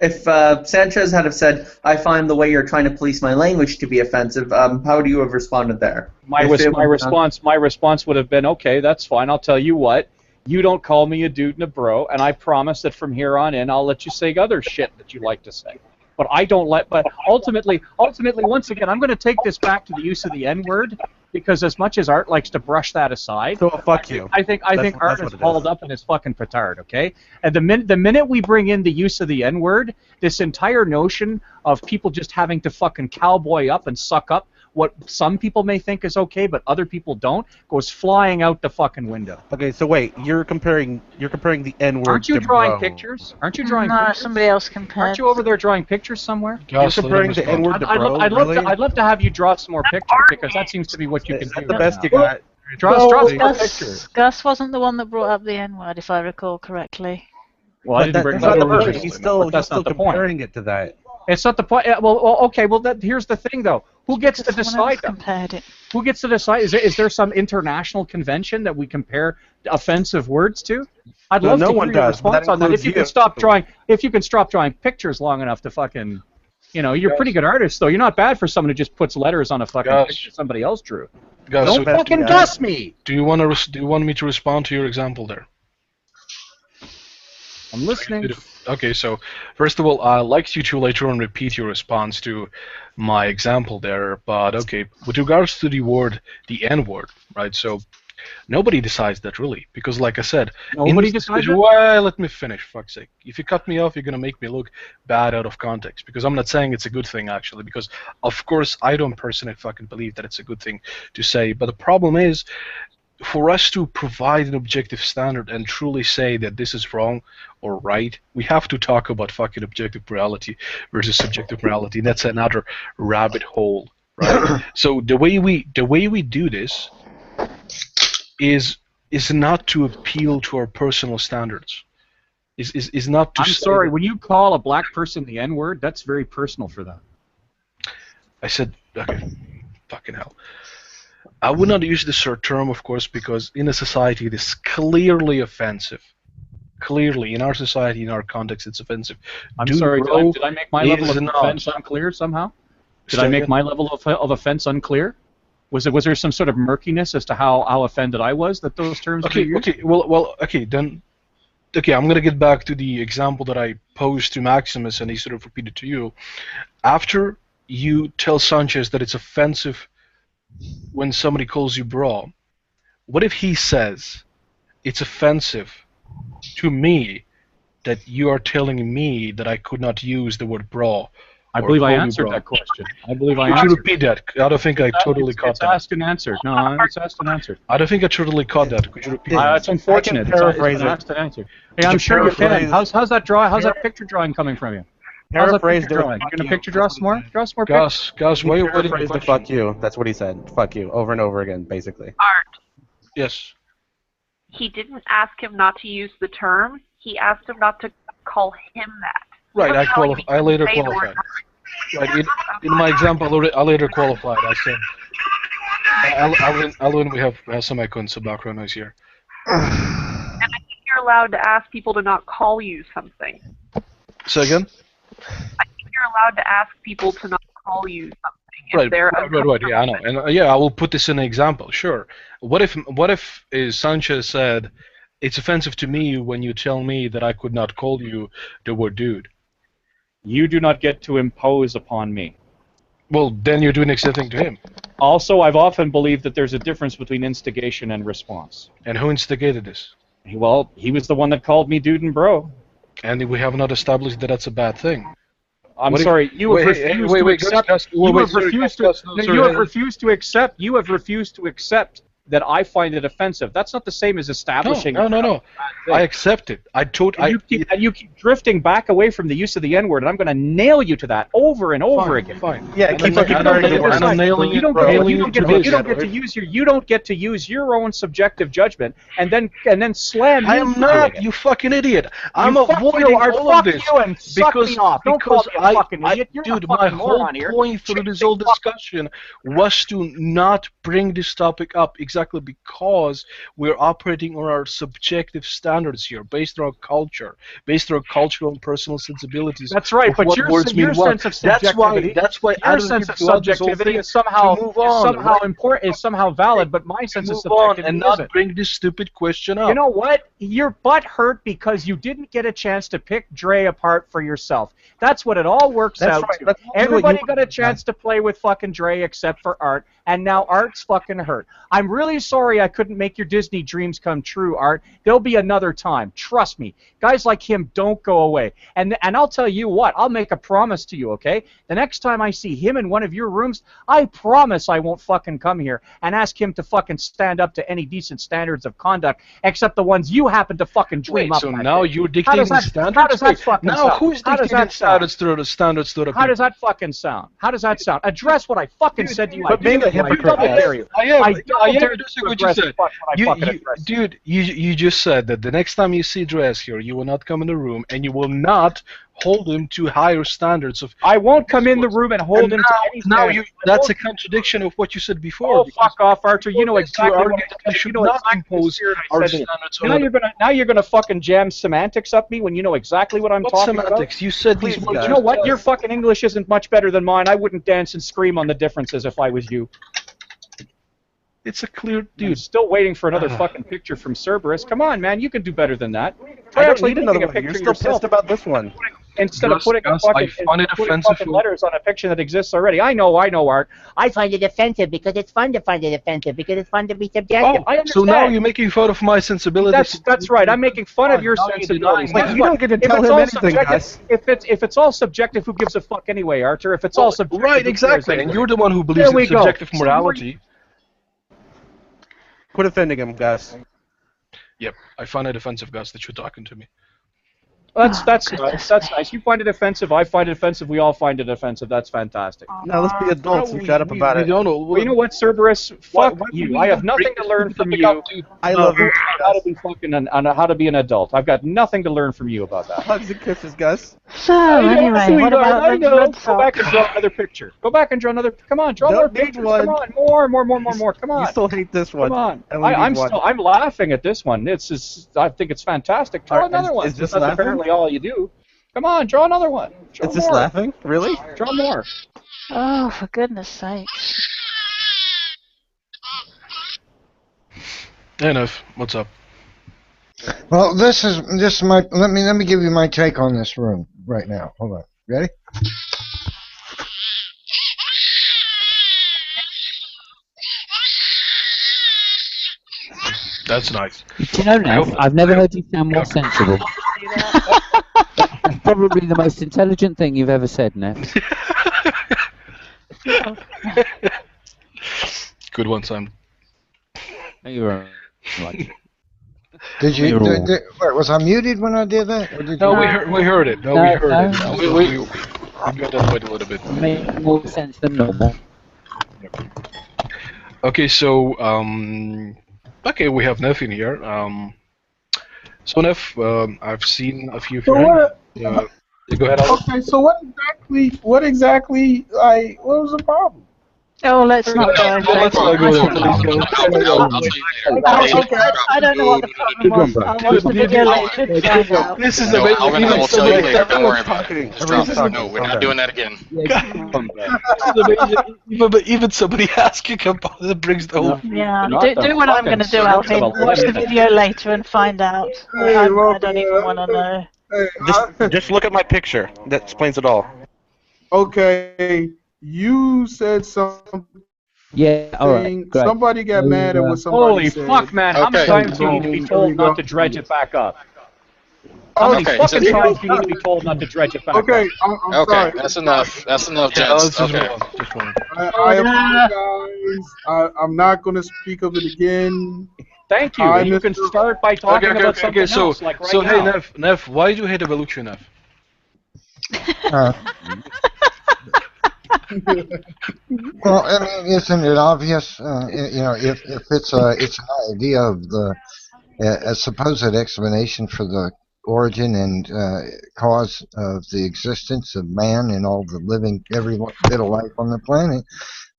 If Sanchez had have said, I find the way you're trying to police my language to be offensive, how would you have responded there? My response would have been, okay, that's fine. I'll tell you what. You don't call me a dude and a bro, and I promise that from here on in, I'll let you say other shit that you like to say. But I don't let. But ultimately, once again, I'm going to take this back to the use of the N-word, because as much as Art likes to brush that aside, so fuck you. I think Art is hauled up in his fucking petard. Okay, and the minute we bring in the use of the N-word, this entire notion of people just having to fucking cowboy up and suck up what some people may think is okay, but other people don't, goes flying out the fucking window. Okay, so wait, you're comparing the N-word. Aren't you drawing pictures? Aren't you drawing pictures? Somebody else compared. Aren't you over there drawing pictures somewhere? You're comparing the N-word to bro. I'd love to have you draw some more pictures, because that seems to be what you can do. The best you got. Draw some more pictures. Gus wasn't the one that brought up the N-word, if I recall correctly. Well, I didn't bring that up. He's still comparing it to that. It's not the point. Well, okay. Well, here's the thing, though. Who gets to decide? Who gets to decide? Is there some international convention that we compare offensive words to? I'd love to hear your response on that. If you can stop drawing pictures long enough to fucking, you're a pretty good artist, though. You're not bad for someone who just puts letters on a fucking picture somebody else drew. Don't fucking Gus me. Do you want me to respond to your example there? I'm listening. Okay, so first of all, I'd like you to later on repeat your response to my example there, but okay, with regards to the N-word, right, so nobody decides that really, because like I said, nobody decides that? Well, let me finish, fuck's sake. If you cut me off, you're going to make me look bad out of context, because I'm not saying it's a good thing, actually, because of course I don't personally fucking believe that it's a good thing to say, but the problem is, for us to provide an objective standard and truly say that this is wrong or right, we have to talk about fucking objective morality versus subjective morality. That's another rabbit hole, right? So the way we do this is not to appeal to our personal standards. Is not to. I'm sorry. When you call a black person the N-word, that's very personal for them. I said, okay, fucking hell. I would not use this term, of course, because in a society it is clearly offensive. Clearly, in our society, in our context, it's offensive. I'm sorry, did I make my level of offense unclear somehow? Did I make my level of offense unclear? Was there some sort of murkiness as to how offended I was that those terms were used? Okay, I'm going to get back to the example that I posed to Maximus and he sort of repeated to you. After you tell Sanchez that it's offensive when somebody calls you bro, what if he says it's offensive to me that you are telling me that I could not use the word bro? I believe I answered that question. I believe I answered. Could you repeat that? I don't think I totally caught that. It's asked and answered. No, it's asked and answered. I don't think I totally caught that. Could you repeat that? It's unfortunate. It's asked and answered. Hey, I'm sure you can. How's that picture drawing coming from you? How's that picture drawing? You gonna picture draw some more? Draw some more pictures? Gus, why are you waiting for the fuck you? That's what he said. Fuck you, over and over again, basically. Art. Yes. He didn't ask him not to use the term. He asked him not to call him that. Right, I later qualified. Right, in my example, I later qualified. I said, Alvin, we have some echoes of background noise here. And I think you're allowed to ask people to not call you something. Say again? I think you're allowed to ask people to not call you something. Right, yeah, I know. And I will put this in an example, sure. What if Sanchez said, it's offensive to me when you tell me that I could not call you the word dude? You do not get to impose upon me. Well, then you're doing the same thing to him. Also, I've often believed that there's a difference between instigation and response. And who instigated this? Well, he was the one that called me dude and bro. And we have not established that that's a bad thing. I'm sorry, you have refused to accept that I find it offensive. That's not the same as establishing. No. I accept it. You keep drifting back away from the use of the N-word, and I'm going to nail you to that over and over again. Fine. Yeah, you don't get to use your own subjective judgment and then slam. I am not. You fucking idiot. I'm avoiding all of this because dude, my whole point through this whole discussion was to not bring this topic up. Exactly because we're operating on our subjective standards here, based on our culture, based on our cultural and personal sensibilities. That's right, but your sense of subjectivity, that's why your sense of subjectivity is somehow important, is somehow valid, but my sense of subjectivity and not bring this stupid question up. You know what? Your butt hurt because you didn't get a chance to pick Dre apart for yourself. That's what it all works out to. Everybody got a chance to play with fucking Dre except for Art, and now Art's fucking hurt. I'm really sorry I couldn't make your Disney dreams come true, Art. There'll be another time. Trust me. Guys like him don't go away. And I'll tell you what, I'll make a promise to you, okay? The next time I see him in one of your rooms, I promise I won't fucking come here and ask him to fucking stand up to any decent standards of conduct except the ones you happen to fucking dream up. So now you're dictating standards? How does that fucking sound? Now who's dictating standards to the standards to the people? How does that fucking sound? How does that sound? Address what I fucking said to you. But being a hypocrite, I am what you said. Dude, you just said that the next time you see Dress here, you will not come in the room and you will not hold him to higher standards of. I won't come in the room and hold him to any standards. That's a contradiction of what you said before. Oh, fuck off, Archer. You know exactly what I said. You know exactly our standards. Now you're gonna fucking jam semantics up me when you know exactly what I'm talking about. Semantics? You said these words. You know what? Your fucking English isn't much better than mine. I wouldn't dance and scream on the differences if I was you. It's a clear dude. I'm still waiting for another fucking picture from Cerberus. Come on, man, you can do better than that. I don't need another one. You're still pissed about this one. Instead of putting fucking letters on a picture that exists already. I know, Art. I find it offensive because it's fun to find it offensive because it's fun to be subjective. Oh, so now you're making fun of my sensibilities. That's right. I'm making fun of your sensibilities. Wait, you don't get to tell him anything, Gus. If it's all subjective, who gives a fuck anyway, Archer? If it's all subjective, right? Exactly. And you're the one who believes in subjective morality. Quit offending him, Gus. Yep, I find it offensive, Gus, that you're talking to me. That's nice. That's nice. You find it offensive. I find it offensive. We all find it offensive. That's fantastic. Now let's be adults and shut up about it. Well, you know what, Cerberus? Fuck you. I have nothing to learn from you. I love you. How to be fucking how to be an adult. I've got nothing to learn from you about that. Hugs and kisses, Gus. So anyway, what about the red Go back and draw another picture. Go back and draw another. Come on, draw more pictures. Come on, more. Come on. You still hate this one. Come on. I'm laughing at this one. I think it's fantastic. Draw another one. Is this That's laughing? apparently all you do. Come on, draw another one. Draw Is this laughing? Really? Draw more. Oh, for goodness sake. Enough. What's up? Well, this is my. Let me give you my take on this room right now. Hold on. Ready? That's nice. Do you know, Nev, I've never heard you sound more sensible. That's probably the most intelligent thing you've ever said, Nev. Good one, Simon. You're right. Did you? Was I muted when I did that? Or did No, you... we heard it. No, we heard it. We got that way a little bit. Made more sense than normal. Okay, so okay, we have Nev in here. So Nev, I've seen a few of your hands. Go ahead, Alan. Okay, so what exactly, what was the problem? Oh, let's not go into Let's not go there. I don't know what the problem was. I'll watch the video later to find out. This is No, amazing. I will tell you later. Don't worry about talking. it. No, we're not doing that again. Even somebody asking about it brings the whole. Yeah, do what I'm going to do, Alvin. Watch the video later and find out. I don't even want to know. Just look at my picture. That explains it all. Okay, you said something. Yeah, alright, great. Somebody got mad at what somebody Holy said. fuck, man! How many times do you need to be told not to dredge it back up? How many fucking times do you need to be told not to dredge it back up? Okay, I'm sorry. That's enough. That's enough, Yeah, gents. let's Okay. just one. I apologize. I'm not going to speak of it again. Thank you. You can start by talking about something else, like right so now. hey, Nev, why do you hate evolution, Nev? Well, I mean, isn't it obvious? You know, if it's an idea of the a supposed explanation for the origin and cause of the existence of man and all the living, every bit of life on the planet,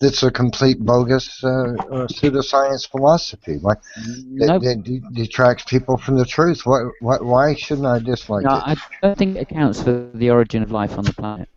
that's a complete bogus pseudoscience philosophy. Like it detracts people from the truth. Why shouldn't I dislike No, it? I don't think it accounts for the origin of life on the planet.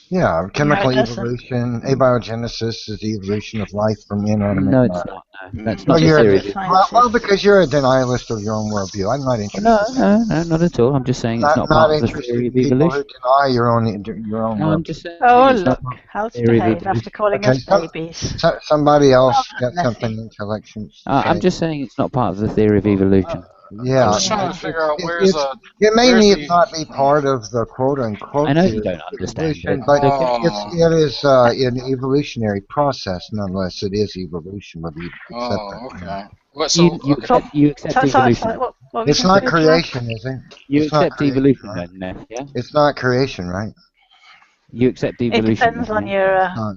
Yeah, chemical No, it doesn't. evolution, abiogenesis is the evolution of life from inanimate No, it's matter. not. No, that's Well, not the theory. well, because you're a denialist of your own worldview. I'm not interested. No, not at all. I'm just saying it's not part of the interested theory in of people evolution. who deny your own No, I'm worldview. just saying. Oh, it's look, not how's the theory of behave after evolution. calling us babies? Somebody else got Nessie. something intellectual. I'm just saying it's not part of the theory of evolution. Yeah, I'm just trying to figure out where's it may where's not be part of the quote unquote. I know you theory don't of understand evolution, it. but Okay. it is an evolutionary process nonetheless. It is evolution, whether you accept that. Oh, okay. What, so, You accept evolution. It's not creation, is it? You It's not accept creation, evolution, right? then, Nev, yeah? It's not creation, right? You accept It evolution. depends then, on yeah? your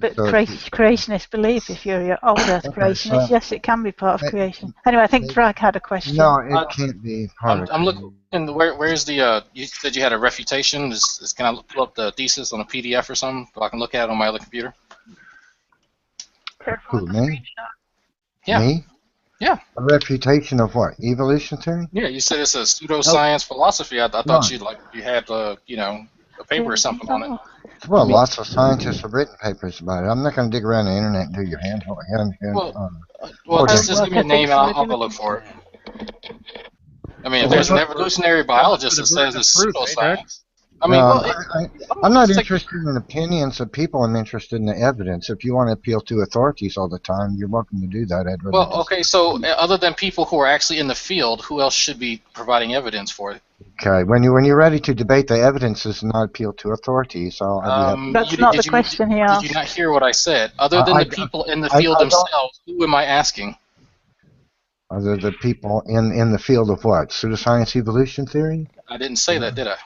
creationist belief. If you're your old Earth creationist, yes, it can be part of creation. Anyway, I think Drag had a question. No, it can't be part of I'm looking. Where's the? You said you had a refutation. Can I pull up the thesis on a PDF or something so I can look at it on my other computer? Who, me? Yeah. Me? Yeah. A refutation of what? Evolution theory? Yeah, you said it's a pseudoscience philosophy. I thought Right. you had a paper or something on it. Well, lots of scientists have written papers about it. I'm not going to dig around the internet and do your hand. Well, just give me a name and I'll go look for it. I mean, if there's an evolutionary biologist that says it's pseudoscience. I mean, I'm not interested in opinions of people. I'm interested in the evidence. If you want to appeal to authorities all the time, you're welcome to do that, Edward. well, okay, so other than people who are actually in the field, who else should be providing evidence for it? Okay, when you're ready to debate the evidence, is not appeal to authorities. So I'll be happy. That's not the question he asked. Did you not hear what I said? Other than the people in the field themselves, who am I asking? Other the people in the field of what? Pseudoscience evolution theory? I didn't say that, did I?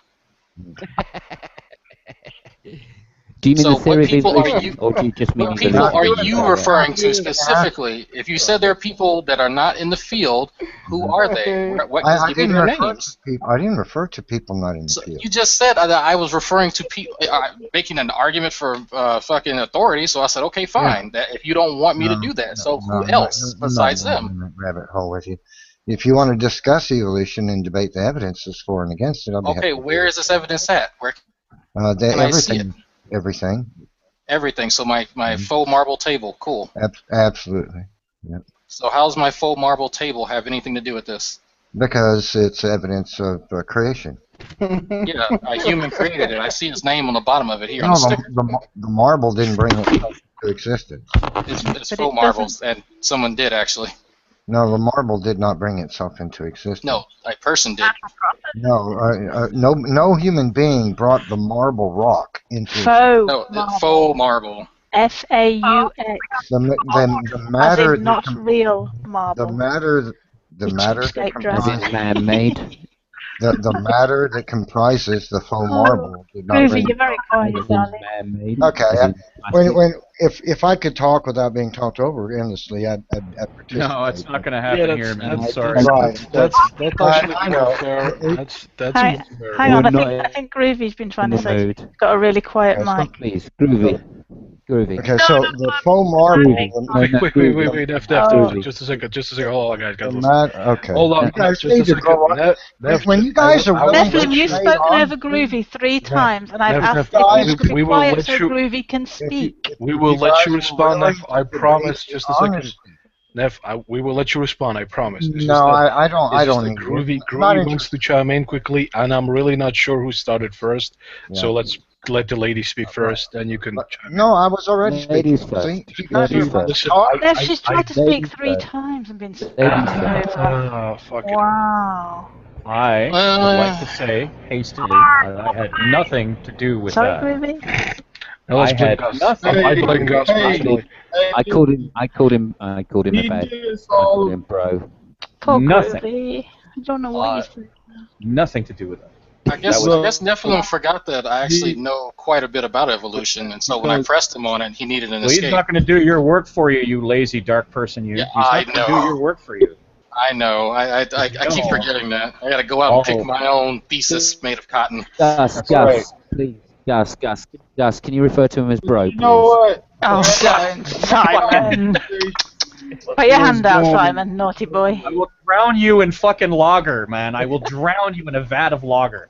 Do you mean So the theory what of people are evolution, you? or do you just mean What people are you referring to specifically? If you said there are people that are not in the field, who are they? What? Just I give me didn't their refer names. to people. I didn't refer to people not in the field. You just said that I was referring to people, making an argument for fucking authority. So I said, okay, fine. That if you don't want me to do that, so who else besides them? Rabbit hole with you. If you want to discuss evolution and debate the evidences for and against it, I'll be happy. Okay, where is this evidence at? Where can I see it? Everything. Everything. So my faux marble table, cool. Absolutely. Yep. So how's my faux marble table have anything to do with this? Because it's evidence of creation. Yeah, a human created it. I see his name on the bottom of it here on No, the sticker. the marble didn't bring itself into existence. It's faux marbles, and someone did actually. No, the marble did not bring itself into existence. No, a person did. No, no human being brought the marble rock into Faux No, marble. faux marble. F-A-U-X. the matter As in not real marble. the matter cheapskate that dress. comprises man-made. the matter that comprises the faux marble did not Groovy, bring. you're very quiet, darling. Man-made. Okay, if I could talk without being talked over endlessly, I'd participate. No, it's not going to happen here, man. I'm sorry. That's actually I know. fair. That's Hang fair. on, We're I think Groovy's been trying in to the say mood. he's got a really quiet mic. Please, Groovy. Okay, so the faux marble. Wait, Neff, Oh. just a second. Hold on, guys. Listen. Okay. Hold on, You guys just a need to grow second. up. When you guys are willing to Nephilim, you've trade spoken on- over Groovy 3 times, and I've Neff, asked Neff, if you to we be will quiet let so you- Groovy can speak. We will let you respond, willing Neff. I to promise. debate Just a second. honesty. Neff, we will let you respond. I promise. It's No, just that- I don't. it's I just don't that need Groovy, I'm not Groovy wants to chime in quickly, and I'm really not sure who started first. So let's let the lady speak first, then you can. No, I was already speaking. Ladies first. See, you guys Ladies are first. listen, talk. Yes, she's tried to speak ladies 3 first. times and been spoken Ladies first. over. Fuck it. Wow. I would like to say hastily that I had nothing to do with Sorry, that. Groovy? Now let's I blame had Gus. nothing. I blame Gus personally. I called him a bad. I called him bro. Poor Nothing. Groovy. I don't know what you said. Nothing to do with that. I guess That was- Nephilim forgot that I actually know quite a bit about evolution, and so when I pressed him on it, he needed an Well, he's escape. not going to do your work for you, you lazy dark person. You. Yeah, he's not I going to know. do your work for you. I know. I keep forgetting that. I got to go out and pick my own thesis made of cotton. Gus, please. Gus, can you refer to him as bro, please? You know what? Oh, don't, Simon. Put your hand out, Simon, naughty boy. I will drown you in fucking lager, man. I will drown you in a vat of lager.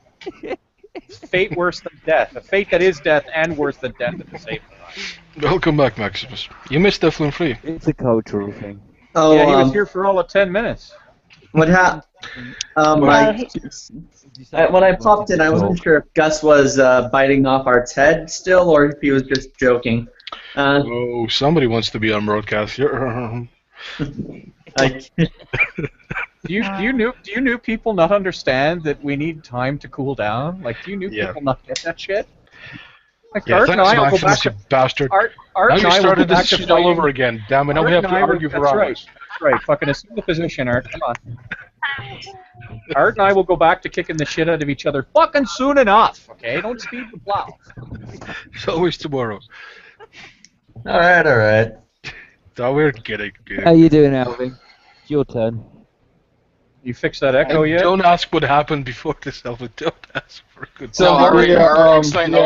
Fate worse than death. A fate that is death and worse than death at the same time. Welcome back, Maximus. You missed Nephilim Free. It's a cultural thing. Oh, yeah, he was here for all of 10 minutes. What happened? When I popped in, I wasn't sure if Gus was biting off Art's head still, or if he was just joking. Oh, somebody wants to be on broadcast. Do you new people not understand that we need time to cool down? Like, do you new people not get that shit? Like, Yeah, Art thanks, and I will go back Maximus, to you bastard. Art Now and you I will go started back this to shit all fighting- over again. Damn it, now we have Art to and I argue for that's hours. right. That's right. Fucking assume the position, Art. Come on. Art and I will go back to kicking the shit out of each other fucking soon enough. Okay, don't speed the plow. It's always tomorrow. Alright. So we're getting How you doing, Alvin? It's your turn. You fixed that echo And yet? don't ask what happened before this, Alvin. Don't ask for a good So I already explained it.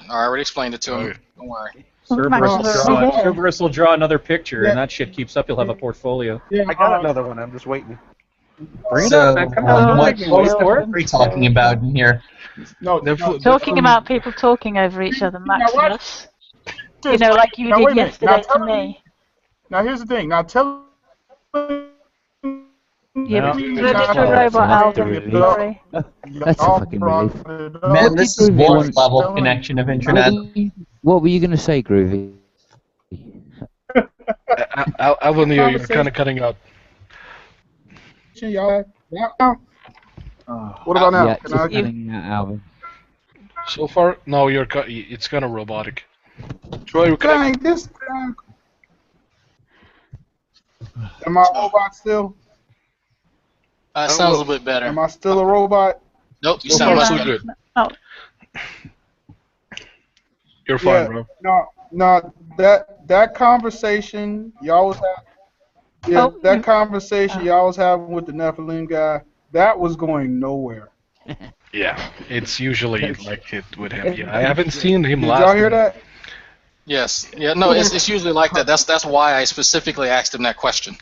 I already explained it to him. Don't worry. Cerberus will draw another picture, and that shit keeps up. You'll have a portfolio. Yeah, I got another one. I'm just waiting. Bring it up, man. Come on. what Wait are for it. we talking about in here? Talking about people talking over each other, Maximus. You know, like you Now, did wait a minute. yesterday Now, to tell me. Now here's the thing. Now tell. Yeah, but you turned into a robot, Alvin. Sorry. That's a fucking relief. Man, this is Wolf level connection of internet. What were you going to say, Groovy? Alvin, you're kind of cutting out. Y'all. What about now? Yeah, Can just I- cutting out, Alvin. So far, no, it's kind of robotic. Troy, Dang, this. Am I a robot still? Sounds a little bit better. Am I still a robot? Nope, you So sound far, much so better. good. Oh. You're fine, bro. No, that conversation y'all was having. Yeah, that conversation y'all was having with the Nephilim guy, that was going nowhere. Yeah, it's usually like it with him. Yeah, I haven't seen him Did last. y'all hear that? Yes. Yeah. No, it's usually like that. That's why I specifically asked him that question.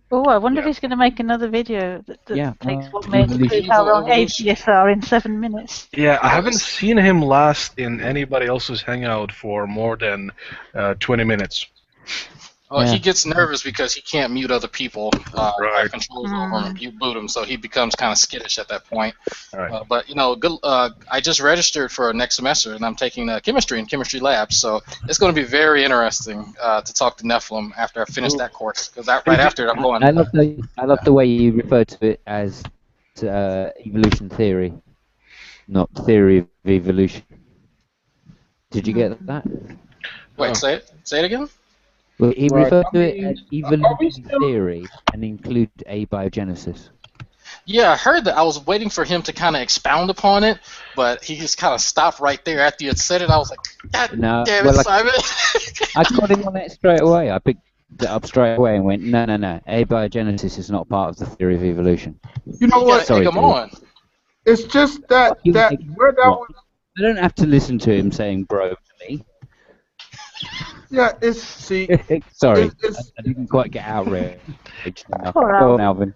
Oh, I wonder if he's going to make another video that takes 1 minute to Evolution. prove how wrong atheists are in 7 minutes. Yeah, I haven't seen him last in anybody else's hangout for more than 20 minutes. Well, Yeah. he gets nervous because he can't mute other people. Have controls over him. You boot him, so he becomes kind of skittish at that point. But you know, good. I just registered for next semester, and I'm taking chemistry in chemistry labs. So it's going to be very interesting to talk to Nephilim after I finish that course. Because right after I'm going. I love the way you refer to it as evolution theory, not theory of evolution. Did you get that? Wait, say it again. Well, he Right. referred to I it mean, as evolution theory and include abiogenesis. Yeah, I heard that. I was waiting for him to kind of expound upon it, but he just kind of stopped right there after you had said it. I was like, God No, damn it, well, Simon. I caught him on it straight away. I picked it up straight away and went, no. Abiogenesis is not part of the theory of evolution. You know what? Sorry, Come George. on. It's just that where that was. I don't have to listen to him saying bro to me. Yeah, it's see. Sorry, It's, I didn't quite get outraged. Now. Poor Go on, Alvin.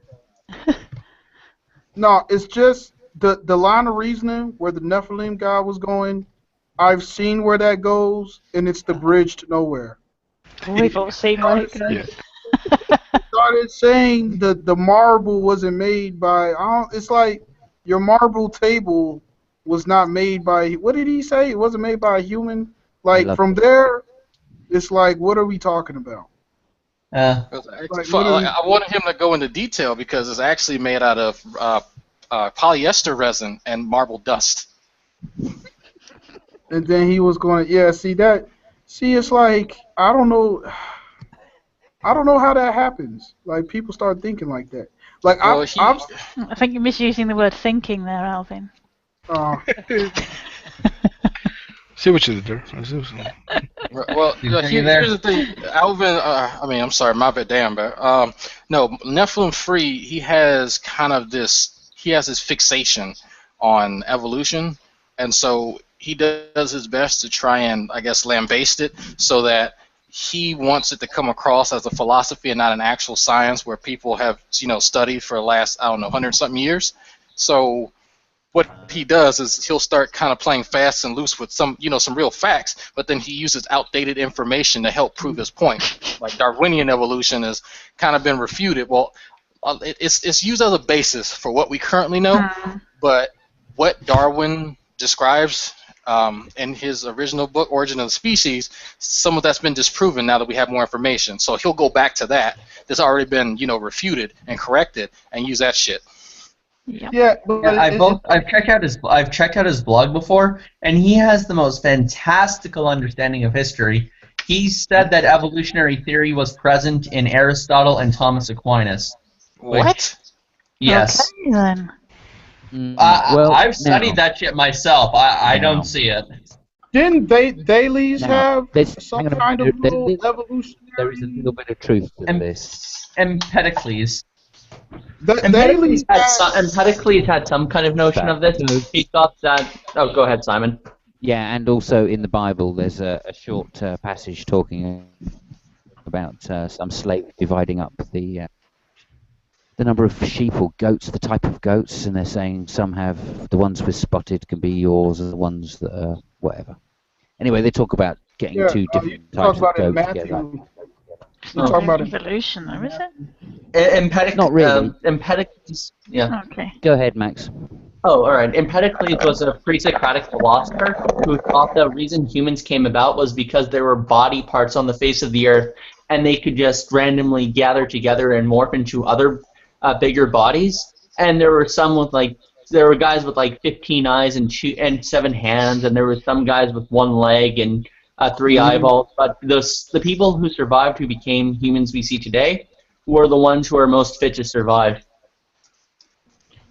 no, it's just the line of reasoning where the Nephilim guy was going. I've seen where that goes, and it's the bridge to nowhere. We've all seen where it goes. Started saying the marble wasn't made by. It's like your marble table was not made by. What did he say? It wasn't made by a human. Like from there, it's like, what are we talking about? I wanted him to go into detail because it's actually made out of polyester resin and marble dust. And then he was going, it's like I don't know how that happens. Like people start thinking like that. Like I think you're misusing the word thinking there, Alvin. See what you did there. Well, here's the thing, Alvin. I'm sorry, my bad, damn, but no, Nephilim Free. He has kind of this. He has this fixation on evolution, and so he does his best to try and, I guess, lambaste it, so that he wants it to come across as a philosophy and not an actual science where people have, studied for the last, 100-something years. So what he does is he'll start kind of playing fast and loose with some real facts, but then he uses outdated information to help prove his point. Like Darwinian evolution has kind of been refuted. Well, it's used as a basis for what we currently know, but what Darwin describes in his original book, Origin of the Species, some of that's been disproven now that we have more information. So he'll go back to that that's already been, refuted and corrected and use that shit. I've checked out his blog before, and he has the most fantastical understanding of history. He said that evolutionary theory was present in Aristotle and Thomas Aquinas. What? Yes. Okay, then. I've studied that shit myself. I don't see it. Didn't Thales have some hang on a kind of minute. little evolution? There is a little bit of truth to this. Empedocles. Thales Empedocles had some kind of notion of this. He thought that. Oh, go ahead, Simon. Yeah, and also in the Bible, there's a short passage talking about some slave dividing up the number of sheep or goats, the type of goats, and they're saying some have the ones with spotted can be yours, and the ones that are whatever. Anyway, they talk about getting two different types of goats together. It's not evolution, though, is it? Not really. Empedocles. Yeah. Okay. Go ahead, Max. Oh, all right. Empedocles was a pre-Socratic philosopher who thought the reason humans came about was because there were body parts on the face of the earth, and they could just randomly gather together and morph into other bigger bodies. And there were some with there were guys with 15 eyes and 7 hands, and there were some guys with 1 leg and 3 eyeballs. But the people who survived, who became humans we see today, were the ones who are most fit to survive.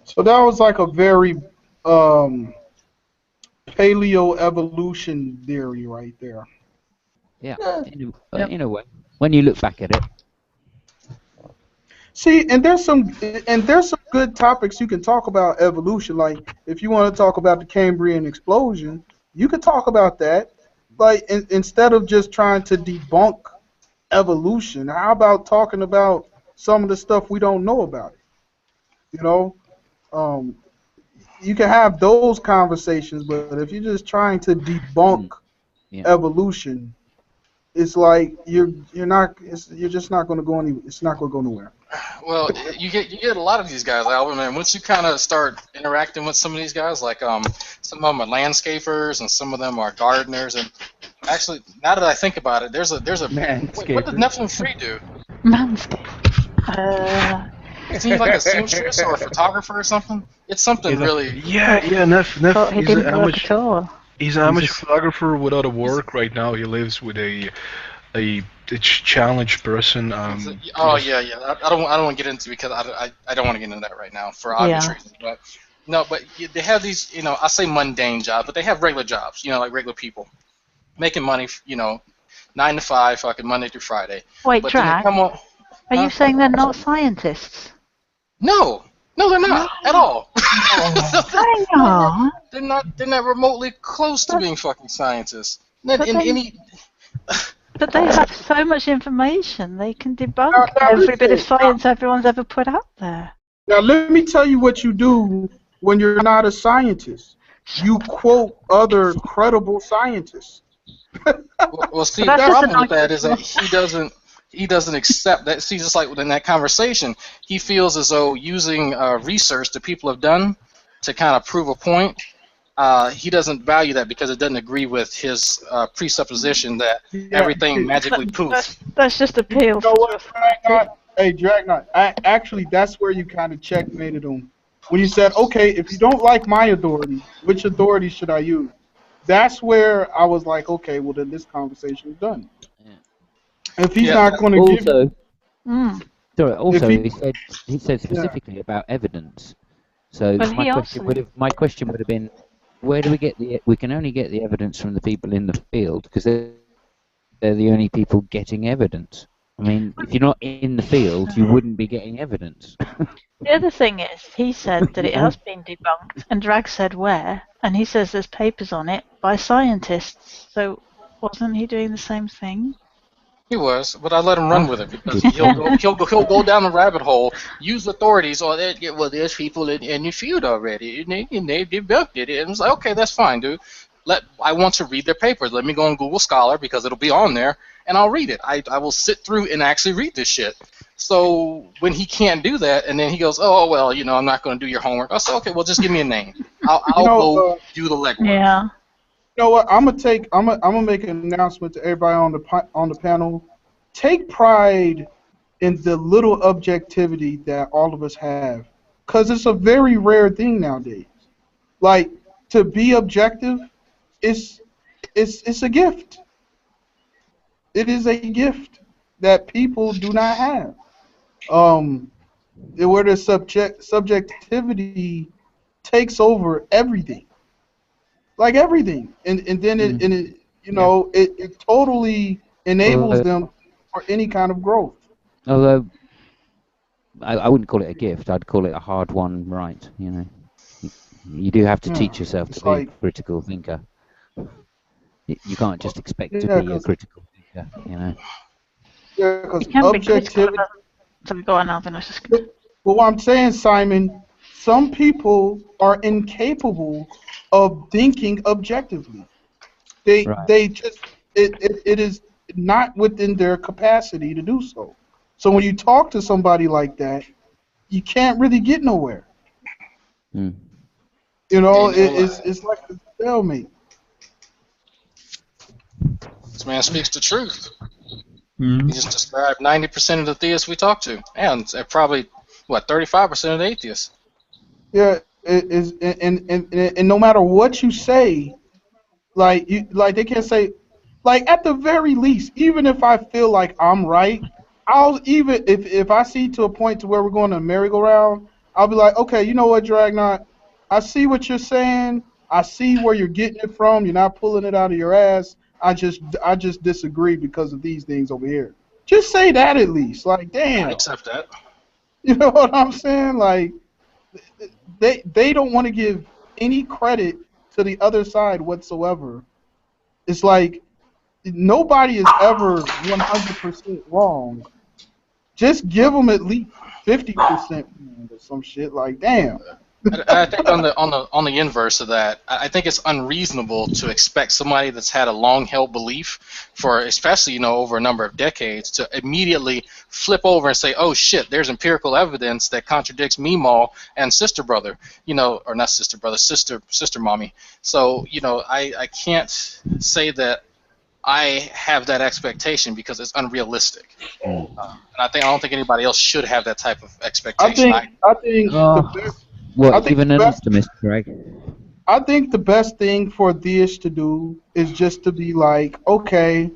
So that was like a very paleo evolution theory right there. Yeah, in a way. When you look back at it. See, and there's some good topics you can talk about evolution. Like if you want to talk about the Cambrian explosion, you could talk about that. Like instead of just trying to debunk evolution, how about talking about some of the stuff we don't know about it? You can have those conversations, but if you're just trying to debunk evolution, it's like you're just not going to go it's not going to go nowhere. Well, you get a lot of these guys, Alvin, man. Once you kind of start interacting with some of these guys, like some of them are landscapers and some of them are gardeners. And actually, now that I think about it, there's a wait, what did Nephilim Free do? Is he like a seamstress or a photographer or something? It's something really. Yeah. Neff. He didn't work at all. He's an amateur photographer without a work right now. He lives with a challenged person. Oh yeah. I don't want to get into it because I don't want to get into that right now for obvious reasons. But no, but they have these, I say mundane jobs, but they have regular jobs, like regular people making money, 9 to 5, fucking Monday through Friday. Wait, but Drac, are you saying they're not scientists? No, they're not at all. Hang on. They're not remotely close to being fucking scientists. But they have so much information. They can debunk every bit of science everyone's ever put out there. Now let me tell you what you do when you're not a scientist. You quote other credible scientists. Well, see, the problem with that is that he doesn't accept that. See, just like within that conversation, he feels as though using research that people have done to kind of prove a point, he doesn't value that because it doesn't agree with his presupposition that everything magically poofs. That's just a pill. You know what, Dragnot? Hey, Dragnot, actually, that's where you kind of checkmated him. When you said, okay, if you don't like my authority, which authority should I use? That's where I was like, okay, well, then this conversation is done. If he's not going to give... Sorry, also, he said specifically about evidence. So my question would have been, where do we get we can only get the evidence from the people in the field, because they're the only people getting evidence. I mean, if you're not in the field, you wouldn't be getting evidence. The other thing is, he said that it has been debunked, and Drag said where, and he says there's papers on it by scientists. So wasn't he doing the same thing? He was, but I let him run with it because he'll go down the rabbit hole, use authorities, or there's people in your field already, and they debunked it. And it's like, okay, that's fine, dude. I want to read their papers. Let me go on Google Scholar because it'll be on there, and I'll read it. I will sit through and actually read this shit. So when he can't do that, and then he goes, oh well, I'm not going to do your homework. I say, okay, well just give me a name. I'll go do the legwork. Yeah. You know what? I'm gonna make an announcement to everybody on the panel. Take pride in the little objectivity that all of us have, because it's a very rare thing nowadays. Like, to be objective, it's a gift. It is a gift that people do not have. Where the subjectivity takes over everything. Like everything, and then it totally enables them for any kind of growth. Although I wouldn't call it a gift, I'd call it a hard-won right. You do have to teach yourself to be a critical thinker. You can't just expect to be a critical thinker. Yeah, because objectivity. Go on, Alvin. I was just gonna... Well, what I'm saying, Simon, some people are incapable of thinking objectively. They just it is not within their capacity to do so. So when you talk to somebody like that, you can't really get nowhere. It's like a stalemate. This man speaks the truth. He just described 90% of the theists we talk to, and probably 35% of the atheists. Yeah. And no matter what you say, like they can't say, like, at the very least, even if I feel like I'm right, I'll even if I see to a point to where we're going to merry-go-round, I'll be like, okay, you know what, Dragnot, I see what you're saying, I see where you're getting it from, you're not pulling it out of your ass, I just disagree because of these things over here. Just say that at least, like, damn. I accept that. You know what I'm saying? Like, they don't want to give any credit to the other side whatsoever. It's like nobody is ever 100% wrong. Just give them at least 50% or some shit. Like, damn. I think on the inverse of that, I think it's unreasonable to expect somebody that's had a long-held belief for, especially over a number of decades, to immediately flip over and say, "Oh shit, there's empirical evidence that contradicts Meemaw and Sister Brother," or not Sister Brother, Sister Mommy. So I can't say that I have that expectation because it's unrealistic. And I don't think anybody else should have that type of expectation. I think the best. Well, I think even the an best- optimist, Greg. I think the best thing for a theist to do is just to be like, okay,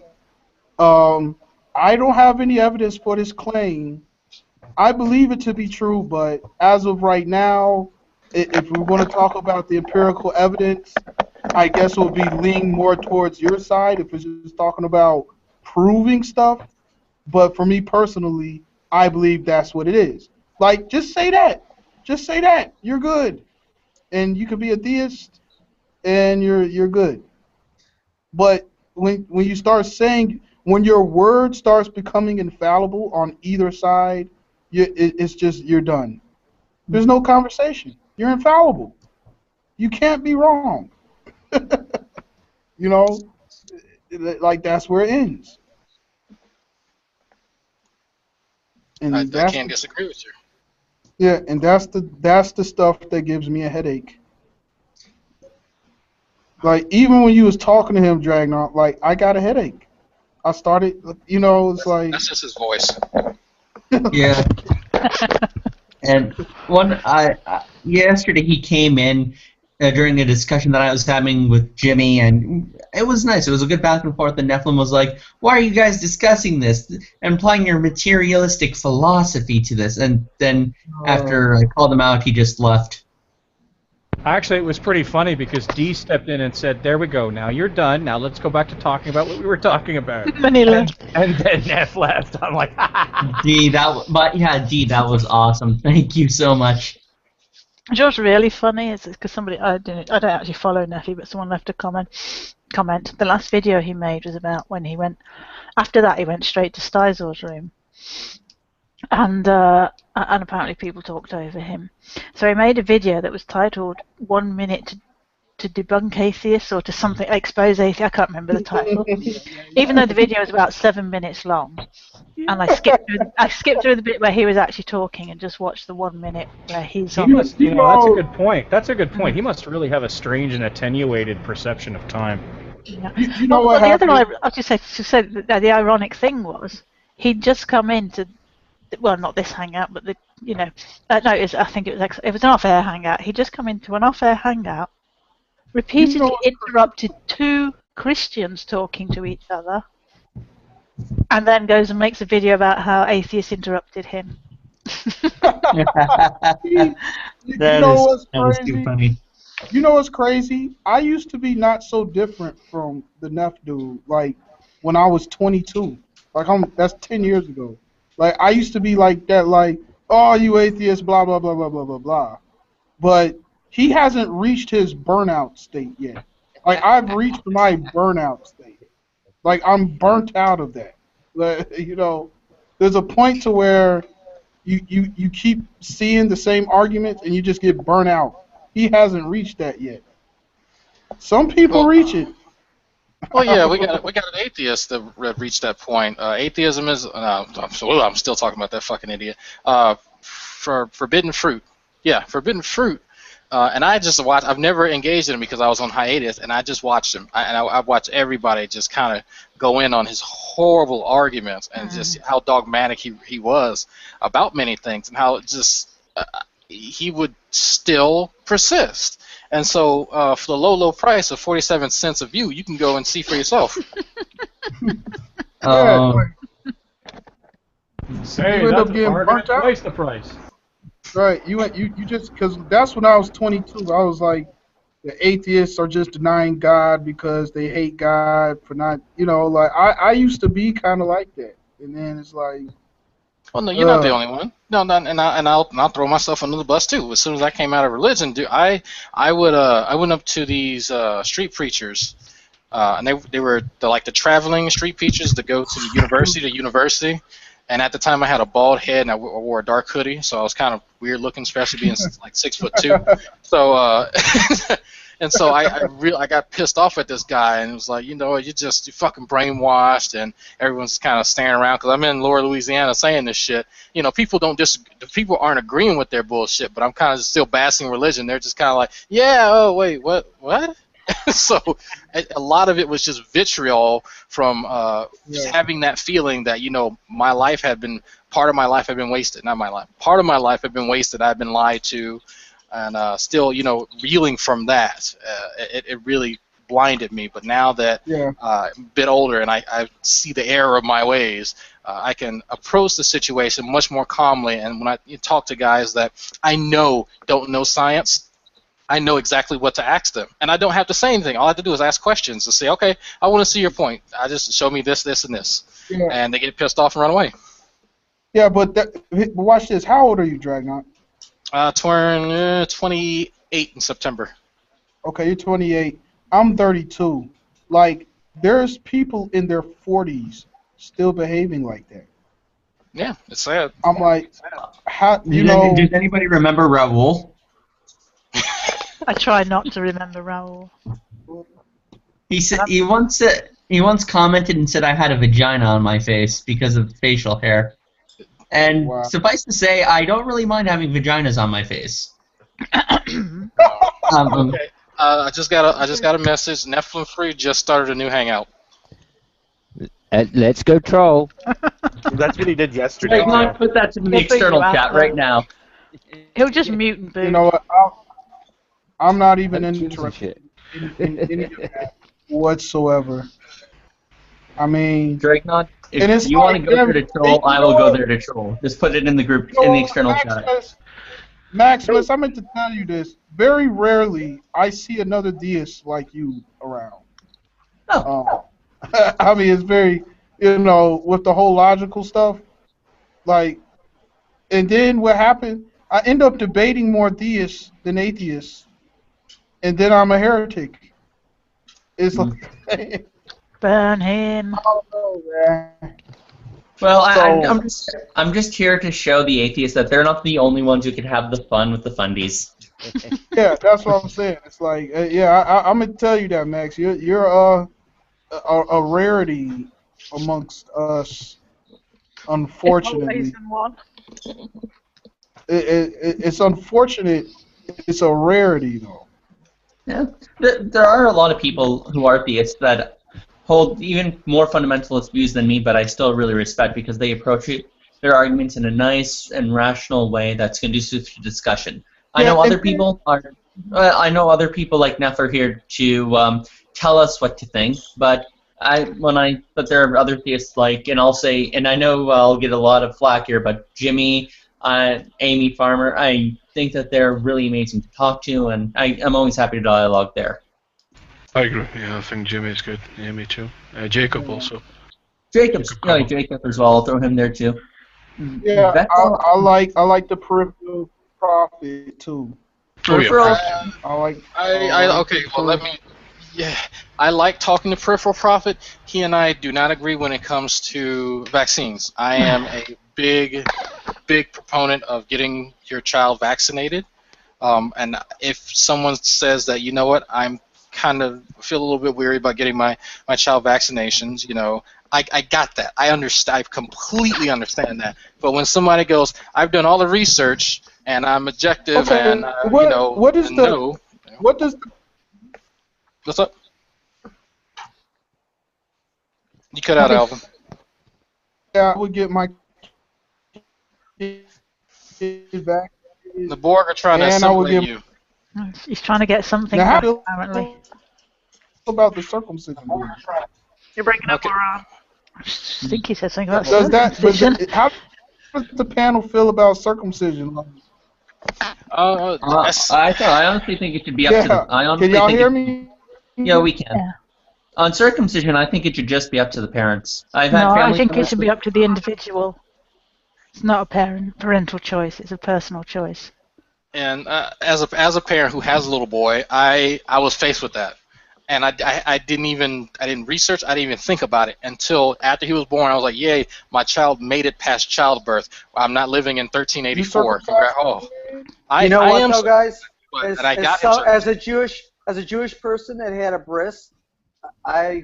I don't have any evidence for this claim. I believe it to be true, but as of right now, if we're going to talk about the empirical evidence, I guess it would be leaning more towards your side if it's just talking about proving stuff. But for me personally, I believe that's what it is. Like, just say that. Just say that. You're good. And you could be a theist, and you're good. But when you start saying, when your word starts becoming infallible on either side, it's just, you're done. There's no conversation. You're infallible. You can't be wrong. Like that's where it ends. And I can't disagree with you. Yeah, and that's the stuff that gives me a headache. Like, even when you was talking to him, Dragnar, like, I got a headache. I started, it's like... That's just his voice. Yeah. And yesterday he came in during a discussion that I was having with Jimmy, and it was nice. It was a good back and forth, and Nephilim was like, "Why are you guys discussing this? And applying your materialistic philosophy to this." And then after I called him out, he just left. Actually, it was pretty funny because Dee stepped in and said, "There we go. Now you're done. Now let's go back to talking about what we were talking about." And he left. And then Neff left. I'm like, Dee, Dee, that was awesome. Thank you so much. You know what's really funny is because I don't actually follow Neffy, but someone left a comment. The last video he made was about when he went. After that, he went straight to Steisel's room, and apparently people talked over him. So he made a video that was titled 1 minute to debunk atheists or to something, expose atheists. I can't remember the title. Even though the video was about 7 minutes long, and I skipped through the bit where he was actually talking and just watched the 1 minute where he's on. that's a good point. That's a good point. He must really have a strange and attenuated perception of time. Yeah. You know what the other, I'll just say the ironic thing was he'd just come into, well, not this hangout, but I think it was an off-air hangout. He'd just come into an off-air hangout, repeatedly interrupted two Christians talking to each other, and then goes and makes a video about how atheists interrupted him. That is too funny. You know what's crazy? I used to be not so different from the Neff dude. Like, when I was 22. Like, that's 10 years ago. Like, I used to be like that, like, "Oh, you atheist, blah, blah, blah, blah, blah, blah, blah." But he hasn't reached his burnout state yet. Like, I've reached my burnout state. Like, I'm burnt out of that. Like, there's a point to where you keep seeing the same arguments and you just get burnt out. He hasn't reached that yet. Some people reach it. Well, yeah, we got an atheist that reached that point. Atheism is I'm still talking about that fucking idiot. For forbidden fruit, forbidden fruit. And I just watched. I've never engaged in him because I was on hiatus, and I just watched him. I watched everybody just kind of go in on his horrible arguments and just how dogmatic he was about many things, and how just he would still persist. And so, for the low price of 47 cents a view, you can go and see for yourself. Hey, You end up getting burnt out. Twice the price. Right, you just, because that's when I was 22. I was like, the atheists are just denying God because they hate God for not, like, I used to be kind of like that, and then it's like. Well, no, you're not the only one. No, and I'll throw myself under the bus too. As soon as I came out of religion, dude, I went up to these street preachers, and they were like the traveling street preachers that go to university to university. And at the time, I had a bald head and I wore a dark hoodie, so I was kind of weird looking, especially being like 6'2". So, and so I got pissed off at this guy and was like, you know, you fucking brainwashed, and everyone's just kind of staring around because I'm in Lower Louisiana saying this shit. You know, people people aren't agreeing with their bullshit, but I'm kind of still bashing religion. They're just kind of like, yeah, oh wait, what? So a lot of it was just vitriol from just having that feeling that, you know, part of my life had been wasted. Not my life. Part of my life had been wasted. I've been lied to, and still, you know, reeling from that. It really blinded me. But now that I'm a bit older and I see the error of my ways, I can approach the situation much more calmly. And when I talk to guys that I know don't know science, I know exactly what to ask them, and I don't have to say anything. All I have to do is ask questions to say, okay, I want to see your point. I just show me this, this, and this, and they get pissed off and run away. Yeah, but watch this. How old are you, Dragnot? Turn 28 in September. Okay, you're 28. I'm 32. Like, there's people in their 40s still behaving like that. Yeah, it's sad. I'm like, how? You know? Does anybody remember Raoul? I try not to remember Raoul. He once commented and said I had a vagina on my face because of facial hair. And suffice to say, I don't really mind having vaginas on my face. Okay. I just got a message. Nephilim Free just started a new hangout. Let's go troll. That's what he did yesterday. Hey, Mike, put that in the external chat right now. He'll just mute and boot. You know what? I'm not even interested in that whatsoever. I mean, Drakenod, if you want to go there to troll, I will go there to troll. Just put it in the group, in the external chat. Maximus, I meant to tell you this. Very rarely I see another deist like you around. Oh. I mean, it's very, you know, with the whole logical stuff. Like, and then what happened, I end up debating more deists than atheists. And then I'm a heretic. It's like... Burn him. Oh, no, man. Well, I'm just here to show the atheists that they're not the only ones who can have the fun with the fundies. Yeah, that's what I'm saying. It's like, I'm gonna tell you that, Max. You're a rarity amongst us. Unfortunately, it's unfortunate. It's a rarity, though. Yeah, there are a lot of people who are theists that hold even more fundamentalist views than me, but I still really respect because they approach their arguments in a nice and rational way that's conducive to discussion. I know other people like Neff are here to tell us what to think, but there are other theists like, and I'll say, and I know I'll get a lot of flack here, but Jimmy, Amy Farmer, I think that they're really amazing to talk to, and I'm always happy to dialogue there. I agree. Yeah, I think Jimmy is good. Yeah, me too. Jacob also. Jacob as well. I'll throw him there too. Yeah, I like the Peripheral Prophet too. Peripheral. I like talking to Peripheral Prophet. He and I do not agree when it comes to vaccines. I am a big proponent of getting your child vaccinated. And if someone says that, you know what, I'm kind of feel a little bit weary about getting my child vaccinations, you know, I got that. I understand. I completely understand that. But when somebody goes, I've done all the research and I'm objective and what's up? You cut out, Alvin. Yeah, I would get my kid back. The Borg are trying to assimilate you. He's trying to get something back, apparently. About the circumcision. You're breaking up, Laura. I think he said something about circumcision. How does the panel feel about circumcision? I honestly think it should be up to the... Can y'all hear me? Yeah, we can. Yeah. On circumcision, I think it should just be up to the parents. I think it should be up to the individual. It's not a parental choice. It's a personal choice. And as a parent who has a little boy, I was faced with that. And I didn't research, I didn't even think about it until after he was born. I was like, yay, my child made it past childbirth. I'm not living in 1384. You know what, though, guys? As a Jewish person that had a bris, I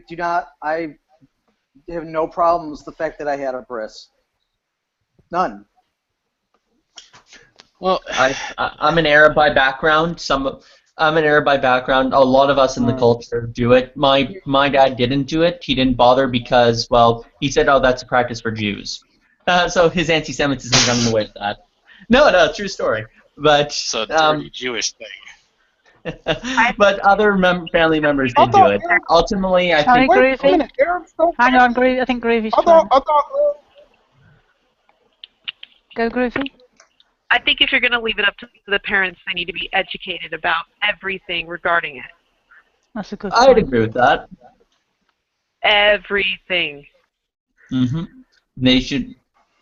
have no problems with the fact that I had a bris. None. Well, I'm an Arab by background. I'm an Arab by background. A lot of us in the culture do it. My dad didn't do it. He didn't bother because, well, he said, "Oh, that's a practice for Jews." So his anti-Semitism got in the way of that. No, true story. But it's a dirty Jewish thing. But other family members did do it. Ultimately, I think. Wait a minute, hang on, Groovy. I think Groovy's trying. Go, Groovy. I think if you're going to leave it up to the parents, they need to be educated about everything regarding it. That's a good point. I'd agree with that. Everything. They should.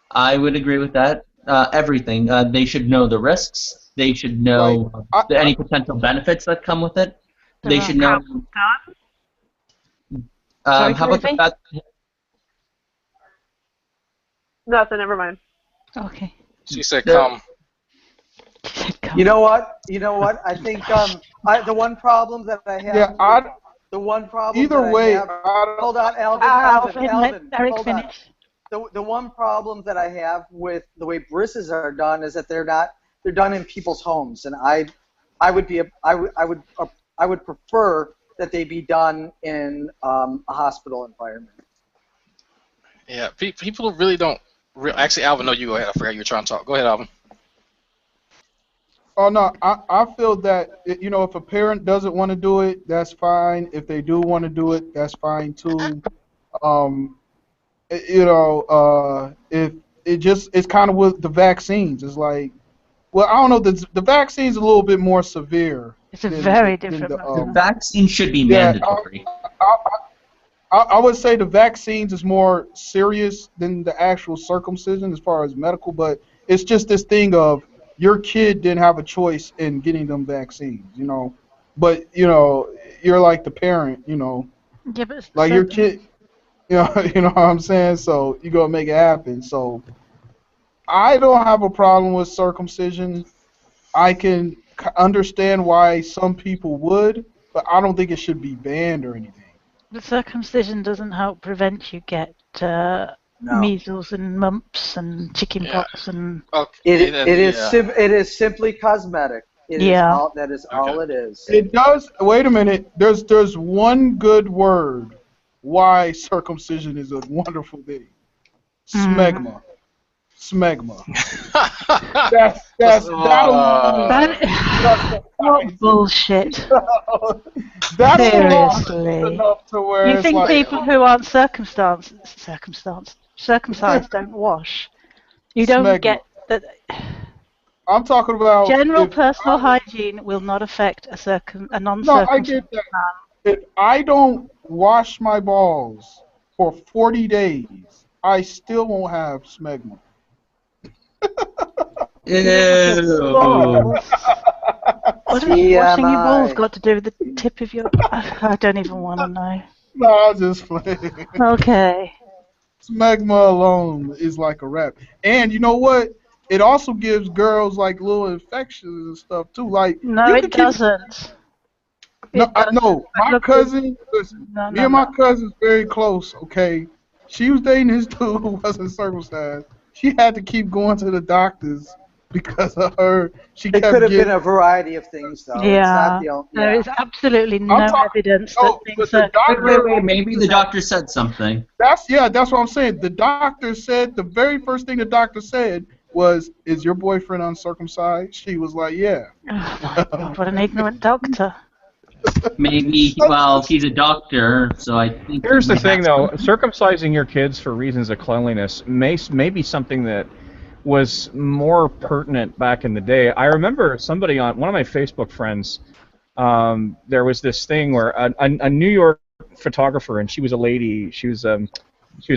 I would agree with that. Everything. They should know the risks. They should know any potential benefits that come with it. They should know. How about the fact? Nothing. Never mind. Okay. She said, "Come." You know what? I think the one problem that I have. The one problem. Either way. Hold on, Alvin. Eric, finish. The one problem that I have with the way brisses are done is that they're done in people's homes, and I would prefer that they be done in a hospital environment. Yeah, people really don't. Actually, Alvin, no, you go ahead. I forgot you were trying to talk. Go ahead, Alvin. Oh no, I feel that if a parent doesn't want to do it, that's fine. If they do want to do it, that's fine too. If it's kind of with the vaccines. It's like, well, I don't know. The vaccine's a little bit more severe. It's a very different. The vaccine should be mandatory. I would say the vaccines is more serious than the actual circumcision as far as medical, but it's just this thing of your kid didn't have a choice in getting them vaccines, but you're like the parent, Yeah, but like your kid, you know what I'm saying? So you gotta make it happen. So I don't have a problem with circumcision. I can understand why some people would, but I don't think it should be banned or anything. The circumcision doesn't help prevent you get measles and mumps and chickenpox and. It is simply cosmetic. That is all it is. It does. Wait a minute. There's one good word why circumcision is a wonderful thing. Smegma. Smegma. That's bullshit. That's seriously. Enough to where you think like, people who aren't circumcised don't wash? You don't Smegma. get that. I'm talking about general personal hygiene will not affect a non-circumcised No, I get that. If I don't wash my balls for 40 days, I still won't have smegma. Ew. What has washing your balls got to do with the tip of your... I don't even want to know. No, I'll just play. Okay. Smegma alone is like a wrap. And you know what? It also gives girls like little infections and stuff too. Like no, it doesn't. No, my cousin. Listen, me and my cousin's very close. Okay, she was dating this dude who wasn't circumcised. She had to keep going to the doctors because of her. It could have been a variety of things, though. Yeah, it's not the only, there is absolutely no evidence that things are... Maybe the doctor said something. That's what I'm saying. The doctor said, the very first thing the doctor said was, "Is your boyfriend uncircumcised?" She was like, "Yeah." Oh my God, what an ignorant doctor. Maybe, well, he's a doctor, so I think... Here's the thing, though. Circumcising your kids for reasons of cleanliness may be something that was more pertinent back in the day. I remember somebody on one of my Facebook friends, there was this thing where a New York photographer, and she was a lady, she was a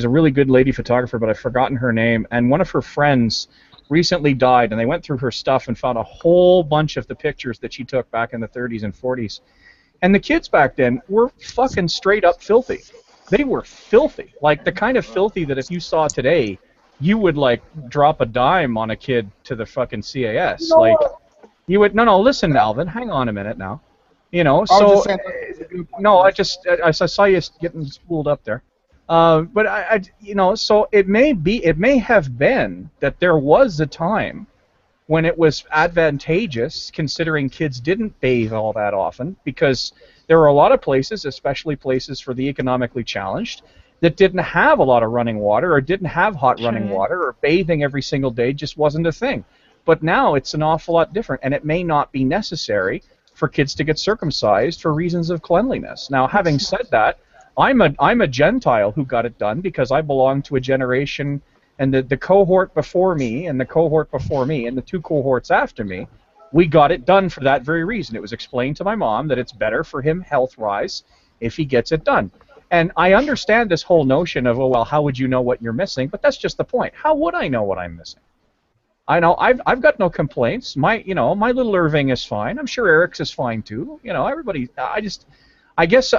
really good lady photographer, but I've forgotten her name, and one of her friends recently died, and they went through her stuff and found a whole bunch of the pictures that she took back in the 30s and 40s. And the kids back then were fucking straight up filthy. They were filthy. Like the kind of filthy that if you saw today, you would like drop a dime on a kid to the fucking CAS. No. Like you would no, listen, Alvin, hang on a minute now. You know, so no, I saw you getting spooled up there. But you know, so it may have been that there was a time when it was advantageous, considering kids didn't bathe all that often, because there are a lot of places, especially places for the economically challenged, that didn't have a lot of running water or didn't have hot running water, or bathing every single day just wasn't a thing. But now it's an awful lot different, and it may not be necessary for kids to get circumcised for reasons of cleanliness. Now, having said that, I'm a Gentile who got it done because I belong to a generation, and the cohort before me and the cohort before me and the two cohorts after me, we got it done for that very reason. It was explained to my mom that it's better for him health-wise if he gets it done. And I understand this whole notion of, oh, well, how would you know what you're missing? But that's just the point. How would I know what I'm missing? I know I've got no complaints. My little Irving is fine. I'm sure Eric's is fine too. You know, everybody. I guess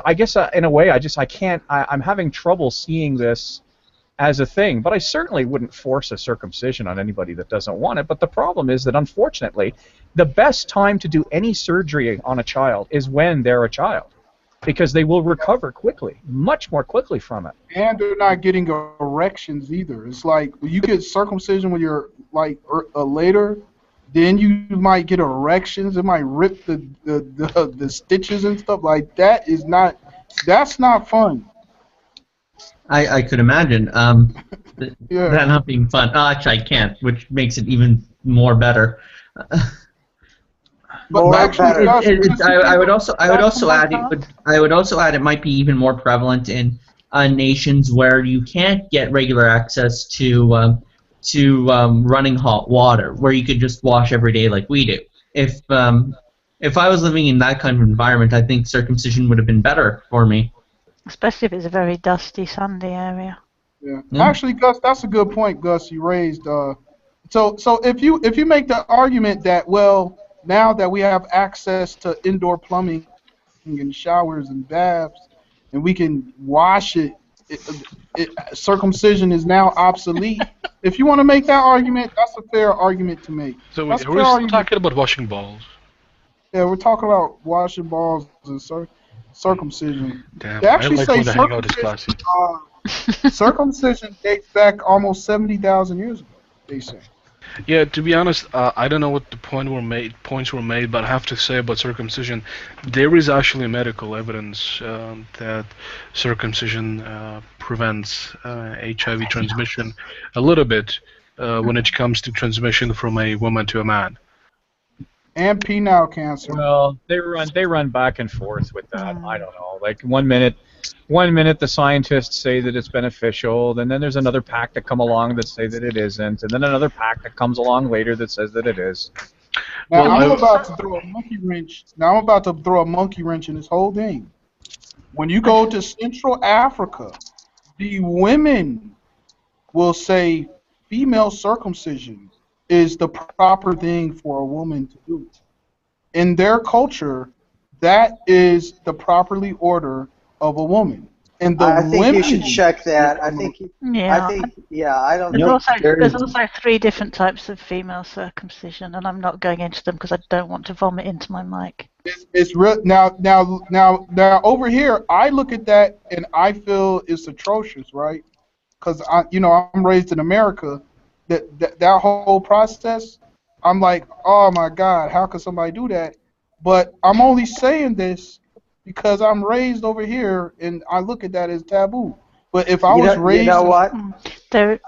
in a way I can't. I'm having trouble seeing this as a thing. But I certainly wouldn't force a circumcision on anybody that doesn't want it. But the problem is that unfortunately, the best time to do any surgery on a child is when they're a child, because they will recover quickly, much more quickly from it. And they're not getting erections either. It's like when you get circumcision when you're like later, then you might get erections. It might rip the stitches and stuff like that. That's not fun. I could imagine that not being fun. Oh, actually, I can't, which makes it even more better. But actually, I would also add it might be even more prevalent in nations where you can't get regular access to running hot water, where you could just wash every day like we do. If I was living in that kind of environment, I think circumcision would have been better for me. Especially if it's a very dusty, sandy area. Yeah. Actually, Gus, that's a good point, Gus, you raised. So if you make the argument that, well, now that we have access to indoor plumbing and showers and baths, and we can wash it, circumcision is now obsolete. If you want to make that argument, that's a fair argument to make. So we're still talking about washing balls. Yeah, we're talking about washing balls and circumcision. Damn, they actually I like say circumcision dates back almost 70,000 years ago, they say. Yeah, to be honest, I don't know what the points were made, but I have to say about circumcision, there is actually medical evidence that circumcision prevents HIV transmission a little bit when it comes to transmission from a woman to a man. And penile cancer. Well, they run back and forth with that. I don't know. Like one minute the scientists say that it's beneficial, and then there's another pack that come along that say that it isn't, and then another pack that comes along later that says that it is. Now I'm about to throw a monkey wrench. In this whole thing. When you go to Central Africa, the women will say female circumcision is the proper thing for a woman to do. In their culture, that is the properly order of a woman. And the I think women, you should check that. I think. I don't know. There's also 3 different types of female circumcision, and I'm not going into them because I don't want to vomit into my mic. It's real now. Over here, I look at that and I feel it's atrocious, right? Because I'm raised in America. That whole process, I'm like, oh my God, how could somebody do that? But I'm only saying this because I'm raised over here and I look at that as taboo. But if I was raised, you know what? There's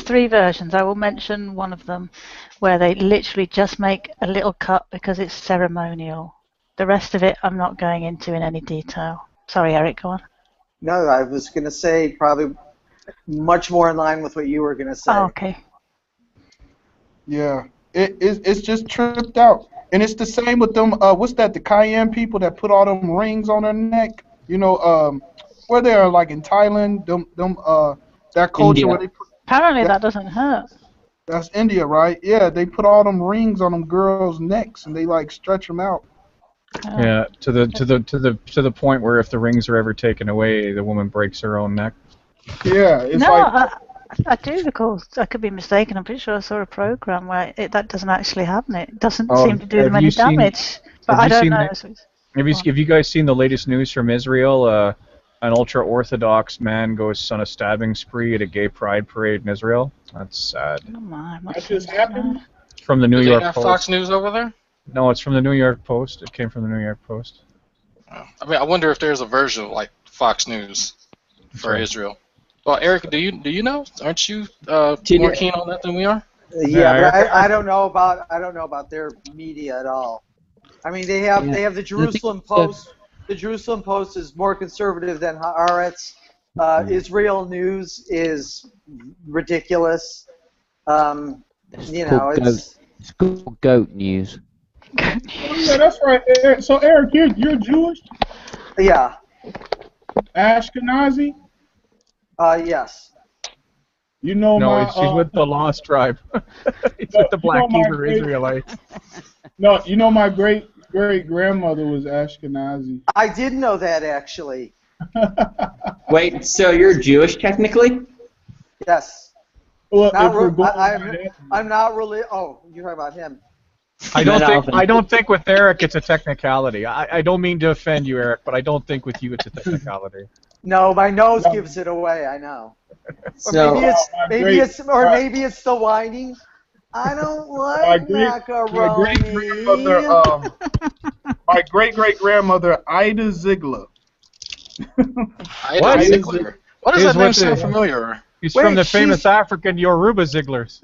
3 versions. I will mention one of them where they literally just make a little cut because it's ceremonial. The rest of it, I'm not going into in any detail. Sorry, Eric, go on. No, I was going to say probably much more in line with what you were going to say. Oh, okay. Yeah, it's just tripped out, and it's the same with them. What's that? The Cayenne people that put all them rings on their neck. Where they are, like in Thailand. That culture India. where they put. Apparently, that doesn't hurt. That's India, right? Yeah, they put all them rings on them girls' necks, and they like stretch them out. Yeah, to the point where if the rings are ever taken away, the woman breaks her own neck. Yeah, it's No, like I do recall. I could be mistaken. I'm pretty sure I saw a program where that doesn't actually happen. It doesn't seem to do them any damage. But I don't know. Have you guys seen the latest news from Israel? An ultra-Orthodox man goes on a stabbing spree at a gay pride parade in Israel. That's sad. Oh my! That just happened. From the New Do York they have Post. Fox News over there? No, it's from the New York Post. It came from the New York Post. I mean, I wonder if there's a version of like Fox News for Israel. Well, Eric, do you know? Aren't you more keen on that than we are? Yeah, but I don't know about their media at all. I mean, they have the Jerusalem Post. The Jerusalem Post is more conservative than Haaretz. Israel News is ridiculous. It's called Goat News. Oh, yeah, that's right. Eric. So Eric, you're Jewish? Yeah. Ashkenazi? Yes. You know no, my. He's with the Lost Tribe. He's with the Black Hebrew Israelites. No, you know my great grandmother was Ashkenazi. I did know that actually. Wait, so you're Jewish technically? Yes. Well, I'm not really. Oh, you're talking about him. I don't think with Eric it's a technicality. I don't mean to offend you, Eric, but I don't think with you it's a technicality. No, my nose gives it away. I know. So, or maybe it's the whining. I don't like macaroni. My great-great-grandmother, Ida Ziegler. Ida Ziegler. What does that name sound familiar? He's from the famous African Yoruba Zieglers.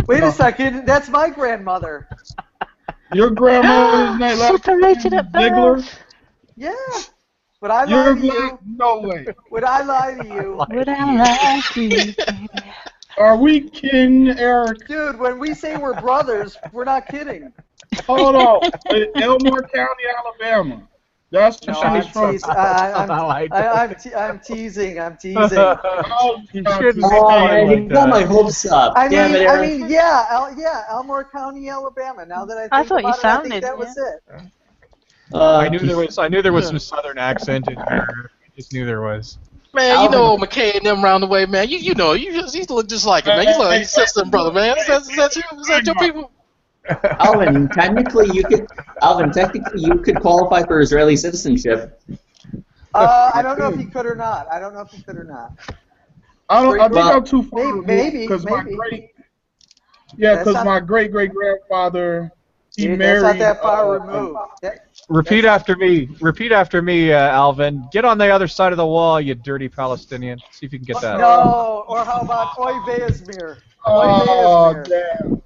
Wait a second, that's my grandmother. Your grandmother's name like Ziegler? Yeah. Would I lie to you? No way. Would I lie to you? Would I lie to you? Are we kidding, Eric? Dude, when we say we're brothers, we're not kidding. Hold on. Elmore County, Alabama. That's I'm teasing. I'm teasing. Oh, you got my hopes up. Damn it, Eric. Elmore County, Alabama. Now that I thought you sounded. I think that was it. I knew there was some Southern accent in there. I just knew there was. Man, you know McKay and them around the way, man. You know, you look just like him, man. You look like your sister and brother, man. Is that you? Is that your people? Alvin, technically you could qualify for Israeli citizenship. I don't know if he could or not. I think I'm too far. Maybe. Because my great-great-grandfather, he married. That's not that far removed. Repeat after me, Alvin. Get on the other side of the wall, you dirty Palestinian. See if you can get that. No, or how about Oy Ve'ezmir? Oh, damn.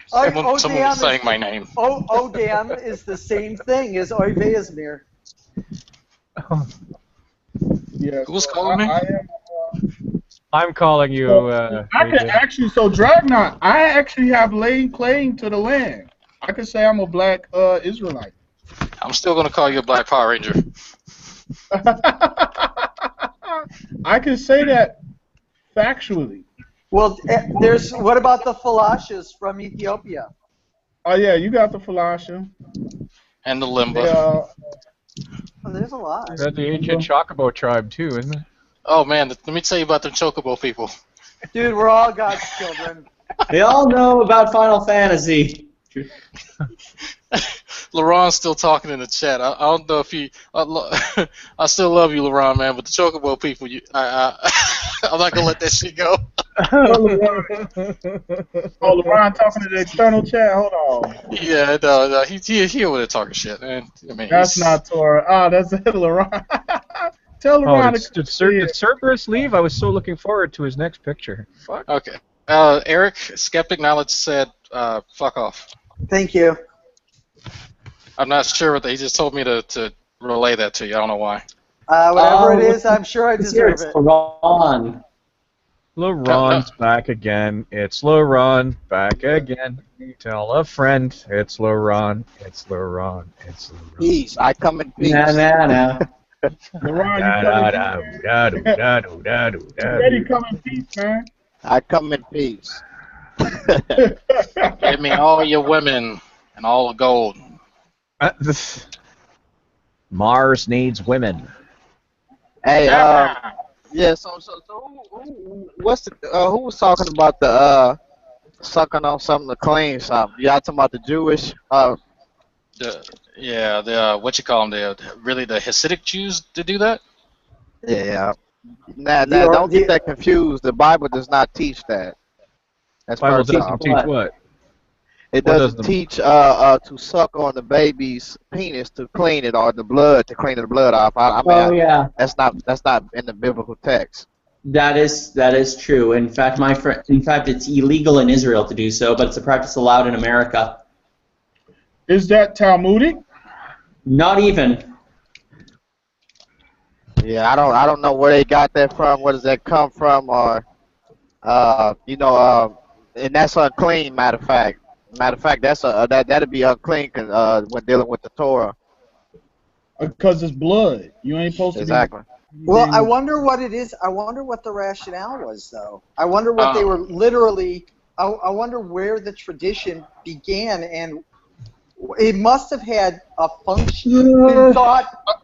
Someone was saying my name. Odam is the same thing as Oy Ve'ezmir. Yeah, who's calling me? I'm calling you. I can actually. So Dragnot, I actually have laid claim to the land. I could say I'm a black Israelite. I'm still gonna call you a black Power Ranger. I can say that factually. Well, what about the Falashas from Ethiopia? Oh yeah, you got the Falasha. And the Limba. Yeah. Well, there's a lot. That's the ancient Chocobo tribe too, isn't it? Oh man, let me tell you about the Chocobo people. Dude, we're all God's children. They all know about Final Fantasy. LaRon's still talking in the chat. I don't know if he. I still love you, LaRon, man, but the Chocobo people, I'm not gonna let that shit go. LaRon talking to the external chat. Hold on. Yeah, no, he over there talking shit, man. I mean, that's not Torah. Oh, that's LaRon. Tell LaRon did Cerberus leave? I was so looking forward to his next picture. Fuck. Okay. Eric, Skeptic Knowledge said, fuck off. Thank you. I'm not sure what he just told me to relay that to you. I don't know why. Whatever it is, I'm sure I deserve it. LaRon's back again. It's LaRon back again. Tell a friend. It's LaRon. It's LaRon. It's LaRon. Peace. I come in peace. No. LaRon, you ready come in peace, man. I come in peace. Give me all your women and all the gold. Mars needs women. Hey, yeah. So who was talking about the sucking on something to clean something? Y'all talking about the Jewish? What you call them? The Hasidic Jews to do that? Yeah. Now, don't get that confused. The Bible does not teach that. That's Bible first doesn't off. teach what? It What doesn't does teach to suck on the baby's penis to clean it, or the blood to clean the blood off. I mean, yeah. that's not in the biblical text. That is true. In fact, it's illegal in Israel to do so, but it's a practice allowed in America. Is that Talmudic? Not even. Yeah, I don't know where they got that from. Where does that come from? Or and that's unclean. Matter of fact, that'd be unclean when dealing with the Torah. Because it's blood. You ain't supposed to. Exactly. Well, I wonder what it is. I wonder what the rationale was, though. I wonder what they were literally. I wonder where the tradition began, and it must have had a function.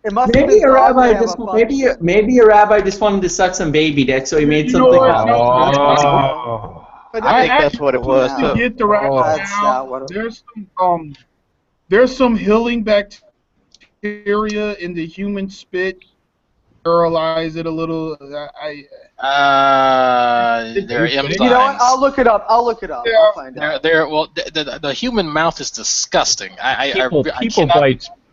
It must have been thought to have a function. Maybe a rabbi just wanted to suck some baby dick, so he made something up. I think that's what it was too. Get the rationale. There's some healing bacteria in the human spit. Sterilize it a little. There are enzymes. You know what? I'll look it up. I'll find out. The human mouth is disgusting.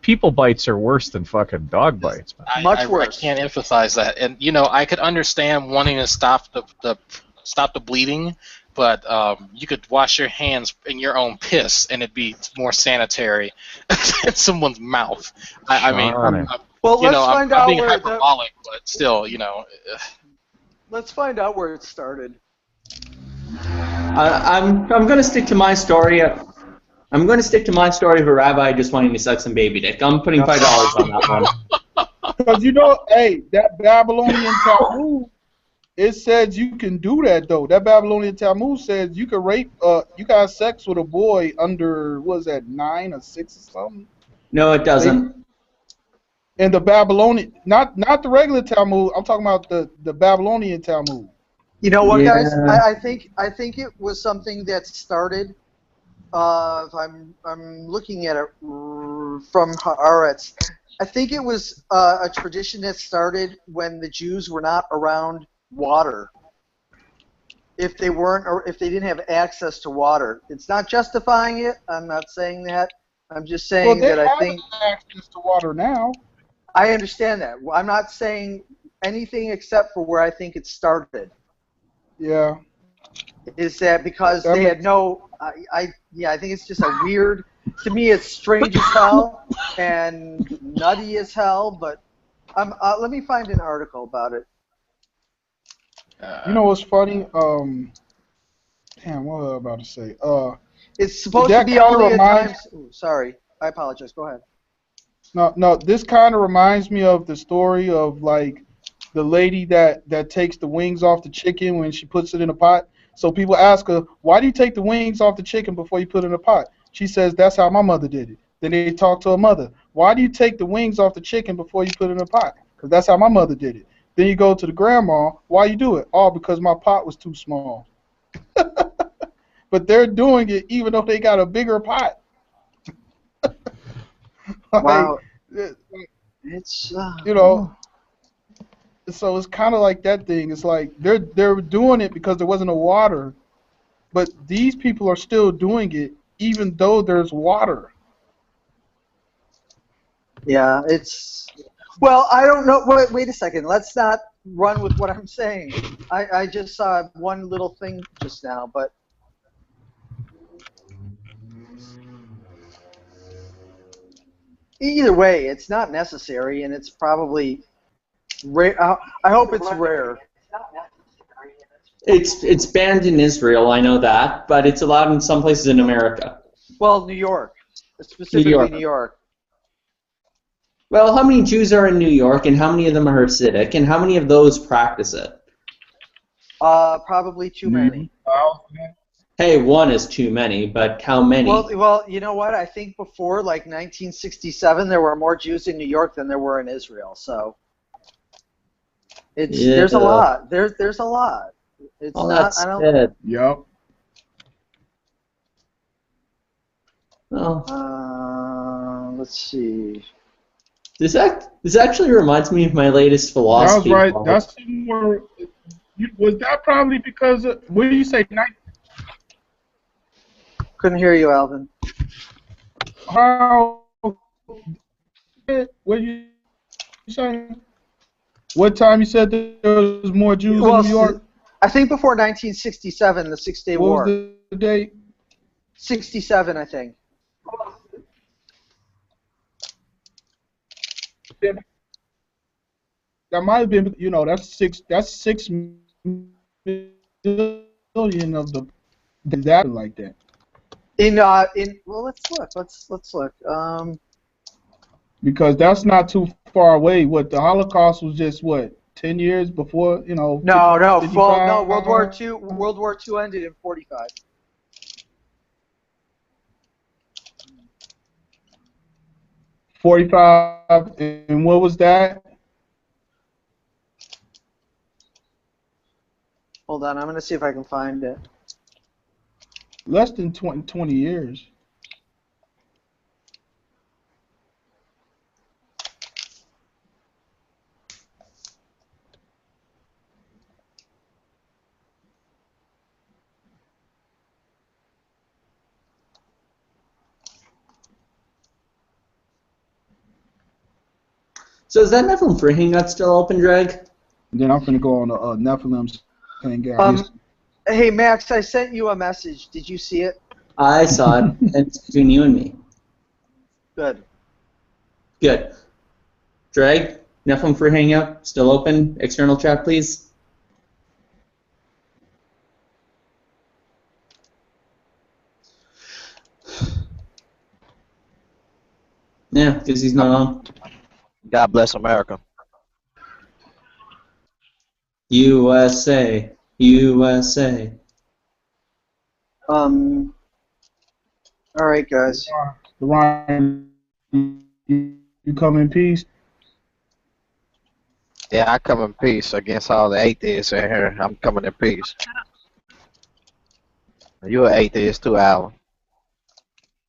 People bites are worse than fucking dog bites. Much worse. I can't emphasize that. And I could understand wanting to stop the bleeding, but you could wash your hands in your own piss, and it'd be more sanitary than someone's mouth. Well, let's find out I'm being where hyperbolic, but still, Let's find out where it started. I'm going to stick to my story. I'm going to stick to my story of a rabbi just wanting to suck some baby dick. I'm putting $5 on that one. Because that Babylonian Talmud, it says you can do that though. That Babylonian Talmud says you can rape, you can have sex with a boy under 9 or 6 or something. No, it doesn't. And the Babylonian, not the regular Talmud. I'm talking about the Babylonian Talmud. You know what, guys? I think it was something that started. If I'm looking at it from Haaretz, I think it was a tradition that started when the Jews were not around water. If they weren't, or if they didn't have access to water, it's not justifying it. I'm not saying that. I'm just saying that I think access to water now. I understand that. I'm not saying anything except for where I think it started. Yeah. Is that because they had no? I think it's just a weird. To me, it's strange as hell and nutty as hell. But let me find an article about it. You know what's funny? Damn, what was I about to say? It's supposed to be only at times. Ooh, sorry, I apologize. Go ahead. No, this kind of reminds me of the story of like the lady that takes the wings off the chicken when she puts it in a pot. So people ask her, why do you take the wings off the chicken before you put it in a pot? She says, that's how my mother did it. Then they talk to her mother. Why do you take the wings off the chicken before you put it in a pot? Because that's how my mother did it. Then you go to the grandma, why you do it? Oh, because my pot was too small. But they're doing it even though they got a bigger pot. Wow. It's so it's kind of like that thing. It's like they're doing it because there wasn't no water, but these people are still doing it even though there's water. Yeah, it's well, I don't know. Wait a second. Let's not run with what I'm saying. I just saw one little thing just now, but. Either way, it's not necessary, and it's probably rare. I hope it's rare. It's banned in Israel, I know that, but it's allowed in some places in America. Well, New York, specifically New York. Well, how many Jews are in New York, and how many of them are Hasidic, and how many of those practice it? Probably too many. Hey, one is too many, but how many? Well, you know what? I think before, like 1967, there were more Jews in New York than there were in Israel. So there's a lot. There's a lot. It's well, not. that's I don't. it. Yep. Let's see. This actually reminds me of my latest philosophy. That was right. That's more. Was that probably because of, what did you say? Couldn't hear you, Alvin. How? What you saying? What time you said there was more Jews in New York? I think before 1967, the Six-Day War. What was the date? 67, I think. That might have been, you know, that's 6 million of the that like that. Well, let's look. Let's look. Because that's not too far away. What, the Holocaust was just what, 10 years before, you know? No. Well, 55? no. World War II ended in 45. And what was that? Hold on, I'm going to see if I can find it. Less than 20 years. So is that Nephilim Free Hangout still open, Drag? Then I'm gonna go on Nephilim's Hangout. Hey, Max, I sent you a message. Did you see it? I saw it. It's between you and me. Good. Good. Drag, Nephilim Free Hangout still open. External chat, please. Yeah, because he's not on. God bless America. USA. USA. All right, guys. Ryan, you come in peace? Yeah, I come in peace against all the atheists in here. I'm coming in peace. You're an atheist too, Alan.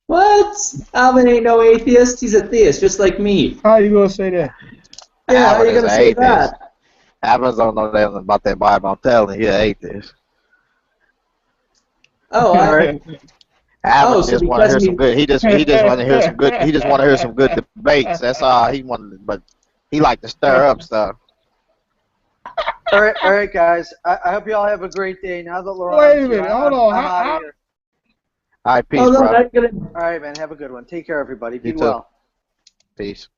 What? Alvin ain't no atheist. He's a theist, just like me. How you gonna say that? Yeah, how you gonna say that? Alvin don't know nothing about that Bible. I'm telling you, he's an atheist. Oh, all right. Alvin just want to hear some good. He just want to hear some good. He just want to hear some good debates. That's all he wanted. But he like to stir up stuff. All right, guys. I hope you all have a great day. Now that Laurent, wait a minute, hold on. I'm out of here. All right, peace, bro. All right, man. Have a good one. Take care, everybody. Be well. Peace.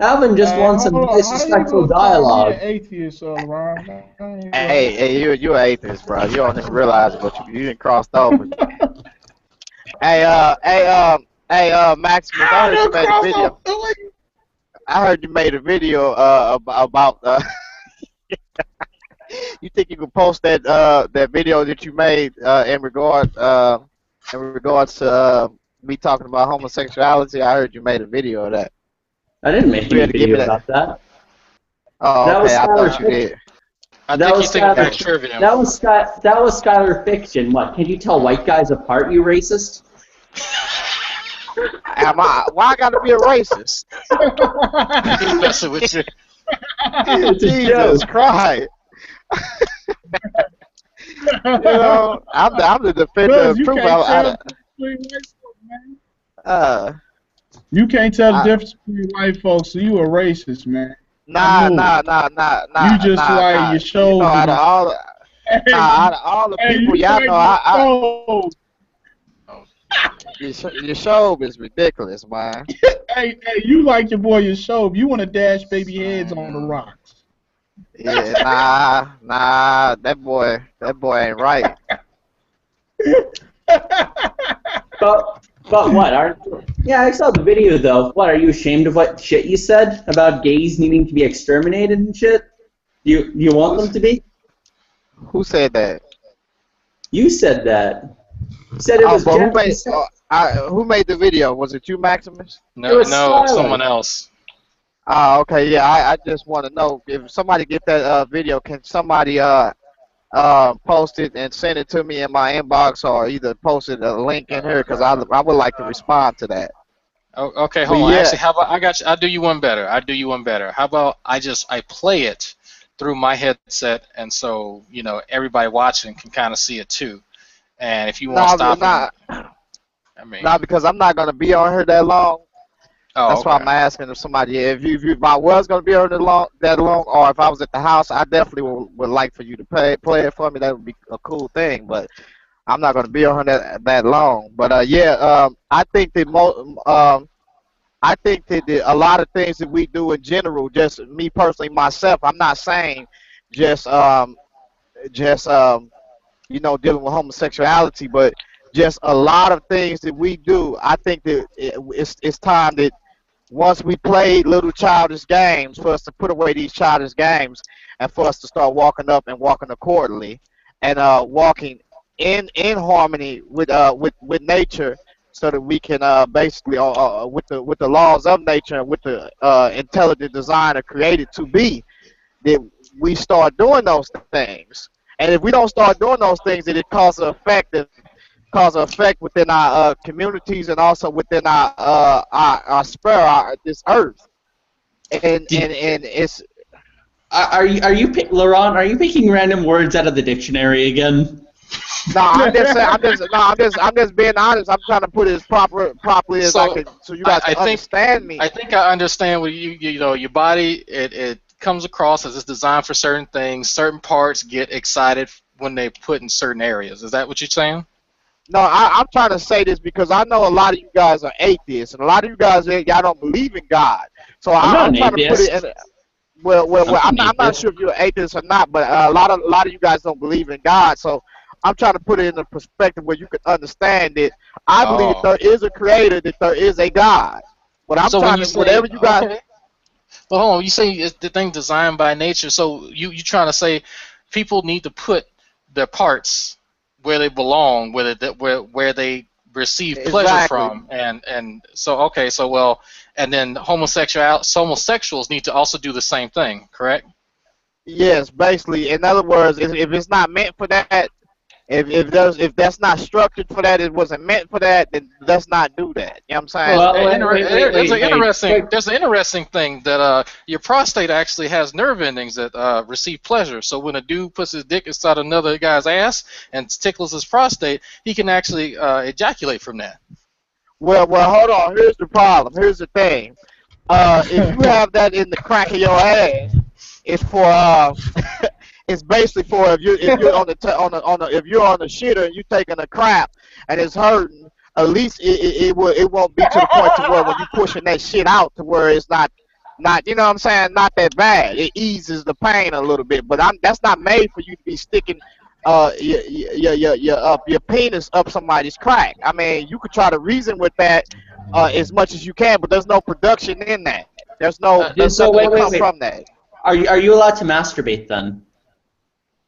Alvin just wants some disrespectful dialogue. Atheist, Hey, you're an atheist, bro. You don't even realize it, but you didn't cross over. Hey, Maximus, I heard you made a video about. You think you could post that video that you made in regards to me talking about homosexuality? I heard you made a video of that. I didn't make any video about that. Oh, that okay. I thought you did. That was Skylar Fiction. What? Can you tell white guys apart, you racist? Why I gotta be a racist? He's messing with you. Jesus Christ. You know, I'm the defender of truth. You can't tell the difference between white folks, so you a racist, man. Nah. You just your show. You know, out of all the people, y'all know your show is ridiculous, man. Hey, you like your boy your show. You want to dash baby heads on the rocks. Yeah, nah, that boy ain't right. But what? Yeah, I saw the video though. What, are you ashamed of what shit you said about gays needing to be exterminated and shit? You want them to be? Who said that? You said that. You said it was but Jeff. who made the video? Was it you, Maximus? No, someone else. Okay, yeah. I just want to know if somebody get that video. Can somebody post it and send it to me in my inbox, or either post it a link in here, because I would like to respond to that. Oh, okay, hold on. Actually, how about I got you? I'll do you one better. How about I play it through my headset, and so everybody watching can kind of see it too. And if you want to stop it, not because I'm not gonna be on here that long. Oh, that's why I'm asking if somebody, if I was gonna be on that long, or if I was at the house, I definitely would like for you to play it for me. That would be a cool thing. But I'm not gonna be on here that long. But I think that I think that a lot of things that we do in general, just me personally, myself, I'm not saying just dealing with homosexuality, but just a lot of things that we do. I think that it's time that once we play little childish games, for us to put away these childish games and for us to start walking up and walking accordingly and walking in harmony with nature, so that we can basically with the laws of nature and with the intelligent design created to be, that we start doing those things. And if we don't start doing those things, it causes an effect within our communities and also within our sphere, this earth. And it's. Are you Laurent? Are you picking random words out of the dictionary again? No, I'm just being honest. I'm trying to put it as properly as I can, so you guys can understand me. I think I understand what your body it comes across as it's designed for certain things. Certain parts get excited when they put in certain areas. Is that what you're saying? No, I'm trying to say this because I know a lot of you guys are atheists, and a lot of you guys y'all don't believe in God. So I'm trying to put it in. Well, I'm not sure if you're an atheist or not, but a lot of you guys don't believe in God. So I'm trying to put it in a perspective where you can understand it. I believe there is a creator, that there is a God. But I'm trying to, whatever you guys. Okay. Well, hold on. You say it's the thing designed by nature, so you trying to say people need to put their parts where they belong, where they receive pleasure from, and so okay, so well, and then homosexuals need to also do the same thing, correct? Yes, basically. In other words, if it's not meant for that, if that's not structured for that, it wasn't meant for that, then let's not do that. You know what I'm saying? Well, there's an interesting thing that your prostate actually has nerve endings that receive pleasure. So when a dude puts his dick inside another guy's ass and tickles his prostate, he can actually ejaculate from that. Well, hold on. Here's the problem. Here's the thing. If you have that in the crack of your ass, it's for it's basically for if you're on the shitter and you're taking a crap and it's hurting, at least it won't be to the point to where when you pushing that shit out to where it's not you know what I'm saying, not that bad. It eases the pain a little bit, but that's not made for you to be sticking your penis up somebody's crack. I mean, you could try to reason with that as much as you can, but there's no production in that. There's nothing that comes from that. Are you allowed to masturbate then?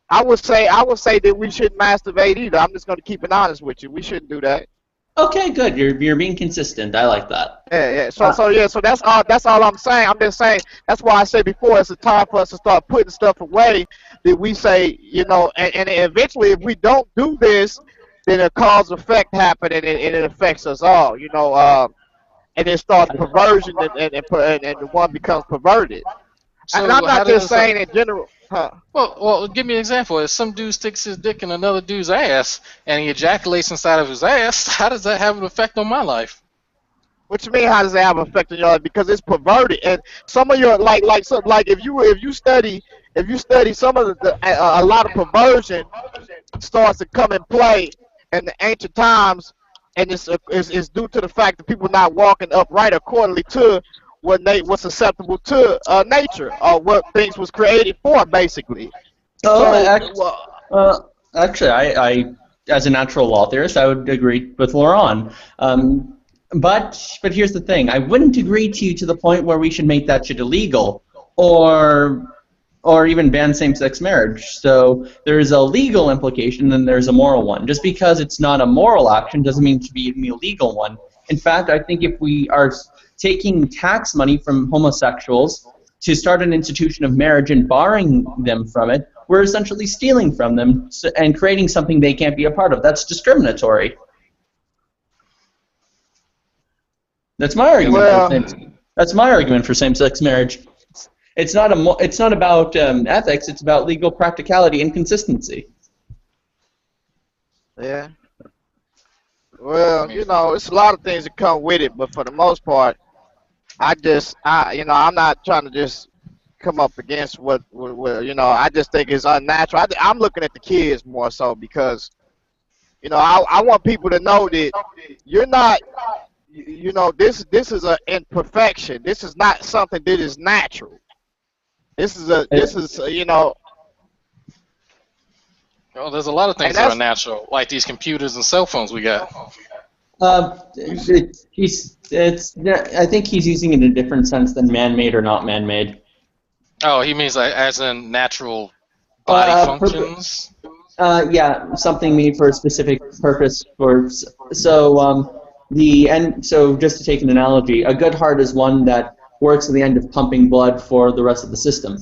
I would say that we shouldn't masturbate either. I'm just going to keep it honest with you. We shouldn't do that. Okay, good. You're being consistent. I like that. Yeah. So that's all I'm saying. I'm just saying that's why I said before it's a time for us to start putting stuff away that we say, and eventually if we don't do this, then a cause effect happen and it affects us all, and it starts perversion and one becomes perverted. So and I'm not just saying in general. Huh. Well, give me an example. If some dude sticks his dick in another dude's ass and he ejaculates inside of his ass, how does that have an effect on my life? What you mean? How does it have an effect on your life? Because it's perverted, and some of your like if you study some of a lot of perversion starts to come in play in the ancient times, and it's due to the fact that people not walking upright accordingly to what was susceptible to nature or what things was created for, basically. Actually, I as a natural law theorist, I would agree with Laurent. But here's the thing: I wouldn't agree to the point where we should make that shit illegal, or or even ban same-sex marriage. So there's a legal implication and there's a moral one. Just because it's not a moral action doesn't mean it should be an illegal one. In fact, I think if we are taking tax money from homosexuals to start an institution of marriage and barring them from it, we're essentially stealing from them and creating something they can't be a part of. That's discriminatory. That's my argument. That's my argument for same-sex marriage. It's not about ethics. It's about legal practicality and consistency. Yeah. Well, you know, it's a lot of things that come with it, but for the most part, I'm not trying to just come up against what you know. I just think it's unnatural. I'm looking at the kids more so because, you know, I want people to know that you're not. You know, this is an imperfection. This is not something that is natural. This is you know. Well, there's a lot of things that are natural, like these computers and cell phones we got. I think he's using it in a different sense than man-made or not man-made. Oh, he means like as in natural body functions? Yeah, something made for a specific purpose. So just to take an analogy, a good heart is one that works at the end of pumping blood for the rest of the system.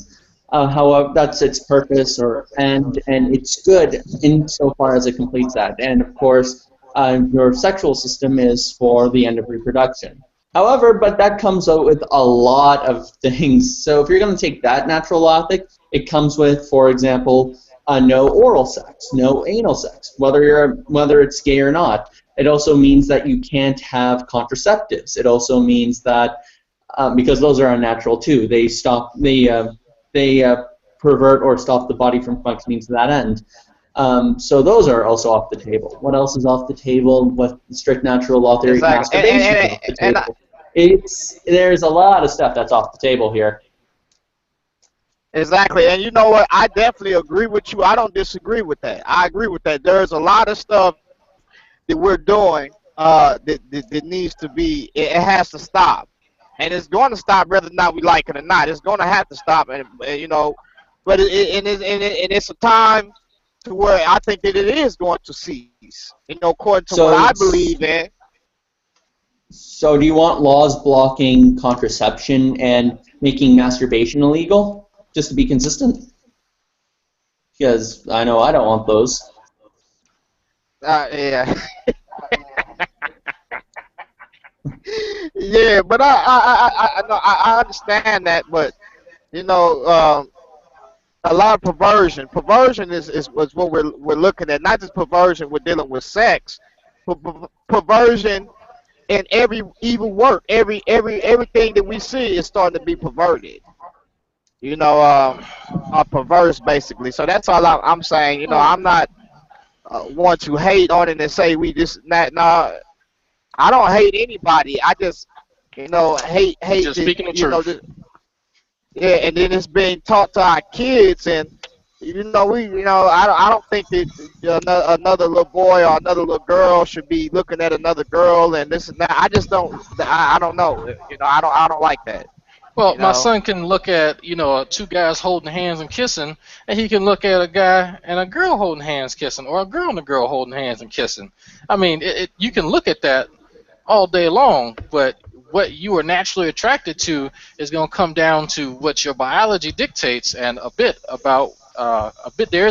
However, that's its purpose, and it's good insofar as it completes that. And of course, your sexual system is for the end of reproduction. However, but that comes out with a lot of things. So if you're going to take that natural ethic, it comes with, for example, no oral sex, no anal sex, whether it's gay or not. It also means that you can't have contraceptives. It also means that because those are unnatural too, they pervert or stop the body from functioning to that end. So those are also off the table. What else is off the table with strict natural law theory? Exactly. Masturbation is off the table. There's a lot of stuff that's off the table here. Exactly, and you know what? I definitely agree with you. I don't disagree with that. I agree with that. There's a lot of stuff that we're doing that needs to be. It has to stop, and it's going to stop whether or not we like it or not. It's going to have to stop, and you know, but it's a time to where I think that it is going to cease. You know, according to what I believe in. So do you want laws blocking contraception and making masturbation illegal, just to be consistent? Because I know I don't want those. Yeah. Yeah, but I understand that, but you know, a lot of perversion. Perversion is what we're looking at. Not just perversion, we're dealing with sex. Perversion in every evil work, everything that we see is starting to be perverted. You know, are perverse basically. So that's all I'm saying. You know, I'm not want to hate on it and say we just not. No, I don't hate anybody. I just, you know, hate. Just speaking the truth. Yeah, and then it's being taught to our kids, and you know, I don't think that another little boy or another little girl should be looking at another girl and this and that. I just don't. I don't know. You know, I don't like that. Well, you know? My son can look at, you know, two guys holding hands and kissing, and he can look at a guy and a girl holding hands kissing, or a girl and a girl holding hands and kissing. I mean, you can look at that all day long, but what you are naturally attracted to is going to come down to what your biology dictates, and there's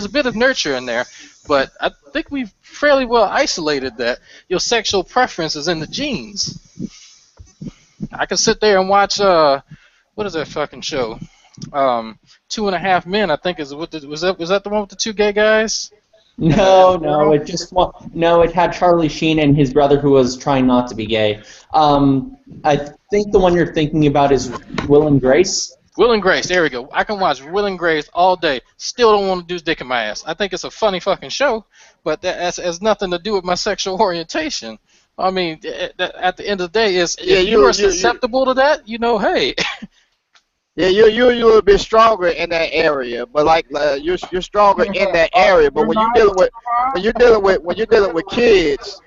a bit of nurture in there, but I think we've fairly well isolated that your sexual preference is in the genes. I can sit there and watch what is that fucking show? 2.5 Men, I think was that the one with the two gay guys? No, it had Charlie Sheen and his brother who was trying not to be gay. I think the one you're thinking about is Will and Grace. Will and Grace, there we go. I can watch Will and Grace all day. Still don't want to do dick in my ass. I think it's a funny fucking show, but that has nothing to do with my sexual orientation. I mean, at the end of the day, if you are susceptible to that, you know, hey. Yeah, you're a little bit stronger in that area, but like you're stronger in that area. But when you're dealing with kids,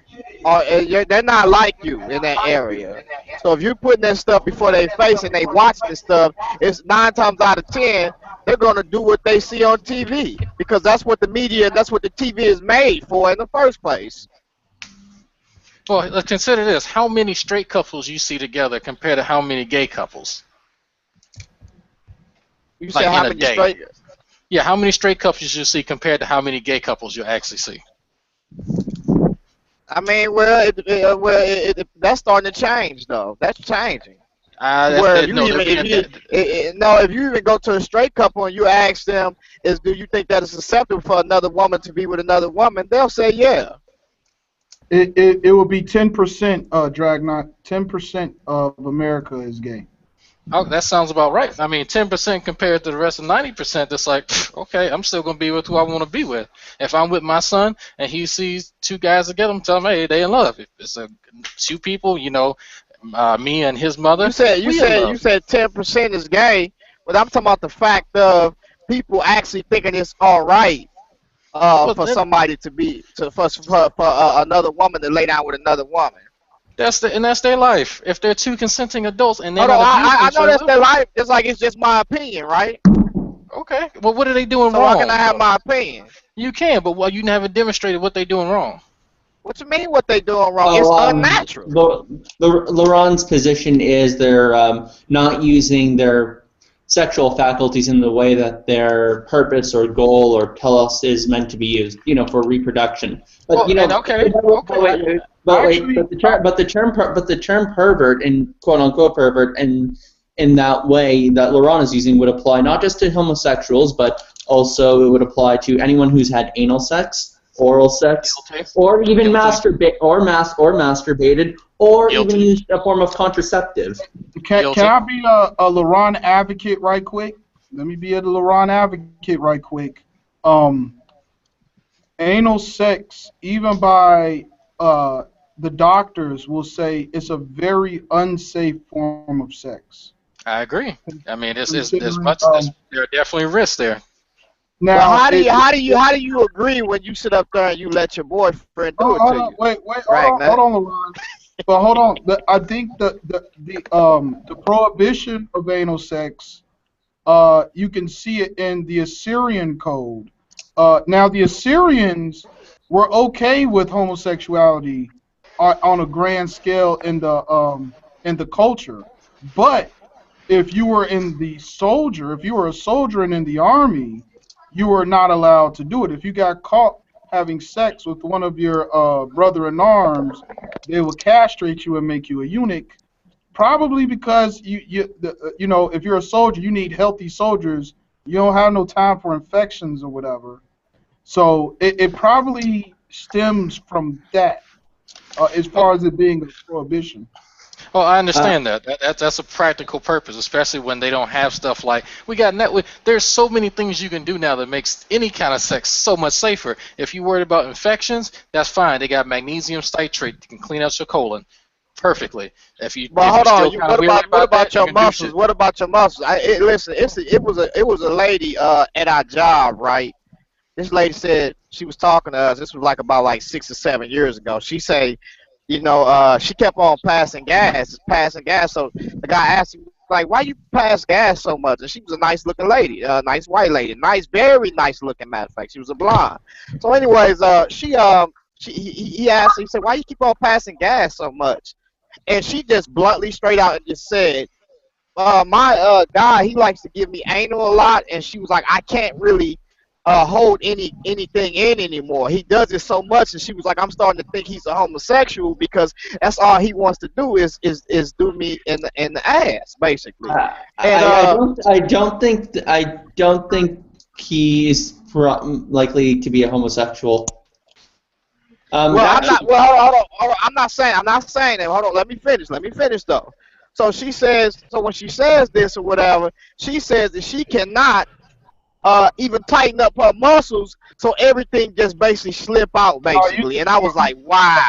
they're not like you in that area. So if you're putting that stuff before their face and they watch this stuff, it's 9 times out of 10 they're going to do what they see on TV because that's what the media, that's what the TV is made for in the first place. Well, consider this: how many straight couples you see together compared to how many gay couples? You say how many straight? Yeah, how many straight couples you see compared to how many gay couples you actually see? I mean, well, that's starting to change, though. That's changing. If you even go to a straight couple and you ask them, do you think that it's acceptable for another woman to be with another woman? They'll say, yeah. It will be 10%, Dragnot. 10% of America is gay. Oh, that sounds about right. I mean, 10% compared to the rest of 90%, it's like, okay, I'm still going to be with who I want to be with. If I'm with my son and he sees two guys together, I'm telling him, hey, they in love. If it's two people, you know, me and his mother. You said 10% is gay, but I'm talking about the fact of people actually thinking it's all right for somebody to be for another woman to lay down with another woman. That's their life. If they're two consenting adults and they're I know that's their life. It's just my opinion, right? Okay. Well, what are they doing wrong? How can I have my opinion? You can, but you haven't demonstrated what they're doing wrong. What you mean? What they doing wrong? It's unnatural. Laurent's position is they're not using their sexual faculties in the way that their purpose or goal or telos is meant to be used, you know, for reproduction. But But the term pervert and quote unquote pervert and in that way that Laurent is using would apply not just to homosexuals, but also it would apply to anyone who's had anal sex, oral sex, or even masturbated, or even used a form of contraceptive. Can I be a Laurent advocate right quick? Let me be a Laurent advocate right quick. Anal sex, even by the doctors will say it's a very unsafe form of sex. I agree. I mean, there are definitely risks there. Now, how do you agree when you sit up there and you let your boyfriend do it to you? Wait, hold on, Laurent. But hold on. I think the prohibition of anal sex, you can see it in the Assyrian code. Now, the Assyrians were okay with homosexuality on a grand scale in the culture, but if you were a soldier and in the army, you were not allowed to do it. If you got caught having sex with one of your brother-in-arms, they would castrate you and make you a eunuch, probably because you know, if you're a soldier, you need healthy soldiers. You don't have no time for infections or whatever. So it probably stems from that. As far as it being a prohibition. Well, I understand that. That's a practical purpose, especially when they don't have stuff like there's so many things you can do now that makes any kind of sex so much safer. If you're worried about infections, that's fine. They got magnesium citrate. You can clean out your colon perfectly. What about your muscles? What about your muscles? Listen, it was a lady at our job, right? This lady said she was talking to us. This was about 6 or 7 years ago. She said, you know, she kept on passing gas. So the guy asked her, like, why you pass gas so much? And she was a nice looking lady, nice white lady, very nice looking. Matter of fact, she was a blonde. So, anyways, he asked her, he said, why you keep on passing gas so much? And she just bluntly, straight out, and just said, my guy, he likes to give me anal a lot, and she was like, I can't really hold anything in anymore. He does it so much, and she was like, I'm starting to think he's a homosexual because that's all he wants to do is do me in the ass, basically. I don't think he's likely to be a homosexual. Hold on. I'm not saying that. Hold on. Let me finish though. So she says. So when she says this or whatever, she says that she cannot even tighten up her muscles, so everything just basically slip out, basically. And I was like, wow.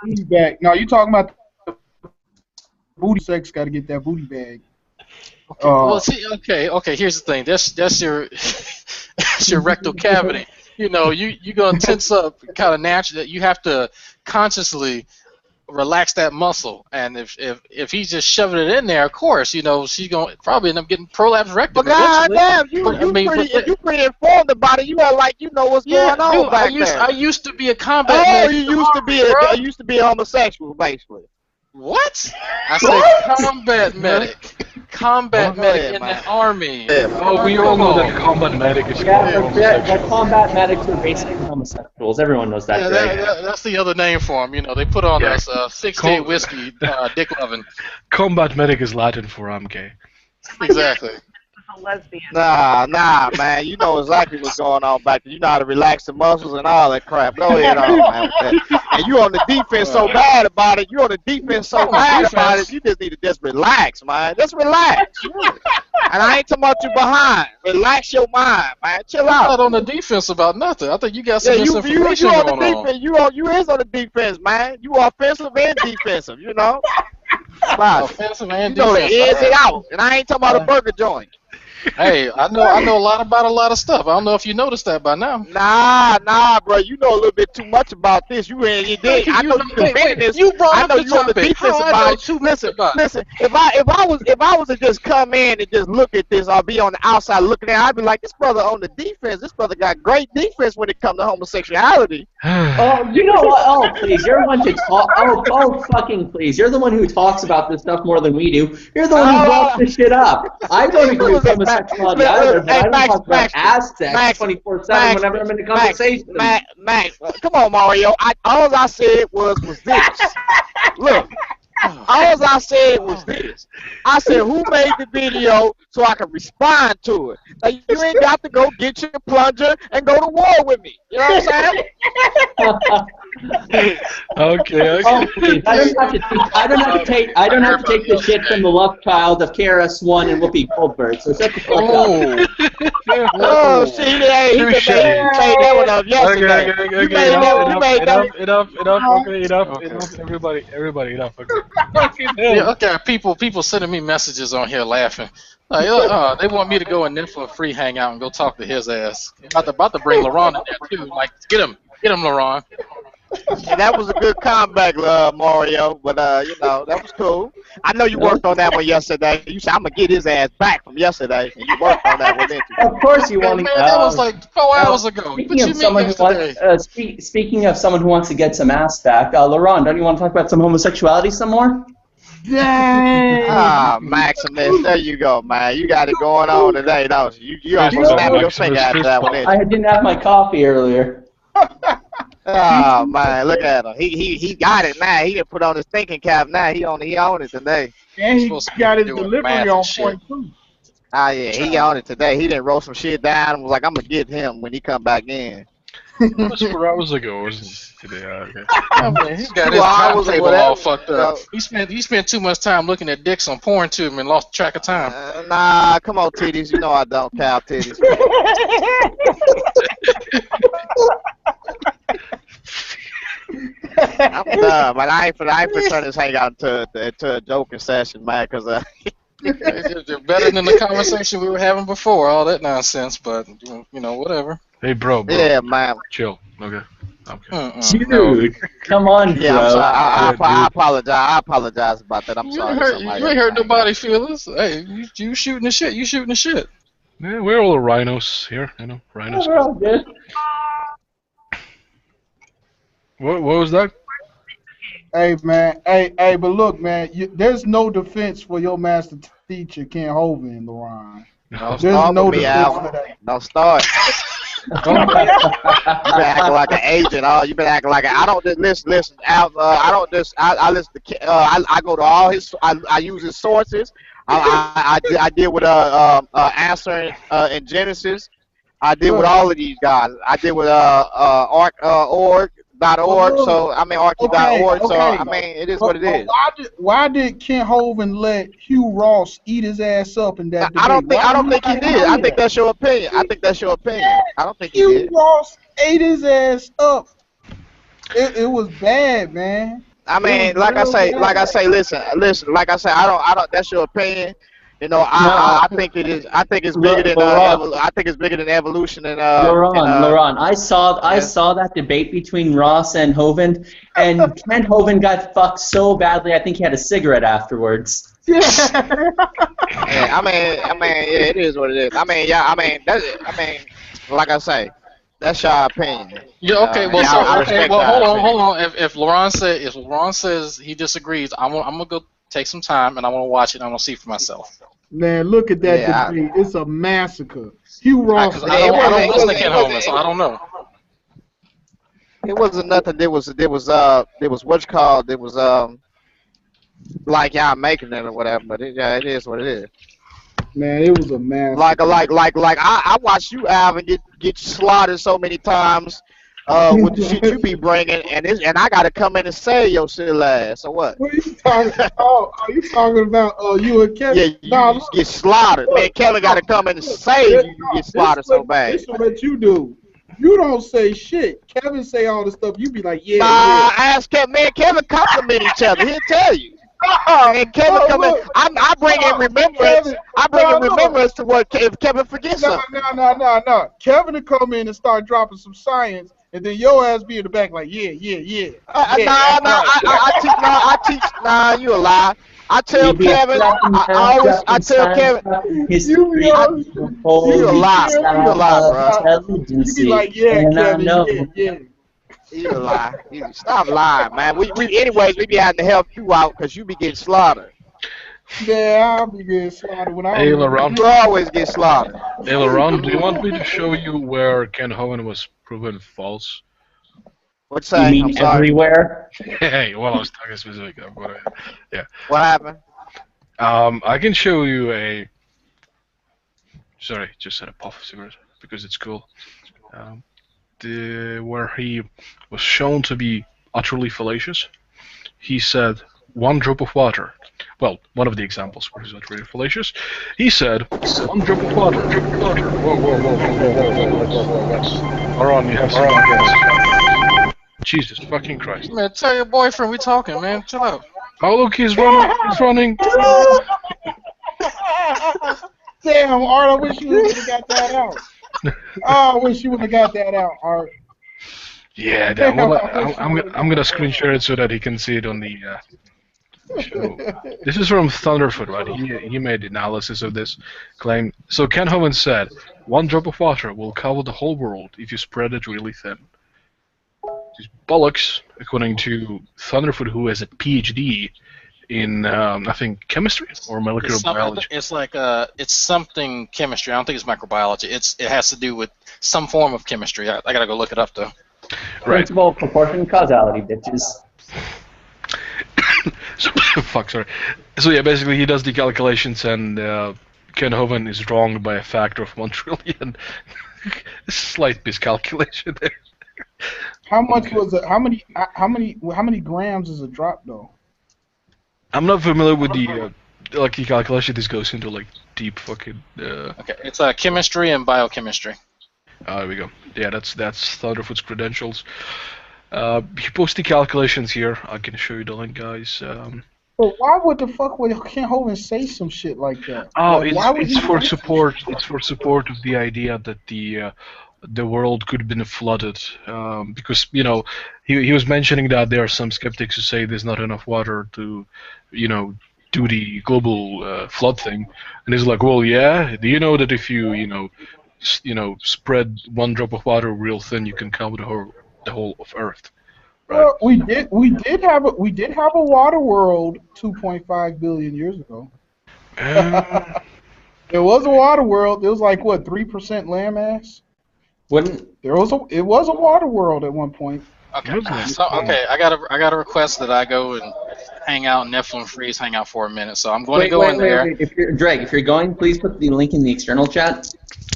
Booty bag. No, you talking about the booty sex? Got to get that booty bag. Okay. Well, see, okay. Here's the thing. That's your that's your rectal cavity. You know, you're gonna tense up kind of naturally. You have to consciously relax that muscle. And if he's just shoving it in there, of course, you know, she's gonna probably end up getting prolapse rectum. But goddamn, you pretty informed about it. You are like you know what's going on dude, back there. I used to be a combat medic. You used to be a homosexual, basically. What? I said combat medic. Combat medic in the army. Oh, we all know that combat medic is the combat medics are basically homosexuals. Everyone knows that, right? That's the other name for them. You know, they put on us 6-day whiskey, dick loving. Combat medic is Latin for I'm gay. Exactly. A lesbian. Nah, man. You know exactly what's going on back there. You know how to relax the muscles and all that crap. Go ahead on, man. With that. And you on the defense so bad about it. You on the defense so bad about it. You just need to just relax, man. Just relax. And I ain't talking about you behind. Relax your mind, man. Chill out. I'm not on the defense about nothing. I think you got some misinformation you on the going defense. You is on the defense, man. You offensive and defensive. You know. Offensive and you know the defensive. is it out. And I ain't talking about a burger joint. Hey, I know a lot about a lot of stuff. I don't know if you noticed that by now. Nah, bro. You know a little bit too much about this. I know you defending this. You brought I up know the you on the topic. defense How I about know it. too much about it? Listen. If I was to just come in and just look at this, I'll be on the outside looking at it, I'd be like, this brother on the defense. This brother got great defense when it comes to homosexuality. Oh, you know what? Oh, please, you're the one to talk. Oh, fucking please. You're the one who talks about this stuff more than we do. You're the one who brought this shit up. I don't agree with homosexuality either, but I don't talk about ass sex 24/7 whenever I'm in a conversation. Max, come on, Mario. All I said was this. Look. All I said was this. I said, who made the video so I can respond to it? Like, you ain't got to go get your plunger and go to war with me. You know what I'm saying? Okay. Oh, please. I don't have to take the shit from the love child of KRS-One and Whoopi Goldberg. So shut the fuck up. Oh, see, he made that one up yesterday. Enough. Everybody, enough. Okay, people sending me messages on here laughing. Like, they want me to go in there for a free hangout and go talk to his ass. About to bring LaRon in there too. Like, get him, LaRon. And that was a good comeback, Mario. But you know, that was cool. I know you worked on that one yesterday. You said I'm gonna get his ass back from yesterday, and you worked on that one, didn't you? Of course, you want to. That was like 4 hours ago. Speaking of someone who wants to get some ass back, LaRon, don't you want to talk about some homosexuality some more? Ah, Maximus, there you go, man. You got it going on today, don't you? You almost snapped your finger after that one, didn't you? I didn't have my coffee earlier. Oh man, look at him. He got it now. He didn't put on his thinking cap now. He on it today. And he got his delivery on point too. Ah yeah, he on it today. He didn't roll some shit down and was like, I'm gonna get him when he come back in. It was 4 hours ago, wasn't it? Today. Okay. He's got his timetable all fucked up. He spent too much time looking at dicks on PornTube and lost track of time. Nah, come on, titties. You know I don't count titties. I'm done, but I ain't for turn this hangout into a joking session, man, because They're better than the conversation we were having before, all that nonsense, but, you know, whatever. Hey, bro. Yeah, man. Chill. Okay. Dude, come on, bro. Yeah, I'm sorry. I apologize. I apologize about that. I'm sorry. You ain't hurt nobody's feelings. Hey, you shooting the shit. You shooting the shit. Yeah, we're all rhinos here. I know, rhinos. We're all good. What was that? Hey man, hey, but look, man, there's no defense for your master teacher, Ken Hovind, LaRon. There's no defense for that. Don't start. You've been acting like an agent. You've been acting like I don't just listen. I don't just. I listen to. I go to all his. I use his sources. I did with Answer in Genesis. I did with all of these guys. I did with org.org. So I mean Archie.org. So I mean it is what it is. Why did Ken Hovind let Hugh Ross eat his ass up in that debate? I don't think he did. I think that's your opinion. I think I don't think he did. Hugh Ross ate his ass up. It was bad, man. I mean, like I say, listen. Like I say, I don't. That's your opinion. You know, I think it is. I think it's bigger than. I think it's bigger than evolution and. Laurent, I saw that debate between Ross and Hovind, and Kent Hovind got fucked so badly. I think he had a cigarette afterwards. Yeah, I mean, yeah, it is what it is. I mean, like I say, that's your opinion. Yeah. Okay. Well, hold on. If Laurent says he disagrees, I'm gonna go take some time and I want to watch it and I'm gonna see for myself. Man, look at that debate. It's a massacre. Hugh Ross. I don't listen to Ken Hovind, so I don't know. It wasn't nothing. There was what's called. There was like y'all making it or whatever. But it is what it is. Man, it was a massacre. Like I watched you, Alvin, get slaughtered so many times. With the shit you be bringing, and I gotta come in and save your silly ass. So what? What are you talking about? Are you talking about you and Kevin? Yeah, you get slaughtered. Man, Kevin gotta come in and save you. You get slaughtered so bad. This is what you do. You don't say shit. Kevin say all the stuff. You be like, yeah. Ask Kevin. Man, Kevin compliment each other. He'll tell you. And Kevin come in. I bring in remembrance. I bring in remembrance to what if Kevin forgets something. No. Kevin will come in and start dropping some science. And then your ass be in the back like, yeah. I teach. Nah, you a lie. I tell Kevin. I tell Kevin. You a lie. You a lie, bro. You be like, yeah, Kevin. Yeah. You a lie. Stop lying, man. Anyways, we be having to help you out because you be getting slaughtered. Yeah, I'll be getting slaughtered when Hey, Laurent. You always get slaughtered. Hey, Laurent, do you want me to show you where Ken Hovind was proven false? What's that? You mean everywhere? Hey, well, I was talking specifically. Yeah. What happened? I can show you a. Sorry, just had a puff of cigarette because it's cool. Where he was shown to be utterly fallacious. He said 1 drop of water. Well, one of the examples where he's utterly fallacious. He said 1 drop of water. Whoa. Laurent, you have some. Jesus fucking Christ. Man, tell your boyfriend we talking, man. Chill out. Oh, look, he's running. He's running. Damn, Art, I wish you would have got that out. I wish you would have got that out, Art. Yeah, I'm gonna screen share it so that he can see it on the show. This is from Thunderfoot, right? He made analysis of this claim. So Ken Hovind said, 1 drop of water will cover the whole world if you spread it really thin. These bollocks, according to Thunderfoot, who has a PhD in I think chemistry or molecular biology. It's like it's something chemistry. I don't think it's microbiology. It has to do with some form of chemistry. I gotta go look it up though. Right. Principle, proportion, causality, bitches. Sorry. So yeah, basically he does the calculations, and Ken Hovind is wrong by a factor of 1 trillion. Slight miscalculation there. How much was it? How many grams is a drop though? I'm not familiar with the calculation. This goes into like deep fucking. Okay, it's chemistry and biochemistry. There we go. Yeah, that's Thunderfoot's credentials. He posts the calculations here. I can show you the link, guys. But why would the fuck would Ken Hovind say some shit like that? Oh, like, it's for support. It's for support of the idea that the world could have been flooded, because he was mentioning that there are some skeptics who say there's not enough water to do the global flood thing, and he's like, well, yeah, do you know that if you spread 1 drop of water real thin, you can cover the whole of Earth. Right? Well, we did have a water world 2.5 billion years ago. There was a water world. It was like what 3% landmass. It was a water world at one point. Okay. So I got a request that I go and hang out in Nephilim Freeze, hang out for a minute. So I'm going to go in there. If you're going, please put the link in the external chat.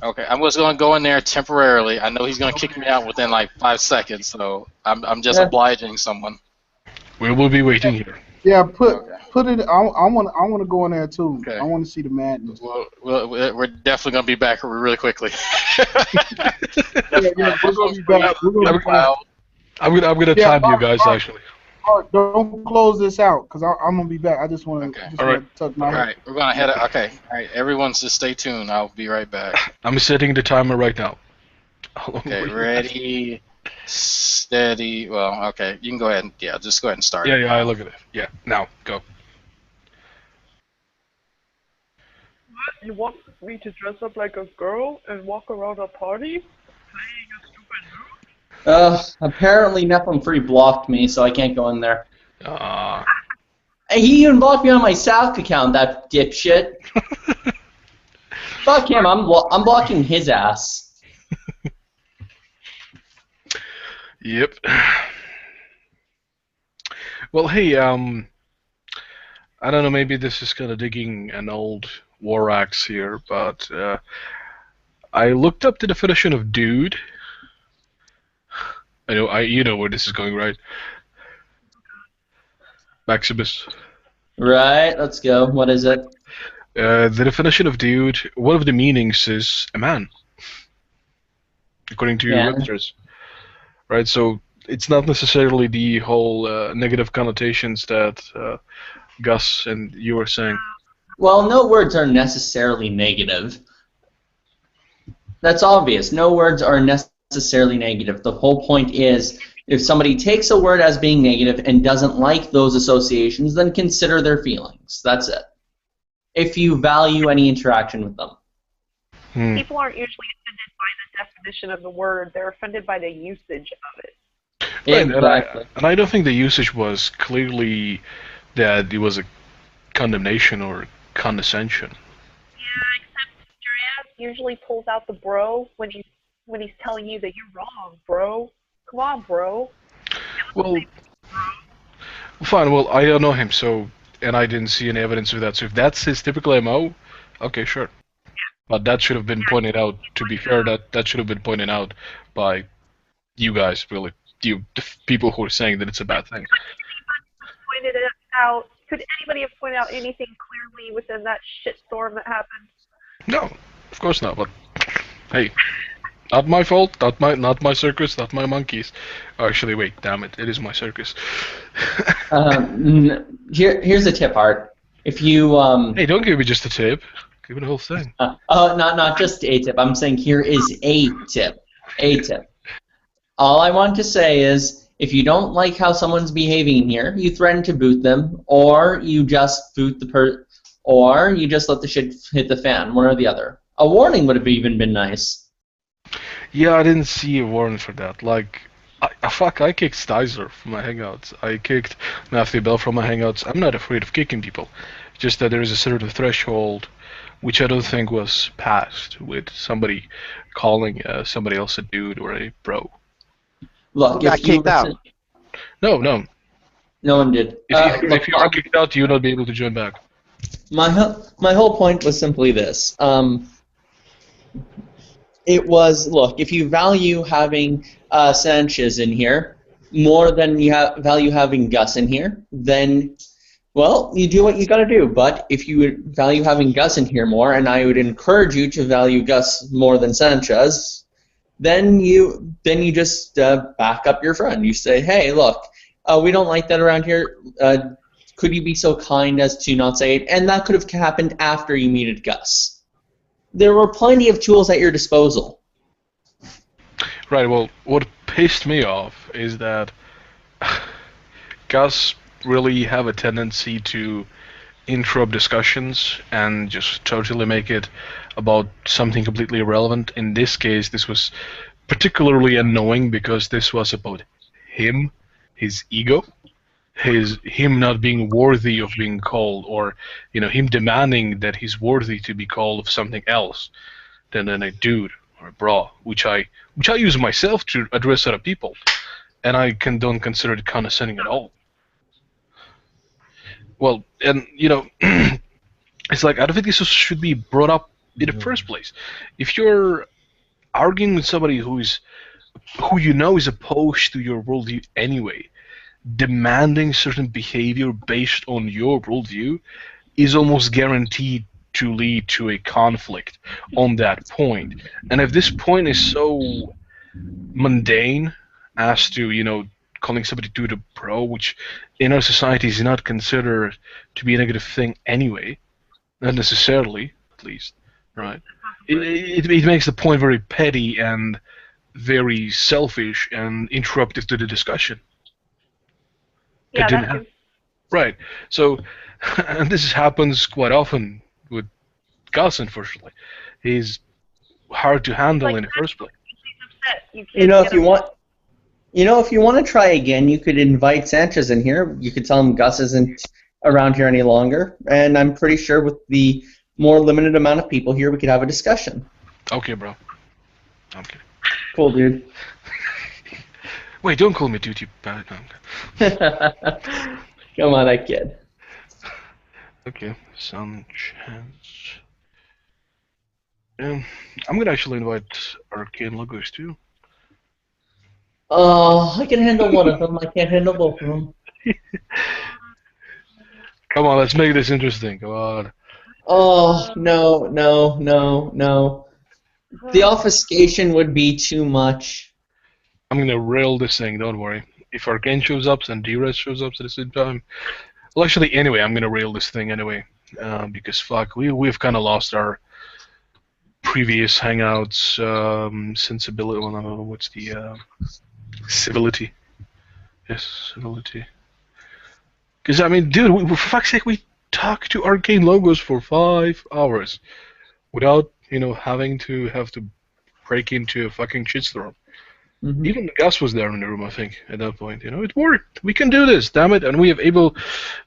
Okay, I'm just going to go in there temporarily. I know he's going to kick me out within like 5 seconds, so I'm just obliging someone. We will be waiting here. Yeah, put it. I want to go in there too. Okay. I want to see the madness. Well, we're definitely going to be back really quickly. We're going to be back. I'm gonna time you guys actually. Don't close this out because I'm gonna be back. I just want to tuck my All right, we're gonna head. Okay, all right, everyone, just stay tuned. I'll be right back. I'm setting the timer right now. Okay, ready, steady. Well, okay, you can go ahead and just go ahead and start. Yeah, I look at it. Yeah, now go. What? You want me to dress up like a girl and walk around a party? Apparently Nephilim Free blocked me, so I can't go in there. He even blocked me on my South account, that dipshit. Fuck him, I'm blocking his ass. Yep. Well, hey, I don't know, maybe this is kind of digging an old war axe here, but I looked up the definition of dude. You know where this is going, right? Maximus. Right, let's go. What is it? The definition of dude, one of the meanings is a man, according to your lectures. Right, so it's not necessarily the whole negative connotations that Gus and you were saying. Well, no words are necessarily negative. That's obvious. No words are necessarily negative. The whole point is, if somebody takes a word as being negative and doesn't like those associations, then consider their feelings. That's it. If you value any interaction with them. People aren't usually offended by the definition of the word. They're offended by the usage of it. Right, exactly. And I don't think the usage was clearly that it was a condemnation or condescension. Yeah, except Andreas usually pulls out the bro when he's telling you that you're wrong, bro. Come on, bro. Well, fine. Well, I don't know him, and I didn't see any evidence of that. So if that's his typical MO, okay, sure. But that should have been pointed out. To be fair, that should have been pointed out by you guys, really, the people who are saying that it's a bad thing. Pointed it out. Could anybody have pointed out anything clearly within that shitstorm that happened? No, of course not. But hey. Not my fault, not my circus, not my monkeys. Actually, wait, damn it, it is my circus. Here's a tip, Art. If you Hey, don't give me just a tip. Give me the whole thing. Not just a tip. I'm saying here is a tip. A tip. All I want to say is, if you don't like how someone's behaving here, you threaten to boot them, or you just boot the or you just let the shit hit the fan, one or the other. A warning would have even been nice. Yeah, I didn't see a warrant for that. Like, I kicked Stizer from my Hangouts. I kicked Matthew Bell from my Hangouts. I'm not afraid of kicking people. Just that there is a certain threshold which I don't think was passed with somebody calling somebody else a dude or a bro. Look, got kicked out. No one did. If you are kicked out, you will not be able to join back. My whole point was simply this. It was, look, if you value having Sanchez in here more than you value having Gus in here, then, well, you do what you got to do. But if you would value having Gus in here more, and I would encourage you to value Gus more than Sanchez, then you just back up your friend. You say, hey, look, we don't like that around here. Could you be so kind as to not say it? And that could have happened after you muted Gus. There were plenty of tools at your disposal. Right, well, what pissed me off is that Gus really have a tendency to interrupt discussions and just totally make it about something completely irrelevant. In this case, this was particularly annoying because this was about him, his ego, him not being worthy of being called, or him demanding that he's worthy to be called of something else than a dude or a bra, which I use myself to address other people, and I don't consider it condescending at all. Well, and it's like, I don't think this should be brought up in the first place. If you're arguing with somebody who is opposed to your worldview anyway, demanding certain behavior based on your worldview is almost guaranteed to lead to a conflict on that point. And if this point is so mundane as to, calling somebody dude a bro, which in our society is not considered to be a negative thing anyway, not necessarily, at least, right? It makes the point very petty and very selfish and interruptive to the discussion. Yeah, Right. So, and this happens quite often with Gus, unfortunately. He's hard to handle in the first place. You know, if you want to try again, you could invite Sanchez in here. You could tell him Gus isn't around here any longer, and I'm pretty sure with the more limited amount of people here, we could have a discussion. Okay, bro. Okay. Cool, dude. Wait, don't call me dude, you bad. Come on, that kid. Okay, Sanchez. I'm gonna actually invite Arcane Logos too. I can handle one of them. I can't handle both of them. Come on, let's make this interesting. Come on. Oh, no. The obfuscation would be too much. I'm gonna rail this thing, don't worry. If Arcane shows up and D-Res shows up at the same time... Well, actually, anyway, I'm gonna rail this thing anyway. Because, fuck, we've kind of lost our previous Hangouts sensibility... Well, no, what's the... civility. Yes, civility. Because, I mean, dude, for fuck's sake, we talked to Arcane Logos for 5 hours without, having to break into a fucking shitstorm. Mm-hmm. Even Gus was there in the room, I think, at that point. It worked. We can do this, damn it. And we have able,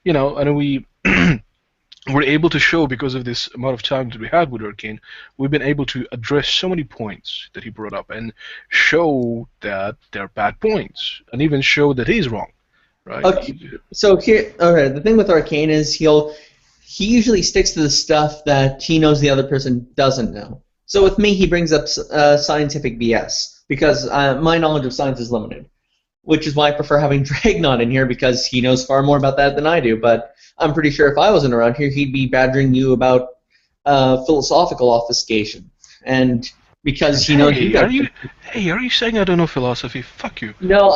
and we were able to show, because of this amount of time that we had with Arcane, we've been able to address so many points that he brought up and show that they're bad points, and even show that he's wrong, right? Okay. So here, okay, the thing with Arcane is he usually sticks to the stuff that he knows the other person doesn't know. So with me, he brings up scientific BS. Because my knowledge of science is limited, which is why I prefer having Dragnon in here, because he knows far more about that than I do. But I'm pretty sure if I wasn't around here, he'd be badgering you about philosophical obfuscation, and because he knows. Hey, are you saying I don't know philosophy? Fuck you. No,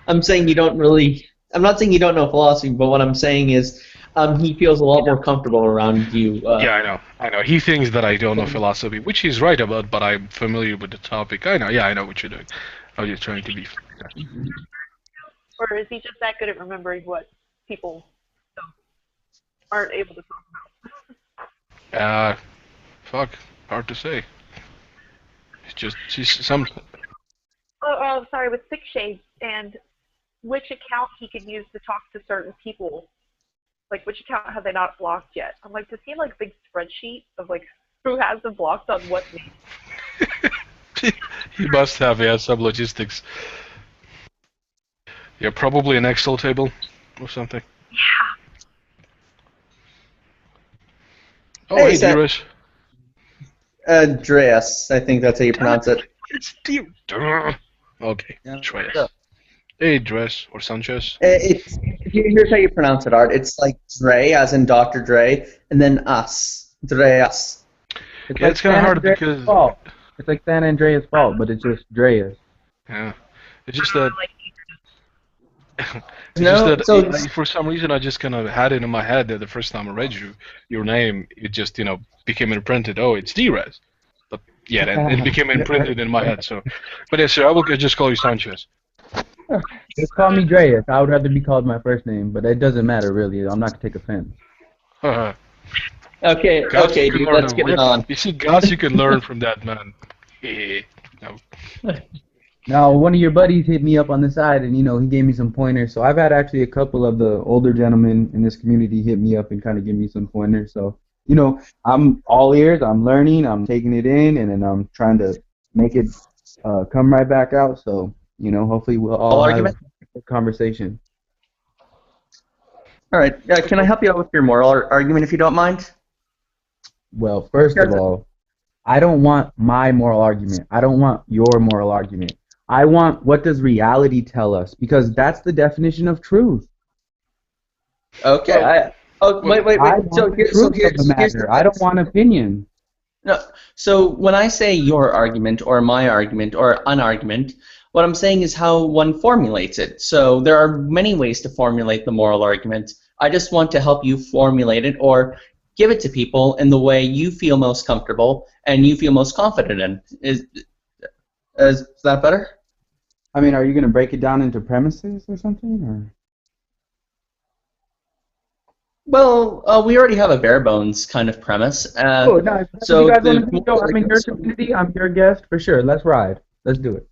I'm saying you don't really. I'm not saying you don't know philosophy, but what I'm saying is. He feels a lot more comfortable around you. Yeah, I know. He thinks that I don't know philosophy, which he's right about, but I'm familiar with the topic. I know. Yeah, I know what you're doing. I was just trying to be. Or is he just that good at remembering what people aren't able to talk about? Fuck. Hard to say. She's some. Oh, sorry. With Six Shades and which account he could use to talk to certain people. Like, which account have they not blocked yet? I'm like, does he have, like, a big spreadsheet of, like, who has them blocked on what name? He must have, yeah, some logistics. Yeah, probably an Excel table or something. Yeah. Oh, hey, Dreas. Dreas, I think that's how you pronounce it. It's Okay, Dreas. Hey, Dres, or Sanchez. Here's how you pronounce it, Art. It's like Dre, as in Dr. Dre, and then us. Dreas. It's kind of hard because... Fault. It's like San Andreas Fault, but it's just Dreas. Yeah. It's just that... for some reason, I just kind of had it in my head that the first time I read your name, it just, became imprinted. Oh, it's D-Res. But, yeah, it became imprinted in my head, so... But yeah, sir, I will just call you Sanchez. Just call me Dreas. I would rather be called my first name, but it doesn't matter really. I'm not gonna take offense. Okay, dude, let's get it on. You see, Gus, you can learn from that, man. No. Now, one of your buddies hit me up on the side, and he gave me some pointers. So I've had actually a couple of the older gentlemen in this community hit me up and kind of give me some pointers. So I'm all ears. I'm learning. I'm taking it in, and then I'm trying to make it come right back out. So. Hopefully we'll all have a conversation. All right. Can I help you out with your moral argument, if you don't mind? Well, first of all, I don't want my moral argument. I don't want your moral argument. I want what does reality tell us, because that's the definition of truth. Okay. Wait. I don't want opinion. No. So when I say your argument or my argument or an argument, what I'm saying is how one formulates it. So there are many ways to formulate the moral argument. I just want to help you formulate it or give it to people in the way you feel most comfortable and you feel most confident in. Is that better? I mean, are you going to break it down into premises or something? Or? Well, we already have a bare bones kind of premise. Oh, no, so you guys want to go, I'm in your community, I'm your guest, for sure. Let's ride. Let's do it.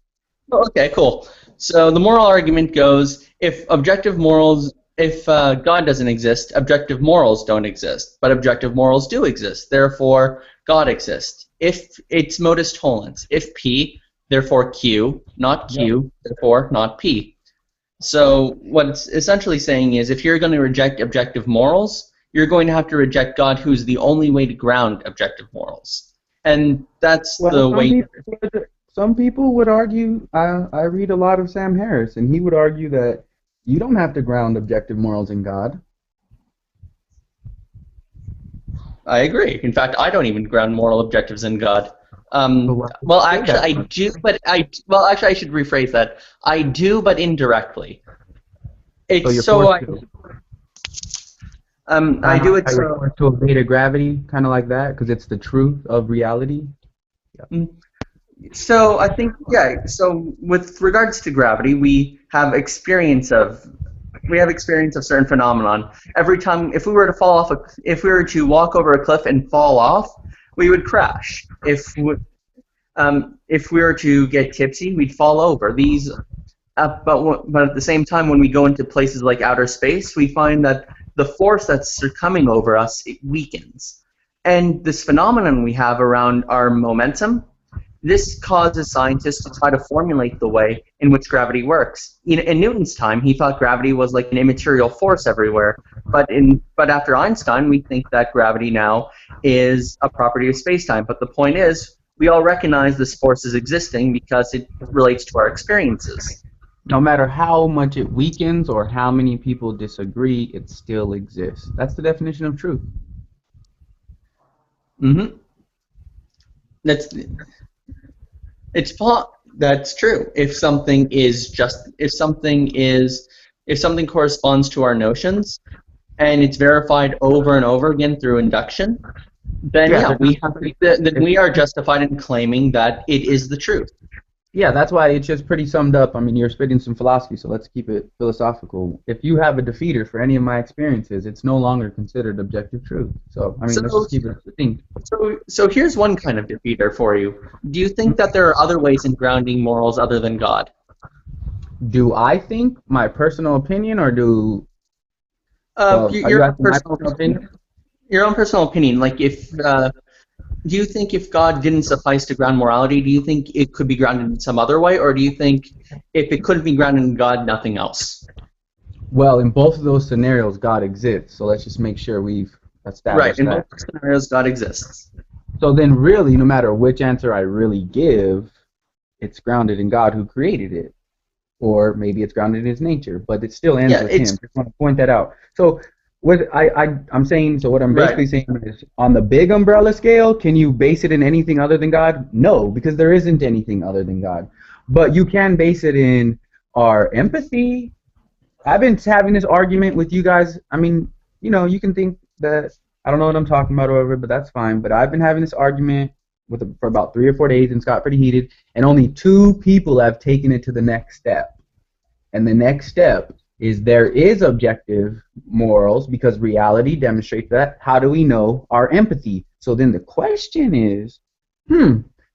Okay, cool. So the moral argument goes, if God doesn't exist, objective morals don't exist, but objective morals do exist. Therefore, God exists. If it's modus tollens, if P, therefore Q, not Q, therefore not P. So what it's essentially saying is, if you're going to reject objective morals, you're going to have to reject God, who's the only way to ground objective morals. And that's the way. Some people would argue, I read a lot of Sam Harris, and he would argue that you don't have to ground objective morals in God. I agree. In fact, I don't even ground moral objectives in God. Well, actually, I do, but I should rephrase that. I do, but indirectly. It's I do it so to obey to gravity, kind of like that, because it's the truth of reality. Yeah. So I think, yeah. So with regards to gravity, we have experience of certain phenomenon. Every time, if we were to walk over a cliff and fall off, we would crash. If we were to get tipsy, we'd fall over. But at the same time, when we go into places like outer space, we find that the force that's coming over us, it weakens. And this phenomenon we have around our momentum, this causes scientists to try to formulate the way in which gravity works. In Newton's time, he thought gravity was like an immaterial force everywhere. But after Einstein, we think that gravity now is a property of space-time. But the point is, we all recognize this force is existing because it relates to our experiences. No matter how much it weakens or how many people disagree, it still exists. That's the definition of truth. Mm-hmm. That's true. If something corresponds to our notions, and it's verified over and over again through induction, then we are justified in claiming that it is the truth. Yeah, that's why it's just pretty summed up. I mean, you're spitting some philosophy, so let's keep it philosophical. If you have a defeater for any of my experiences, it's no longer considered objective truth. So, I mean, let's just keep it succinct. So here's one kind of defeater for you. Do you think that there are other ways in grounding morals other than God? Do I think? My personal opinion, or do... your own personal opinion? Your own personal opinion. Like, do you think if God didn't suffice to ground morality, do you think it could be grounded in some other way, or do you think if it couldn't be grounded in God, nothing else? Well, in both of those scenarios, God exists. So let's just make sure we've established that. Right, in both scenarios, God exists. So then really, no matter which answer I really give, it's grounded in God who created it. Or maybe it's grounded in his nature, but it still ends with him. I just want to point that out. So what I'm saying, so what I'm basically saying is, on the big umbrella scale, can you base it in anything other than God? No, because there isn't anything other than God. But you can base it in our empathy. I've been having this argument with you guys. I mean, you know, you can think that I don't know what I'm talking about or whatever, but that's fine. But I've been having this argument for about 3 or 4 days, and it's got pretty heated, and only 2 people have taken it to the next step. And the next step is there is objective morals because reality demonstrates that. How do we know our empathy? So then the question is,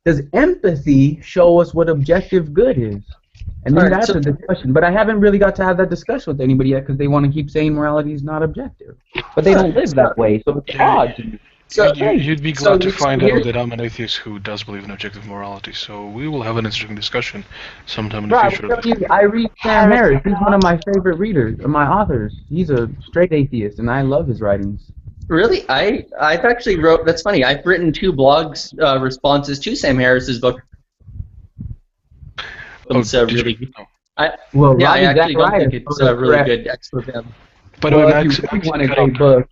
does empathy show us what objective good is? And then that's a discussion. But I haven't really got to have that discussion with anybody yet because they want to keep saying morality is not objective. But they don't live that way, so it's odd to me. You'd be glad to find out that I'm an atheist who does believe in objective morality, so we will have an interesting discussion sometime in the future. I read Sam Harris. He's one of my favorite readers, my authors. He's a straight atheist, and I love his writings. Really? I've actually wrote, that's funny, I've written 2 blogs responses to Sam Harris's book. It's really I actually don't think it's a really good expose. But if you want a great book,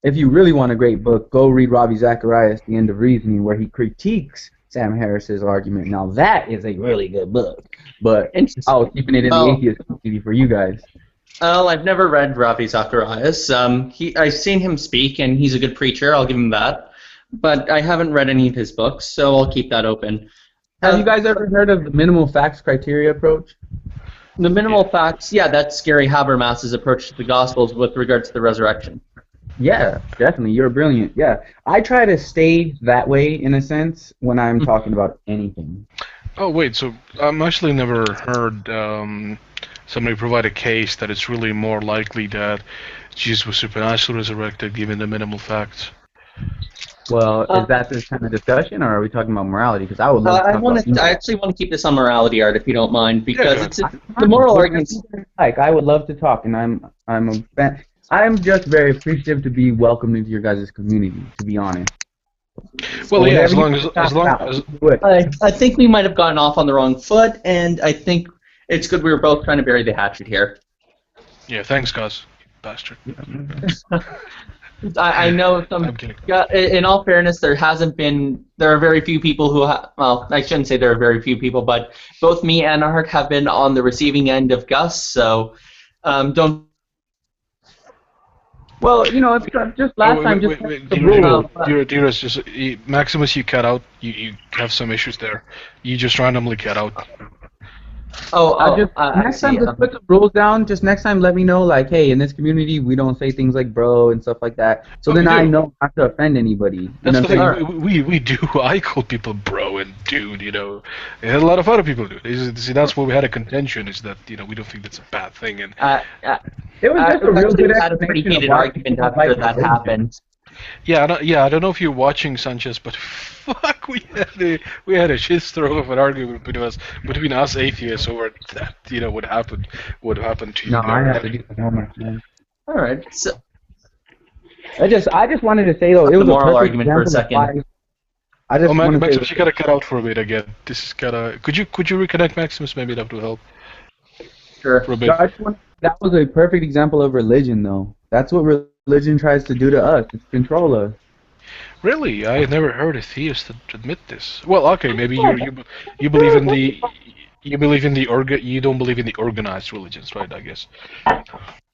if you really want a great book, go read Ravi Zacharias, The End of Reasoning, where he critiques Sam Harris's argument. Now that is a really good book, but I was keeping it in the atheist community for you guys. Well, I've never read Ravi Zacharias. I've seen him speak, and he's a good preacher. I'll give him that. But I haven't read any of his books, so I'll keep that open. Have you guys ever heard of the minimal facts criteria approach? The minimal facts, yeah, that's Gary Habermas's approach to the Gospels with regard to the resurrection. Yeah, definitely. You're brilliant. Yeah, I try to stay that way in a sense when I'm talking about anything. Oh wait, so I'm actually never heard somebody provide a case that it's really more likely that Jesus was supernaturally resurrected given the minimal facts. Well, is that this kind of discussion, or are we talking about morality? Because I would love to talk about. I actually want to keep this on morality, Art, if you don't mind, because the moral arguments. Like, I would love to talk, and I'm a fan. I'm just very appreciative to be welcomed into your guys' community, to be honest. Well, yeah, as long as I think we might have gotten off on the wrong foot, and I think it's good we were both trying to bury the hatchet here. Yeah, thanks, Gus, bastard. I know some. In all fairness, there are very few people who. Well, I shouldn't say there are very few people, but both me and Art have been on the receiving end of Gus, so don't. Well, you know, it's just last time. Maximus, you cut out. You have some issues there. You just randomly cut out. Next time, just put the rules down. Just next time, let me know, like, hey, in this community, we don't say things like bro and stuff like that. So then I know not to offend anybody. That's the thing. We do. I call people bro and dude. You know, and a lot of other people do. See, that's where we had a contention. Is that we don't think that's a bad thing. And it was just a real good had a pretty heated argument after that happened. Yeah, I don't know if you're watching, Sanchez, but fuck, we had a shitstorm of an argument between us atheists over that. What happened to you. No, I have to do the homework, man. All right, so I just wanted to say though, it was a moral argument for a second. Maximus, you gotta cut out for a bit again. This is gotta. Could you reconnect, Maximus? Maybe that would help. Sure. For a bit. That was a perfect example of religion, though. That's what religion tries to do to us. It's control us. Really? I had never heard a theist admit this. Well, okay, maybe you believe in the you don't believe in the organized religions, right? I guess.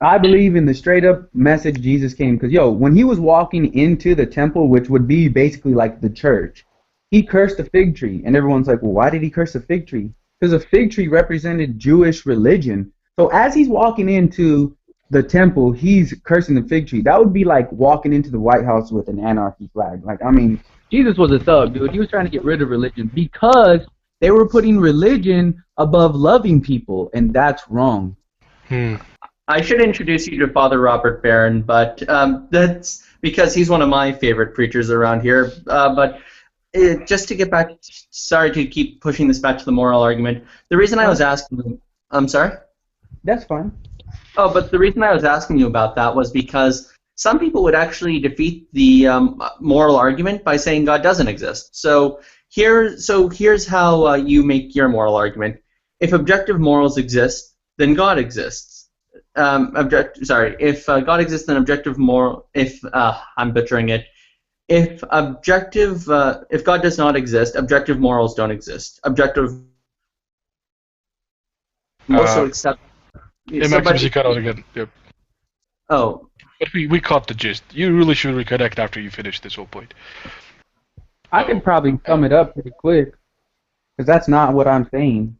I believe in the straight up message Jesus came, because when he was walking into the temple, which would be basically like the church, he cursed a fig tree, and everyone's like, well, why did he curse a fig tree? Because a fig tree represented Jewish religion. So as he's walking into the temple, he's cursing the fig tree. That would be like walking into the White House with an anarchy flag. Like, I mean, Jesus was a thug, dude. He was trying to get rid of religion because they were putting religion above loving people, and that's wrong. I should introduce you to Father Robert Barron, but that's because he's one of my favorite preachers around here. Just to get back, sorry to keep pushing this back to the moral argument. The reason I was asking, I'm sorry? That's fine. Oh, but the reason I was asking you about that was because some people would actually defeat the moral argument by saying God doesn't exist. So here's how you make your moral argument. If objective morals exist, then God exists. If God exists, then objective moral. I'm butchering it. If God does not exist, objective morals don't exist. Objective. Also accept. Yeah, Maximus, you cut out again. Yep. Oh. But we caught the gist. You really should reconnect after you finish this whole point. I can probably sum it up pretty quick, because that's not what I'm saying.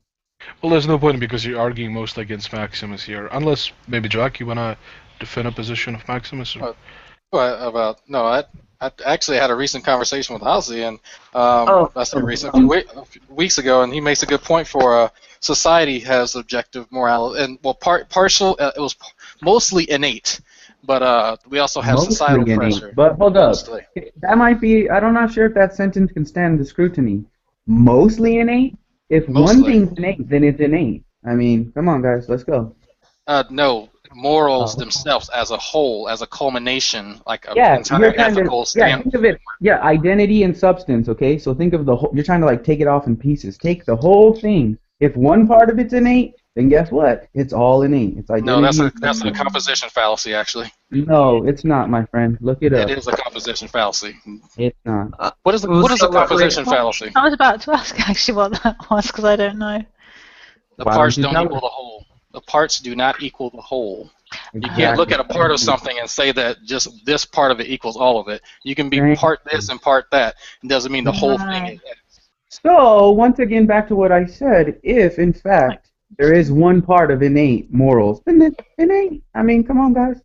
Well, there's no point because you're arguing mostly against Maximus here. Unless, maybe, Jack, you want to defend a position of Maximus? Or? I actually had a recent conversation with Ozzy, and a few weeks ago, and he makes a good point for society has objective morality, and partial. It was mostly innate, but we also have mostly societal innate. pressure. But hold up, mostly. That might be. I'm not sure if that sentence can stand the scrutiny. Mostly innate. If one thing's innate, then it's innate. I mean, come on, guys, let's go. No. Morals themselves as a whole, as a culmination, like an entire ethical standard. Think of it. Yeah, identity and substance. Okay, so think of the whole. You're trying to take it off in pieces. Take the whole thing. If one part of it's innate, then guess what? It's all innate. It's identity. No, that's a composition fallacy, actually. No, it's not, my friend. Look it up. It is a composition fallacy. It's not. What is a composition fallacy? I was about to ask actually what that was because I don't know. The parts don't equal the whole. The parts do not equal the whole. You can't look at a part of something and say that just this part of it equals all of it. You can be part this and part that. It doesn't mean the whole thing is. So, once again, back to what I said. If, in fact, there is one part of innate morals, then it's innate. I mean, come on, guys.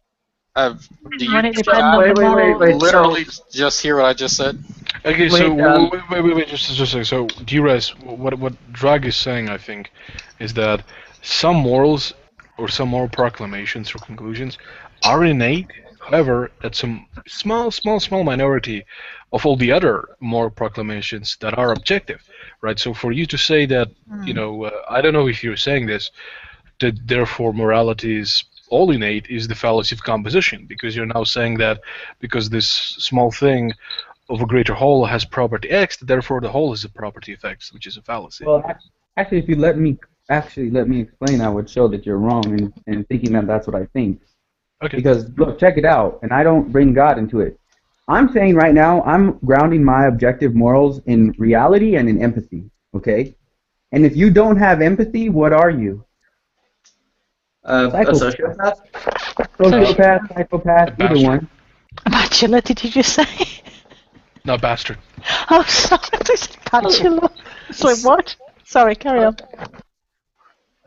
Do you literally just hear what I just said? Okay, so wait, just a second. So, D-Res, what Drag is saying, I think, is that some morals or some moral proclamations or conclusions are innate. However, that some small minority of all the other moral proclamations that are objective, right? So for you to say that, I don't know if you're saying this, that therefore morality is all innate is the fallacy of composition, because you're now saying that because this small thing of a greater whole has property X, therefore the whole is a property of X, which is a fallacy. Well, actually, if you let me explain, I would show that you're wrong in thinking that that's what I think. Okay. Because, look, check it out, and I don't bring God into it. I'm saying right now, I'm grounding my objective morals in reality and in empathy, okay? And if you don't have empathy, what are you? A sociopath? Sociopath, psychopath, either one. Bachelor, did you just say? No, bastard. Oh, sorry, I said bachelor. Sorry, what? Sorry, carry on.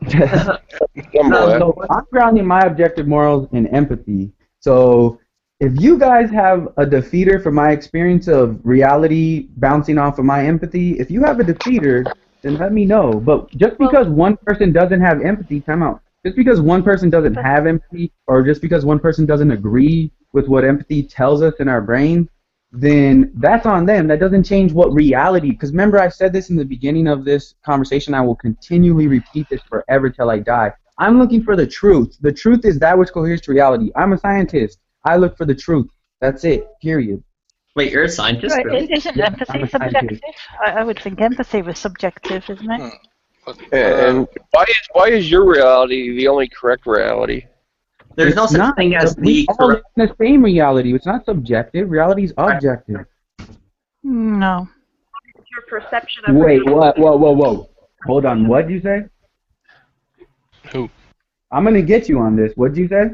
So I'm grounding my objective morals in empathy. So if you guys have a defeater from my experience of reality bouncing off of my empathy, if you have a defeater, then let me know. But just because one person doesn't have empathy, time out. Just because one person doesn't have empathy, or just because one person doesn't agree with what empathy tells us in our brain, then that's on them. That doesn't change what reality, because remember I said this in the beginning of this conversation, I will continually repeat this forever till I die. I'm looking for the truth. The truth is that which coheres to reality. I'm a scientist. I look for the truth. That's it, period. Wait, you're a scientist? Right, Really? isn't empathy subjective? I would think empathy was subjective, isn't it? And why is your reality the only correct reality? There's no such thing as the all live in the same reality. It's not subjective. Reality is objective. No. Your perception of Wait, what? Whoa. Hold on. What did you say? Who? I'm gonna get you on this. What did you say?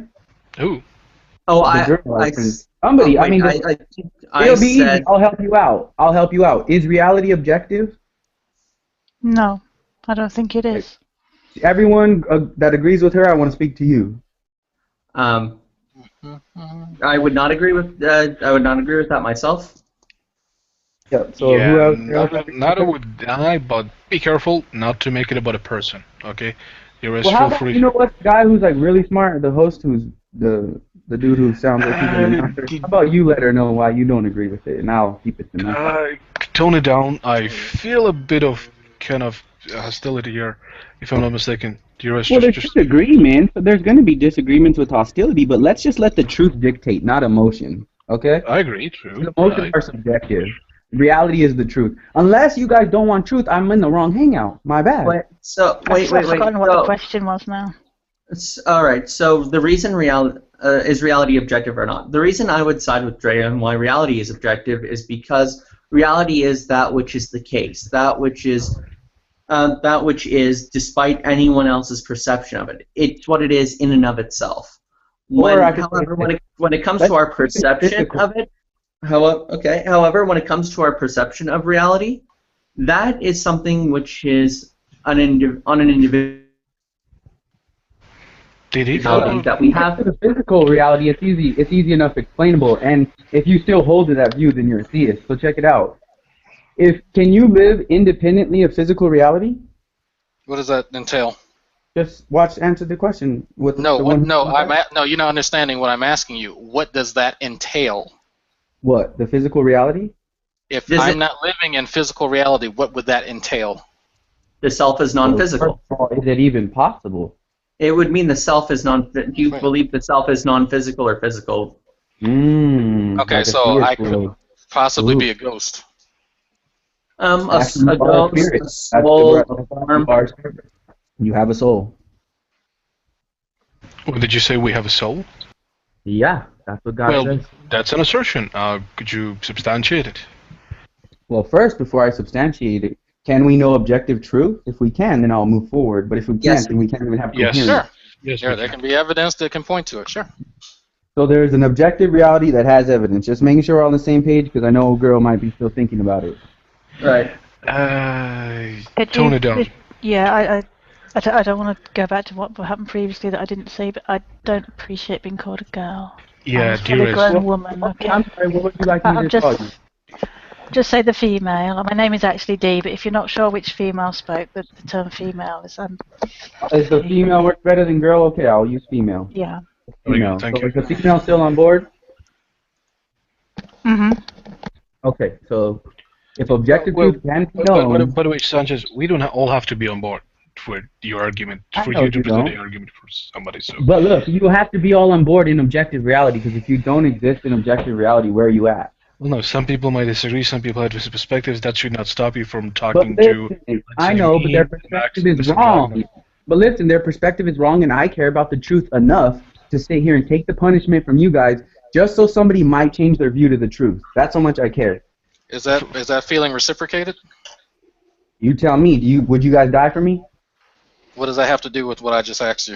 Who? Oh, somebody. I it'll be easy. I'll help you out. Is reality objective? No, I don't think it is. Everyone that agrees with her, I want to speak to you. I would not agree with that myself. Yeah. So yeah, who else? Not would I, but be careful not to make it about a person. Okay. You're Well, how about, you know what? The guy who's like really smart, the host who's the dude who sounds like he's an announcer. How about you let her know why you don't agree with it, and I'll keep it to myself. Tone it down. I feel a bit of kind of hostility here, if I'm not mistaken. Well, there's disagreements. So there's going to be disagreements with hostility, but let's just let the truth dictate, not emotion. Okay? I agree. True. Emotions are subjective. Reality is the truth. Unless you guys don't want truth, I'm in the wrong hangout. My bad. Wait. I've forgotten what the question was now. All right. So the reason is reality objective or not? The reason I would side with Drea and why reality is objective is because reality is that which is the case, that which is despite anyone else's perception of it. It's what it is in and of itself. However, when it comes to our perception of it, however, when it comes to our perception of reality, that is something which is on an individual. That we have. The physical reality, it's easy enough explainable, and if you still hold to that view, then you're a theist. So check it out. Can you live independently of physical reality? What does that entail? Just answer the question with no, you're not understanding what I'm asking you. What does that entail? What, the physical reality? If I'm not living in physical reality, what would that entail? The self is non-physical. Is it even possible? It would mean the self is do you believe the self is non-physical or physical? Okay, so I could possibly be a ghost. A ghost, a soul, a form. You have a soul. Well, did you say we have a soul? Yeah, that's what God Well, says. that's an assertion. Could you substantiate it? Well, first, before I substantiate it, can we know objective truth? If we can, then I'll move forward. But if we can't, then we can't even have coherence. Sure. Yes, there can be evidence that can point to it. Sure. So there's an objective reality that has evidence. Just making sure we're on the same page, because I know a girl might be still thinking about it. Right. Tone it down. Yeah, I don't want to go back to what happened previously that I didn't say, but I don't appreciate being called a girl. Yeah, I'm a fully grown woman. Okay. I'm sorry, what would you like me to call you? Just say the female. My name is actually Dee, but if you're not sure which female spoke, the term female is. Is the female work better than girl? Okay, I'll use female. Yeah. Female. Thank so you. is the female still on board? Mhm. Okay, so if objective Well, truth can be known, by the way, Sanchez, we don't all have to be on board for your argument, for know you to you present don't. the argument for somebody. So. but look, you have to be all on board in objective reality, because if you don't exist in objective reality, where are you at? Well, no, some people might disagree. Some people have different perspectives. That should not stop you from But talking to. listen, I know, but their perspective is wrong. But listen, their perspective is wrong, and I care about the truth enough to sit here and take the punishment from you guys, just so somebody might change their view to the truth. That's how much I care. Is that feeling reciprocated? You tell me. Would you guys die for me? What does that have to do with what I just asked you?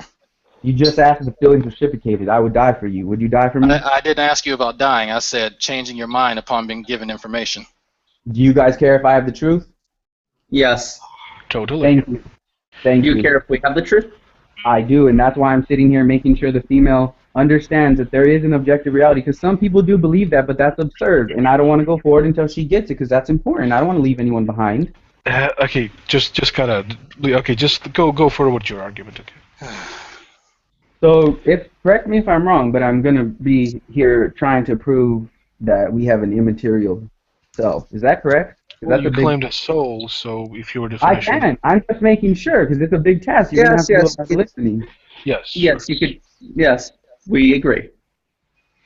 You just asked if the feelings reciprocated. I would die for you. Would you die for me? I didn't ask you about dying. I said changing your mind upon being given information. Do you guys care if I have the truth? Yes. Totally. Thank you. Thank you. You care if we have the truth? I do, and that's why I'm sitting here making sure the female understands that there is an objective reality, because some people do believe that, but that's absurd, and I don't want to go forward until she gets it, because that's important. I don't want to leave anyone behind. Okay, just kind of. Okay, just go forward with your argument. Okay. So, correct me if I'm wrong, but I'm going to be here trying to prove that we have an immaterial self. Is that correct? Well, you claimed a soul, so if you were I definition. can. I'm just making sure, because it's a big task. You're Yes, going to have yes. to go about listening. Yes. Yes, you could. Yes, we agree.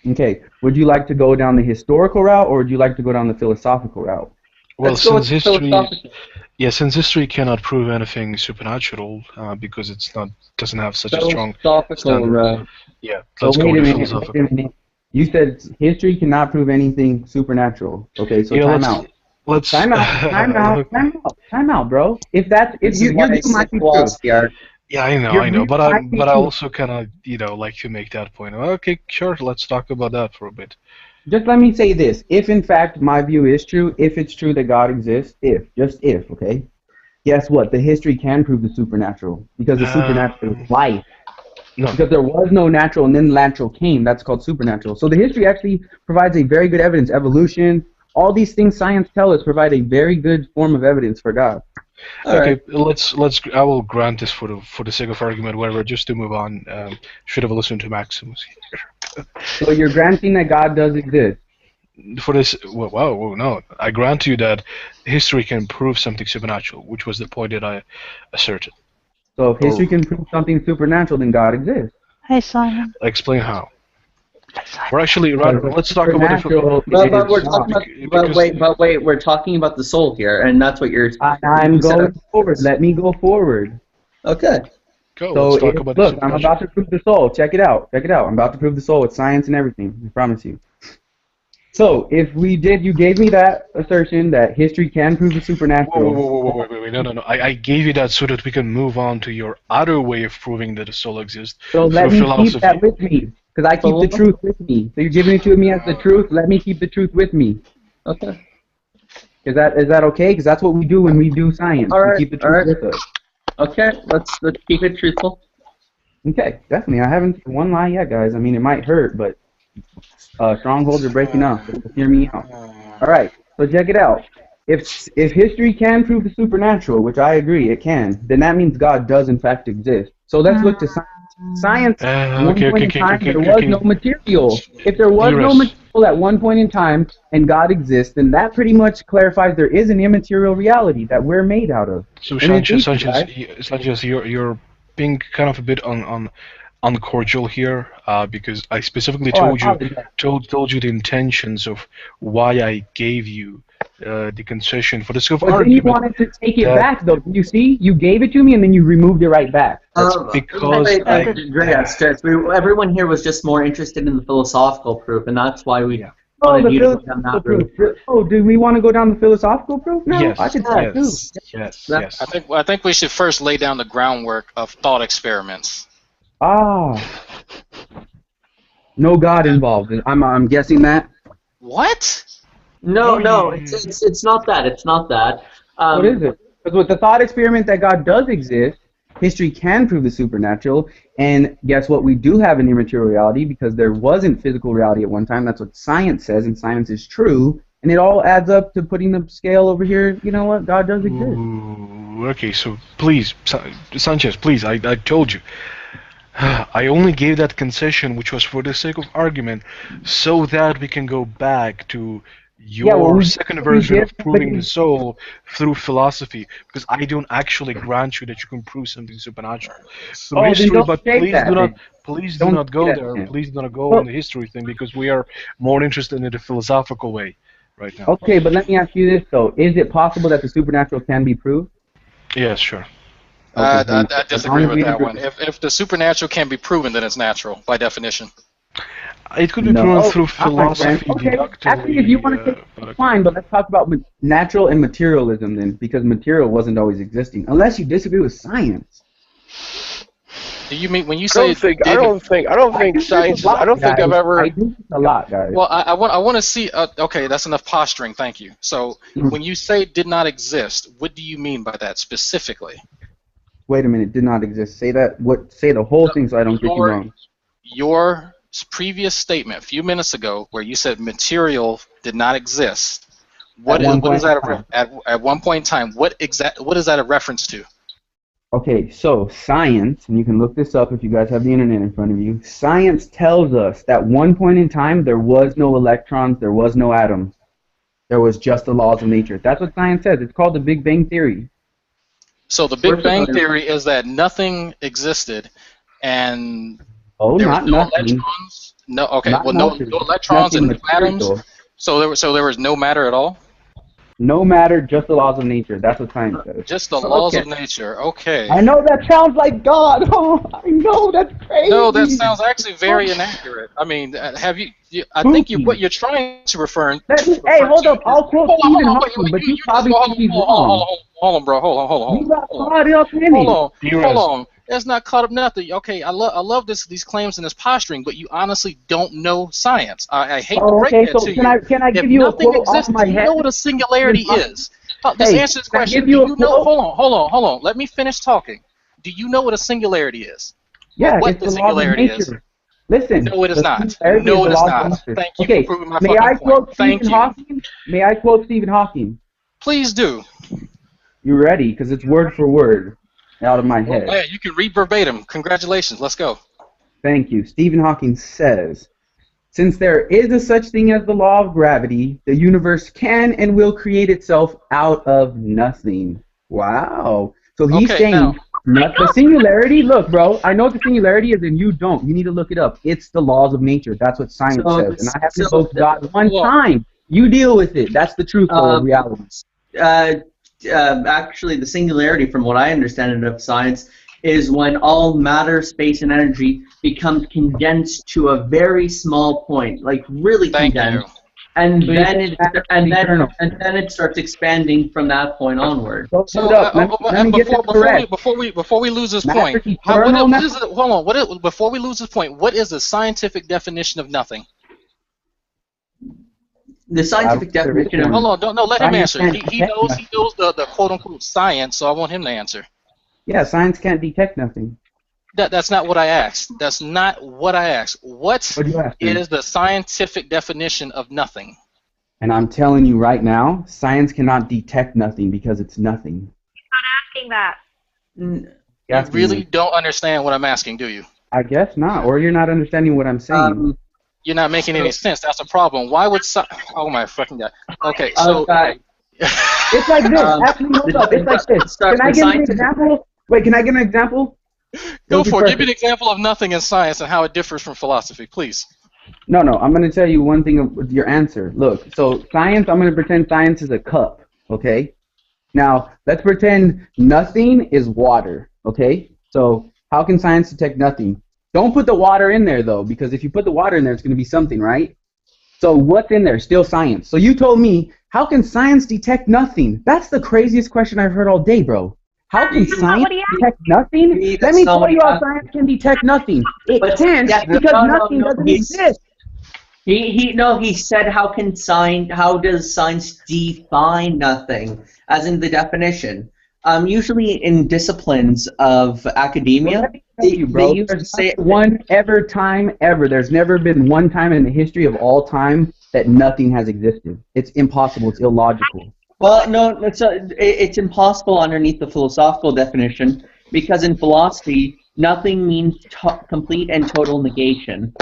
Okay. Would you like to go down the historical route, or would you like to go down the philosophical route? Well, Let's go since with history, philosophical. since history cannot prove anything supernatural because it's not doesn't have such a strong Philosophical standard. route. Yeah, So let's go wait a with minute, philosophical. wait a minute. You said history cannot prove anything supernatural. Okay, so Yeah, time let's- out. Let's Time out, time out, bro. If that's This if is you why you I might said be true. philosophy art. Yeah, I know, Your but view I might be but I true. also kind of like to make that point. Okay, sure, let's talk about that for a bit. Just let me say this. If in fact my view is true, if it's true that God exists, just if, okay? Guess what? The history can prove the supernatural. Because the supernatural is life. No. Because there was no natural and then natural came. That's called supernatural. So the history actually provides a very good evidence. Evolution, all these things science tell us provide a very good form of evidence for God. Okay, let's. I will grant this for the sake of argument, whatever. Just to move on, should have listened to Maximus here. So you're granting that God does exist. For this, whoa, no. I grant you that history can prove something supernatural, which was the point that I asserted. So if history can prove something supernatural, then God exists. Hey, Simon. Explain how. We're actually let's talk about it. But we're talking about, but wait, we're talking about the soul here, and that's what you're. I'm going forward. Let me go forward. Okay. Go. So Let's talk about look, the I'm about to prove the soul. Check it out. Check it out. I'm about to prove the soul with science and everything. I promise you. So if you gave me that assertion that history can prove the supernatural. Wait, no. I gave you that so that we can move on to your other way of proving that the soul exists. So let through me philosophy. keep that with me, because I keep the truth with me. So you're giving it to me as the truth. Let me keep the truth with me. Okay. Is that okay? Because that's what we do when we do science. All right. We keep the truth with us. Okay. Let's keep it truthful. Okay, definitely. I haven't said one lie yet, guys. I mean, it might hurt, but strongholds are breaking up. So hear me out. All right. So check it out. If history can prove the supernatural, which I agree it can, then that means God does in fact exist. So let's look to science. Science. At one point in time, there was no material. If there was no material at one point in time, and God exists, then that pretty much clarifies there is an immaterial reality that we're made out of. So And it's easy, Sanchez, you're being kind of a bit uncordial here because I specifically told you the intentions of why I gave you the concession for the sake of But then argument. you wanted to take it that- back, though. You see, you gave it to me, and then you removed it right back. because Andreas, everyone here was just more interested in the philosophical proof, and that's why we Oh, wanted the you to go down philosophical that route. proof. Oh, do we want to go down the philosophical proof? No, Yes, I could do that too. yes. I think we should first lay down the groundwork of thought experiments. Ah. No God involved. I'm guessing that. What? No, it's not that. It's not that. What is it? Because with the thought experiment that God does exist, history can prove the supernatural, and guess what? We do have an immaterial reality because there wasn't physical reality at one time. That's what science says, and science is true. And it all adds up to putting the scale over here. You know what? God does exist. Ooh, okay, so please, Sanchez, please, I told you. I only gave that concession, which was for the sake of argument, so that we can go back to your second version of proving the soul through philosophy, because I don't actually grant you that you can prove something supernatural through history. But please do not go there. Please do not go on the history thing, because we are more interested in the philosophical way right now. Okay, but let me ask you this though: is it possible that the supernatural can be proved? Yes, sure. I disagree with that one. If the supernatural can be proven, then it's natural by definition. It could be proven through philosophy. Okay, actually, if you want to take it, fine, but let's talk about natural and materialism then, because material wasn't always existing, unless you disagree with science. Do you mean when you say? I don't think science. I don't think I've ever. I do a lot, guys. Well, I want to see. Okay, that's enough posturing. Thank you. So when you say did not exist, what do you mean by that specifically? Wait a minute, did not exist. Say that. Say the whole thing so I don't get you wrong. Your previous statement a few minutes ago, where you said material did not exist. What is that at one point in time? What is that a reference to? Okay, so science, and you can look this up if you guys have the internet in front of you. Science tells us that one point in time there was no electrons, there was no atoms. There was just the laws of nature. That's what science says. It's called the Big Bang Theory. So the Big Bang Theory is that nothing existed, and there was no electrons. No, okay. No electrons and no atoms. So there was no matter at all. No matter, just the laws of nature. That's what science says. Just the laws of nature. Okay. I know that sounds like God. Oh, I know that's crazy. No, that sounds actually very inaccurate. I mean, have you? I think what you're trying to refer. Hey, hold up. I'll quote Stephen Hawking, but you probably think he's wrong. Hold on, bro. Hold on. You got caught up in it. Hold on. That's not caught up nothing. Okay, I love these claims and this posturing, but you honestly don't know science. I hate to break that to you. Can I give you a quote off my head? Do you know what a singularity is? Just answer this question. Do you know? Hold on. Let me finish talking. Do you know what a singularity is? Yeah, what it's the the laws of singularity nature. is? Listen. No, it is not. Singularity No, is it the is laws of not. nature. Thank you Okay, for proving my may I fucking point. quote Thank Stephen you. Hawking? May I quote Stephen Hawking? Please do. You ready? Because it's word for word out of my head. Yeah, you can read verbatim. Congratulations. Let's go. Thank you. Stephen Hawking says, since there is a such thing as the law of gravity, the universe can and will create itself out of nothing. Wow. So he's saying the singularity, look, bro, I know what the singularity is and you don't. You need to look it up. It's the laws of nature. That's what science says. And I have to vote God one time. You deal with it. That's the truth of reality. Actually, the singularity, from what I understand of science, is when all matter, space, and energy becomes condensed to a very small point, like really condensed, and then it starts expanding from that point onward. Before we lose this point, before we lose this point, what is the scientific definition of nothing? The scientific definition of... Hold on, no, let him answer. He knows the quote-unquote science, so I want him to answer. Yeah, science can't detect nothing. That's not what I asked. That's not what I asked. What is the scientific definition of nothing? And I'm telling you right now, science cannot detect nothing because it's nothing. He's not asking that. You really don't understand what I'm asking, do you? I guess not, or you're not understanding what I'm saying. You're not making any sense. That's a problem. Why would oh my fucking god. Okay, so it's like this. Actually, hold up. It's like this. Can I give an example? Wait, can I give an example? Go for it. Give me an example of nothing in science and how it differs from philosophy, please. No, I'm going to tell you one thing of your answer. Look, so science, I'm going to pretend science is a cup, okay? Now, let's pretend nothing is water, okay? So how can science detect nothing? Don't put the water in there, though, because if you put the water in there, it's going to be something, right? So what's in there? Still science. So you told me, how can science detect nothing? That's the craziest question I've heard all day, bro. How can science detect nothing? Let me tell you how science can detect nothing. It can't because nothing doesn't exist. He said how does science define nothing, as in the definition. Usually in disciplines of academia, they used to say There's never been one time in the history of all time that nothing has existed. It's impossible. It's illogical. Well, no, it's impossible underneath the philosophical definition, because in philosophy, nothing means complete and total negation.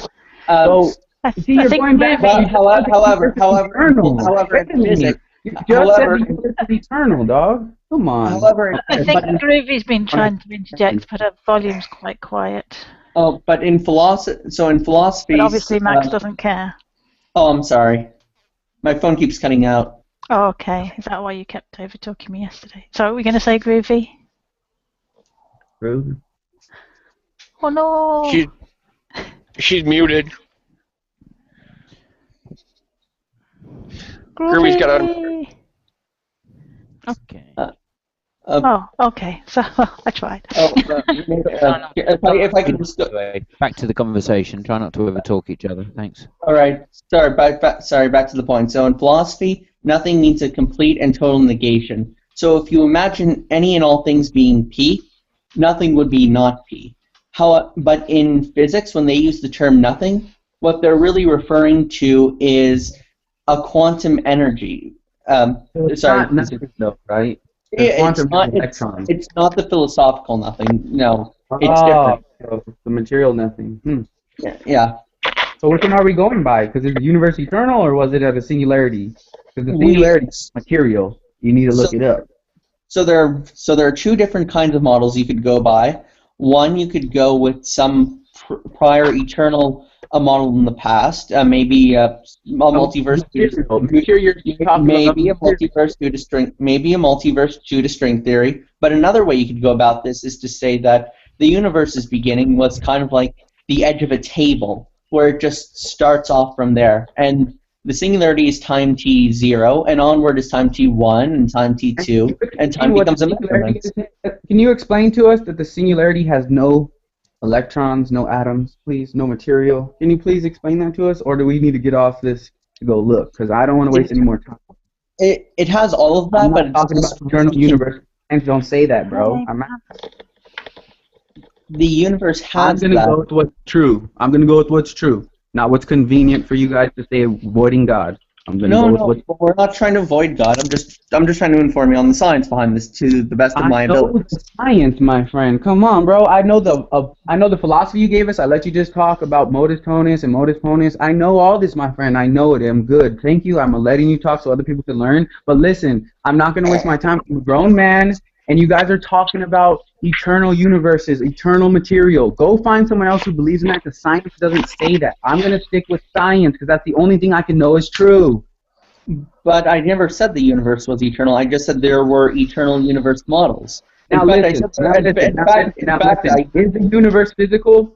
See, you're going back. However, in physics, you just said the universe is eternal, dog. Come on. I think Groovy's been trying to interject, but her volume's quite quiet. Oh, but in philosophy, But obviously Max doesn't care. Oh, I'm sorry. My phone keeps cutting out. Oh, okay. Is that why you kept over talking me yesterday? So, are we going to say Groovy? Groovy. Oh no. She's muted. Groovy's got on. Okay. Okay. So I tried. If I could just back to the conversation. Try not to overtalk each other. Thanks. All right. Back to the point. So in philosophy, nothing means a complete and total negation. So if you imagine any and all things being P, nothing would be not P. But in physics, when they use the term nothing, what they're really referring to is a quantum energy. It's not nothing, though, right? It's not the philosophical nothing. No, it's different. So it's the material nothing. Yeah. So which one are we going by? Because is the universe eternal, or was it at a singularity? Because the singularity is material. You need to look it up. So there are two different kinds of models you could go by. One, you could go with some prior eternal model in the past, maybe a multiverse due to string theory. But another way you could go about this is to say that the universe's beginning was kind of like the edge of a table, where it just starts off from there, and the singularity is time t0, and onward is time t1 and time t2, and time becomes a measurement. Can you explain to us that the singularity has no electrons, no atoms, please, no material? Can you please explain that to us, or do we need to get off this to go look? Because I don't want to waste any more time. It has all of that, but it's talking about the eternal universe. And don't say that, bro. The universe has I'm gonna go with what's true. I'm gonna go with what's true, not what's convenient for you guys to say avoiding God. I'm gonna go with what's. We're not trying to avoid God. I'm just trying to inform you on the science behind this to the best of my ability. I know the science, my friend. Come on, bro. I know the philosophy you gave us. I let you just talk about modus ponens and modus ponens. I know all this, my friend. I know it. I'm good. Thank you. I'm letting you talk so other people can learn. But listen, I'm not gonna waste my time. I'm a grown man, and you guys are talking about eternal universes, eternal material. Go find someone else who believes in that, because science doesn't say that. I'm going to stick with science because that's the only thing I can know is true. But I never said the universe was eternal. I just said there were eternal universe models. Now listen, is the universe physical?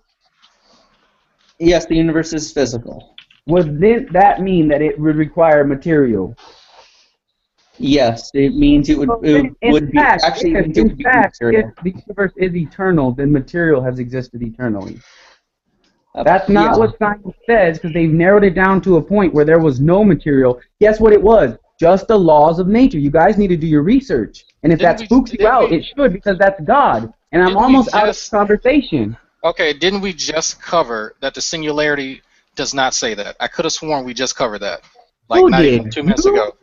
Yes, the universe is physical. Would that mean that it would require material? Yes, it means it would. If the universe is eternal, then material has existed eternally. That's not what science says, because they've narrowed it down to a point where there was no material. Guess what it was? Just the laws of nature. You guys need to do your research. And if that spooks you out, it should, because that's God. And I'm almost out of conversation. Okay, didn't we just cover that the singularity does not say that? I could have sworn we just covered that. Like Who not did? even 2 minutes ago.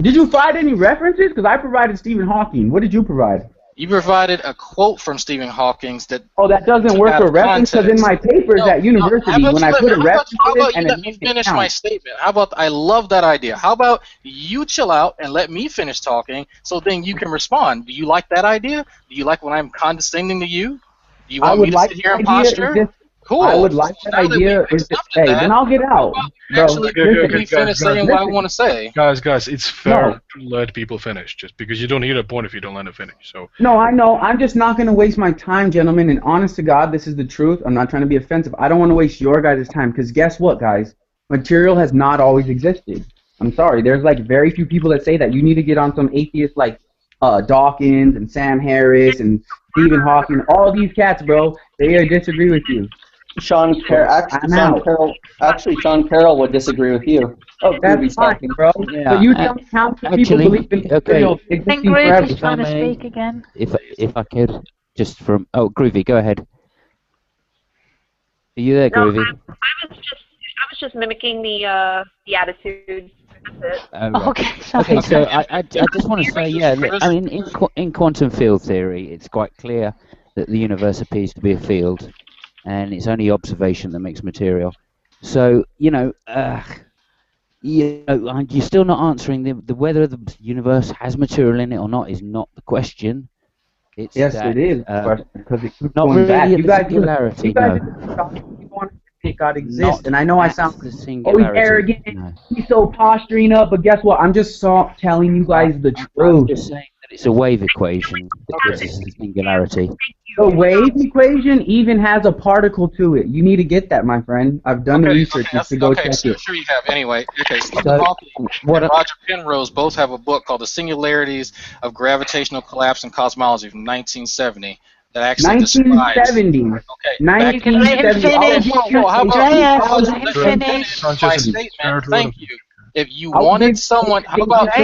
Did you provide any references? Because I provided Stephen Hawking. What did you provide? You provided a quote from Stephen Hawking that. Oh, that doesn't work for reference, because in my papers at university, when I put a reference how about you and let me finish my statement? How about I love that idea? How about you chill out and let me finish talking, so then you can respond? Do you like that idea? Do you like when I'm condescending to you? Do you want me to sit here and posture? Cool. I would like that idea. Hey, then I'll get out. Bro, Actually, let me finish saying what I want to say. Guys, it's fair to let people finish, just because you don't hear the point if you don't let them finish. So. No, I know. I'm just not going to waste my time, gentlemen. And honest to God, this is the truth. I'm not trying to be offensive. I don't want to waste your guys' time, because guess what, guys? Material has not always existed. I'm sorry. There's like very few people that say that. You need to get on some atheist like Dawkins and Sam Harris and Stephen Hawking. All these cats, bro, they disagree with you. Sean Carroll would disagree with you. Oh, that's fine, bro. Yeah, So you tell me how many people believe in material existing forever. Groovy trying to speak again. If I could, just from Groovy, go ahead. Are you there, Groovy? I was just mimicking the attitude. That's it. Right. Okay. Okay, so I just want to say, yeah, look, I mean, in quantum field theory, it's quite clear that the universe appears to be a field, and it's only observation that makes material. So, you're still not answering the whether the universe has material in it or not is not the question. It's yes, that, it is, because it keeps not going really back. the singularity, God exists, and I know I sound singularity, arrogant. no. He's so posturing up, but guess what? I'm just telling you guys the truth. I'm just saying that it's a wave equation because it's a singularity. The wave equation even has a particle to it. You need to get that, my friend. I've done the research to go check so it. sure you have. Anyway, Stephen Hawking and Roger Penrose both have a book called The Singularities of Gravitational Collapse and Cosmology from 1970 that actually 1970. describes. Okay. 1970. How about finish my statement? Thank you. If you wanted someone, how about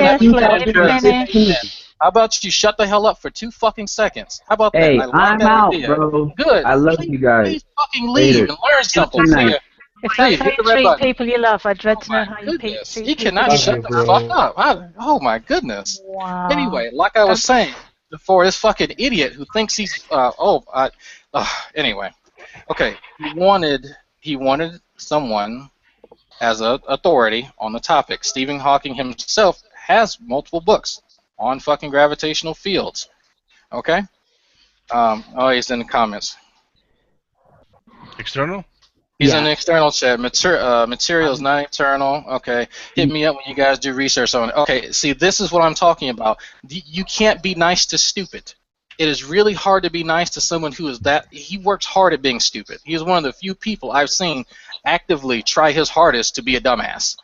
you shut the hell up for 2 fucking seconds? How about that? Hey, I like I'm that out, idea. bro. Good. I love you guys. Please fucking leave and learn something. Night. If that's how you treat people you love, I'd dread to know how you treat He people cannot you shut love. the fuck up. Oh my goodness. Wow. Anyway, like I was saying, for this fucking idiot who thinks he's anyway. Okay, he wanted someone as an authority on the topic. Stephen Hawking himself has multiple books on fucking gravitational fields. Okay? He's in the comments. External? He's in the external chat. Material is not internal. Okay. Hit me up when you guys do research on it. Okay, see, this is what I'm talking about. You can't be nice to stupid. It is really hard to be nice to someone who is that. He works hard at being stupid. He is one of the few people I've seen actively try his hardest to be a dumbass.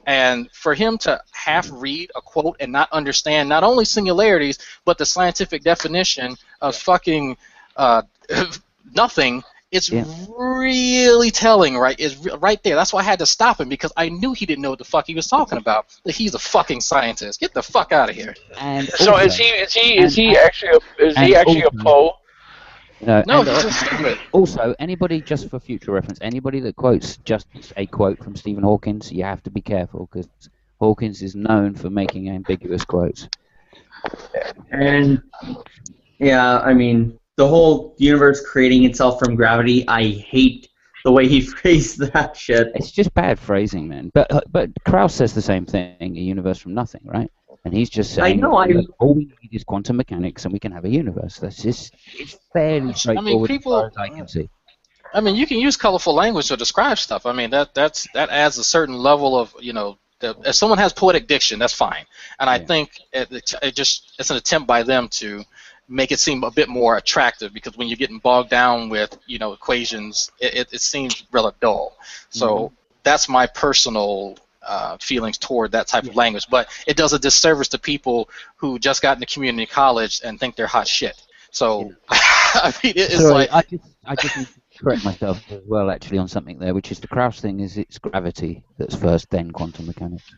And for him to half read a quote and not understand not only singularities, but the scientific definition of fucking nothing, it's really telling, right? It's right there. That's why I had to stop him, because I knew he didn't know what the fuck he was talking about. That he's a fucking scientist. Get the fuck out of here. And so also, is he actually a Poe? No, he's just stupid. Also, anybody, just for future reference, anybody that quotes just a quote from Stephen Hawkins, you have to be careful, because Hawkins is known for making ambiguous quotes. And yeah, I mean, the whole universe creating itself from gravity, I hate the way he phrased that shit. It's just bad phrasing, man. But Krauss says the same thing, a universe from nothing, right? And he's just saying, all we need is quantum mechanics and we can have a universe. It's fairly straightforward as far as I can see. I mean, you can use colorful language to describe stuff. I mean, that adds a certain level of, if someone has poetic diction, that's fine. And I think it's an attempt by them to make it seem a bit more attractive, because when you're getting bogged down with, equations, it seems rather dull. So that's my personal feelings toward that type of language, but it does a disservice to people who just got into community college and think they're hot shit. So, I mean, it's Sorry, like... I just need to correct myself as well, actually, on something there, which is the Krauss thing is it's gravity that's first, then quantum mechanics.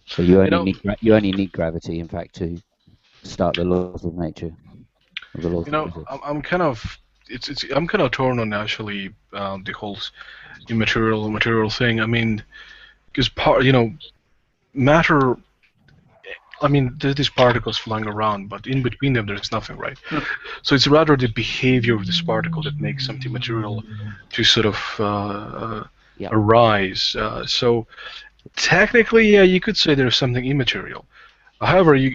So you only need gravity, in fact, to start the laws of nature. I'm kind of torn on actually the whole immaterial thing. I mean, because matter. I mean, there's these particles flying around, but in between them there's nothing, right? So it's rather the behavior of this particle that makes something material to sort of arise. So technically, yeah, you could say there's something immaterial. However, I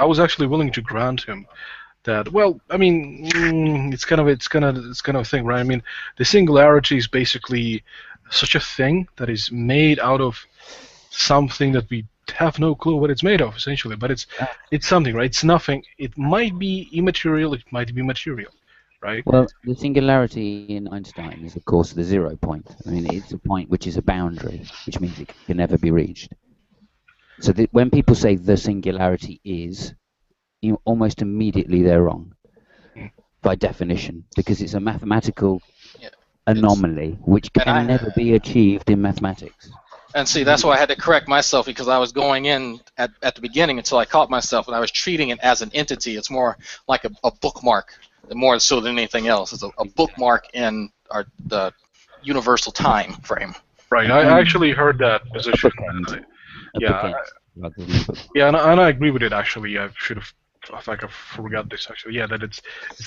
was actually willing to grant him that, well, I mean, it's kind of a thing, right? I mean, the singularity is basically such a thing that is made out of something that we have no clue what it's made of, essentially. But it's something, right? It's nothing. It might be immaterial. It might be material, right? Well, the singularity in Einstein is, of course, the 0 point. I mean, it's a point which is a boundary, which means it can never be reached. So when people say the singularity is, almost immediately they're wrong, by definition, because it's a mathematical anomaly which can never be achieved in mathematics. And see, that's why I had to correct myself, because I was going in at the beginning until I caught myself, and I was treating it as an entity. It's more like a bookmark, more so than anything else. It's a bookmark in the universal time frame. Right. I actually heard that position. And I agree with it. Actually, I should have. I think I forgot this actually. Yeah, that it's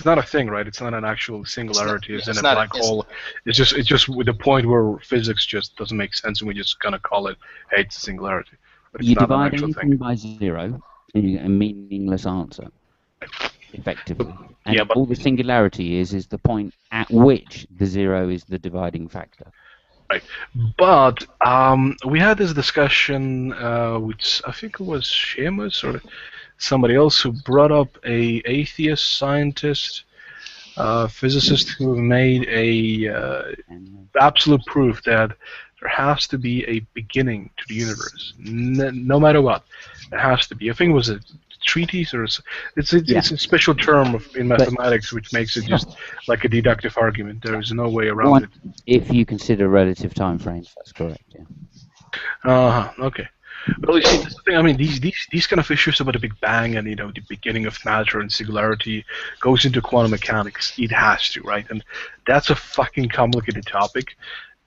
not a thing, right? It's not an actual singularity. It's in a black hole. It's just with the point where physics just doesn't make sense, and we just kind of call it, hey, it's a singularity. But it's you not divide an actual anything thing. by 0, and you get a meaningless answer, effectively. And all the singularity is the point at which the 0 is the dividing factor. Right, but we had this discussion, which I think it was Seamus or somebody else who brought up a atheist scientist, physicist who made a absolute proof that there has to be a beginning to the universe, no matter what. There has to be. I think it was a treatise, or it's a special term in mathematics which makes it just like a deductive argument. There is no way around it. If you consider relative time frames, that's correct. Yeah. Okay. Well, you see, that's the thing. I mean, these kind of issues about the Big Bang and the beginning of matter and singularity goes into quantum mechanics. It has to, right? And that's a fucking complicated topic,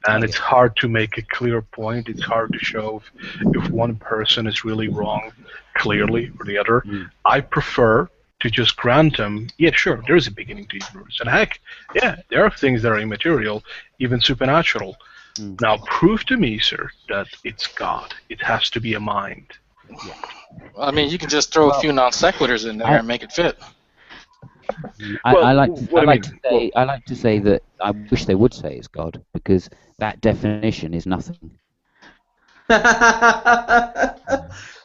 and it's hard to make a clear point. It's hard to show if one person is really wrong clearly or the other. I prefer to just grant them, yeah, sure, there is a beginning to the universe, and heck, yeah, there are things that are immaterial, even supernatural. Now, prove to me, sir, that it's God. It has to be a mind. Well, I mean, you can just throw a few non sequiturs in there and make it fit. I like to say that I wish they would say it's God, because that definition is nothing. As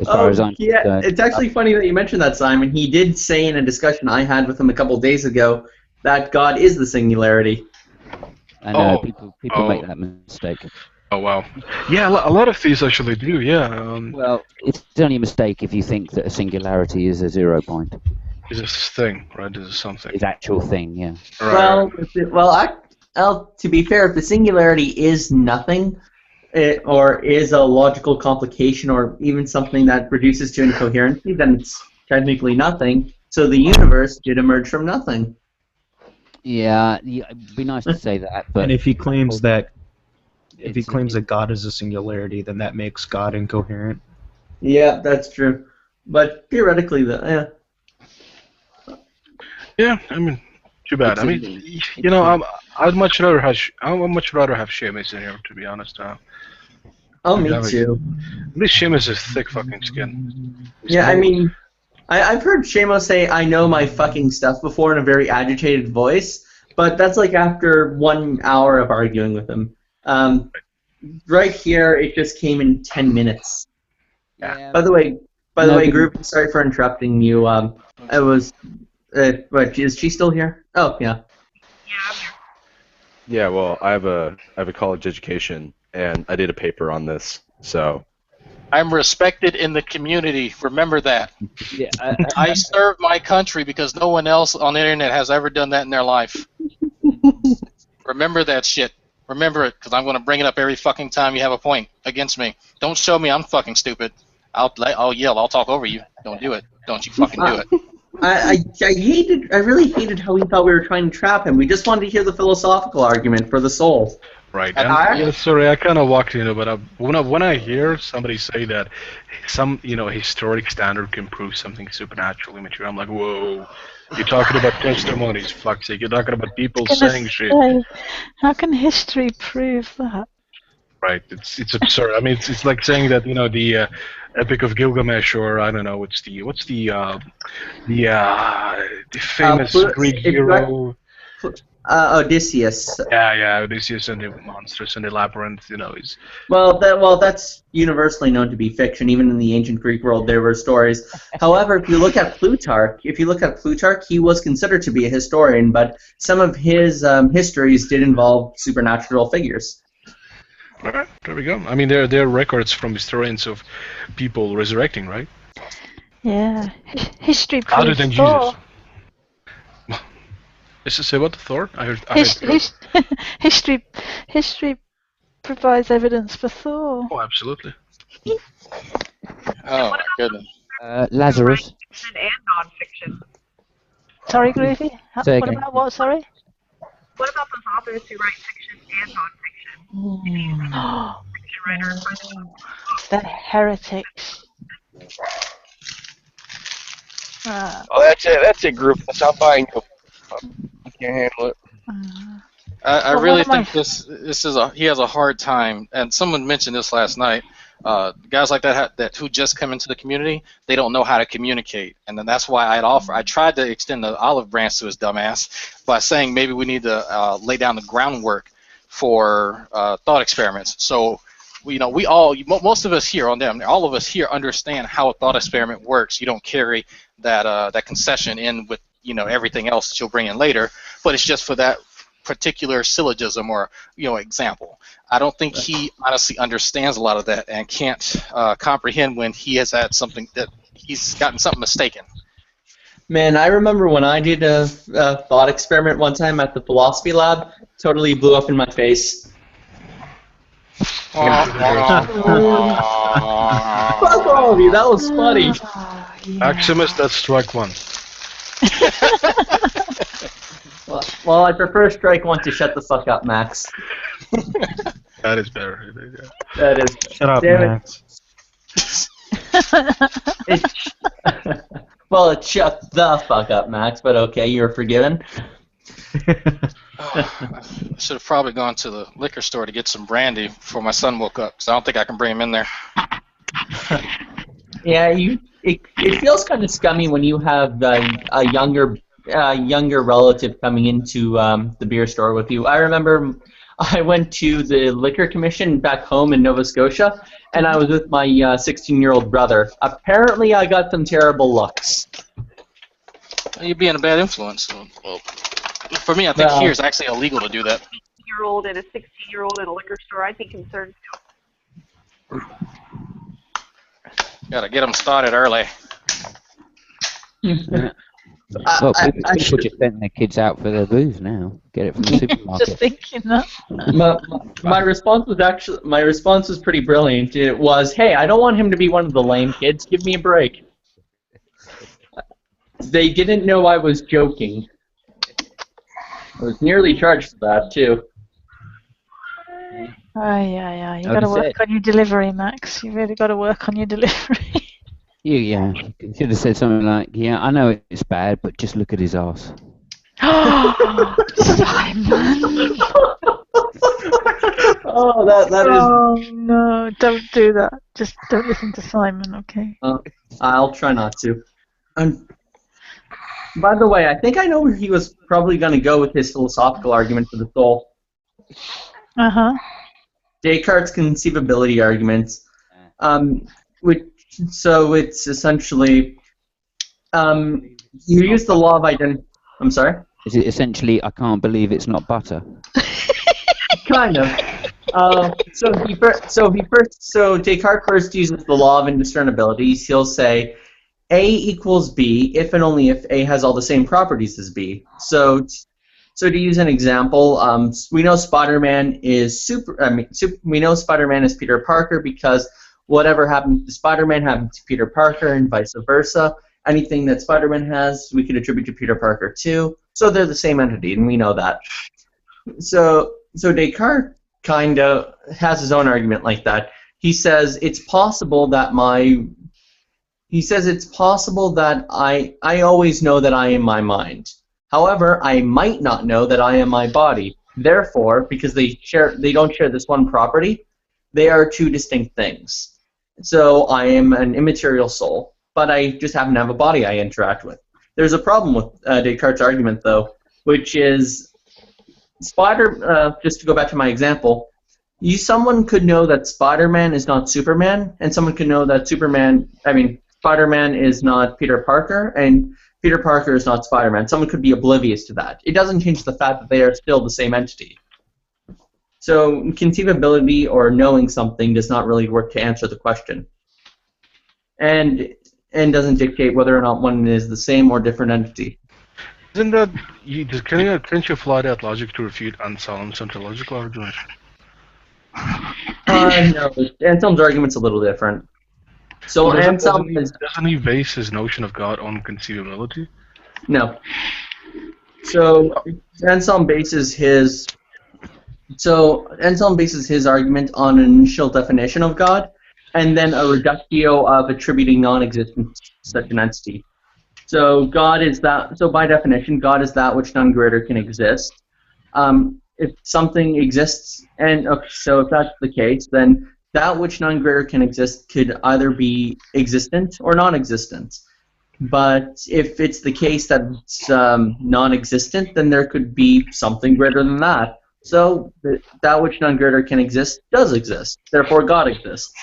far as I'm concerned. It's actually funny that you mentioned that, Simon. He did say in a discussion I had with him a couple days ago that God is the singularity. I know people make that mistake. Oh wow! Yeah, a lot of these actually do. Yeah. Well, it's only a mistake if you think that a singularity is a 0 point. Is this thing, right? Is this something? It's actual thing, yeah. Well, to be fair, if the singularity is nothing, or is a logical complication, or even something that reduces to incoherency, then it's technically nothing. So the universe did emerge from nothing. Yeah, it'd be nice to say that, but and if he claims that God is a singularity, then that makes God incoherent. Yeah, that's true. But theoretically, yeah, I mean, too bad. I mean, I'd much rather have Seamus in here, to be honest. Oh, me too. At least Seamus has thick fucking skin. Yeah, I mean, I've heard Seamus say, "I know my fucking stuff" before in a very agitated voice, but that's like after 1 hour of arguing with him. Right here, it just came in 10 minutes. Yeah. By the way, group, sorry for interrupting you. It was, what, is she still here? Oh, yeah. Yeah, well, I have a college education, and I did a paper on this, so. I'm respected in the community. Remember that. Yeah, I serve my country because no one else on the internet has ever done that in their life. Remember that shit. Remember it, because I'm going to bring it up every fucking time you have a point against me. Don't show me I'm fucking stupid. I'll yell. I'll talk over you. Don't do it. Don't you fucking do it. I really hated how he thought we were trying to trap him. We just wanted to hear the philosophical argument for the soul. Right. And sorry, I kind of walked into it, but when I hear somebody say that some historic standard can prove something supernaturally material, I'm like, whoa. You're talking about testimonies, fuck's sake. You're talking about people saying shit. How can history prove that? Right. It's absurd. I mean, it's like saying that the Epic of Gilgamesh, or I don't know, what's the famous Greek hero. Odysseus. Yeah, Odysseus and the monsters and the labyrinth. Is That's universally known to be fiction. Even in the ancient Greek world, there were stories. However, if you look at Plutarch, he was considered to be a historian, but some of his histories did involve supernatural figures. All right, there we go. I mean, there are records from historians of people resurrecting, right? Yeah, history proves Other than Thor. Jesus. Is this about Thor? I heard. History provides evidence for Thor. Oh, absolutely. Oh my goodness. Lazarus. Fiction and non-fiction. Sorry, Groovy? Say What again. about what, sorry? What about those authors who write fiction and non-fiction? Fiction writers by the They're heretics. Oh, that's a group. That's how buying. I can't handle it. I Well, really what am think this is he has a hard time, and someone mentioned this last night. Guys like that who just come into the community, they don't know how to communicate, and then that's why I tried to extend the olive branch to his dumbass by saying maybe we need to lay down the groundwork for thought experiments. So most of us here all of us here understand how a thought experiment works. You don't carry that concession in with everything else that you'll bring in later, but it's just for that particular syllogism or example. I don't think he honestly understands a lot of that and can't comprehend when he has had something that he's gotten something mistaken. Man, I remember when I did a thought experiment one time at the philosophy lab. Totally blew up in my face. Fuck all of you, that was funny. Maximus, that's strike one. Well, I prefer strike one to shut the fuck up, Max. That is better. That is. Shut up, Damn Max. Well, it shut the fuck up, Max, but okay, you're forgiven. I should have probably gone to the liquor store to get some brandy before my son woke up, because I don't think I can bring him in there. Yeah, it feels kind of scummy when you have a younger relative coming into the beer store with you. I remember I went to the liquor commission back home in Nova Scotia, and I was with my 16-year-old brother. Apparently, I got some terrible looks. You're being a bad influence. Well, for me, I think here it's actually illegal to do that. 16-year-old and a 16-year-old in a liquor store, I'd be concerned too. Gotta get them started early. Well, people just send their kids out for their booze now. Get it from the supermarket. Just thinking that. My response was pretty brilliant. It was, hey, I don't want him to be one of the lame kids. Give me a break. They didn't know I was joking. I was nearly charged for that too. Yeah. You got to work on your delivery, Max. You really got to work on your delivery. Yeah. You should have said something like, yeah, I know it's bad, but just look at his ass. Simon! Oh, that is... Oh, no, don't do that. Just don't listen to Simon, okay? I'll try not to. By the way, I think I know where he was probably going to go with his philosophical argument for the soul. Uh-huh. Descartes' conceivability arguments. So it's essentially, you use the law of identity. I'm sorry? Is it essentially, I can't believe it's not butter? Kind of. So Descartes first uses the law of indiscernibility. He'll say A equals B if and only if A has all the same properties as B. So to use an example, we know Spider-Man is we know Spider-Man is Peter Parker because whatever happened to Spider-Man happened to Peter Parker and vice versa. Anything that Spider-Man has, we could attribute to Peter Parker too. So they're the same entity, and we know that. So Descartes kind of has his own argument like that. He says it's possible that I always know that I am my mind. However, I might not know that I am my body. Therefore, because they don't share this one property, They are two distinct things. So I am an immaterial soul, but I just happen to have a body I interact with. There's a problem with Descartes' argument, though, which is just to go back to my example, someone could know that Spider-Man is not Superman, and someone could know that Spider-Man is not Peter Parker, and Peter Parker is not Spider-Man. Someone could be oblivious to that. It doesn't change the fact that they are still the same entity. So conceivability or knowing something does not really work to answer the question, and doesn't dictate whether or not one is the same or different entity. Isn't that can't you apply that logic to refute Anselm's ontological argument? No, Anselm's argument's a little different. So doesn't he base his notion of God on conceivability? No. So Anselm bases his argument on an initial definition of God, and then a reductio of attributing non-existence to such an entity. So God is that. So by definition, God is that which none greater can exist. If something exists, so if that's the case, then that which none greater can exist could either be existent or non-existent. But if it's the case that it's non-existent, then there could be something greater than that. So that which none greater can exist does exist. Therefore, God exists.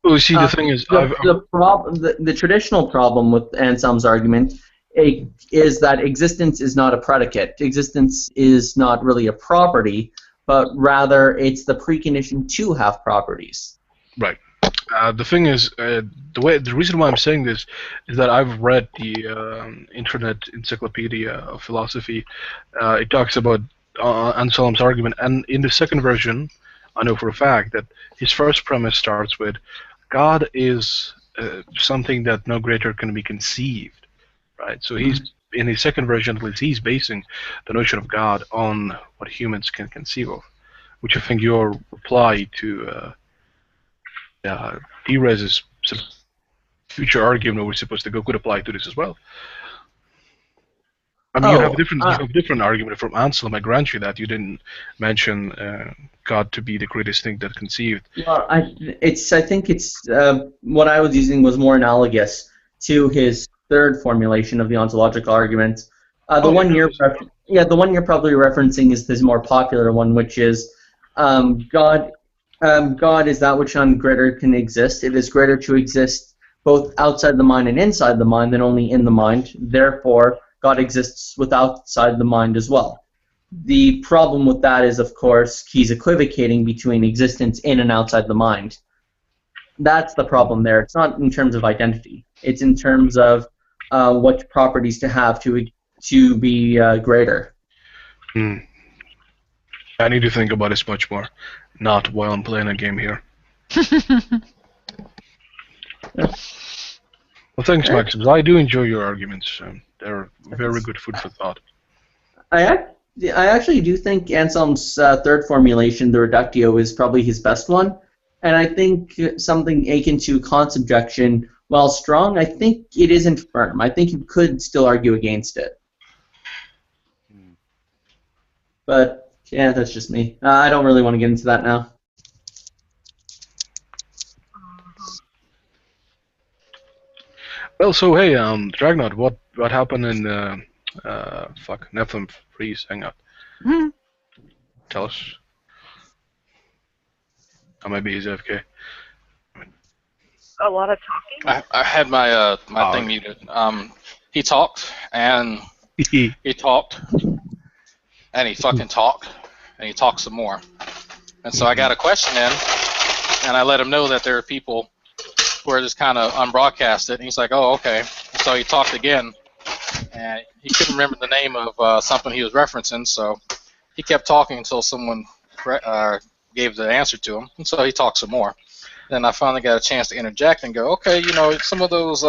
Well, see, the thing is, the traditional problem with Anselm's argument is that existence is not a predicate. Existence is not really a property, but rather it's the precondition to have properties. Right. The thing is, the reason why I'm saying this is that I've read the Internet Encyclopedia of Philosophy. It talks about Anselm's argument, and in the second version, I know for a fact that his first premise starts with God is something that no greater can be conceived, right? So he's in his second version, at least, he's basing the notion of God on what humans can conceive of, which I think your reply to Drez's future argument we're supposed to go could apply to this as well. I mean, you have a different argument from Anselm. I grant you that you didn't mention God to be the greatest thing that conceived. Well, I think it's what I was using was more analogous to his third formulation of the ontological argument. The one you're probably referencing is this more popular one, which is God. God is that which none greater can exist. It is greater to exist both outside the mind and inside the mind than only in the mind. Therefore, God exists outside the mind as well. The problem with that is, of course, he's equivocating between existence in and outside the mind. That's the problem there. It's not in terms of identity. It's in terms of what properties to have to be greater. I need to think about this much more, not while I'm playing a game here. Well, thanks, Maximus. I do enjoy your arguments. They're very good food for thought. I actually do think Anselm's third formulation, the reductio, is probably his best one. And I think something akin to Kant's objection, while strong, I think it isn't firm. I think you could still argue against it. But, yeah, that's just me. I don't really want to get into that now. Well, so hey, Dragnot, what happened in Nephilim Freeze Hangout? Tell us. Or maybe he's AFK. A lot of talking. I had my my thing muted. He talked and he talked and he fucking talked and he talked some more. And so I got a question in, and I let him know that there are people who are just kind of unbroadcasted. And he's like, "Oh, okay." So he talked again, and he couldn't remember the name of something he was referencing. So he kept talking until someone gave the answer to him, and so he talked some more. Then I finally got a chance to interject and go, "Okay, you know, some of those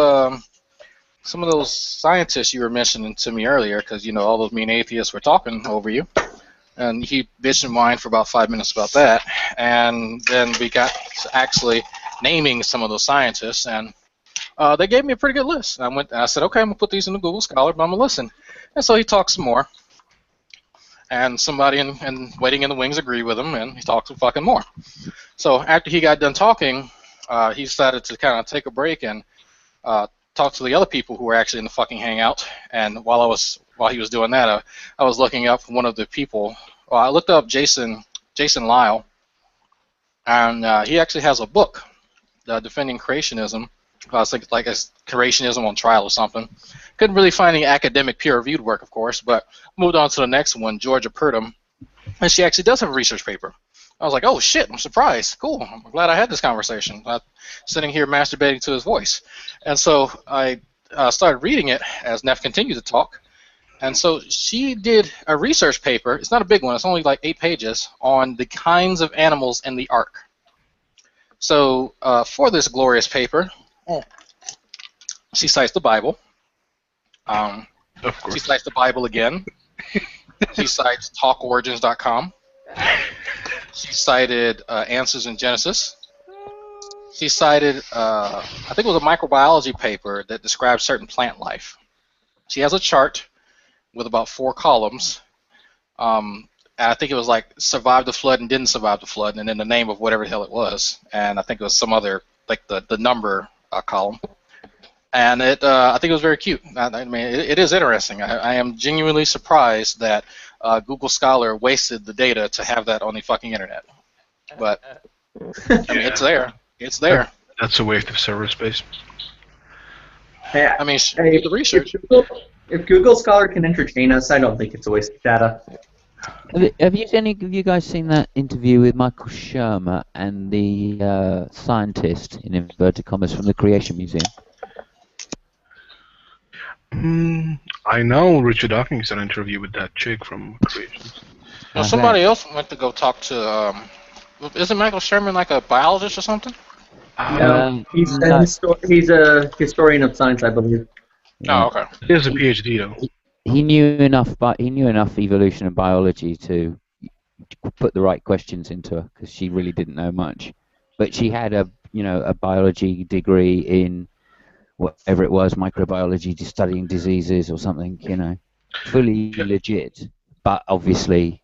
scientists you were mentioning to me earlier, because you know all those mean atheists were talking over you." And he bitched and whined for about 5 minutes about that, and then we got to actually naming some of those scientists, and they gave me a pretty good list. I said, okay, I'm gonna put these in the Google Scholar, but I'm gonna listen. And so he talked some more, and somebody in Waiting in the Wings agreed with him, and he talked some fucking more. So after he got done talking, he decided to kind of take a break and talk to the other people who were actually in the fucking hangout. And while he was doing that, I was looking up one of the people. Well, I looked up Jason Lyle, and he actually has a book, Defending Creationism. It's like a creationism on trial or something. Couldn't really find any academic peer-reviewed work, of course, but moved on to the next one, Georgia Purdom, and she actually does have a research paper. I was like, oh shit, I'm surprised. Cool, I'm glad I had this conversation. Sitting here masturbating to his voice. And so I started reading it as Neff continued to talk. And so she did a research paper. It's not a big one. It's only like 8 pages on the kinds of animals in the Ark. So for this glorious paper, she cites the Bible. Of course. She cites the Bible again. She cites talkorigins.com. She cited Answers in Genesis. She cited, I think it was a microbiology paper that describes certain plant life. She has a chart with about 4 columns. And I think it was like survived the flood and didn't survive the flood, and then the name of whatever the hell it was. And I think it was some other, like the number column. And I think it was very cute. I mean, it is interesting. I am genuinely surprised that Google Scholar wasted the data to have that on the fucking internet. But I mean, it's there. It's there. That's a waste of server space. I mean, the research. If Google Scholar can entertain us, I don't think it's a waste of data. Have any of you guys seen that interview with Michael Shermer and the scientist, in inverted commas, from the Creation Museum? I know Richard Dawkins had an interview with that chick from Creations. Now, somebody else went to go talk to. Isn't Michael Sherman like a biologist or something? No, he's a historian of science, I believe. Oh, okay. He has a PhD though. He knew enough evolution and biology to put the right questions into her, because she really didn't know much. But she had a biology degree in whatever it was, microbiology, studying diseases or something, fully legit, but obviously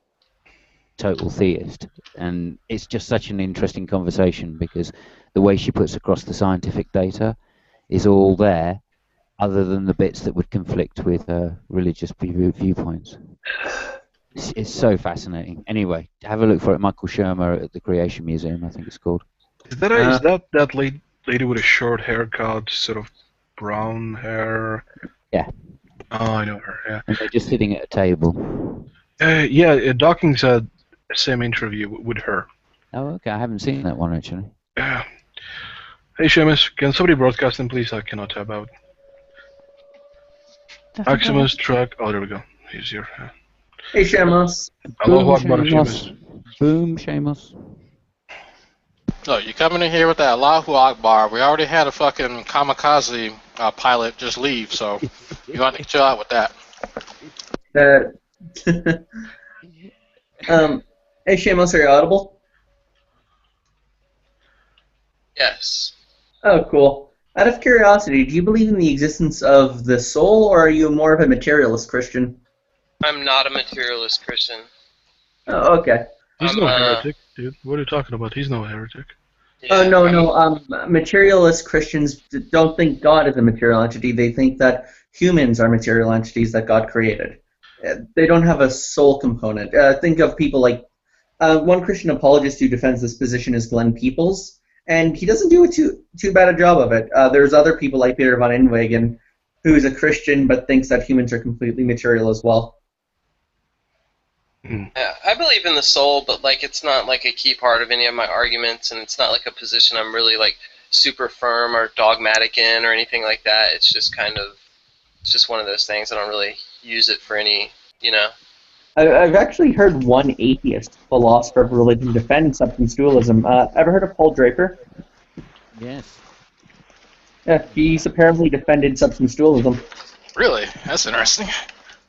total theist. And it's just such an interesting conversation, because the way she puts across the scientific data is all there, other than the bits that would conflict with religious viewpoints. It's so fascinating. Anyway, have a look for it. Michael Shermer at the Creation Museum, I think it's called. Is that lady with a short haircut, sort of brown hair? Yeah. Oh, I know her. Yeah. And they're just sitting at a table. Yeah, Dawkins had the same interview with her. Oh, okay. I haven't seen that one actually. Yeah. Hey, Seamus, can somebody broadcast them, please? I cannot tab out. Maximus, Truck. Oh, there we go. He's here. Yeah. Hey, Seamus. Allahu Akbar, Seamus. Boom, Seamus. No, you coming in here with that Allahu Akbar. We already had a fucking kamikaze pilot just leave, so you want to chill out with that. Hey, Seamus, are you audible? Yes. Oh, cool. Out of curiosity, do you believe in the existence of the soul, or are you more of a materialist Christian? I'm not a materialist Christian. Oh, okay. He's no heretic, dude. What are you talking about? He's no heretic. Yeah, oh, no. Materialist Christians don't think God is a material entity. They think that humans are material entities that God created. They don't have a soul component. Think of people like one Christian apologist who defends this position is Glenn Peoples. And he doesn't do too bad a job of it. There's other people like Peter von Inwagen, who's a Christian but thinks that humans are completely material as well. I believe in the soul, but it's not like a key part of any of my arguments, and it's not like a position I'm really super firm or dogmatic in or anything like that. It's just it's just one of those things. I don't really use it for any, I've actually heard one atheist philosopher of religion defend substance dualism. Ever heard of Paul Draper? Yes. Yeah, he's apparently defended substance dualism. Really? That's interesting.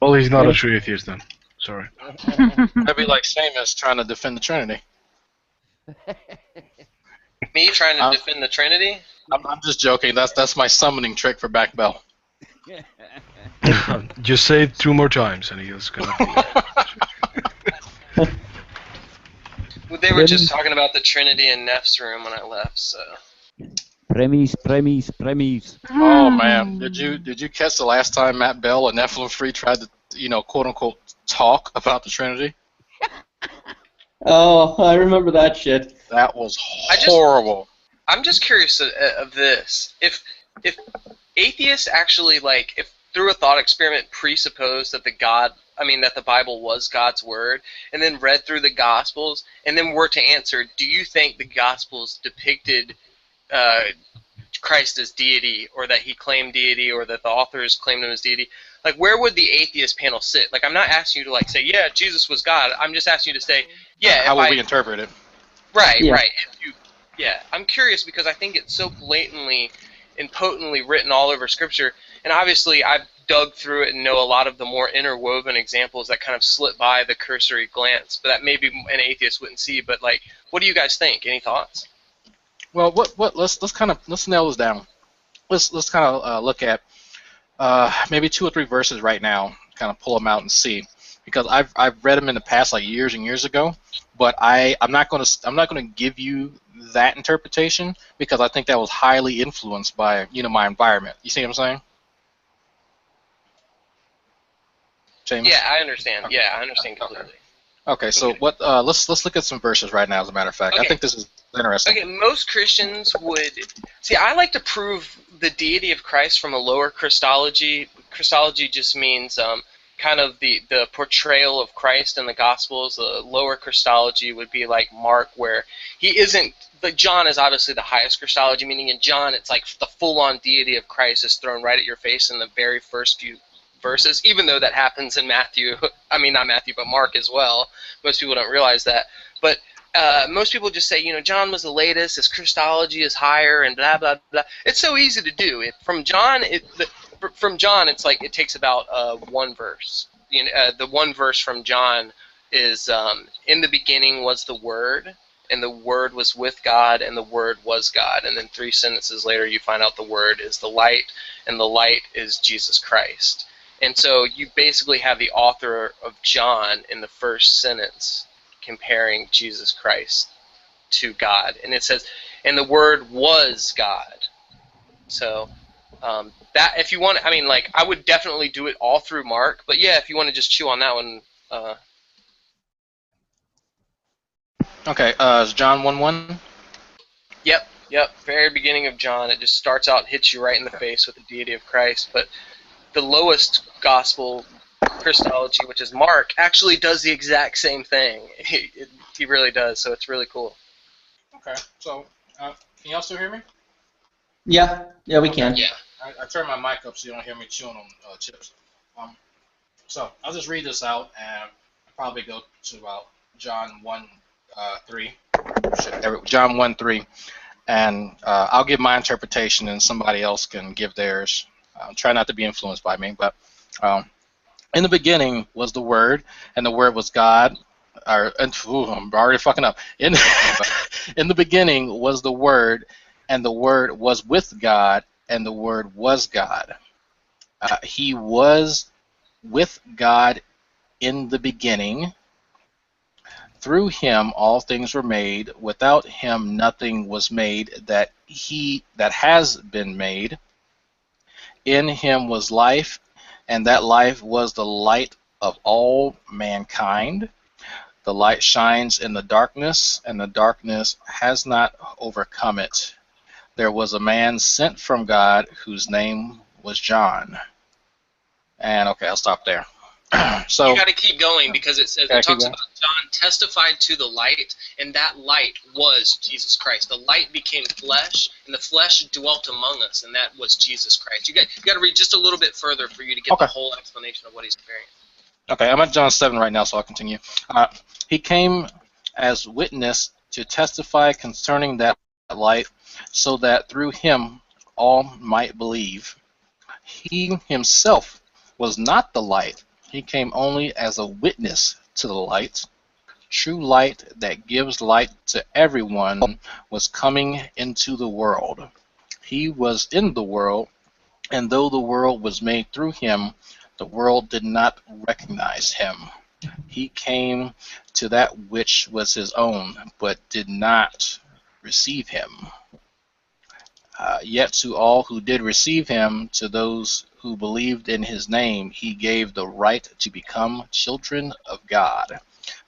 Well, he's not a true atheist then. Sorry. That'd be like Seamus trying to defend the Trinity. Me trying to defend the Trinity? I'm just joking. That's my summoning trick for Back Bell. Just say it 2 more times, and he's gonna. Well, they were just talking about the Trinity in Neff's room when I left, so. Premise. Oh man, did you catch the last time Matt Bell and Nephilim Free tried to, quote unquote, talk about the Trinity? Oh, I remember that shit. That was horrible. I'm just curious of this. If atheists actually, like, if through a thought experiment presuppose that that the Bible was God's word, and then read through the Gospels, and then were to answer, do you think the Gospels depicted Christ as deity, or that he claimed deity, or that the authors claimed him as deity? Like, where would the atheist panel sit? Like, I'm not asking you to, like, say, yeah, Jesus was God. I'm just asking you to say, yeah. How would we interpret it? Right, Yeah. right. Yeah, I'm curious because I think it's so blatantly and potently written all over Scripture, and obviously I've dug through it and know a lot of the more interwoven examples that kind of slip by the cursory glance, but that maybe an atheist wouldn't see. But, like, what do you guys think? Any thoughts? Well, let's nail this down. Let's kind of look at maybe 2 or 3 verses right now, kind of pull them out and see, because I've read them in the past, like years and years ago, but I'm not going to give you that interpretation because I think that was highly influenced by my environment. You see what I'm saying? James? Yeah, I understand. Yeah, I understand completely. Okay, so what? Let's look at some verses right now. As a matter of fact, I think this is interesting. Okay, most Christians would see. I like to prove the deity of Christ from a lower Christology. Christology just means kind of the portrayal of Christ in the Gospels. The lower Christology would be like Mark, where he isn't. But John is obviously the highest Christology, meaning in John it's like the full-on deity of Christ is thrown right at your face in the very first few verses, even though that happens in Matthew. I mean, not Matthew, but Mark as well. Most people don't realize that. But most people just say, John was the latest, his Christology is higher, and blah, blah, blah. It's so easy to do. From John, it's like it takes about one verse. The one verse from John is, in the beginning was the Word, and the Word was with God, and the Word was God. And then 3 sentences later, you find out the Word is the light, and the light is Jesus Christ. And so you basically have the author of John in the first sentence comparing Jesus Christ to God. And it says, and the Word was God. So that, if you want, I would definitely do it all through Mark. But yeah, if you want to just chew on that one. Okay, is John 1:1? Yep. Very beginning of John, it just starts out, hits you right in the face with the deity of Christ. But the lowest gospel Christology, which is Mark, actually does the exact same thing. He really does, so it's really cool. Okay, so can y'all still hear me? Yeah, we can. Yeah. I turned my mic up so you don't hear me chewing on chips. So I'll just read this out and I'll probably go to about John 1:3. John 1:3, and I'll give my interpretation and somebody else can give theirs. Try not to be influenced by me, but in the beginning was the Word, and the Word was God. I'm already fucking up. In the beginning was the Word, and the Word was with God, and the Word was God. He was with God in the beginning. Through him all things were made. Without him nothing was made that has been made. In him was life, and that life was the light of all mankind. The light shines in the darkness, and the darkness has not overcome it. There was a man sent from God whose name was John. And okay, I'll stop there. So you got to keep going because it says it talks about John testified to the light, and that light was Jesus Christ. The light became flesh, and the flesh dwelt among us, and that was Jesus Christ. You got to read just a little bit further for you to get the whole explanation of what he's carrying. Okay, I'm at John 7 right now, so I'll continue. He came as witness to testify concerning that light, so that through him all might believe. He himself was not the light. He came only as a witness to the light. True light that gives light to everyone was coming into the world. He was in the world, and though the world was made through him, the world did not recognize him. He came to that which was his own, but did not receive him. Yet to all who did receive him, to those who believed in his name, he gave the right to become children of God.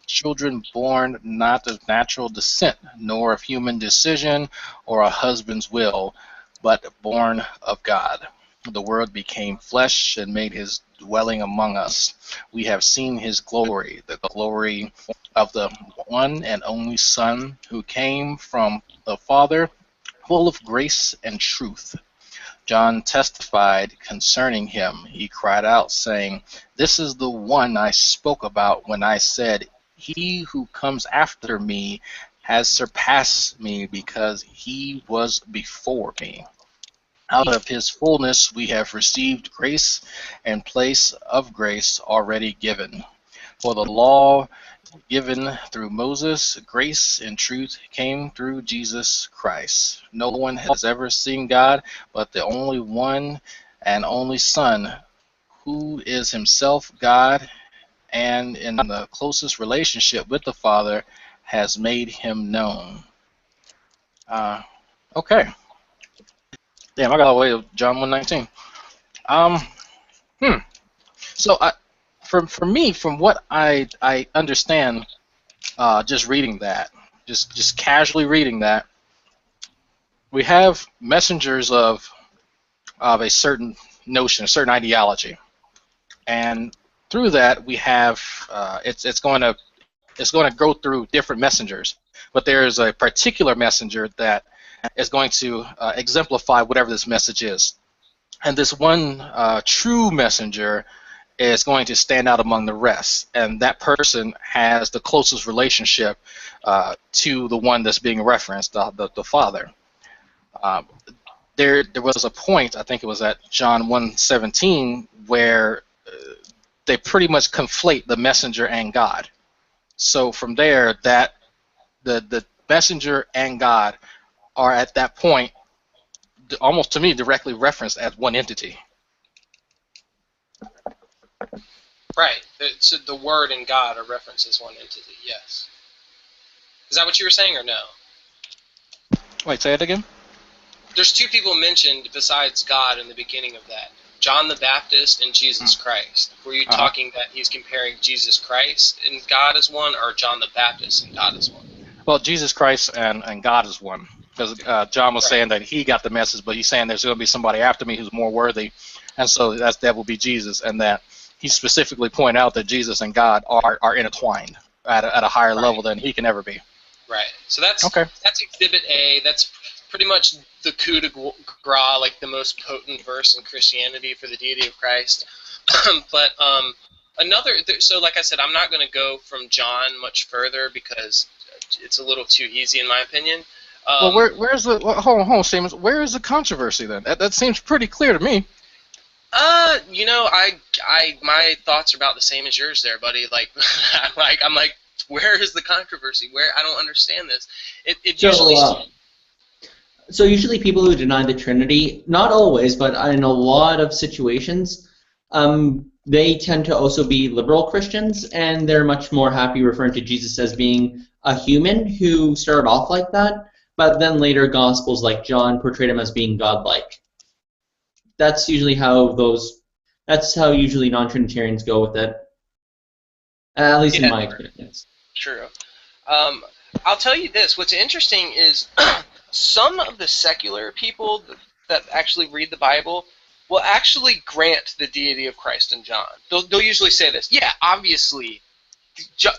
Children born not of natural descent, nor of human decision or a husband's will, but born of God. The Word became flesh and made his dwelling among us. We have seen his glory, the glory of the one and only Son, who came from the Father, full of grace and truth. John testified concerning him. He cried out, saying, "This is the one I spoke about when I said, 'He who comes after me has surpassed me because he was before me.' Out of his fullness we have received grace and place of grace already given. For the law given through Moses, grace and truth came through Jesus Christ. No one has ever seen God but the only one and only Son, who is himself God and in the closest relationship with the Father has made him known." Okay. Damn, I got away with John 1:19. So for me, from what I understand, just reading that, just casually reading that, we have messengers of a certain notion, a certain ideology, and through that we have it's going to go through different messengers, but there's a particular messenger that is going to exemplify whatever this message is, and this one true messenger is going to stand out among the rest, and that person has the closest relationship to the one that's being referenced, the Father. There was a point, I think it was at John 1:17, where they pretty much conflate the messenger and God. So from there, that the messenger and God are at that point, almost to me, directly referenced as one entity. Right. So the Word and God are referenced as one entity. Yes. Is that what you were saying, or no? Wait, say it again. There's two people mentioned besides God in the beginning of that: John the Baptist and Jesus Christ. Were you talking that he's comparing Jesus Christ and God as one, or John the Baptist and God as one? Well, Jesus Christ and God is one. Because John was saying that he got the message, but he's saying there's going to be somebody after me who's more worthy, and so that will be Jesus, and that he specifically pointed out that Jesus and God are intertwined at a higher level than he can ever be. Right. So that's Exhibit A. That's pretty much the coup de grace, like the most potent verse in Christianity for the deity of Christ. But so like I said, I'm not going to go from John much further because it's a little too easy in my opinion. Well, where's the hold on, Seamus? Where is the controversy then? That seems pretty clear to me. You know, my thoughts are about the same as yours there, buddy. Like, I'm like, where is the controversy? Where I don't understand this. So usually people who deny the Trinity, not always, but in a lot of situations, they tend to also be liberal Christians, and they're much more happy referring to Jesus as being a human who started off like that, but then later Gospels like John portrayed him as being godlike. That's usually how usually non-Trinitarians go with it, at least in my experience. True. I'll tell you this. What's interesting is some of the secular people that actually read the Bible will actually grant the deity of Christ and John. They'll usually say this. Yeah, obviously,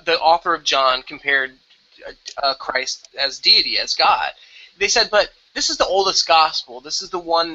the author of John compared Christ as deity, as God. They said, but this is the oldest gospel. This is the one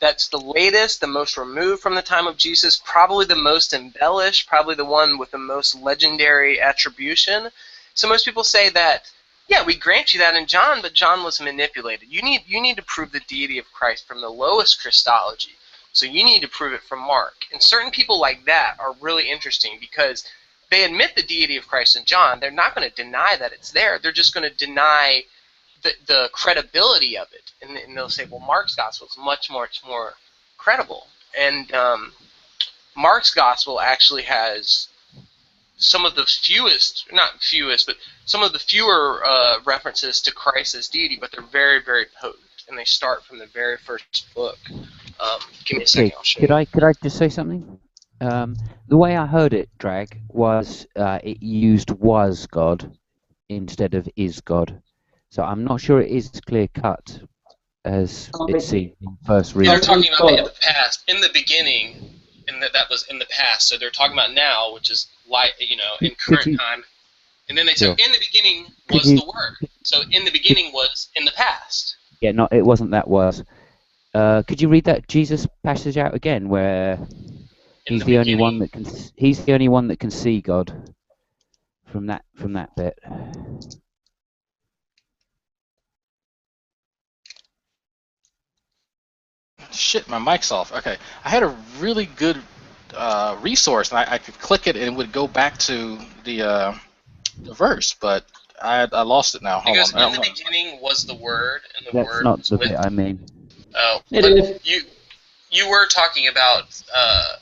that's the latest, the most removed from the time of Jesus, probably the most embellished, probably the one with the most legendary attribution. So most people say that, yeah, we grant you that in John, but John was manipulated. You need to prove the deity of Christ from the lowest Christology. So you need to prove it from Mark. And certain people like that are really interesting because they admit the deity of Christ in John. They're not going to deny that it's there. They're just going to deny the credibility of it. And they'll say, well, Mark's gospel is much more credible. And Mark's gospel actually has some of the not fewest, but some of the fewer references to Christ as deity, but they're very, very potent, and they start from the very first book. Give me a second, I'll show you. Could I just say something? The way I heard it, Drag, was it used "was God" instead of "is God." So I'm not sure it is clear cut as it seemed in first reading. They're talking about in the past, in the beginning, and that was in the past. So they're talking about now, which is like in current time. And then they say in the beginning was the Word. So in the beginning was in the past. Yeah, no, it wasn't that was. Could you read that Jesus passage out again, where he's the only one that can see God from that bit? Shit, my mic's off. Okay, I had a really good resource, and I could click it and it would go back to the verse, but I lost it now. Hold Because on. in the beginning was the Word, and the That's Word not was the with. bit I mean. Oh, It but is. you were talking about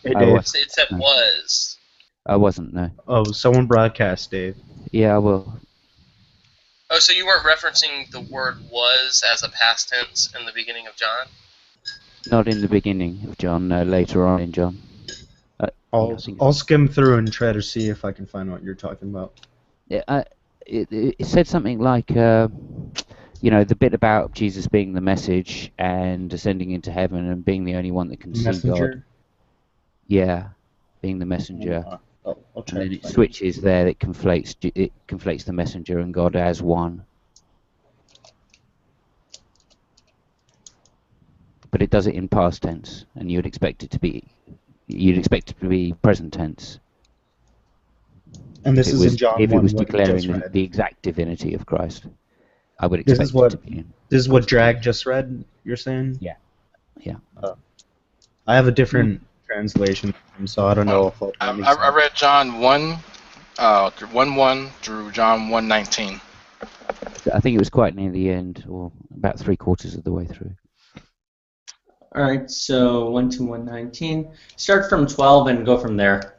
it said was. I wasn't, no. Oh, someone broadcast, Dave. Yeah, I will. Oh, so you weren't referencing the word was as a past tense in the beginning of John? Not in the beginning of John, no, later on in John. I'll skim through and try to see if I can find what you're talking about. Yeah, it said something like, the bit about Jesus being the message and ascending into heaven and being the only one that can see God. Yeah, being the messenger. I'll try and then it switches there. It conflates the messenger and God as one. But it does it in past tense, and you'd expect it to be present tense. And this is in John if 1, it was what you declaring just read. the exact divinity of Christ. I would expect This is what it to be in. this is what Drag just read. You're saying? Yeah. Yeah. I have a different translation, so I don't know if I read John 1:1 through John 1:19. I think it was quite near the end, or about 3/4 of the way through. All right, so 1 to 119. Start from 12 and go from there.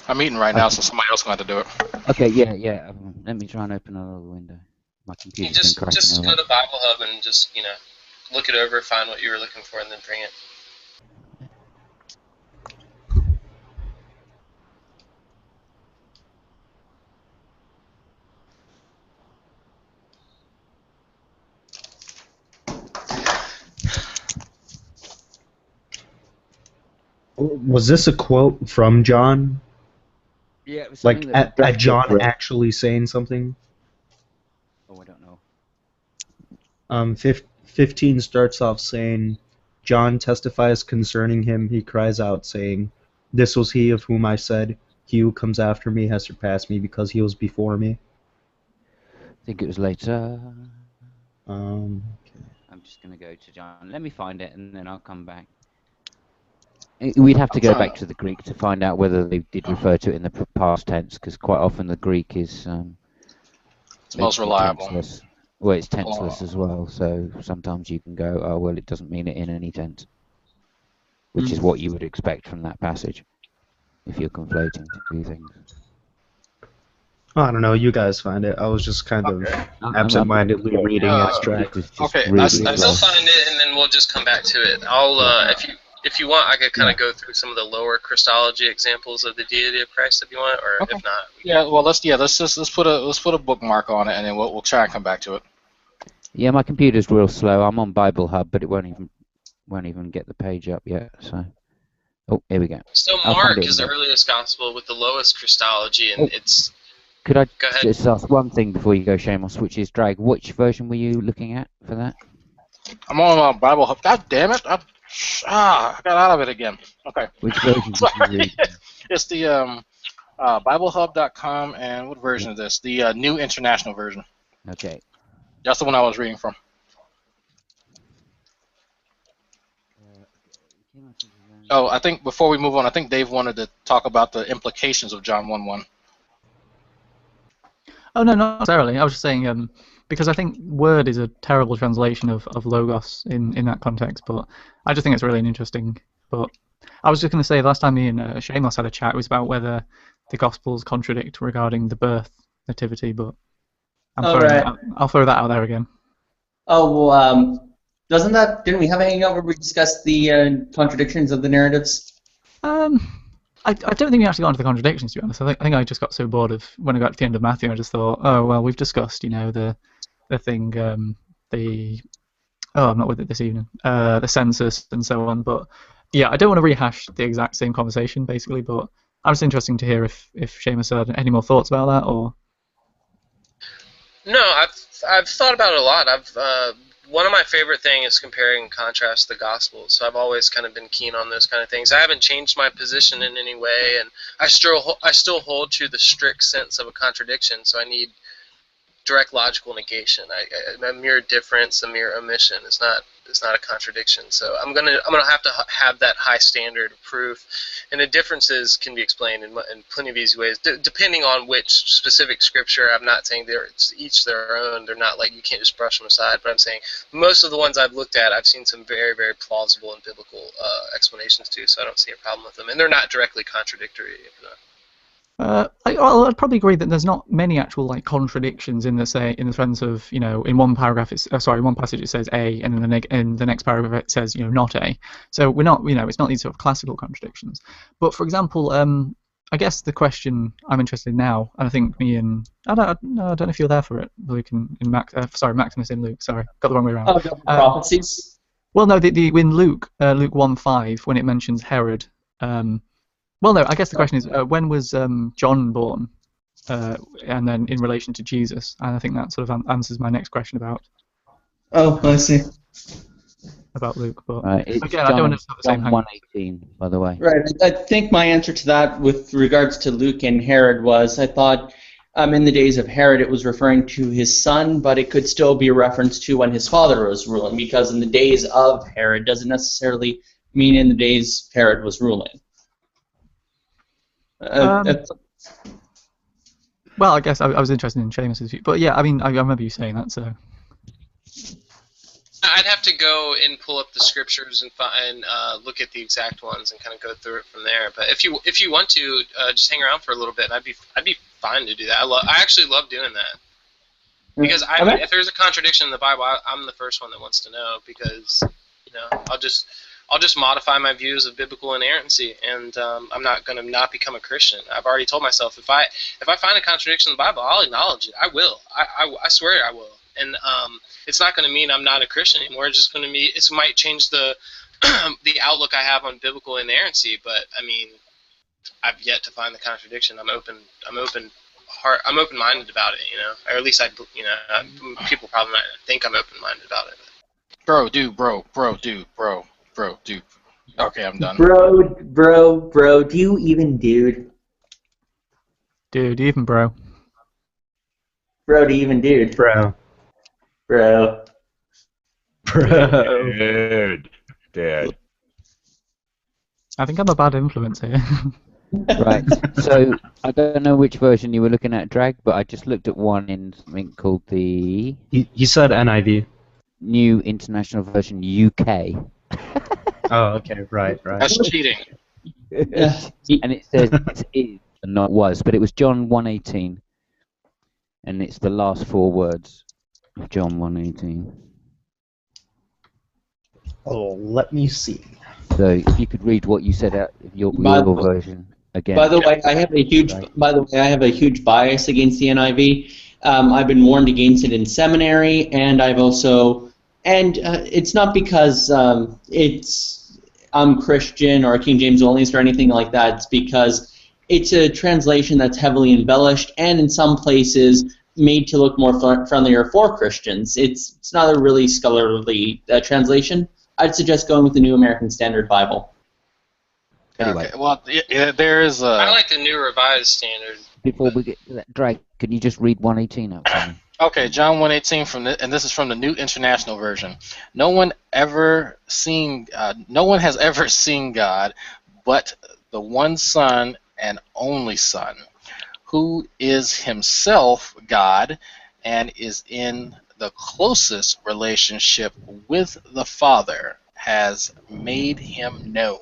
I'm eating right now, so somebody else going to have to do it. Okay, yeah. Let me try and open another window. My You computer's been cracking just a go lot. to Bible Hub and just look it over, find what you were looking for, and then bring it. Was this a quote from John? Yeah, it was like something that at John read. actually saying something. Oh, I don't know. 15 starts off saying, John testifies concerning him. He cries out, saying, "This was he of whom I said, he who comes after me has surpassed me because he was before me." I think it was later. Okay. I'm just going to go to John. Let me find it, and then I'll come back. We'd have to go back to the Greek to find out whether they did refer to it in the past tense, because quite often the Greek is it's most reliable. Tenseless. Well, it's tenseless as well, so sometimes you can go, oh, well, it doesn't mean it in any tense, which is what you would expect from that passage, if you're conflating two things. I don't know, you guys find it. I was just kind of absent-mindedly reading abstract. Okay, I'll find it, and then we'll just come back to it. I'll, if you want, I could kind of go through some of the lower Christology examples of the deity of Christ, if you want, or if not. Yeah, well, let's put a bookmark on it, and then we'll try and come back to it. Yeah, my computer's real slow. I'm on Bible Hub, but it won't even get the page up yet. So, oh, here we go. So Mark is the earliest gospel with the lowest Christology, and it's. Could I Go ahead. just ask one thing before you go, Shamos, which is Drag? Which version were you looking at for that? I'm on Bible Hub. God damn it! I got out of it again. Okay. Which version did you read? It's the BibleHub.com, and what version is this? The New International Version. Okay. That's the one I was reading from. Oh, I think before we move on, I think Dave wanted to talk about the implications of John 1:1. Oh, no, not necessarily. I was just saying because I think word is a terrible translation of logos in that context, but I just think it's really interesting. But I was just going to say, last time me and Shameless had a chat, it was about whether the Gospels contradict regarding the birth nativity, but I'll throw that out there again. Oh, well, didn't we have a hangout where we discussed the contradictions of the narratives? I don't think we actually got into the contradictions, to be honest. I think I just got so bored of when I got to the end of Matthew, I just thought, oh well, we've discussed, the thing, I'm not with it this evening, the census and so on. But yeah, I don't want to rehash the exact same conversation, basically. But I'm just interested to hear if Seamus had any more thoughts about that, or. No, I've thought about it a lot. One of my favorite things is comparing and contrast the Gospels, so I've always kind of been keen on those kind of things. I haven't changed my position in any way, and I still hold to the strict sense of a contradiction, so I need direct logical negation. A mere difference, a mere omission is not a contradiction. So I'm gonna have to have that high standard of proof, and the differences can be explained in plenty of easy ways, depending on which specific scripture. I'm not saying they're each their own. They're not like you can't just brush them aside. But I'm saying most of the ones I've looked at, I've seen some very, very plausible and biblical explanations to. So I don't see a problem with them, and they're not directly contradictory. I'd probably agree that there's not many actual contradictions in the sense of in one paragraph in one passage it says A and in the next paragraph it says not A. So we're not it's not these sort of classical contradictions. But for example, I guess the question I'm interested in now, and I think me and I don't know if you're there for it, Luke and Maximus and Luke. Sorry, got the wrong way around. Prophecies. Well, no, in Luke 1:5 when it mentions Herod. Well, no, I guess the question is, when was John born, and then in relation to Jesus? And I think that sort of answers my next question about. Oh, I see. About Luke, but it's again, I don't want to start the same. John 1:18, by the way. Right. I think my answer to that, with regards to Luke and Herod, was I thought in the days of Herod it was referring to his son, but it could still be a reference to when his father was ruling, because in the days of Herod doesn't necessarily mean in the days Herod was ruling. Well, I guess I was interested in Seamus's view, but yeah, I mean, I remember you saying that, so. I'd have to go and pull up the scriptures and look at the exact ones and kind of go through it from there. But if you want to, just hang around for a little bit, and I'd be fine to do that. I actually love doing that, because if there's a contradiction in the Bible, I'm the first one that wants to know, because I'll just modify my views of biblical inerrancy, and I'm not going to not become a Christian. I've already told myself if I find a contradiction in the Bible, I'll acknowledge it. I will. I swear I will. And it's not going to mean I'm not a Christian anymore. It's just going to mean it might change the the outlook I have on biblical inerrancy. But I mean, I've yet to find the contradiction. I'm open-minded about it, or at least people probably might think I'm open-minded about it. Bro, dude. Okay, I'm done. Bro, do you even dude? Dude, even bro. Bro, do you even dude? Bro. Dude. Dad. I think I'm a bad influence here. Right, so I don't know which version you were looking at, Drag, but I just looked at one in something called the... You said NIV. New International Version UK. Oh, okay, right. That's cheating. And it says it not was, but it was John 1:18, and it's the last 4 words of John 1:18. Oh, let me see. So if you could read what you said out of your version again. By the way, I have a huge bias against the NIV. I've been warned against it in seminary, and I've also, it's not because I'm Christian or King James onlyist or anything like that. It's because it's a translation that's heavily embellished and in some places made to look more friendlier for Christians. It's not a really scholarly translation. I'd suggest going with the New American Standard Bible. Anyway. Okay, well, there is a... I like the New Revised Standard. Before we get to that, Drake, can you just read 1:18 out for me? Okay, John 1:18 and this is from the New International Version. No one has ever seen God, but the one Son and only Son, who is himself God and is in the closest relationship with the Father has made him known.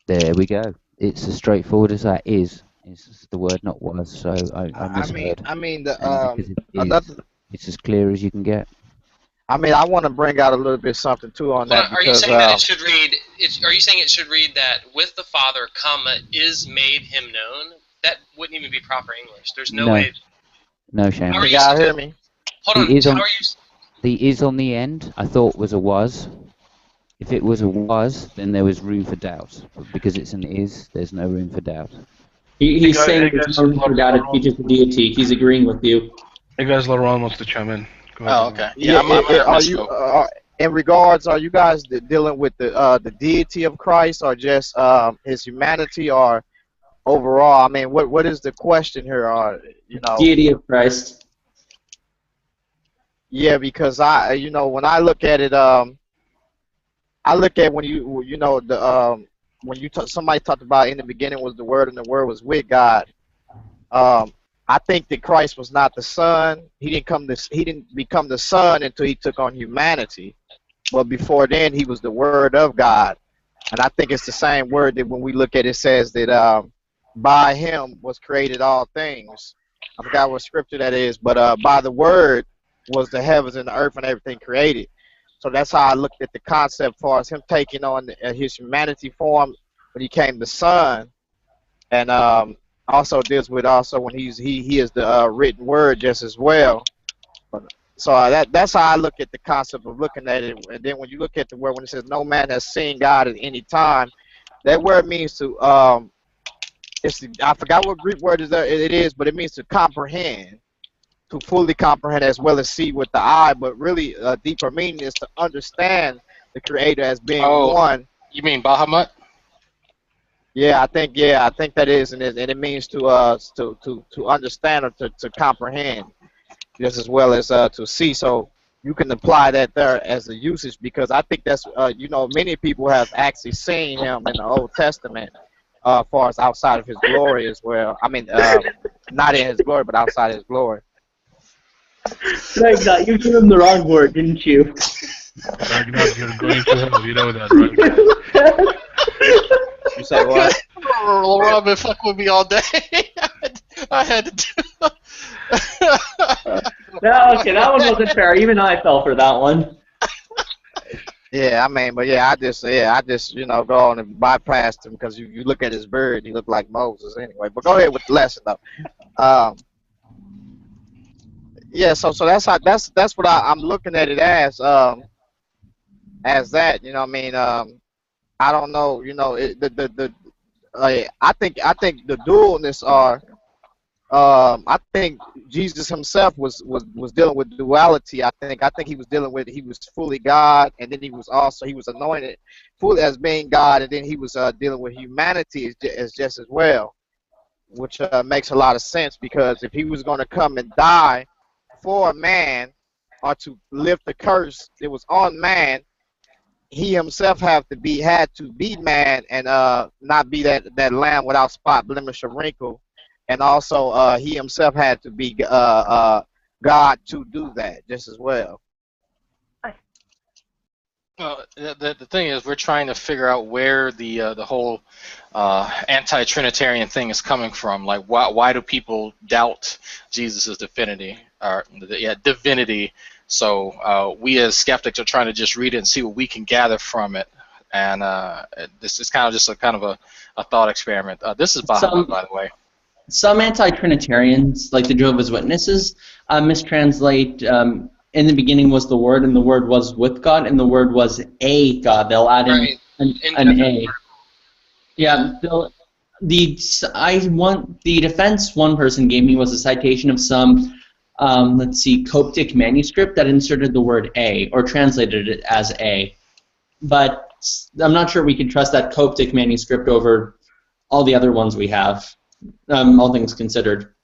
There we go. It's as straightforward as that is. It's just the word, not was. So I misheard. I mean the And because it is, another. it's as clear as you can get. I mean, I want to bring out a little bit something too on that Are you because saying that it should read? Are you saying it should read that with the Father, comma, is made him known? That wouldn't even be proper English. There's no way. No, Shane. How are can you y'all supposed- hear me? Hold on. The is How on, are you? the is on the end, I thought was a was. If it was a was, then there was room for doubt. But because it's an is, there's no room for doubt. He's Hey, saying guys, there's no room for doubt it teaches the deity. He's agreeing with you. Hey guys, Laurent wants to chime in. Go ahead, Oh, Laurent. okay. Yeah, I might have Are you misspoke. in regards? Are you guys dealing with the deity of Christ, or just his humanity, or overall? I mean, what is the question here? Or Deity of Christ. Yeah, because when I look at it, I look at when somebody talked about in the beginning was the Word and the Word was with God. I think that Christ was not the Son. He didn't become the Son until he took on humanity. But before then, he was the Word of God. And I think it's the same word that when we look at it says that by him was created all things. I forgot what scripture that is, but by the Word was the heavens and the earth and everything created. So that's how I looked at the concept for us, him taking on his humanity form when he came the Son, and also deals with also when he is the written word just as well. So that's how I look at the concept of looking at it. And then when you look at the word when it says no man has seen God at any time, that word means to I forgot what Greek word it is, but it means to comprehend. To fully comprehend as well as see with the eye, but really a deeper meaning is to understand the Creator as being one. You mean Bahamut? Yeah, I think that is, and it means to understand or to comprehend, just as well as to see. So you can apply that there as a usage because I think that's many people have actually seen him in the Old Testament, as far as outside of his glory as well. I mean, not in his glory, but outside his glory. Ragnar, you gave him the wrong word, didn't you? Ragnar, you're going to hell. You know that, right? You say what? Laurent been fucking with me all day. I had to do. No, okay, that one wasn't fair. Even I fell for that one. Yeah, I mean, but yeah, I just go on and bypass him because you look at his beard, he look like Moses anyway. But go ahead with the lesson though. Yeah, so that's what I'm looking at it as that. You know what I mean? I don't know. I think the dualness are. I think Jesus himself was dealing with duality. I think he was dealing with he was fully God, and then he was anointed fully as being God, and then he was dealing with humanity as just as well, which makes a lot of sense because if he was going to come and die for man or to lift the curse it was on man, he himself had to be man and not be that lamb without spot, blemish, or wrinkle. And also, he himself had to be God to do that just as well. Well, the thing is, we're trying to figure out where the whole anti-Trinitarian thing is coming from. Like, why do people doubt Jesus' divinity? Divinity. So we as skeptics are trying to just read it and see what we can gather from it. And this is kind of just a thought experiment. This is Bahamut, by the way. Some anti-Trinitarians, like the Jehovah's Witnesses, mistranslate in the beginning was the Word, and the Word was with God, and the Word was a God. They'll add in an A. Yeah, the defense one person gave me was a citation of some, Coptic manuscript that inserted the word A, or translated it as A. But I'm not sure we can trust that Coptic manuscript over all the other ones we have. All things considered.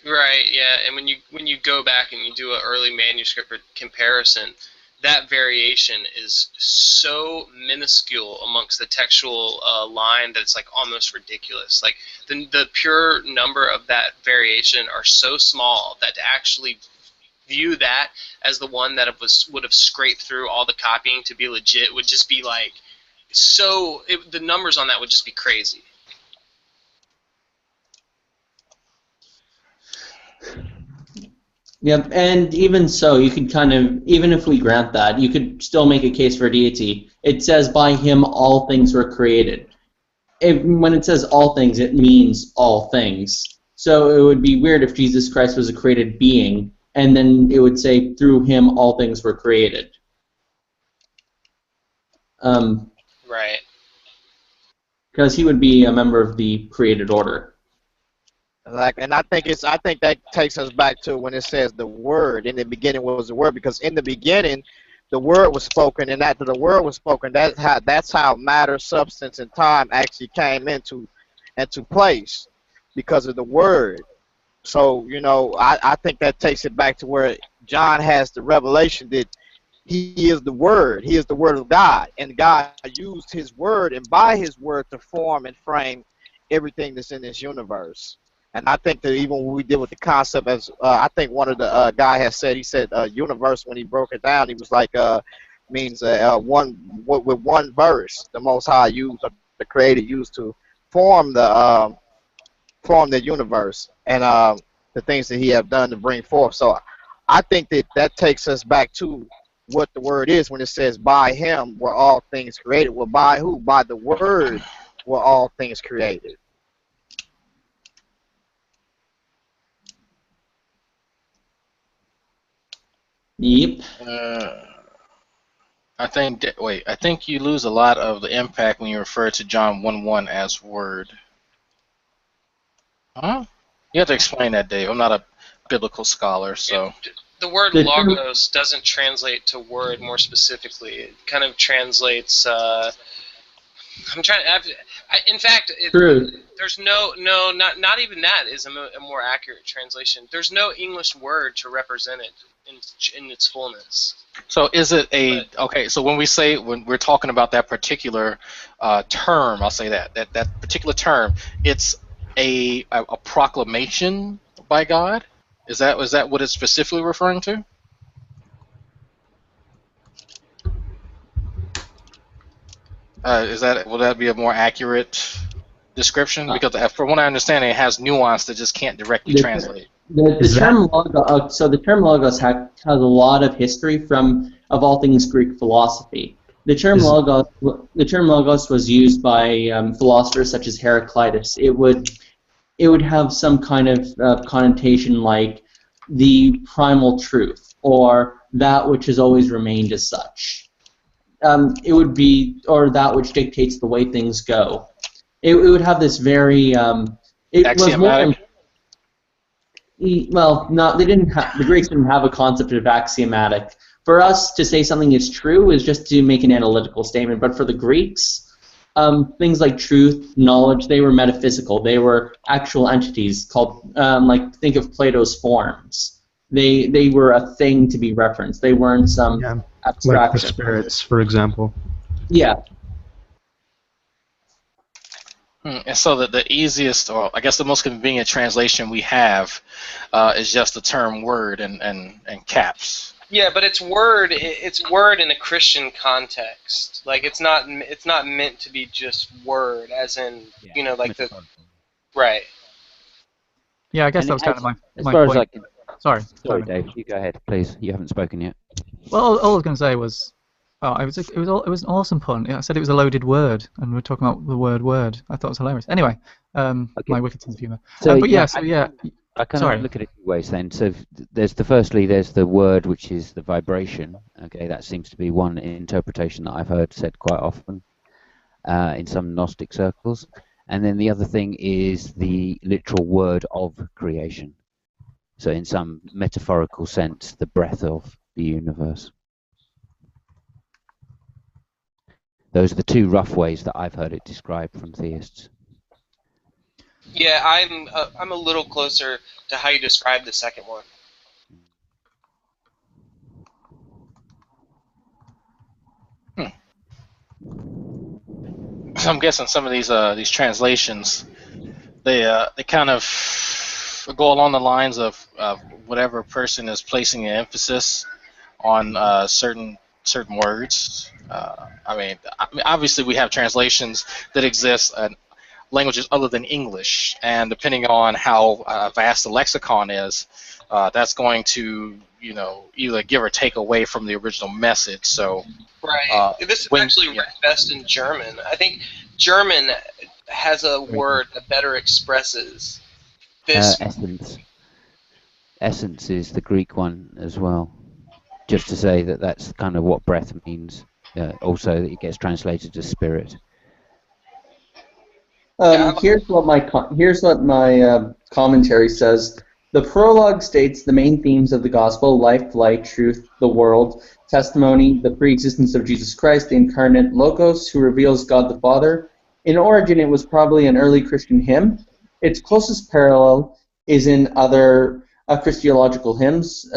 Right. Yeah. And when you go back and you do an early manuscript comparison, that variation is so minuscule amongst the textual line that it's like almost ridiculous. Like the pure number of that variation are so small that to actually view that as the one that would have scraped through all the copying to be legit would just be like the numbers on that would just be crazy. Yep, and even so, you could kind of, even if we grant that, you could still make a case for deity. It says, by him all things were created. When it says all things, it means all things. So it would be weird if Jesus Christ was a created being, and then it would say, through him all things were created. Right. Because he would be a member of the created order. And I think that takes us back to when it says the word in the beginning was the word, because in the beginning the word was spoken, and after the word was spoken, that's how matter, substance, and time actually came into place because of the word. So I think that takes it back to where John has the revelation that he is the word, he is the word of God, and God used his word and by his word to form and frame everything that's in this universe. And I think that even when we deal with the concept, as I think one of the guy has said, he said universe, when he broke it down, he was like means with one verse, the Most High used, the Creator used to form the universe and the things that he have done to bring forth. So I think that takes us back to what the word is when it says by him were all things created. Well, by who? By the word were all things created. Yep. I think you lose a lot of the impact when you refer to John 1:1 as word. Huh? You have to explain that, Dave. I'm not a biblical scholar, so. The word logos doesn't translate to word more specifically. It kind of translates. In fact, there's not even that is a more accurate translation. There's no English word to represent it in its fullness. So is it okay? So when we're talking about that particular term, I'll say that particular term, it's a proclamation by God. Is that what it's specifically referring to? Will that be a more accurate description? Because from what I understand, it has nuance that just can't directly translate. The term logos, so the term logos has a lot of history of all things Greek philosophy. The term logos was used by philosophers such as Heraclitus. It would have some kind of connotation like the primal truth, or that which has always remained as such. It would be, or that which dictates the way things go. It would have this very. Axiomatic. The Greeks didn't have a concept of axiomatic. For us to say something is true is just to make an analytical statement, but for the Greeks, things like truth, knowledge, they were metaphysical. They were actual entities called, think of Plato's forms. They were a thing to be referenced. They weren't some abstraction. Like the spirits, for example. Yeah. And so the easiest, or I guess the most convenient translation we have is just the term word and caps. Yeah, but it's word. It's word in a Christian context. Like it's not meant to be just word, as in right. Yeah, I guess that was kind of my point. Sorry, Dave. You go ahead, please. You haven't spoken yet. Well, all I was going to say was, it was an awesome pun. Yeah, I said it was a loaded word, and we're talking about the word. I thought it was hilarious. Anyway, my wicked sense of humour. I kind of look at it two ways then. So there's the word, which is the vibration. Okay, that seems to be one interpretation that I've heard said quite often in some Gnostic circles. And then the other thing is the literal word of creation. So in some metaphorical sense, the breath of the universe. Those are the two rough ways that I've heard it described from theists. Yeah, I'm a little closer to how you describe the second one. I'm guessing some of these translations, they kind of go along the lines of whatever person is placing an emphasis on certain words. I mean, obviously we have translations that exist in languages other than English, and depending on how vast the lexicon is, that's going to, you know, either give or take away from the original message. So, right. This is actually read best in German. I think German has a word that better expresses this. Essence. Essence is the Greek one as well. Just to say that that's kind of what breath means. Also, it gets translated as spirit. Here's what my commentary says. The prologue states the main themes of the gospel: life, light, truth, the world, testimony, the pre-existence of Jesus Christ, the incarnate Logos, who reveals God the Father. In origin, it was probably an early Christian hymn. Its closest parallel is in other Christological hymns.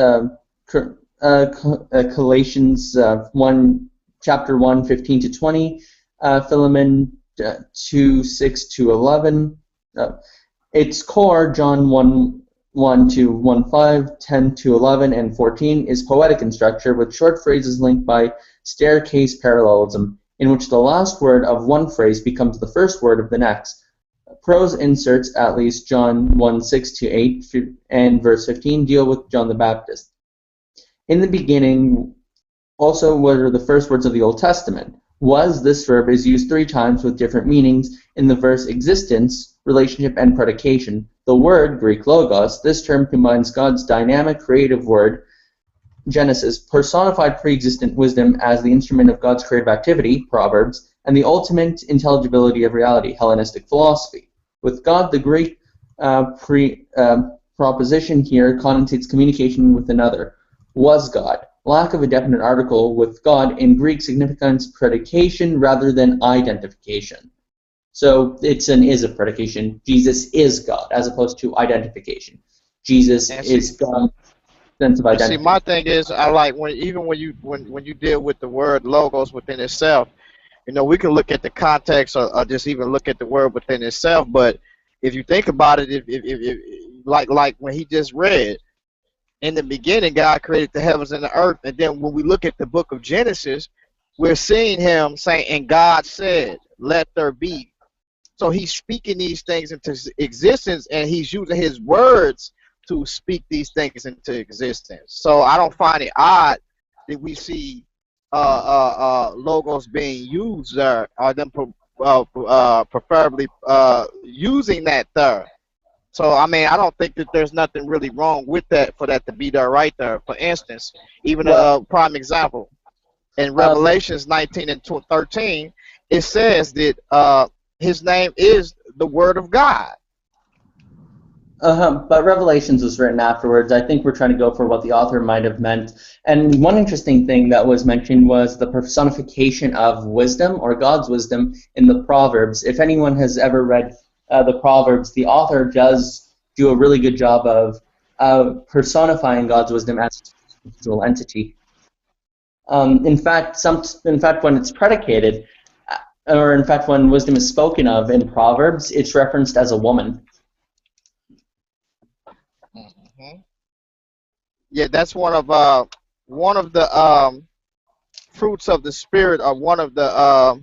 Galatians 1, chapter 1, 15 to 20, Philemon 2, 6 to 11. Its core, John 1 to 1, 5, 10 to 11, and 14, is poetic in structure, with short phrases linked by staircase parallelism, in which the last word of one phrase becomes the first word of the next. Prose inserts, at least John 1, 6 to 8, and verse 15, deal with John the Baptist. In the beginning, also, were the first words of the Old Testament. Was, this verb is used 3 times with different meanings in the verse existence, relationship, and predication. The word, Greek logos, this term combines God's dynamic creative word, Genesis, personified pre-existent wisdom as the instrument of God's creative activity, Proverbs, and the ultimate intelligibility of reality, Hellenistic philosophy. With God, the Greek proposition here connotates communication with another. Was God. Lack of a definite article with God in Greek signifies predication rather than identification. So it's an is of predication. Jesus is God, as opposed to identification. Jesus is God. Sense of identity. See, my thing is, I like when you deal with the word logos within itself. You know, we can look at the context or just even look at the word within itself. But if you think about it, if like when he just read, in the beginning, God created the heavens and the earth. And then when we look at the book of Genesis, we're seeing him saying, and God said, let there be. So he's speaking these things into existence, and he's using his words to speak these things into existence. So I don't find it odd that we see logos being used there, or them preferably using that there. So, I mean, I don't think that there's nothing really wrong with that, for that to be there right there. For instance, even a prime example, in Revelations 19 and 13, it says that his name is the Word of God. But Revelations was written afterwards. I think we're trying to go for what the author might have meant. And one interesting thing that was mentioned was the personification of wisdom, or God's wisdom, in the Proverbs. If anyone has ever read the Proverbs, the author does do a really good job of personifying God's wisdom as a spiritual entity. In fact, when it's predicated, or in fact when wisdom is spoken of in Proverbs, it's referenced as a woman. Yeah, that's one of the fruits of the Spirit, or one of the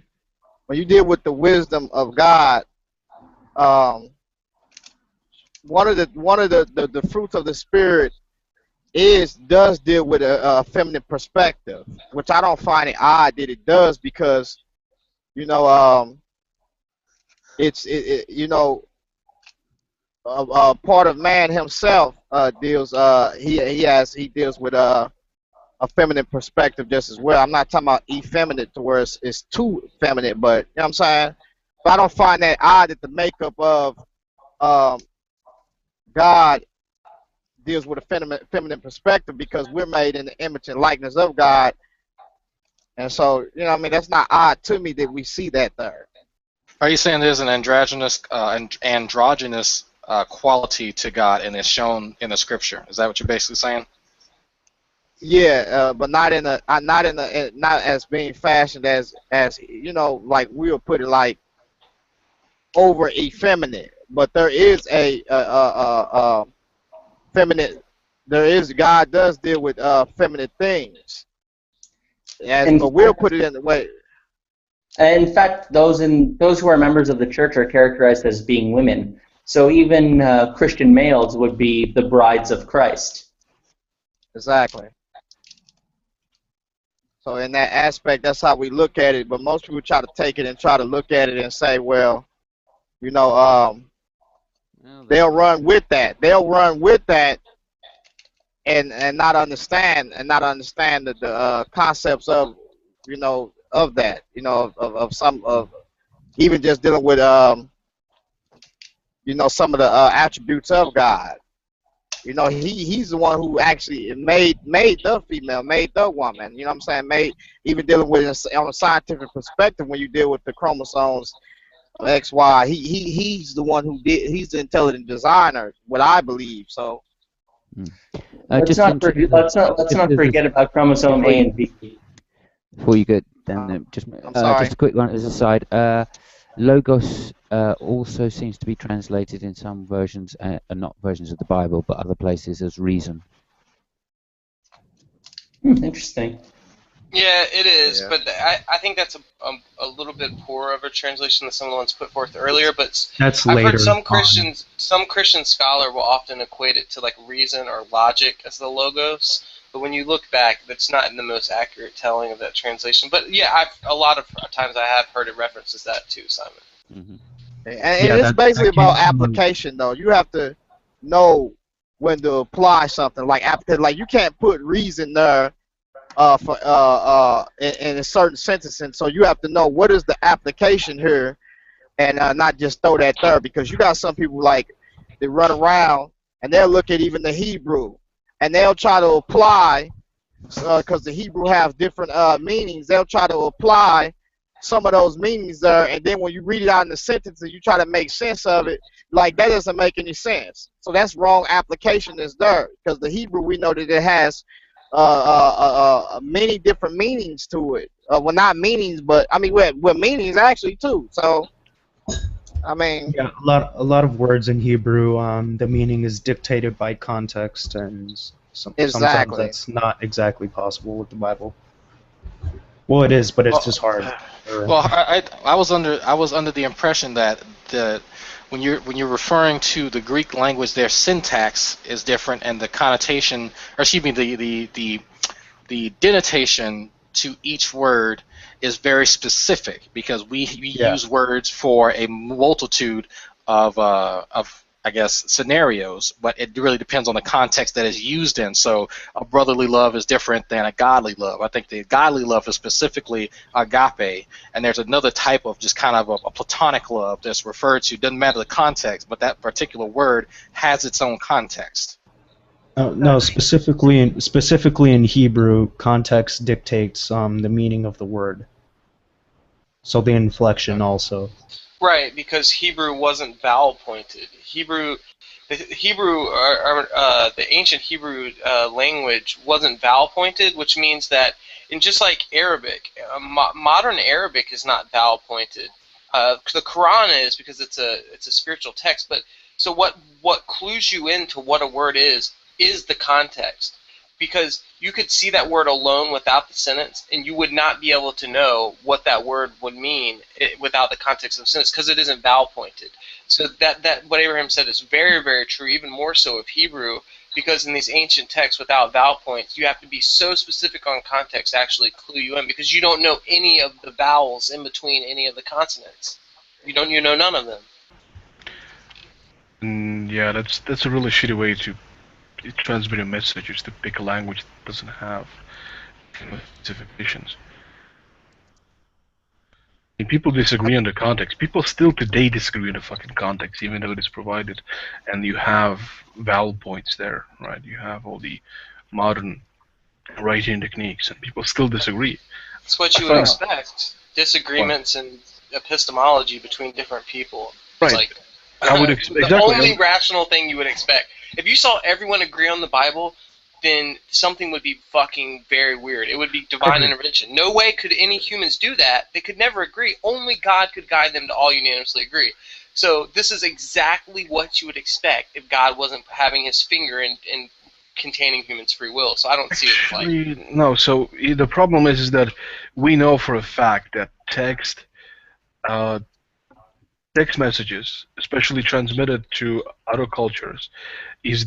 when you deal with the wisdom of God. One of the fruits of the Spirit does deal with a feminine perspective, which I don't find it odd that it does, because you know you know, part of man himself deals he deals with a feminine perspective just as well. I'm not talking about effeminate to where it's too feminine, but you know what I'm saying. But I don't find that odd that the makeup of God deals with a feminine perspective, because we're made in the image and likeness of God. And so, you know, I mean, that's not odd to me that we see that there. Are you saying there's an androgynous quality to God, and it's shown in the Scripture? Is that what you're basically saying? Yeah, but not as being fashioned as you know, like we'll put it like over effeminate, but there is a feminine. There is God does deal with feminine things, but we'll put it in the way. In fact, those who are members of the church are characterized as being women. So even Christian males would be the brides of Christ. Exactly. So in that aspect, that's how we look at it. But most people try to take it and try to look at it and say, well, you know, they'll run with that. They'll run with that, and not understand the concepts of, you know, of that, you know, of some of even just dealing with you know, some of the attributes of God. You know, he's the one who actually made the female, made the woman. You know what I'm saying? Made, even dealing with it on a scientific perspective, when you deal with the chromosomes X, Y, he's the one who did. He's the intelligent designer, what I believe. So Let's not forget about chromosome A and B. Before you go down, just a quick one as a side. Logos also seems to be translated in some versions, not versions of the Bible, but other places as reason. Interesting. Yeah, it is, but I think that's a little bit poorer of a translation than some of the ones put forth earlier. But that's I've later heard some on. some Christian scholar will often equate it to like reason or logic as the logos. But when you look back, that's not the most accurate telling of that translation. But yeah, a lot of times I have heard it references that too, Simon. Mm-hmm. And it's basically about application, though. You have to know when to apply something. Like you can't put reason there in a certain sentence, and so you have to know what is the application here, and not just throw that there, because you got some people like they run around and they'll look at even the Hebrew and they'll try to apply, because the Hebrew has different meanings. They'll try to apply some of those meanings there, and then when you read it out in the sentence and you try to make sense of it, like that doesn't make any sense. So that's wrong application is there, because the Hebrew, we know that it has many different meanings to it. Well, not meanings, but I mean with meanings actually too. So I mean, yeah, a lot of words in Hebrew, the meaning is dictated by context, and sometimes that's not exactly possible with the Bible. Well, it is, but it's just hard. Well, I was under the impression that when you're referring to the Greek language, their syntax is different, and the connotation, or excuse me, the denotation to each word is very specific, because we use words for a multitude of I guess scenarios, but it really depends on the context that is used in. So a brotherly love is different than a godly love. I think the godly love is specifically agape, and there's another type of just kind of a platonic love that's referred to. Doesn't matter the context, but that particular word has its own context. No, specifically in Hebrew, context dictates the meaning of the word. So the inflection also. Right, because Hebrew wasn't vowel pointed. The ancient Hebrew language wasn't vowel pointed, which means that, in just like Arabic, modern Arabic is not vowel pointed. The Quran is, because it's a spiritual text. But so what clues you into what a word is the context. Because you could see that word alone without the sentence, and you would not be able to know what that word would mean without the context of the sentence, because it isn't vowel pointed. So that what Abraham said is very, very true, even more so of Hebrew, because in these ancient texts without vowel points, you have to be so specific on context to actually clue you in, because you don't know any of the vowels in between any of the consonants. You know none of them. Yeah, that's a really shitty way to transmit a message, is to pick a language that doesn't have specifications. And people disagree on the context. People still today disagree on the fucking context, even though it is provided, and you have vowel points there, right? You have all the modern writing techniques, and people still disagree. That's what you would expect. Disagreements in epistemology between different people. Right. Like, I would expect the only rational thing you would expect. If you saw everyone agree on the Bible, then something would be fucking very weird. It would be divine intervention. No way could any humans do that. They could never agree. Only God could guide them to all unanimously agree. So this is exactly what you would expect if God wasn't having his finger in containing humans' free will. So I don't see it like... No, so the problem is that we know for a fact that text messages, especially transmitted to other cultures, is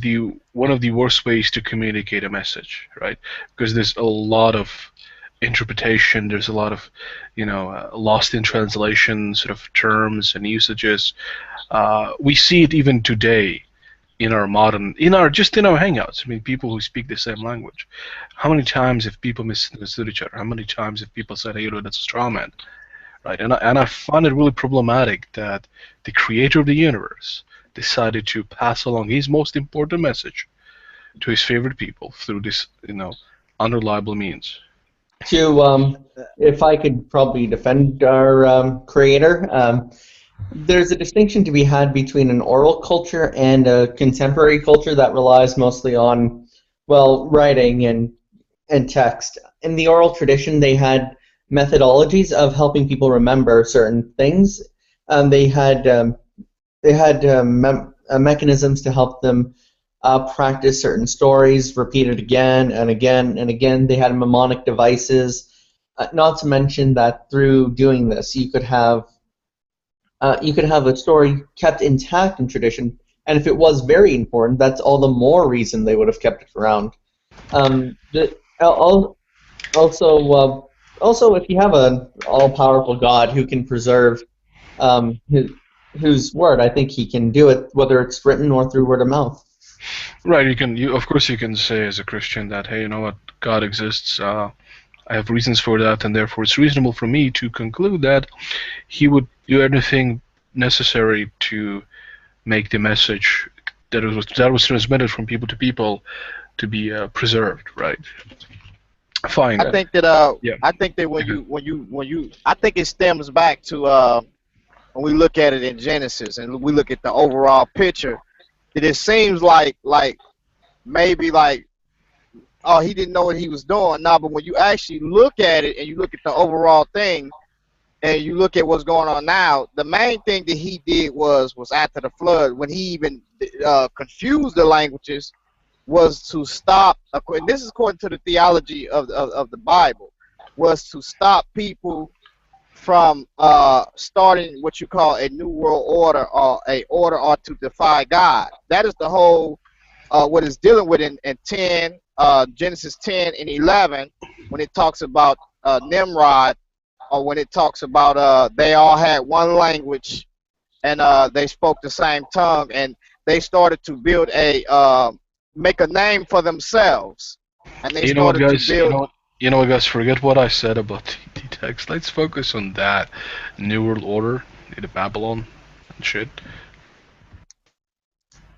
one of the worst ways to communicate a message, right? Because there's a lot of interpretation, there's a lot of, lost in translation sort of terms and usages. We see it even today in our hangouts. I mean, people who speak the same language. How many times have people misunderstood each other? How many times have people said, "Hey, that's a straw man"? Right, and I find it really problematic that the creator of the universe decided to pass along his most important message to his favorite people through this, unreliable means. If I could probably defend our creator, there's a distinction to be had between an oral culture and a contemporary culture that relies mostly on, writing and text. In the oral tradition, they had methodologies of helping people remember certain things. They had mechanisms to help them practice certain stories, repeated again and again and again. They had mnemonic devices. Not to mention that through doing this, you could have a story kept intact in tradition, and if it was very important, that's all the more reason they would have kept it around. Also, if you have an all-powerful God who can preserve whose word, I think he can do it, whether it's written or through word of mouth. Right. Of course, you can say as a Christian that, hey, you know what, God exists. I have reasons for that, and therefore it's reasonable for me to conclude that he would do everything necessary to make the message that was transmitted from people to people to be preserved. Right. Fine. I think that I think that I think it stems back to when we look at it in Genesis and we look at the overall picture, that it seems like maybe oh, he didn't know what he was doing. No, but when you actually look at it and you look at the overall thing and you look at what's going on now, the main thing that he did was after the flood, when he even confused the languages, was to stop, and this is according to the theology of the Bible, was to stop people from starting what you call a new world order or a order or to defy God. That is the whole what it's dealing with in Genesis 10 and 11 when it talks about Nimrod, or when it talks about they all had one language and they spoke the same tongue, and they started to build make a name for themselves, and they started to build. You know, guys, forget what I said about the text. Let's focus on that New World Order, the Babylon and shit.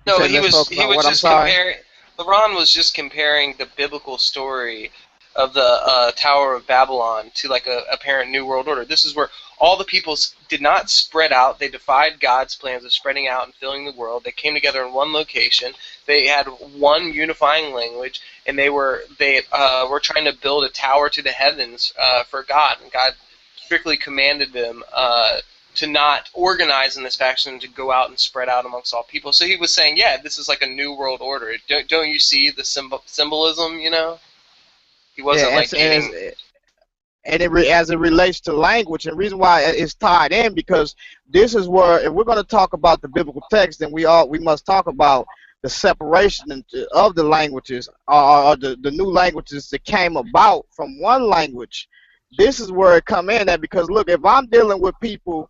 No, he was just comparing. LeBron was just comparing the biblical story of the Tower of Babylon to like a apparent New World Order. This is where all the peoples did not spread out. They defied God's plans of spreading out and filling the world. They came together in one location. They had one unifying language, and they were trying to build a tower to the heavens for God. And God strictly commanded them to not organize in this fashion, to go out and spread out amongst all people. So he was saying, yeah, this is like a New World Order. Don't you see the symbolism, you know? He wasn't as it relates to language, and the reason why it's tied in, because this is where, if we're going to talk about the biblical text, then we must talk about the separation of the languages, or the new languages that came about from one language. This is where it come in at, because look, if I'm dealing with people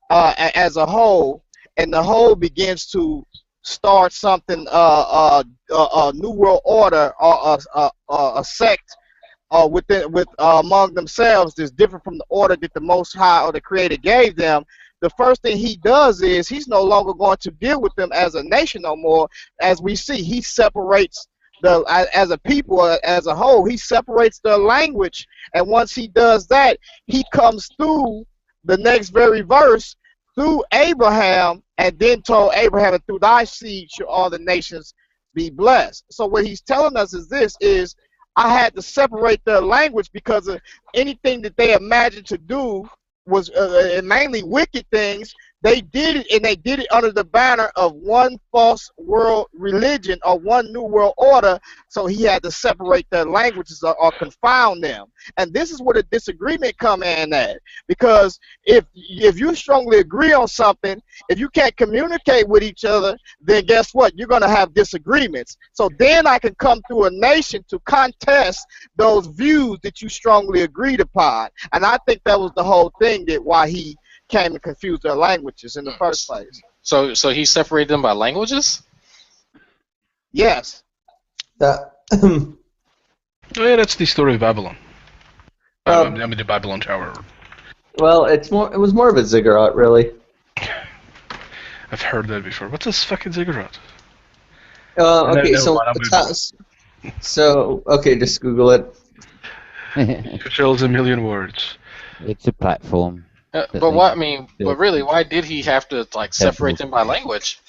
as a whole, and the whole begins to start something, a new world order, or a sect, among themselves that's different from the order that the Most High or the Creator gave them, the first thing he does is he's no longer going to deal with them as a nation no more. As we see, he separates as a people, as a whole, he separates their language, and once he does that, he comes through the next very verse through Abraham, and then told Abraham, and through thy seed shall all the nations be blessed. So what he's telling us is I had to separate their language, because of anything that they imagined to do was mainly wicked things. they did it, and they did it under the banner of one false world religion or one new world order. So he had to separate their languages or confound them. And this is where the disagreement come in at, because if you strongly agree on something, if you can't communicate with each other, then guess what? You're going to have disagreements. So then I can come through a nation to contest those views that you strongly agreed upon. And I think that was the whole thing that why he came and confused their languages in the first place. So he separated them by languages? Yes. Oh yeah, that's the story of Babylon. I mean the Babylon Tower. Well, it was more of a ziggurat, really. I've heard that before. What's this fucking ziggurat? Okay, okay, just Google it. It tells a million words. It's a platform. But why? I mean, but really, why did he have to like separate them by language?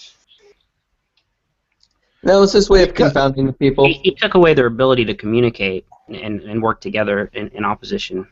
No, it's his way of confounding the people. He took away their ability to communicate and work together in opposition.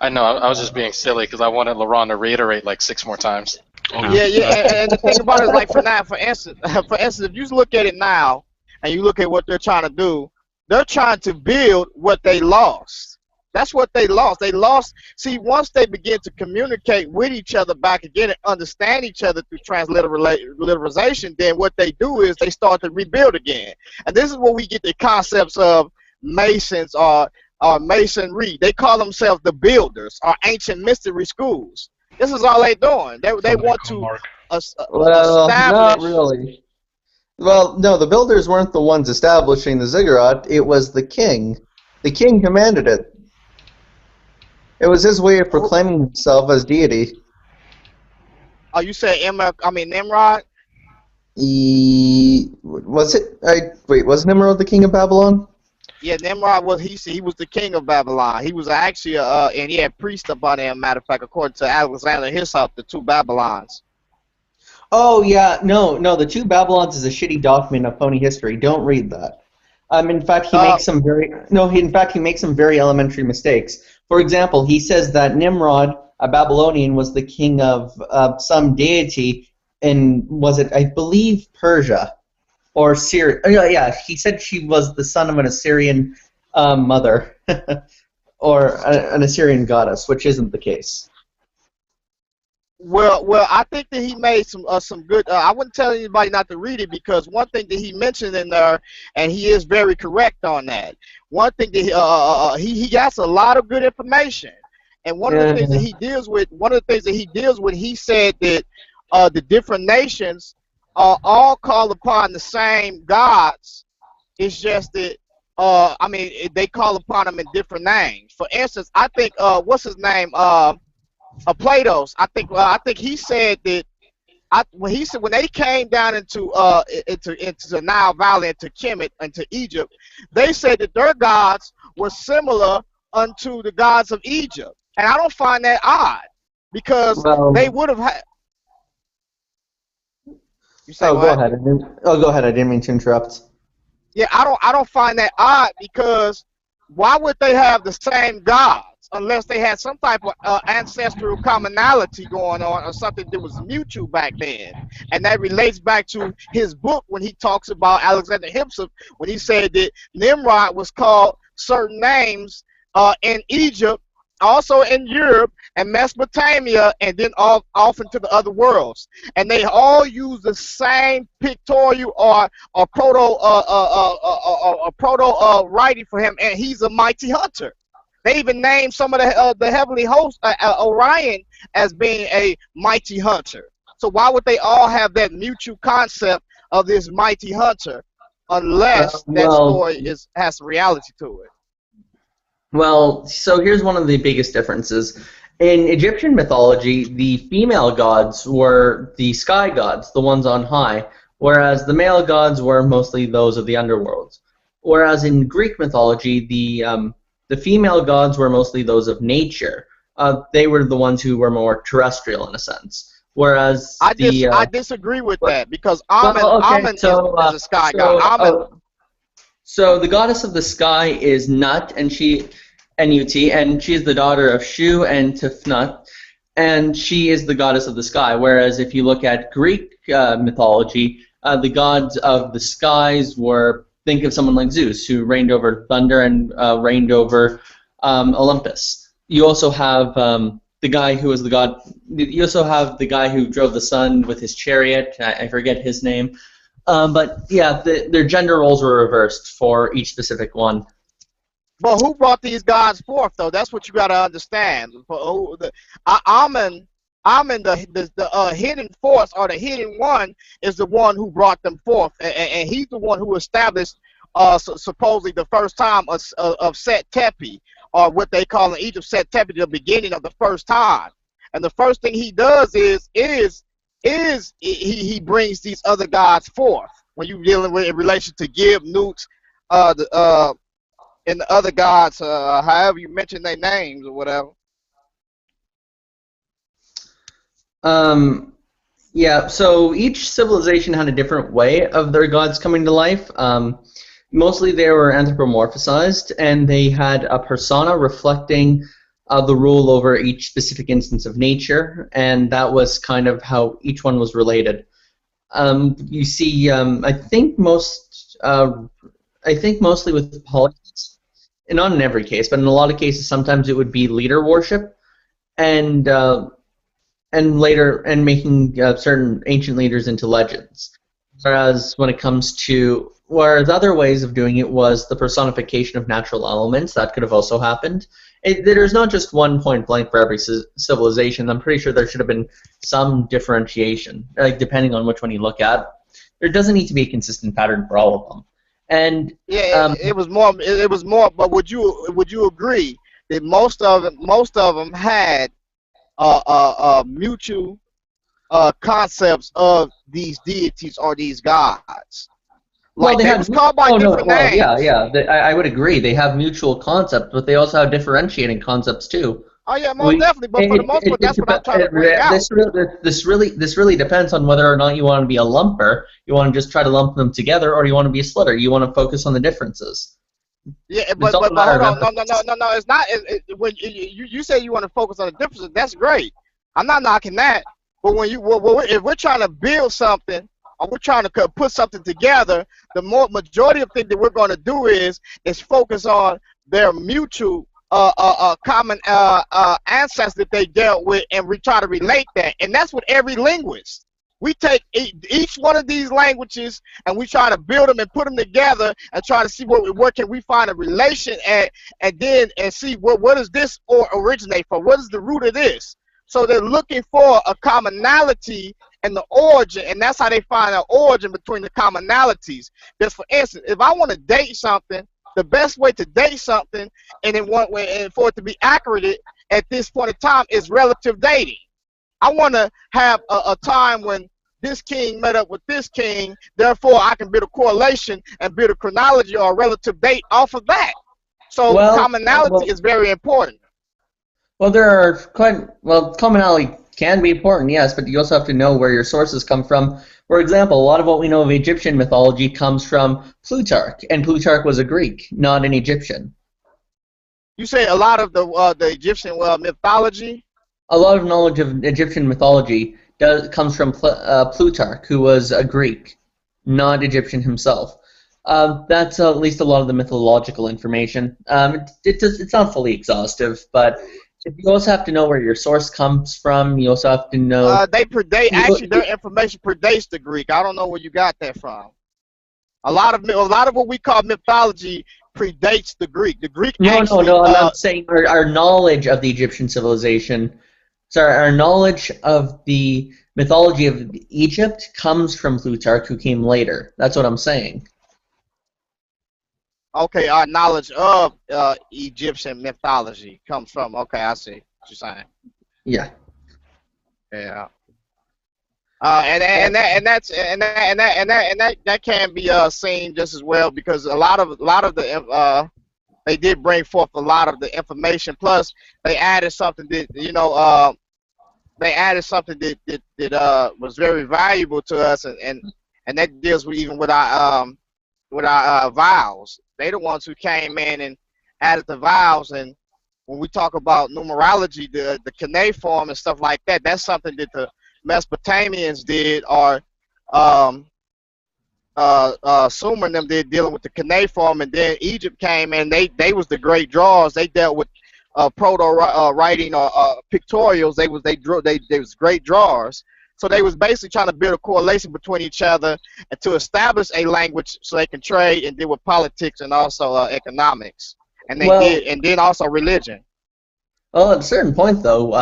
I know. I was just being silly because I wanted LeRon to reiterate like 6 more times. Yeah. And the thing about it is, like for instance, if you look at it now and you look at what they're trying to do, they're trying to build what they lost. That's what they lost. They lost. See, once they begin to communicate with each other back again and understand each other through transliteration, then what they do is they start to rebuild again. And this is where we get the concepts of Masons or Masonry. They call themselves the builders or ancient mystery schools. This is all they're doing. They want to Well, establish. not really. Well, no, the builders weren't the ones establishing the ziggurat. It was the king. The king commanded it. It was his way of proclaiming himself as deity. Oh, you said Nimrod? Was it? Wait, was Nimrod the king of Babylon? Yeah, Nimrod was he was the king of Babylon. He was actually and he had priests up on him. Matter of fact, according to Alexander Hyssop, the 2 Babylons. Oh yeah, no, the 2 Babylons is a shitty document of phony history. Don't read that. In fact, he makes some very elementary mistakes. For example, he says that Nimrod, a Babylonian, was the king of some deity in, was it, I believe, Persia or Syria. Oh, yeah, he said she was the son of an Assyrian mother or an Assyrian goddess, which isn't the case. Well, I think that he made some good. I wouldn't tell anybody not to read it, because one thing that he mentioned in there, and he is very correct on that. One thing that he got a lot of good information, and one of the things that he deals with, he said that the different nations all call upon the same gods. It's just that they call upon them in different names. For instance, I think what's his name? Plato's. I think he said that when they came down into the Nile Valley, into Kemet, into Egypt, they said that their gods were similar unto the gods of Egypt, and I don't find that odd, because they would have had. You say what? Go ahead. I didn't mean to interrupt. Yeah, I don't find that odd, because why would they have the same gods unless they had some type of ancestral commonality going on, or something that was mutual back then? And that relates back to his book when he talks about Alexander Hyssop, when he said that Nimrod was called certain names in Egypt, also in Europe and Mesopotamia, and then off into the other worlds. And they all use the same pictorial or proto writing for him, and he's a mighty hunter. They even named some of the heavenly hosts, Orion, as being a mighty hunter. So why would they all have that mutual concept of this mighty hunter, unless that story has reality to it? Well, so here's one of the biggest differences. In Egyptian mythology, the female gods were the sky gods, the ones on high, whereas the male gods were mostly those of the underworld. Whereas in Greek mythology, the female gods were mostly those of nature. They were the ones who were more terrestrial in a sense. Whereas I disagree with that, because Amen is a sky god. So the goddess of the sky is Nut, and she is the daughter of Shu and Tefnut. and she is the goddess of the sky. Whereas if you look at Greek mythology, the gods of the skies were, think of someone like Zeus, who reigned over thunder and reigned over Olympus. You also have the guy who was the god. You also have the guy who drove the sun with his chariot. I forget his name. But yeah, their gender roles were reversed for each specific one. But who brought these gods forth, though? That's what you got to understand. Amen, the hidden force or the hidden one is the one who brought them forth, and he's the one who established supposedly the first time of Set Tepi, or what they call in Egypt Set Tepi, the beginning of the first time. And the first thing he does is he brings these other gods forth. When you're dealing with in relation to Gib, Newt, and the other gods, however you mention their names or whatever. Yeah, so each civilization had a different way of their gods coming to life. Mostly they were anthropomorphized, and they had a persona reflecting the rule over each specific instance of nature, and that was kind of how each one was related. You see, I think mostly with politics, and not in every case, but in a lot of cases, sometimes it would be leader worship, and making certain ancient leaders into legends. Whereas other ways of doing it was the personification of natural elements. That could have also happened. There's not just one point blank for every civilization. I'm pretty sure there should have been some differentiation, like depending on which one you look at. There doesn't need to be a consistent pattern for all of them. And yeah, it was more. But would you agree that most of them had mutual concepts of these deities or these gods? Like well, they was called by different names. I would agree. They have mutual concepts, but they also have differentiating concepts too. Oh yeah, most definitely. But for the most part, that's what I'm trying to bring out. This really depends on whether or not you want to be a lumper. You want to just try to lump them together, or you want to be a slitter. You want to focus on the differences. Yeah, but hold on, no. It's not. When you say you want to focus on the differences, that's great. I'm not knocking that. But when if we're trying to build something, or we're trying to put something together, the majority of things that we're going to do is focus on their mutual common ancestors that they dealt with, and we try to relate that. And that's with every linguist. We take each one of these languages and we try to build them and put them together and try to see where can we find a relation at, and see what does this originate from? What is the root of this? So they're looking for a commonality and the origin, and that's how they find an origin between the commonalities. Just for instance, if I want to date something, the best way to date something, and in one way, and for it to be accurate at this point in time, is relative dating. I want to have a time when this king met up with this king, therefore I can build a correlation and build a chronology or a relative date off of that. So commonality is very important. Well, commonality can be important, yes, but you also have to know where your sources come from. For example, a lot of what we know of Egyptian mythology comes from Plutarch, and Plutarch was a Greek, not an Egyptian. You say a lot of the Egyptian mythology? A lot of knowledge of Egyptian mythology comes from Plutarch, who was a Greek, not Egyptian himself. That's at least a lot of the mythological information. It's not fully exhaustive, but you also have to know where your source comes from. You also have to know. Their information predates the Greek. I don't know where you got that from. A lot of what we call mythology predates the Greek. The Greek. No. I'm not saying our knowledge of the Egyptian civilization. Sorry, our knowledge of the mythology of Egypt comes from Plutarch, who came later. That's what I'm saying. Okay, our knowledge of Egyptian mythology comes from. Okay, I see what you're saying. Yeah. Yeah. That can be seen just as well, because a lot of the they did bring forth a lot of the information. Plus, they added something that that was very valuable to us, and that deals with even with our vowels. They the ones who came in and added the vowels, and when we talk about numerology, the cuneiform and stuff like that, that's something that the Mesopotamians did, or Sumer and them did, dealing with the cuneiform, and then Egypt came and they was the great drawers. They dealt with proto writing or pictorials. They was great drawers. So they was basically trying to build a correlation between each other and to establish a language so they can trade and deal with politics and also economics. And they did, and then also religion. Well, at a certain point, though,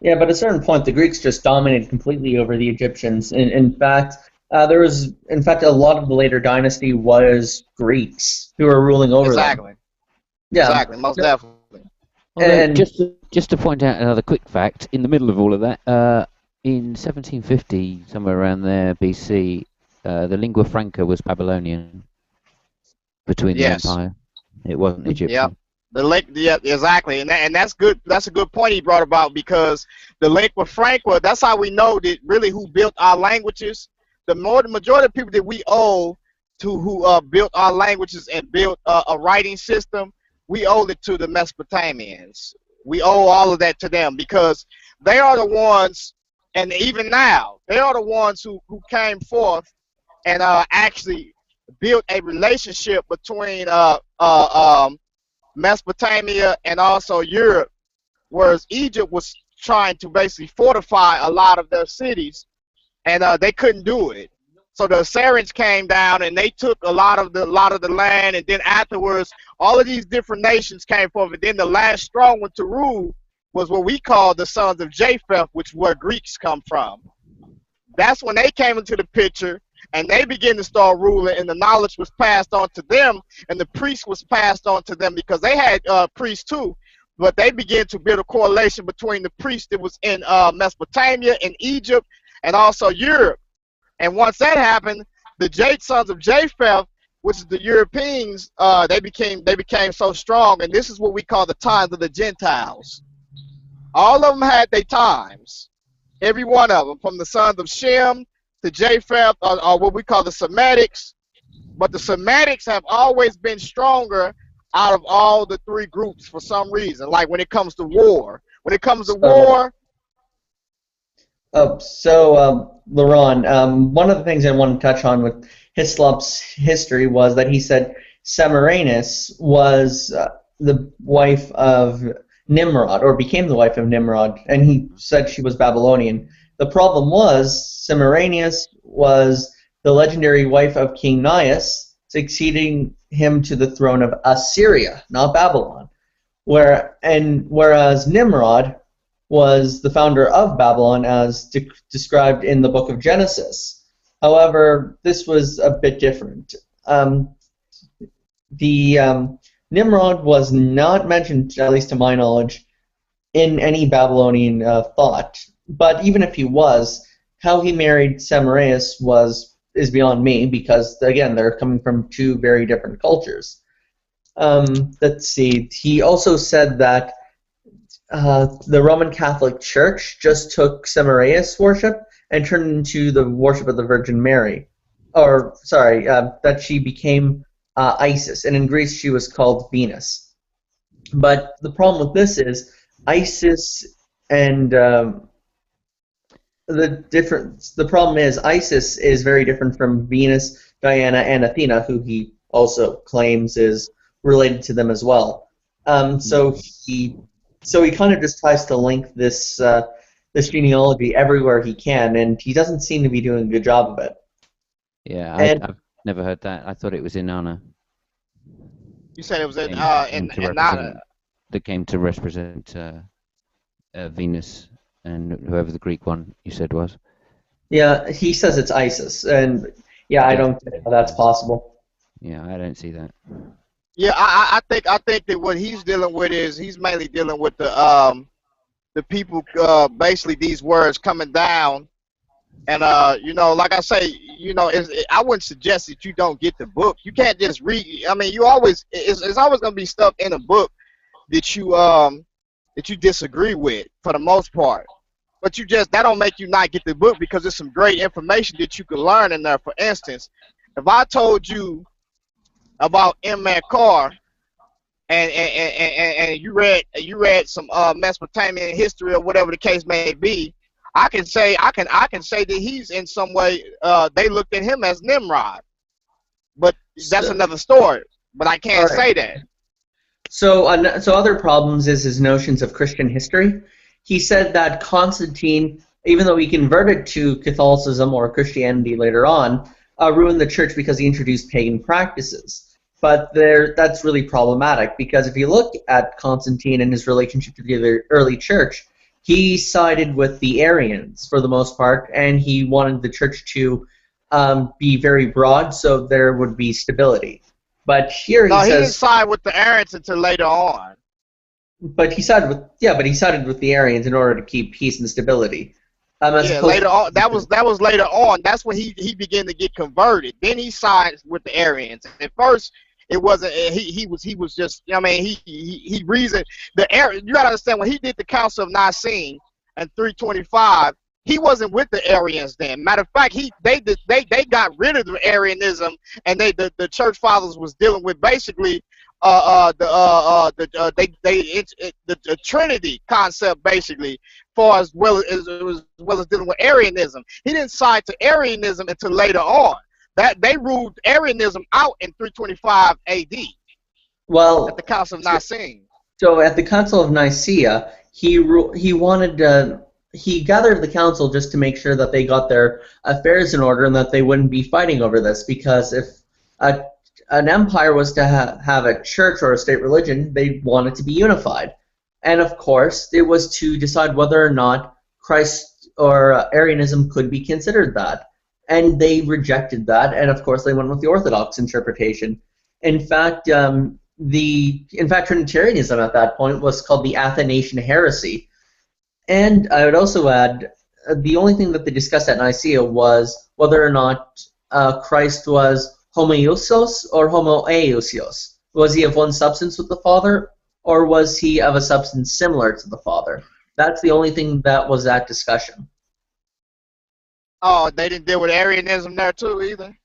yeah, but at a certain point, the Greeks just dominated completely over the Egyptians. In fact, there was, a lot of the later dynasty was Greeks who were ruling over them. Yeah, exactly, most definitely. And just to point out another quick fact, in the middle of all of that, in 1750, somewhere around there, BC, the lingua franca was Babylonian between the empire. It wasn't Egyptian. Yeah, exactly, and that's good. That's a good point he brought about, because the lingua franca. That's how we know that really who built our languages. The majority of people that we owe to, who built our languages and built a writing system, we owe it to the Mesopotamians. We owe all of that to them, because they are the ones. And even now, they are the ones who came forth and actually built a relationship between Mesopotamia and also Europe, whereas Egypt was trying to basically fortify a lot of their cities, and they couldn't do it. So the Assyrians came down and they took a lot of the land, and then afterwards, all of these different nations came forth, and then the last strong one to rule was what we call the sons of Japheth, which is where Greeks come from. That's when they came into the picture, and they began to start ruling, and the knowledge was passed on to them, and the priest was passed on to them, because they had priests too, but they began to build a correlation between the priests that was in Mesopotamia and Egypt and also Europe. And once that happened, the sons of Japheth, which is the Europeans, they became so strong, and this is what we call the times of the Gentiles. All of them had their times, every one of them, from the sons of Shem to Japheth, or what we call the Semitics. But the Semitics have always been stronger out of all the three groups for some reason. Like when it comes to war. When it comes to war. Laron, one of the things I want to touch on with Hyslop's history was that he said Semiramis was the wife of Nimrod, or became the wife of Nimrod, and he said she was Babylonian. The problem was Semiramis was the legendary wife of King Nias, succeeding him to the throne of Assyria, not Babylon. Whereas Nimrod was the founder of Babylon, as described in the book of Genesis. However, this was a bit different. Nimrod was not mentioned, at least to my knowledge, in any Babylonian thought. But even if he was, how he married Semiramis is beyond me, because again, they're coming from two very different cultures. Let's see. He also said that the Roman Catholic Church just took Semiramis worship and turned it into the worship of the Virgin Mary. Or, sorry, that she became Isis, and in Greece she was called Venus. But the problem with this is Isis and the problem is Isis is very different from Venus, Diana, and Athena, who he also claims is related to them as well. So he kind of just tries to link this genealogy everywhere he can, and he doesn't seem to be doing a good job of it. Yeah, I've never heard that. I thought it was Inanna. You said it was Inanna. That came to represent Venus and whoever the Greek one you said was. Yeah, he says it's Isis, and yeah, I don't think how that's possible. Yeah, I don't see that. Yeah, I think that what he's dealing with is he's mainly dealing with the people, basically these words coming down, and you know, like I say, you know, I wouldn't suggest that you don't get the book. You can't just read. I mean, it's always going to be stuff in a book that you disagree with for the most part. But that don't make you not get the book, because there's some great information that you can learn in there. For instance, if I told you about M. Carr and you read some Mesopotamian history or whatever the case may be, I can say that he's in some way they looked at him as Nimrod, but that's another story. But I can't say that. So other problems is his notions of Christian history. He said that Constantine, even though he converted to Catholicism or Christianity later on, ruined the church because he introduced pagan practices. But that's really problematic, because if you look at Constantine and his relationship to the early church, he sided with the Arians for the most part, and he wanted the church to be very broad so there would be stability. But here he didn't side with the Arians until later on. But he sided with the Arians in order to keep peace and stability. Later on, that was later on. That's when he began to get converted. Then he sided with the Arians. At first, it wasn't. He was just. I mean, he reasoned the Arians. You gotta understand, when he did the Council of Nicene in 325, he wasn't with the Arians then. Matter of fact, they got rid of the Arianism, and the church fathers was dealing with basically the Trinity concept, basically, as well as dealing with Arianism. He didn't side to Arianism until later on. That they ruled Arianism out in 325 A.D. Well, at the Council of Nicene. So at the Council of Nicaea, he gathered the council just to make sure that they got their affairs in order and that they wouldn't be fighting over this, because if an empire was to have a church or a state religion, they wanted to be unified. And of course, it was to decide whether or not Christ or Arianism could be considered that. And they rejected that, and of course they went with the Orthodox interpretation. In fact, Trinitarianism at that point was called the Athanasian heresy. And I would also add, the only thing that they discussed at Nicaea was whether or not Christ was homoousios or homoousios. Was he of one substance with the Father, or was he of a substance similar to the Father? That's the only thing that was at discussion. Oh, they didn't deal with Arianism there too either?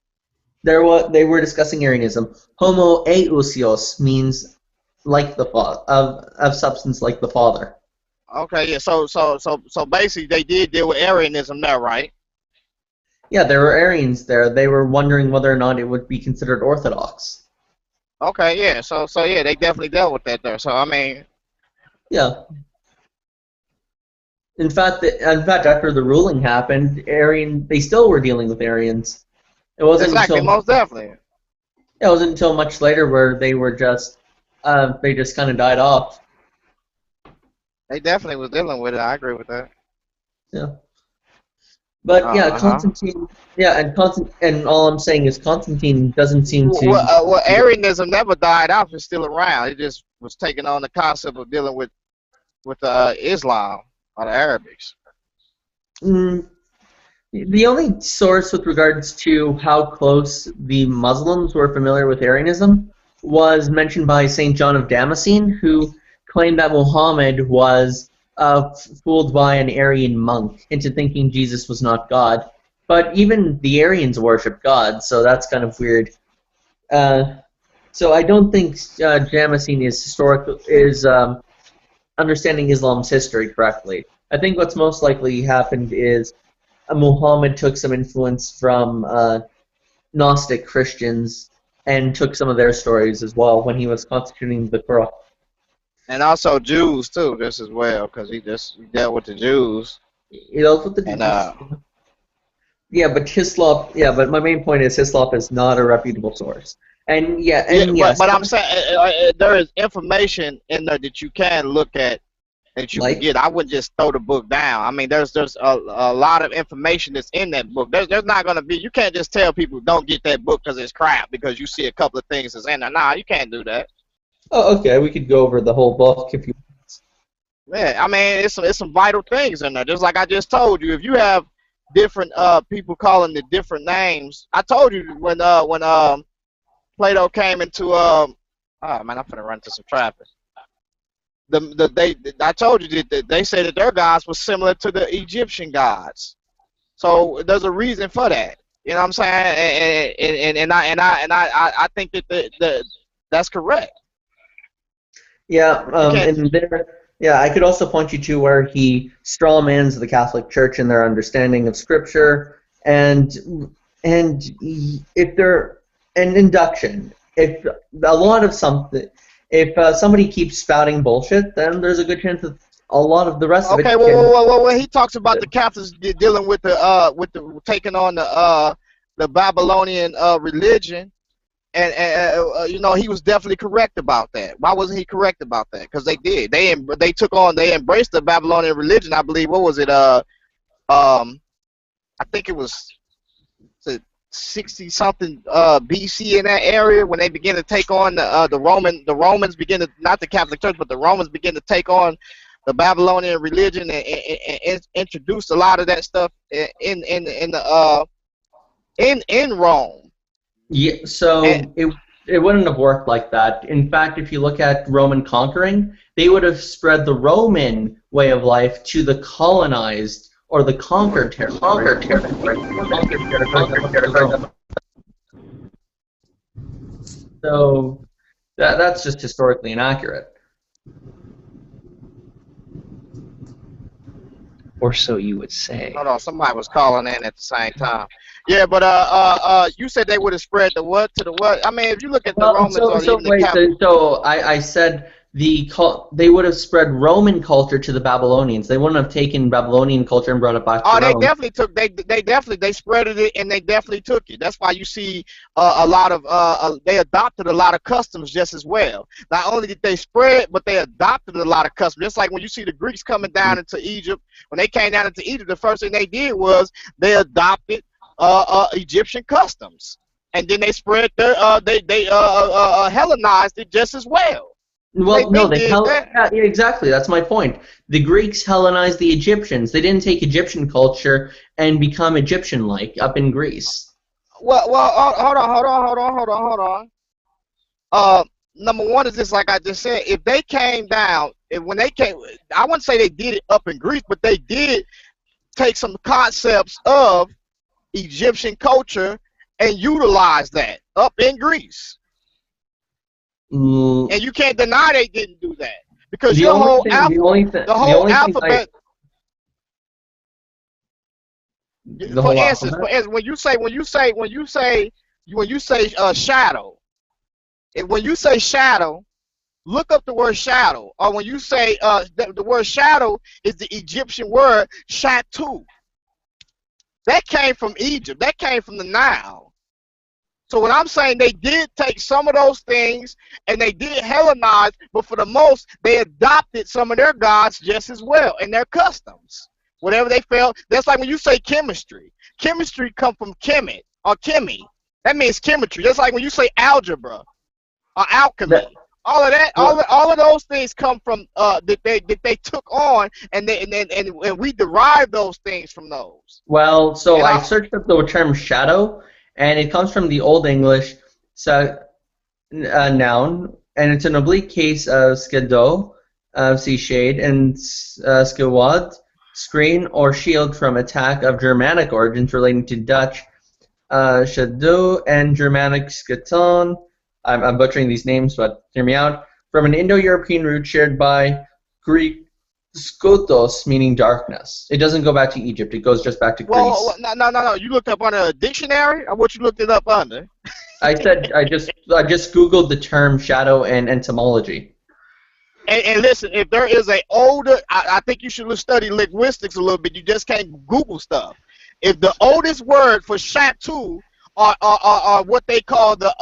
They were discussing Arianism. Homoousios means like the Father, of substance like the Father. Okay, yeah. So basically, they did deal with Arianism there, right? Yeah, there were Arians there. They were wondering whether or not it would be considered Orthodox. Okay, yeah. So yeah, they definitely dealt with that there. So I mean, yeah. In fact, after the ruling happened, they still were dealing with Arians. It wasn't most definitely. It wasn't until much later where they were just kind of died off. They definitely was dealing with it. I agree with that. Yeah. But yeah, Constantine. Yeah, and all I'm saying is Constantine doesn't seem to. Well, Arianism never died out. It's still around. It just was taking on the concept of dealing with Islam or the Arabics. The only source with regards to how close the Muslims were familiar with Arianism was mentioned by St. John of Damascene, who claimed that Muhammad was fooled by an Arian monk into thinking Jesus was not God. But even the Arians worship God, so that's kind of weird. So I don't think Damascene is understanding Islam's history correctly. I think what's most likely happened is Muhammad took some influence from Gnostic Christians and took some of their stories as well when he was constituting the Quran. And also Jews too, just as well, because he dealt with the Jews. He dealt with the Jews. But my main point is Hislop is not a reputable source. Yes. But I'm saying there is information in there that you can look at, that you can get. I wouldn't just throw the book down. I mean, there's a lot of information that's in that book. There's not going to be. You can't just tell people don't get that book because it's crap because you see a couple of things that's in there. Nah, you can't do that. Oh, okay. We could go over the whole book if you want. Yeah, I mean, it's some vital things in there. Just like I just told you, if you have different people calling the different names, I told you when Plato came into oh man, I'm finna run into some traffic. I told you that they say that their gods were similar to the Egyptian gods, so there's a reason for that. You know what I'm saying? And I think that that's correct. Yeah, and there, yeah, I could also point you to where he strawmans the Catholic Church in their understanding of Scripture, and if they're an induction, if a lot of something, if somebody keeps spouting bullshit, then there's a good chance that a lot of the rest of it. Okay, well, he talks about the Catholics dealing with the taking on the Babylonian religion. And you know, he was definitely correct about that. Why wasn't he correct about that? Because they did. They embraced the Babylonian religion. I believe. What was it? I think it was 60 something BC in that area when they began to take on the Romans began to, not the Catholic Church, but the Romans began to take on the Babylonian religion and introduced a lot of that stuff in Rome. Yeah, so it wouldn't have worked like that. In fact, if you look at Roman conquering, they would have spread the Roman way of life to the colonized or the conquered territory. So that's just historically inaccurate. Or so you would say. Hold on, somebody was calling in at the same time. Yeah, but you said they would have spread the what to the what? I mean, if you look at the Romans or even the Catholics. So I said they would have spread Roman culture to the Babylonians. They wouldn't have taken Babylonian culture and brought it back to Rome. They definitely took. They spread it and they definitely took it. That's why you see a lot of they adopted a lot of customs just as well. Not only did they spread, but they adopted a lot of customs. Just like when you see the Greeks coming down into Egypt, when they came down into Egypt, the first thing they did was they adopted Egyptian customs, and then they spread they Hellenized it just as well. Well, yeah, exactly. That's my point. The Greeks Hellenized the Egyptians. They didn't take Egyptian culture and become Egyptian-like up in Greece. Well, hold on. Number one is this, like I just said, if they came down, when they came, I wouldn't say they did it up in Greece, but they did take some concepts of Egyptian culture and utilize that up in Greece. And you can't deny they didn't do that because the whole alphabet. For instance, when you say shadow, when you say shadow, look up the word shadow. Or when you say the word shadow is the Egyptian word shatu. That came from Egypt. That came from the Nile. So what I'm saying, they did take some of those things and they did Hellenize, but for the most, they adopted some of their gods just as well and their customs. Whatever they felt. That's like when you say chemistry. Chemistry come from chemet or chemi. That means chemistry. Just like when you say algebra or alchemy. All of that, all of those things come from that they took on, and we derived those things from those. Well, so I searched up the term shadow, and it comes from the Old English noun, and it's an oblique case of skedo, see shade, and skewad, screen or shield from attack of Germanic origins relating to Dutch shadow and Germanic sketon. I'm butchering these names, but hear me out. From an Indo-European root shared by Greek skotos, meaning darkness. It doesn't go back to Egypt. It goes just back to Greece. Well, no. You looked up under a dictionary, or what you looked it up under? I said I just Googled the term shadow and entomology. And listen, if there is a older, I think you should study linguistics a little bit. You just can't Google stuff. If the oldest word for shatu are what they call the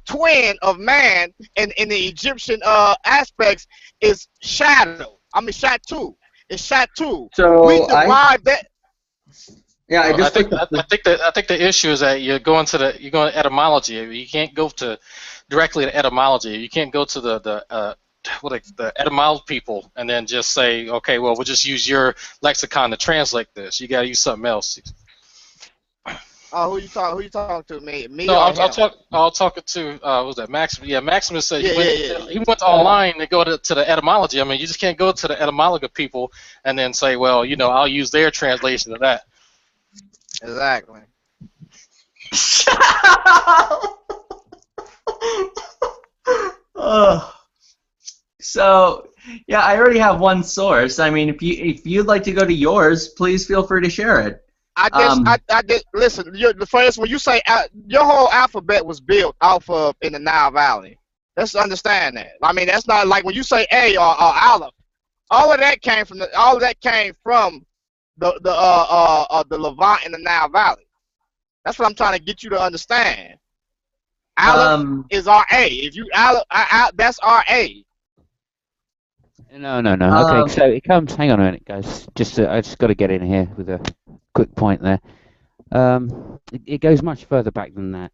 twin of man in the Egyptian aspects is shadow. I mean shatu. It's shatu. So we derived that. Yeah, I think the issue is that you're going etymology. You can't go directly to etymology. You can't go to the etymology people and then just say, okay, well, we'll just use your lexicon to translate this. You got to use something else. Who you talking to? Me? No, I'll talk to what was that, Maximus? Yeah, Maximus said he went online to go to the etymology. I mean, you just can't go to the etymology people and then say, well, I'll use their translation of that. Exactly. So, yeah, I already have one source. I mean, if you'd like to go to yours, please feel free to share it. I just listen. The first when you say your whole alphabet was built off of in the Nile Valley. Let's understand that. I mean, that's not like when you say A or Aleph. All of that came from the Levant and the Nile Valley. That's what I'm trying to get you to understand. Aleph is our A. If you Aleph, that's our A. No. Okay, so it comes. Hang on a minute, guys. I just got to get in here with a quick point there. It goes much further back than that,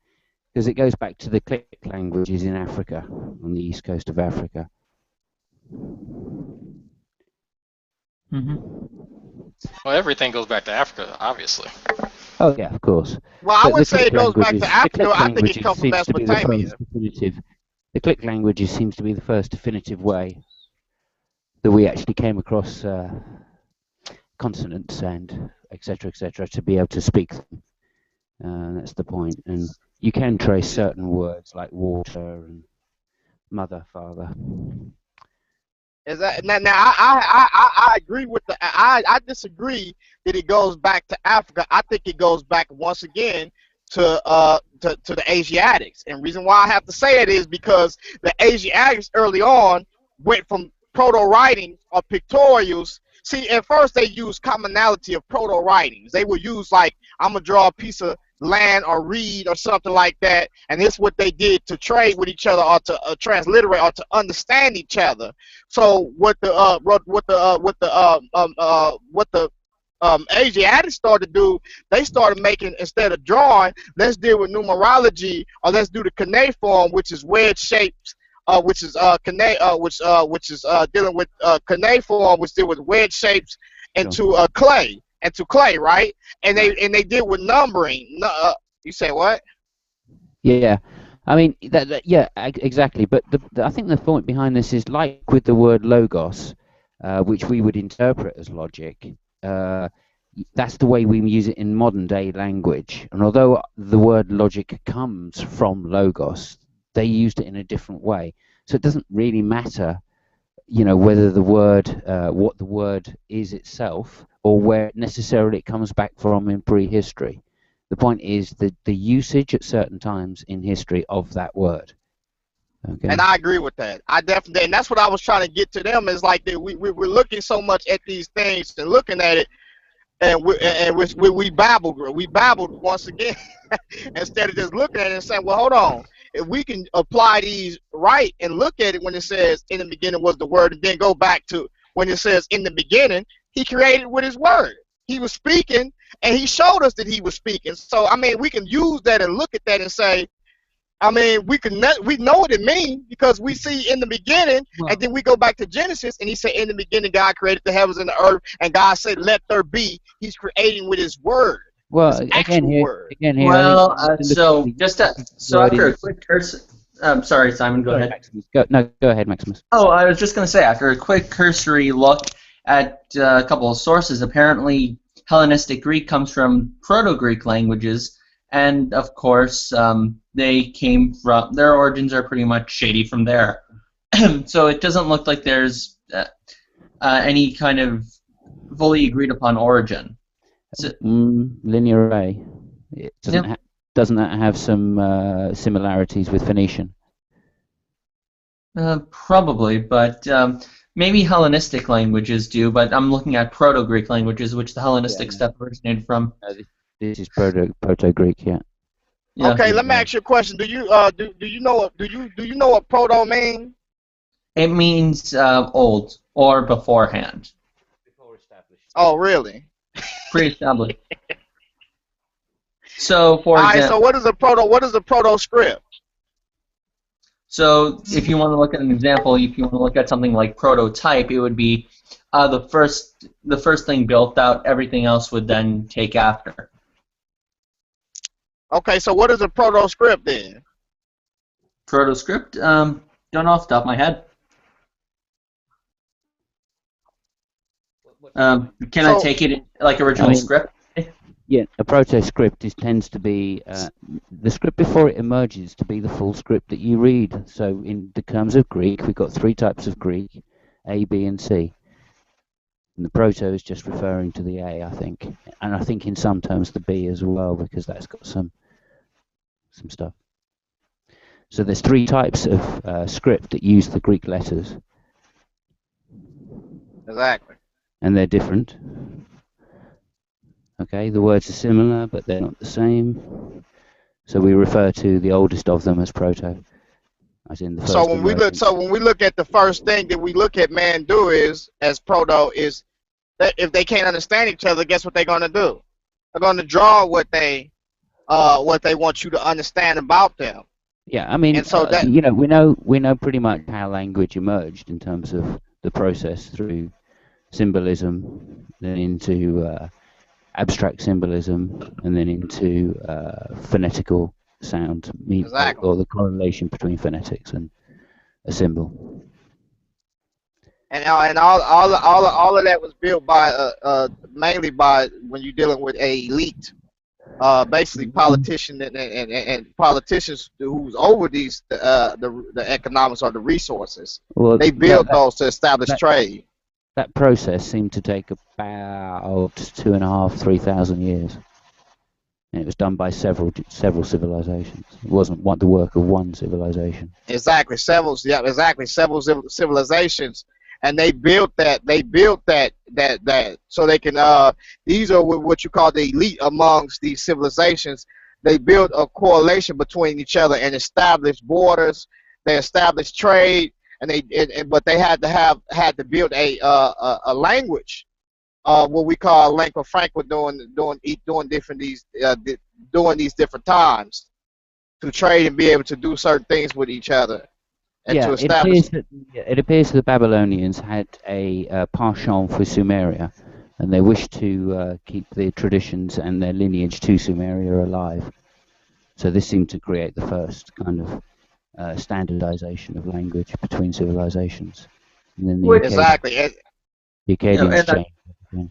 because it goes back to the click languages in Africa, on the east coast of Africa. Well, everything goes back to Africa, obviously. Oh yeah, of course. Well, I would say it goes back to Africa. I think it comes from Mesopotamia. The click languages seems to be the first definitive way that we actually came across consonants and etc. to be able to speak them. That's the point. And you can trace certain words like water and mother, father. Is that now? I agree with I disagree that it goes back to Africa. I think it goes back once again to the Asiatics. And reason why I have to say it is because the Asiatics early on went from proto-writings or pictorials. See, at first they used commonality of proto-writings. They would use like, I'm gonna draw a piece of land or read or something like that, and this is what they did to trade with each other or to transliterate or to understand each other. So what the Asiatics started to do, they started making, instead of drawing, let's deal with numerology, or let's do the cuneiform, which is wedge shapes, which is dealing with cuneiform, which deal with wedge shapes into clay, right? And they deal with numbering. You say what? Yeah, I mean yeah, exactly. But I think the point behind this is like with the word logos, which we would interpret as logic. That's the way we use it in modern day language. And although the word logic comes from logos, they used it in a different way. So it doesn't really matter, whether the word, what the word is itself, or where necessarily it comes back from in prehistory. The point is the usage at certain times in history of that word. Okay. And I agree with that. I definitely, and that's what I was trying to get to them, is like that we're looking so much at these things and looking at it, and we babbled once again instead of just looking at it and saying, well, hold on, if we can apply these right and look at it when it says in the beginning was the word, and then go back to when it says in the beginning, he created with his word. He was speaking, and he showed us that he was speaking. So I mean, we can use that and look at that and say, I mean, we know what it means because we see in the beginning, and then we go back to Genesis, and he said, in the beginning, God created the heavens and the earth, and God said, let there be. He's creating with his word. Well, again here. Well, so after a quick curse, sorry, Simon, go ahead. Go ahead, Maximus. Oh, I was just going to say, after a quick cursory look at a couple of sources, apparently Hellenistic Greek comes from Proto-Greek languages. And of course, they came from, their origins are pretty much shady from there. So it doesn't look like there's any kind of fully agreed upon origin. So, linear array. It doesn't that have some similarities with Phoenician? Probably, but maybe Hellenistic languages do. But I'm looking at Proto-Greek languages, which the Hellenistic stuff originated from. This is Proto-Greek, yeah. Okay, let me ask you a question. Do you know what proto means? It means old or beforehand. Oh, really? Pre-established. So, for example. Alright, so what is a proto script? So, if you want to look at an example, if you want to look at something like prototype, it would be the first thing built out. Everything else would then take after. Okay, so what is a proto-script then? Proto-script? Don't know off the top of my head. Can I take it like original script? Yeah, a proto-script tends to be the script before it emerges to be the full script that you read. So in the terms of Greek, we've got 3 types of Greek, A, B, and C. And the proto is just referring to the A, I think. And I think in some terms the B as well, because that's got some stuff. So there's 3 types of script that use the Greek letters. Exactly. And they're different. Okay, the words are similar, but they're not the same. So we refer to the oldest of them as proto, as in the first. So when we look at the first thing that we look at man do is as proto is that if they can't understand each other, guess what they're gonna do? They're gonna draw what they want you to understand about them. Yeah, I mean, and so that, you know, we know pretty much how language emerged in terms of the process through symbolism, then into abstract symbolism, and then into phonetical sound, exactly. or the correlation between phonetics and a symbol. And all of that was built by mainly by when you're dealing with a elite, basically politician and politicians who's over these the economics or the resources. Well, they built those to establish trade. That process seemed to take about 2,500 to 3,000 years, and it was done by several civilizations. It wasn't the work of one civilization. Exactly, several civilizations. And they built that so they can these are what you call the elite amongst these civilizations. They built a correlation between each other and established borders. They established trade, and but they had to build a language, what we call lingua franca during these different times to trade and be able to do certain things with each other. And yeah, to establish it appears that the Babylonians had a penchant for Sumeria, and they wished to keep their traditions and their lineage to Sumeria alive. So this seemed to create the first kind of standardization of language between civilizations. And then the Akkadians changed everything.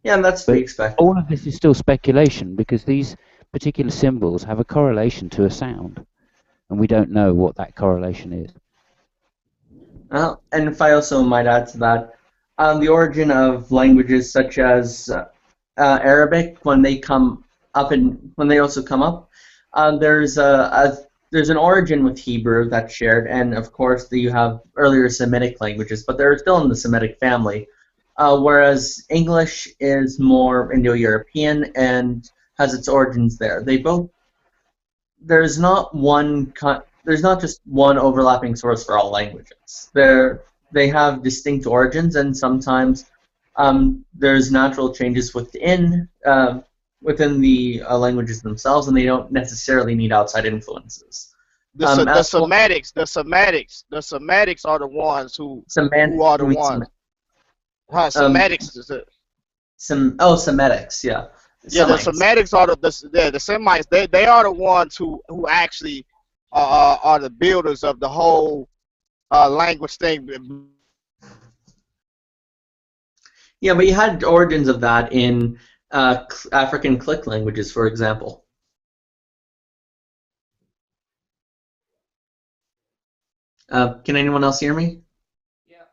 Yeah, and that's to be expected. All of this is still speculation because these particular symbols have a correlation to a sound, and we don't know what that correlation is. And if I also might add to that, the origin of languages such as Arabic, when they come up and when they also come up, there's an origin with Hebrew that's shared, and of course you have earlier Semitic languages, but they're still in the Semitic family. Whereas English is more Indo-European and has its origins there. There's not just one overlapping source for all languages. They have distinct origins, and sometimes there's natural changes within the languages themselves, and they don't necessarily need outside influences. The Semitics are the ones who are the ones. Semitics is it? Semitics, yeah. Yeah, the Semitics are the Semites. They are the ones who actually are the builders of the whole language thing. Yeah, but you had origins of that in African click languages, for example. Can anyone else hear me? Yeah.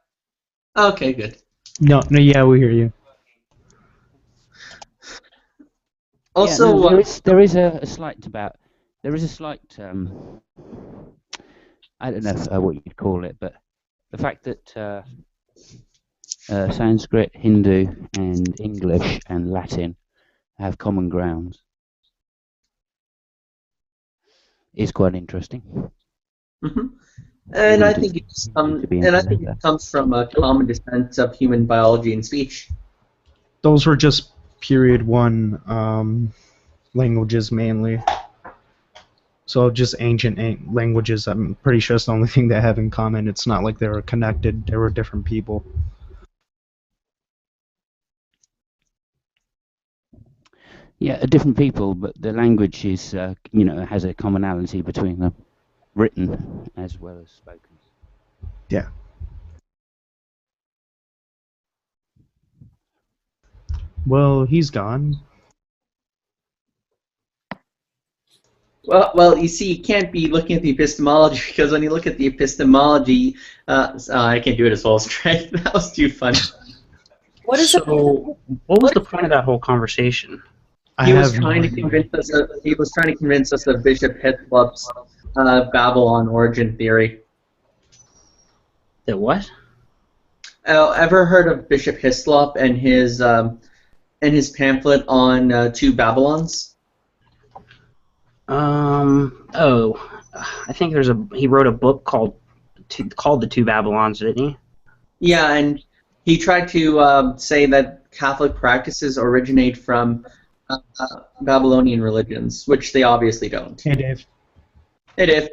Okay, good. No, yeah, we hear you. Also, yeah, there is a slight I don't know what you'd call it, but the fact that Sanskrit, Hindu, and English and Latin have common grounds is quite interesting. Mm-hmm. And I think it comes from a common descent of human biology and speech. Those were just period 1 languages mainly. So just ancient languages. I'm pretty sure it's the only thing they have in common. It's not like they were connected. They were different people. Yeah, different people, but the language is, has a commonality between them, written as well as spoken. Yeah. Well, he's gone. Well, you see, you can't be looking at the epistemology because when you look at the epistemology, I can't do it as well as Trey. That was too funny. What was the point of that whole conversation? He was trying to convince us of Bishop Hislop's Babylon origin theory. The what? Ever heard of Bishop Hislop and his pamphlet on two Babylons? Oh, I think he wrote a book called The Two Babylons, didn't he? Yeah, and he tried to say that Catholic practices originate from Babylonian religions, which they obviously don't. Hey, Dave. Hey, Dave.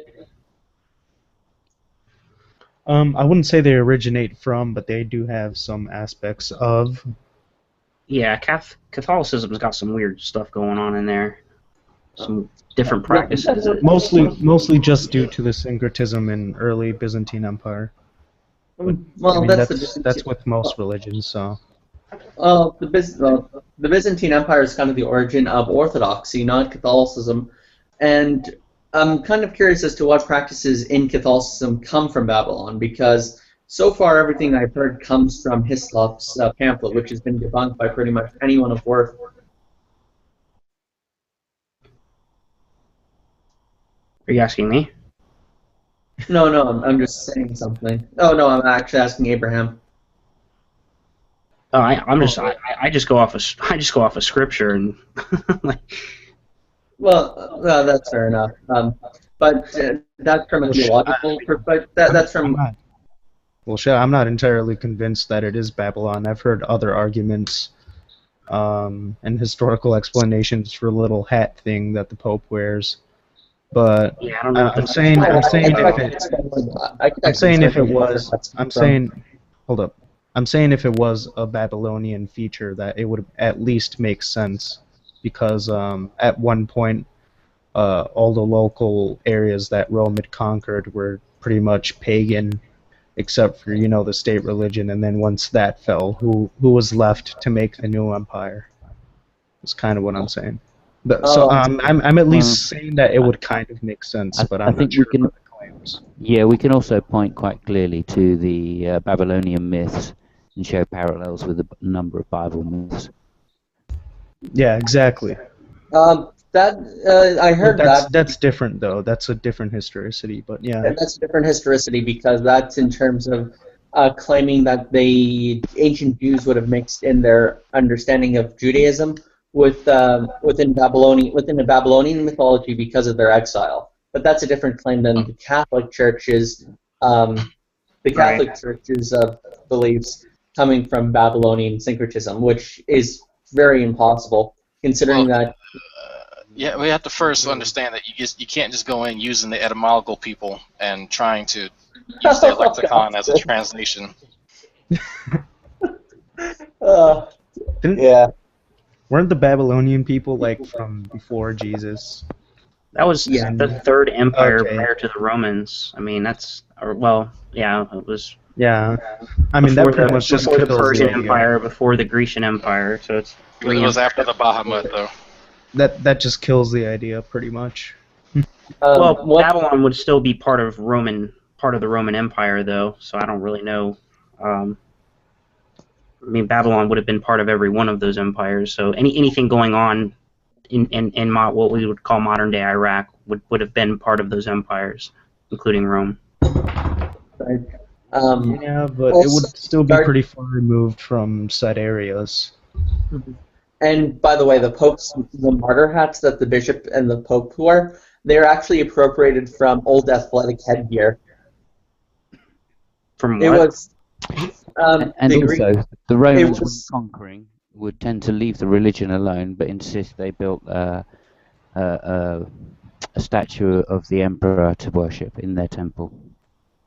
I wouldn't say they originate from, but they do have some aspects of. Yeah, Catholicism's got some weird stuff going on in there. Some different practices. Mostly just due to the syncretism in early Byzantine Empire. Well, I mean, that's with most religions, so. The Byzantine Empire is kind of the origin of Orthodoxy, not Catholicism, and I'm kind of curious as to what practices in Catholicism come from Babylon, because so far everything I've heard comes from Hislop's pamphlet, which has been debunked by pretty much anyone of worth. Are you asking me? No, I'm just saying something. Oh no, I'm actually asking Abraham. Oh, I just go off of scripture and like. Well, that's fair enough. But that's from a theological perspective. That's from. Well, shit, I'm not entirely convinced that it is Babylon. I've heard other arguments and historical explanations for the little hat thing that the Pope wears. But yeah, I don't know. I'm saying if it was a Babylonian feature, that it would at least make sense, because at one point all the local areas that Rome had conquered were pretty much pagan, except for the state religion, and then once that fell, who was left to make the new empire? That's kind of what I'm saying. So I'm at least saying that it would kind of make sense, but I'm not sure about the claims. Yeah, we can also point quite clearly to the Babylonian myths and show parallels with a number of Bible myths. Yeah, exactly. I heard that. That's different, though. That's a different historicity, but yeah. And that's a different historicity, because that's in terms of claiming that the ancient Jews would have mixed in their understanding of Judaism within the Babylonian mythology because of their exile. But that's a different claim than the Catholic Church's Church's beliefs coming from Babylonian syncretism, which is very impossible, considering that. Yeah, we have to first understand that you can't just go in using the etymological people and trying to use their lexicon as a translation. Yeah. Weren't the Babylonian people from before Jesus? That was the third empire prior to the Romans. I mean, it was. Yeah, I mean that pretty much just before the Persian Empire, before the Grecian Empire, so it's. It was after the Bahamut, though. That just kills the idea pretty much. Babylon would still be part of the Roman Empire, though, so I don't really know. I mean, Babylon would have been part of every one of those empires, so anything going on in what we would call modern-day Iraq would have been part of those empires, including Rome. Right. Yeah, but it would still be pretty far removed from said areas. And by the way, the martyr hats that the bishop and the pope wear, they're actually appropriated from old athletic headgear. From what? It was. And also, the Romans, when conquering, would tend to leave the religion alone, but insist they built a statue of the emperor to worship in their temple.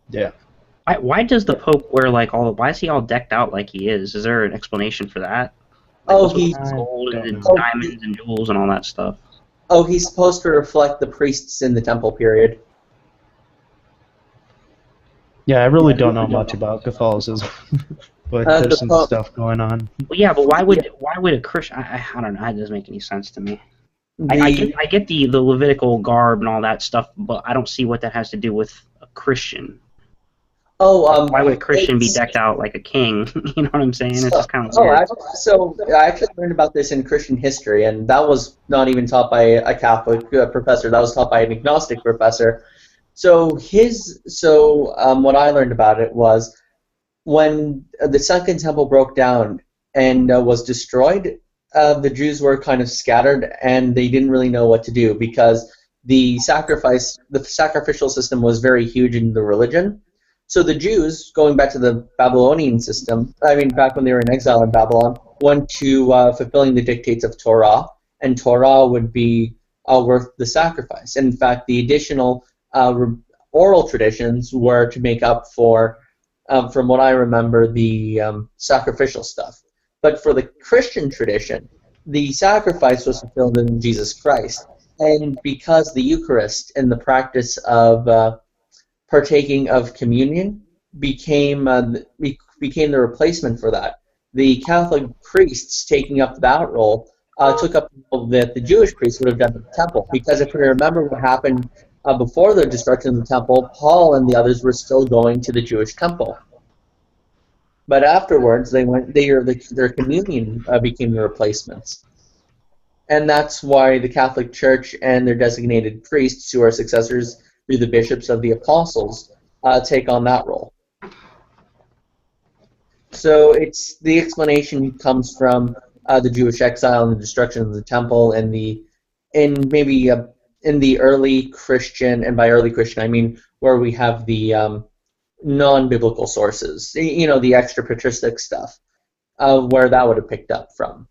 Yeah. Why does the Pope wear why is he all decked out like he is? Is there an explanation for that? He's gold and diamonds and jewels and all that stuff. Oh, he's supposed to reflect the priests in the temple period. Yeah, I really don't know much about Catholicism, but there's some stuff going on. Well, yeah, but why would a Christian? I don't know. That doesn't make any sense to me. I get the Levitical garb and all that stuff, but I don't see what that has to do with a Christian. Oh, why would a Christian be decked out like a king? You know what I'm saying? It's just kind of Oh, weird. I actually learned about this in Christian history, and that was not even taught by a Catholic professor. That was taught by an agnostic professor. So what I learned about it was when the Second Temple broke down and was destroyed, the Jews were kind of scattered, and they didn't really know what to do because the sacrificial system was very huge in the religion. So the Jews, going back to the Babylonian system, back when they were in exile in Babylon, went to fulfilling the dictates of Torah, and Torah would be worth the sacrifice. And in fact, the additional oral traditions were to make up for, from what I remember, the sacrificial stuff. But for the Christian tradition, the sacrifice was fulfilled in Jesus Christ. And because the Eucharist and the practice of partaking of communion became the replacement for that, the Catholic priests taking up that role took up the role that the Jewish priests would have done at the temple. Because if we remember what happened before the destruction of the temple, Paul and the others were still going to the Jewish temple. But afterwards, their communion became the replacements. And that's why the Catholic Church and their designated priests, who are successors through the bishops of the apostles, take on that role. So the explanation comes from the Jewish exile and the destruction of the temple, and in the early Christian, and by early Christian I mean where we have the non-biblical sources, the extra patristic stuff, where that would have picked up from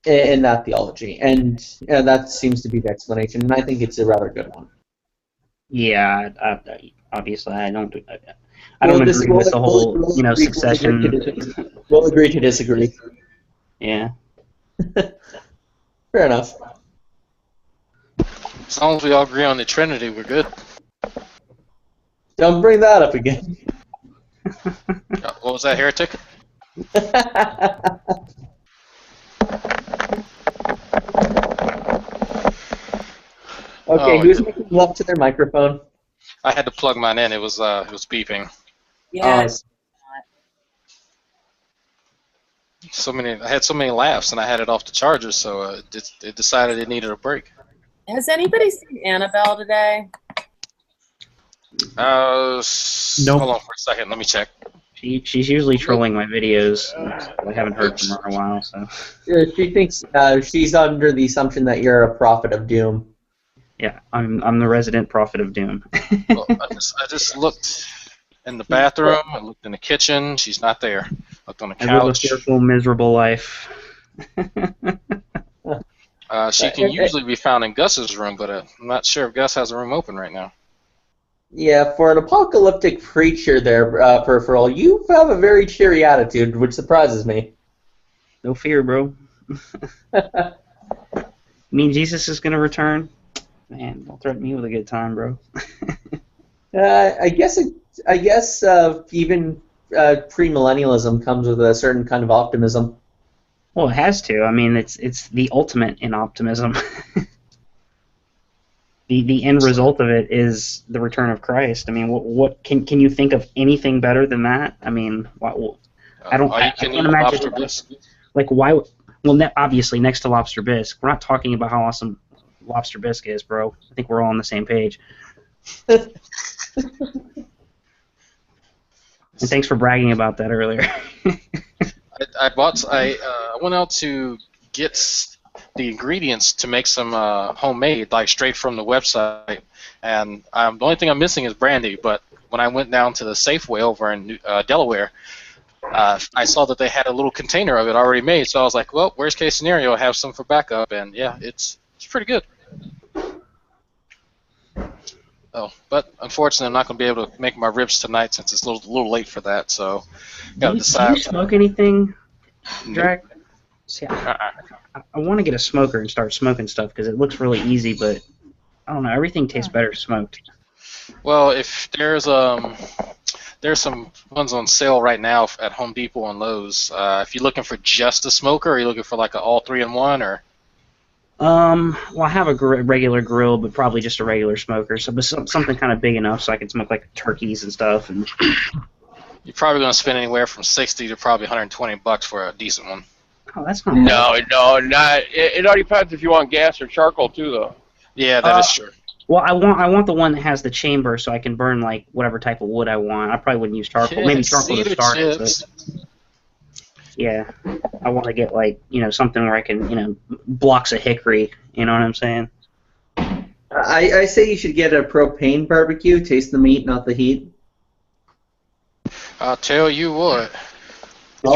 in that theology, and that seems to be the explanation, and I think it's a rather good one. Yeah, obviously I don't agree with the whole succession. We'll agree to disagree. Yeah. Fair enough. As long as we all agree on the Trinity, we're good. Don't bring that up again. What was that, heretic? Okay, who's making love to their microphone? I had to plug mine in. It was beeping. Yeah. I had so many laughs, and I had it off the charger, so it decided it needed a break. Has anybody seen Annabelle today? Nope. Hold on for a second. Let me check. She's usually trolling my videos. I haven't heard from her in a while, so. She thinks she's under the assumption that you're a prophet of doom. Yeah, I'm the resident prophet of doom. Well, I just looked in the bathroom. I looked in the kitchen. She's not there. Looked on the couch. I live a fearful, miserable life. She can usually be found in Gus's room, but I'm not sure if Gus has a room open right now. Yeah, for an apocalyptic preacher there, Peripheral, you have a very cheery attitude, which surprises me. No fear, bro. You mean Jesus is going to return? Man, don't threaten me with a good time, bro. I guess even premillennialism comes with a certain kind of optimism. Well, it has to. I mean, it's the ultimate in optimism. The end result of it is the return of Christ. I mean, what can you think of anything better than that? I mean, I can't imagine. Like, why? Well, obviously, next to lobster bisque, we're not talking about how awesome lobster bisque is, bro. I think we're all on the same page. And thanks for bragging about that earlier. I went out to get the ingredients to make some homemade, like straight from the website, and the only thing I'm missing is brandy. But when I went down to the Safeway over in Delaware, I saw that they had a little container of it already made, so I was like, well, worst case scenario, I have some for backup, and yeah, it's pretty good. Oh, but unfortunately, I'm not going to be able to make my ribs tonight since it's a little late for that. So, gotta decide. Do you smoke anything, Drag? See, I want to get a smoker and start smoking stuff because it looks really easy, but I don't know. Everything tastes better smoked. Well, if there's some ones on sale right now at Home Depot and Lowe's. If you're looking for just a smoker, or are you looking for like an all 3-in-1 or? Well, I have a regular grill, but probably just a regular smoker. So, but something kind of big enough so I can smoke like turkeys and stuff. And You're probably going to spend anywhere from 60 to probably $120 for a decent one. Oh, that's not No, not. It all depends if you want gas or charcoal too, though. Yeah, that is true. Well, I want the one that has the chamber so I can burn like whatever type of wood I want. I probably wouldn't use charcoal. Yeah, Maybe charcoal to cedar start it. chips. But yeah, I want to get like something where I can blocks of hickory. You know what I'm saying? I say you should get a propane barbecue. Taste the meat, not the heat. I'll tell you what. The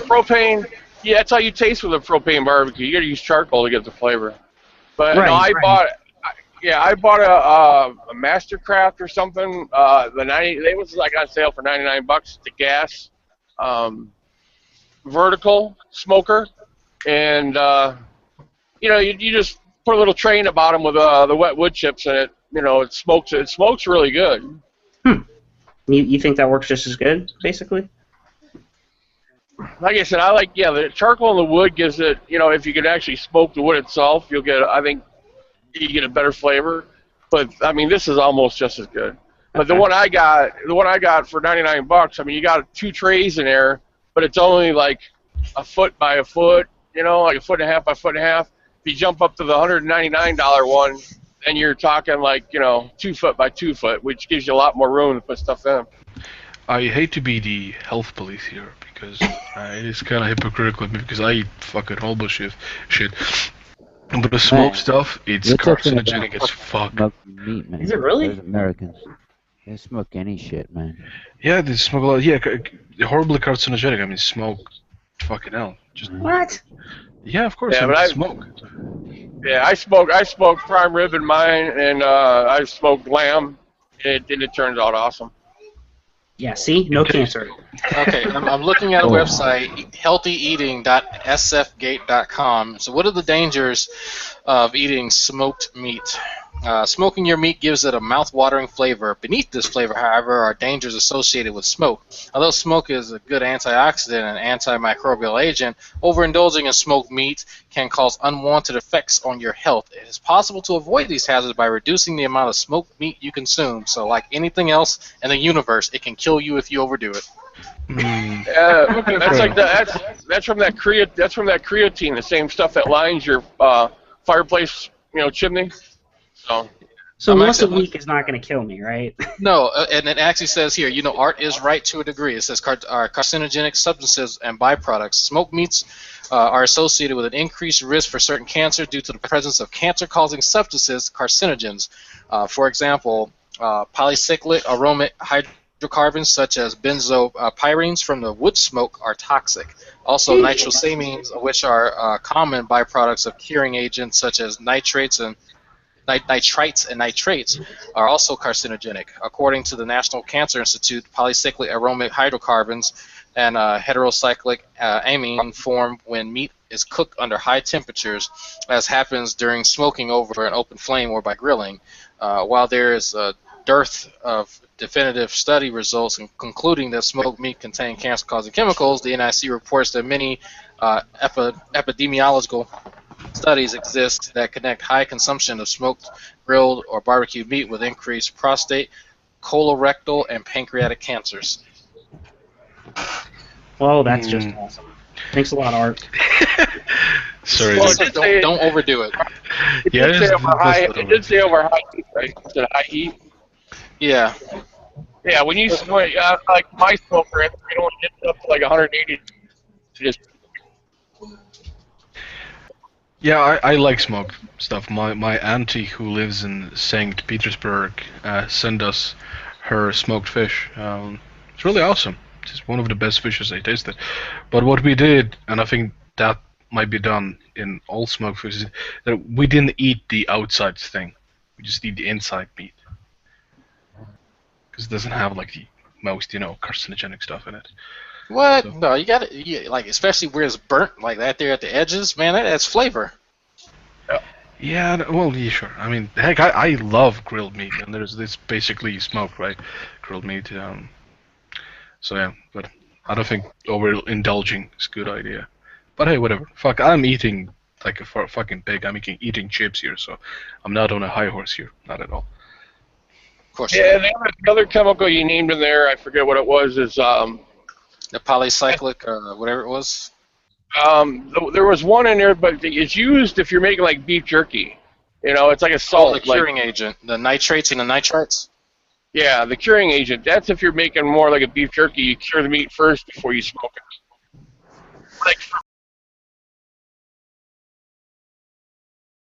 propane. Yeah, that's how you taste with a propane barbecue. You got to use charcoal to get the flavor. But Right, no, I right. bought a Mastercraft or something. They was like on sale for $99. The gas, vertical smoker, and you just put a little tray in the bottom with the wet wood chips in it. It smokes. It smokes really good. You think that works just as good, basically? Like I said, the charcoal and the wood gives it. If you could actually smoke the wood itself, I think you get a better flavor. But I mean, this is almost just as good. But the one I got for $99. I mean, you got 2 trays in there, but it's only like a foot by a foot. Like a foot and a half by foot and a half. If you jump up to the $199 one, then you're talking like 2 foot by 2 foot, which gives you a lot more room to put stuff in. I hate to be the health police here because it is kind of hypocritical of me because I eat fucking horrible shit. But the smoke stuff, it's carcinogenic as fuck. Meat, man. Is it really? Those Americans, they smoke any shit, man. Yeah, they smoke a lot. Yeah, horribly carcinogenic. I mean, smoke, fucking hell. What? Yeah, of course. Yeah, I but smoke. Yeah, I smoke prime rib in mine, and I smoked lamb, and it turns out awesome. Yeah, see? No cancer. Okay, I'm looking at a website, healthyeating.sfgate.com. So what are the dangers of eating smoked meat? Smoking your meat gives it a mouth-watering flavor. Beneath this flavor, however, are dangers associated with smoke. Although smoke is a good antioxidant and antimicrobial agent, overindulging in smoked meat can cause unwanted effects on your health. It is possible to avoid these hazards by reducing the amount of smoked meat you consume. So like anything else in the universe, it can kill you if you overdo it. That's from that creatine, the same stuff that lines your fireplace, chimney. So once a week is not going to kill me, right? No, and it actually says here, art is right to a degree. It says carcinogenic substances and byproducts. Smoked meats are associated with an increased risk for certain cancer due to the presence of cancer-causing substances, carcinogens. For example, polycyclic aromatic hydrocarbons such as benzopyrenes from the wood smoke are toxic. Also, nitrosamines, which are common byproducts of curing agents such as nitrites and nitrates, are also carcinogenic. According to the National Cancer Institute, polycyclic aromatic hydrocarbons and heterocyclic amine form when meat is cooked under high temperatures, as happens during smoking over an open flame or by grilling. While there is a dearth of definitive study results concluding that smoked meat contains cancer-causing chemicals, the NIC reports that many epidemiological studies exist that connect high consumption of smoked, grilled, or barbecued meat with increased prostate, colorectal, and pancreatic cancers. Well, that's just awesome. Thanks a lot, Art. Sorry. Well, don't overdo it. It did say over high heat, right? It said high heat. Yeah. Yeah, when you smoke, like my smoker, it only gets up to like 180. Just Yeah, I like smoke stuff. My auntie who lives in St. Petersburg sent us her smoked fish. It's really awesome. It's one of the best fishes I tasted. But what we did, and I think that might be done in all smoked fish, is that we didn't eat the outside thing. We just eat the inside meat. Because it doesn't have like the most, carcinogenic stuff in it. What? So. No, you got to like, especially where it's burnt like that there at the edges, man. That adds flavor. Yeah, well, yeah, sure. I mean, heck, I love grilled meat, and there's this basically smoked, right? Grilled meat. So yeah, but I don't think overindulging is a good idea. But hey, whatever. Fuck, I'm eating like a fucking pig. I'm eating chips here, so I'm not on a high horse here, not at all. Of course. Yeah, the other chemical you named in there, I forget what it was, is the polycyclic or whatever it was. There was one in there, but it's used if you're making like beef jerky. You know, it's like a salt. The curing agent, the nitrates and the nitrites. Yeah, the curing agent. That's if you're making more like a beef jerky. You cure the meat first before you smoke it. Like for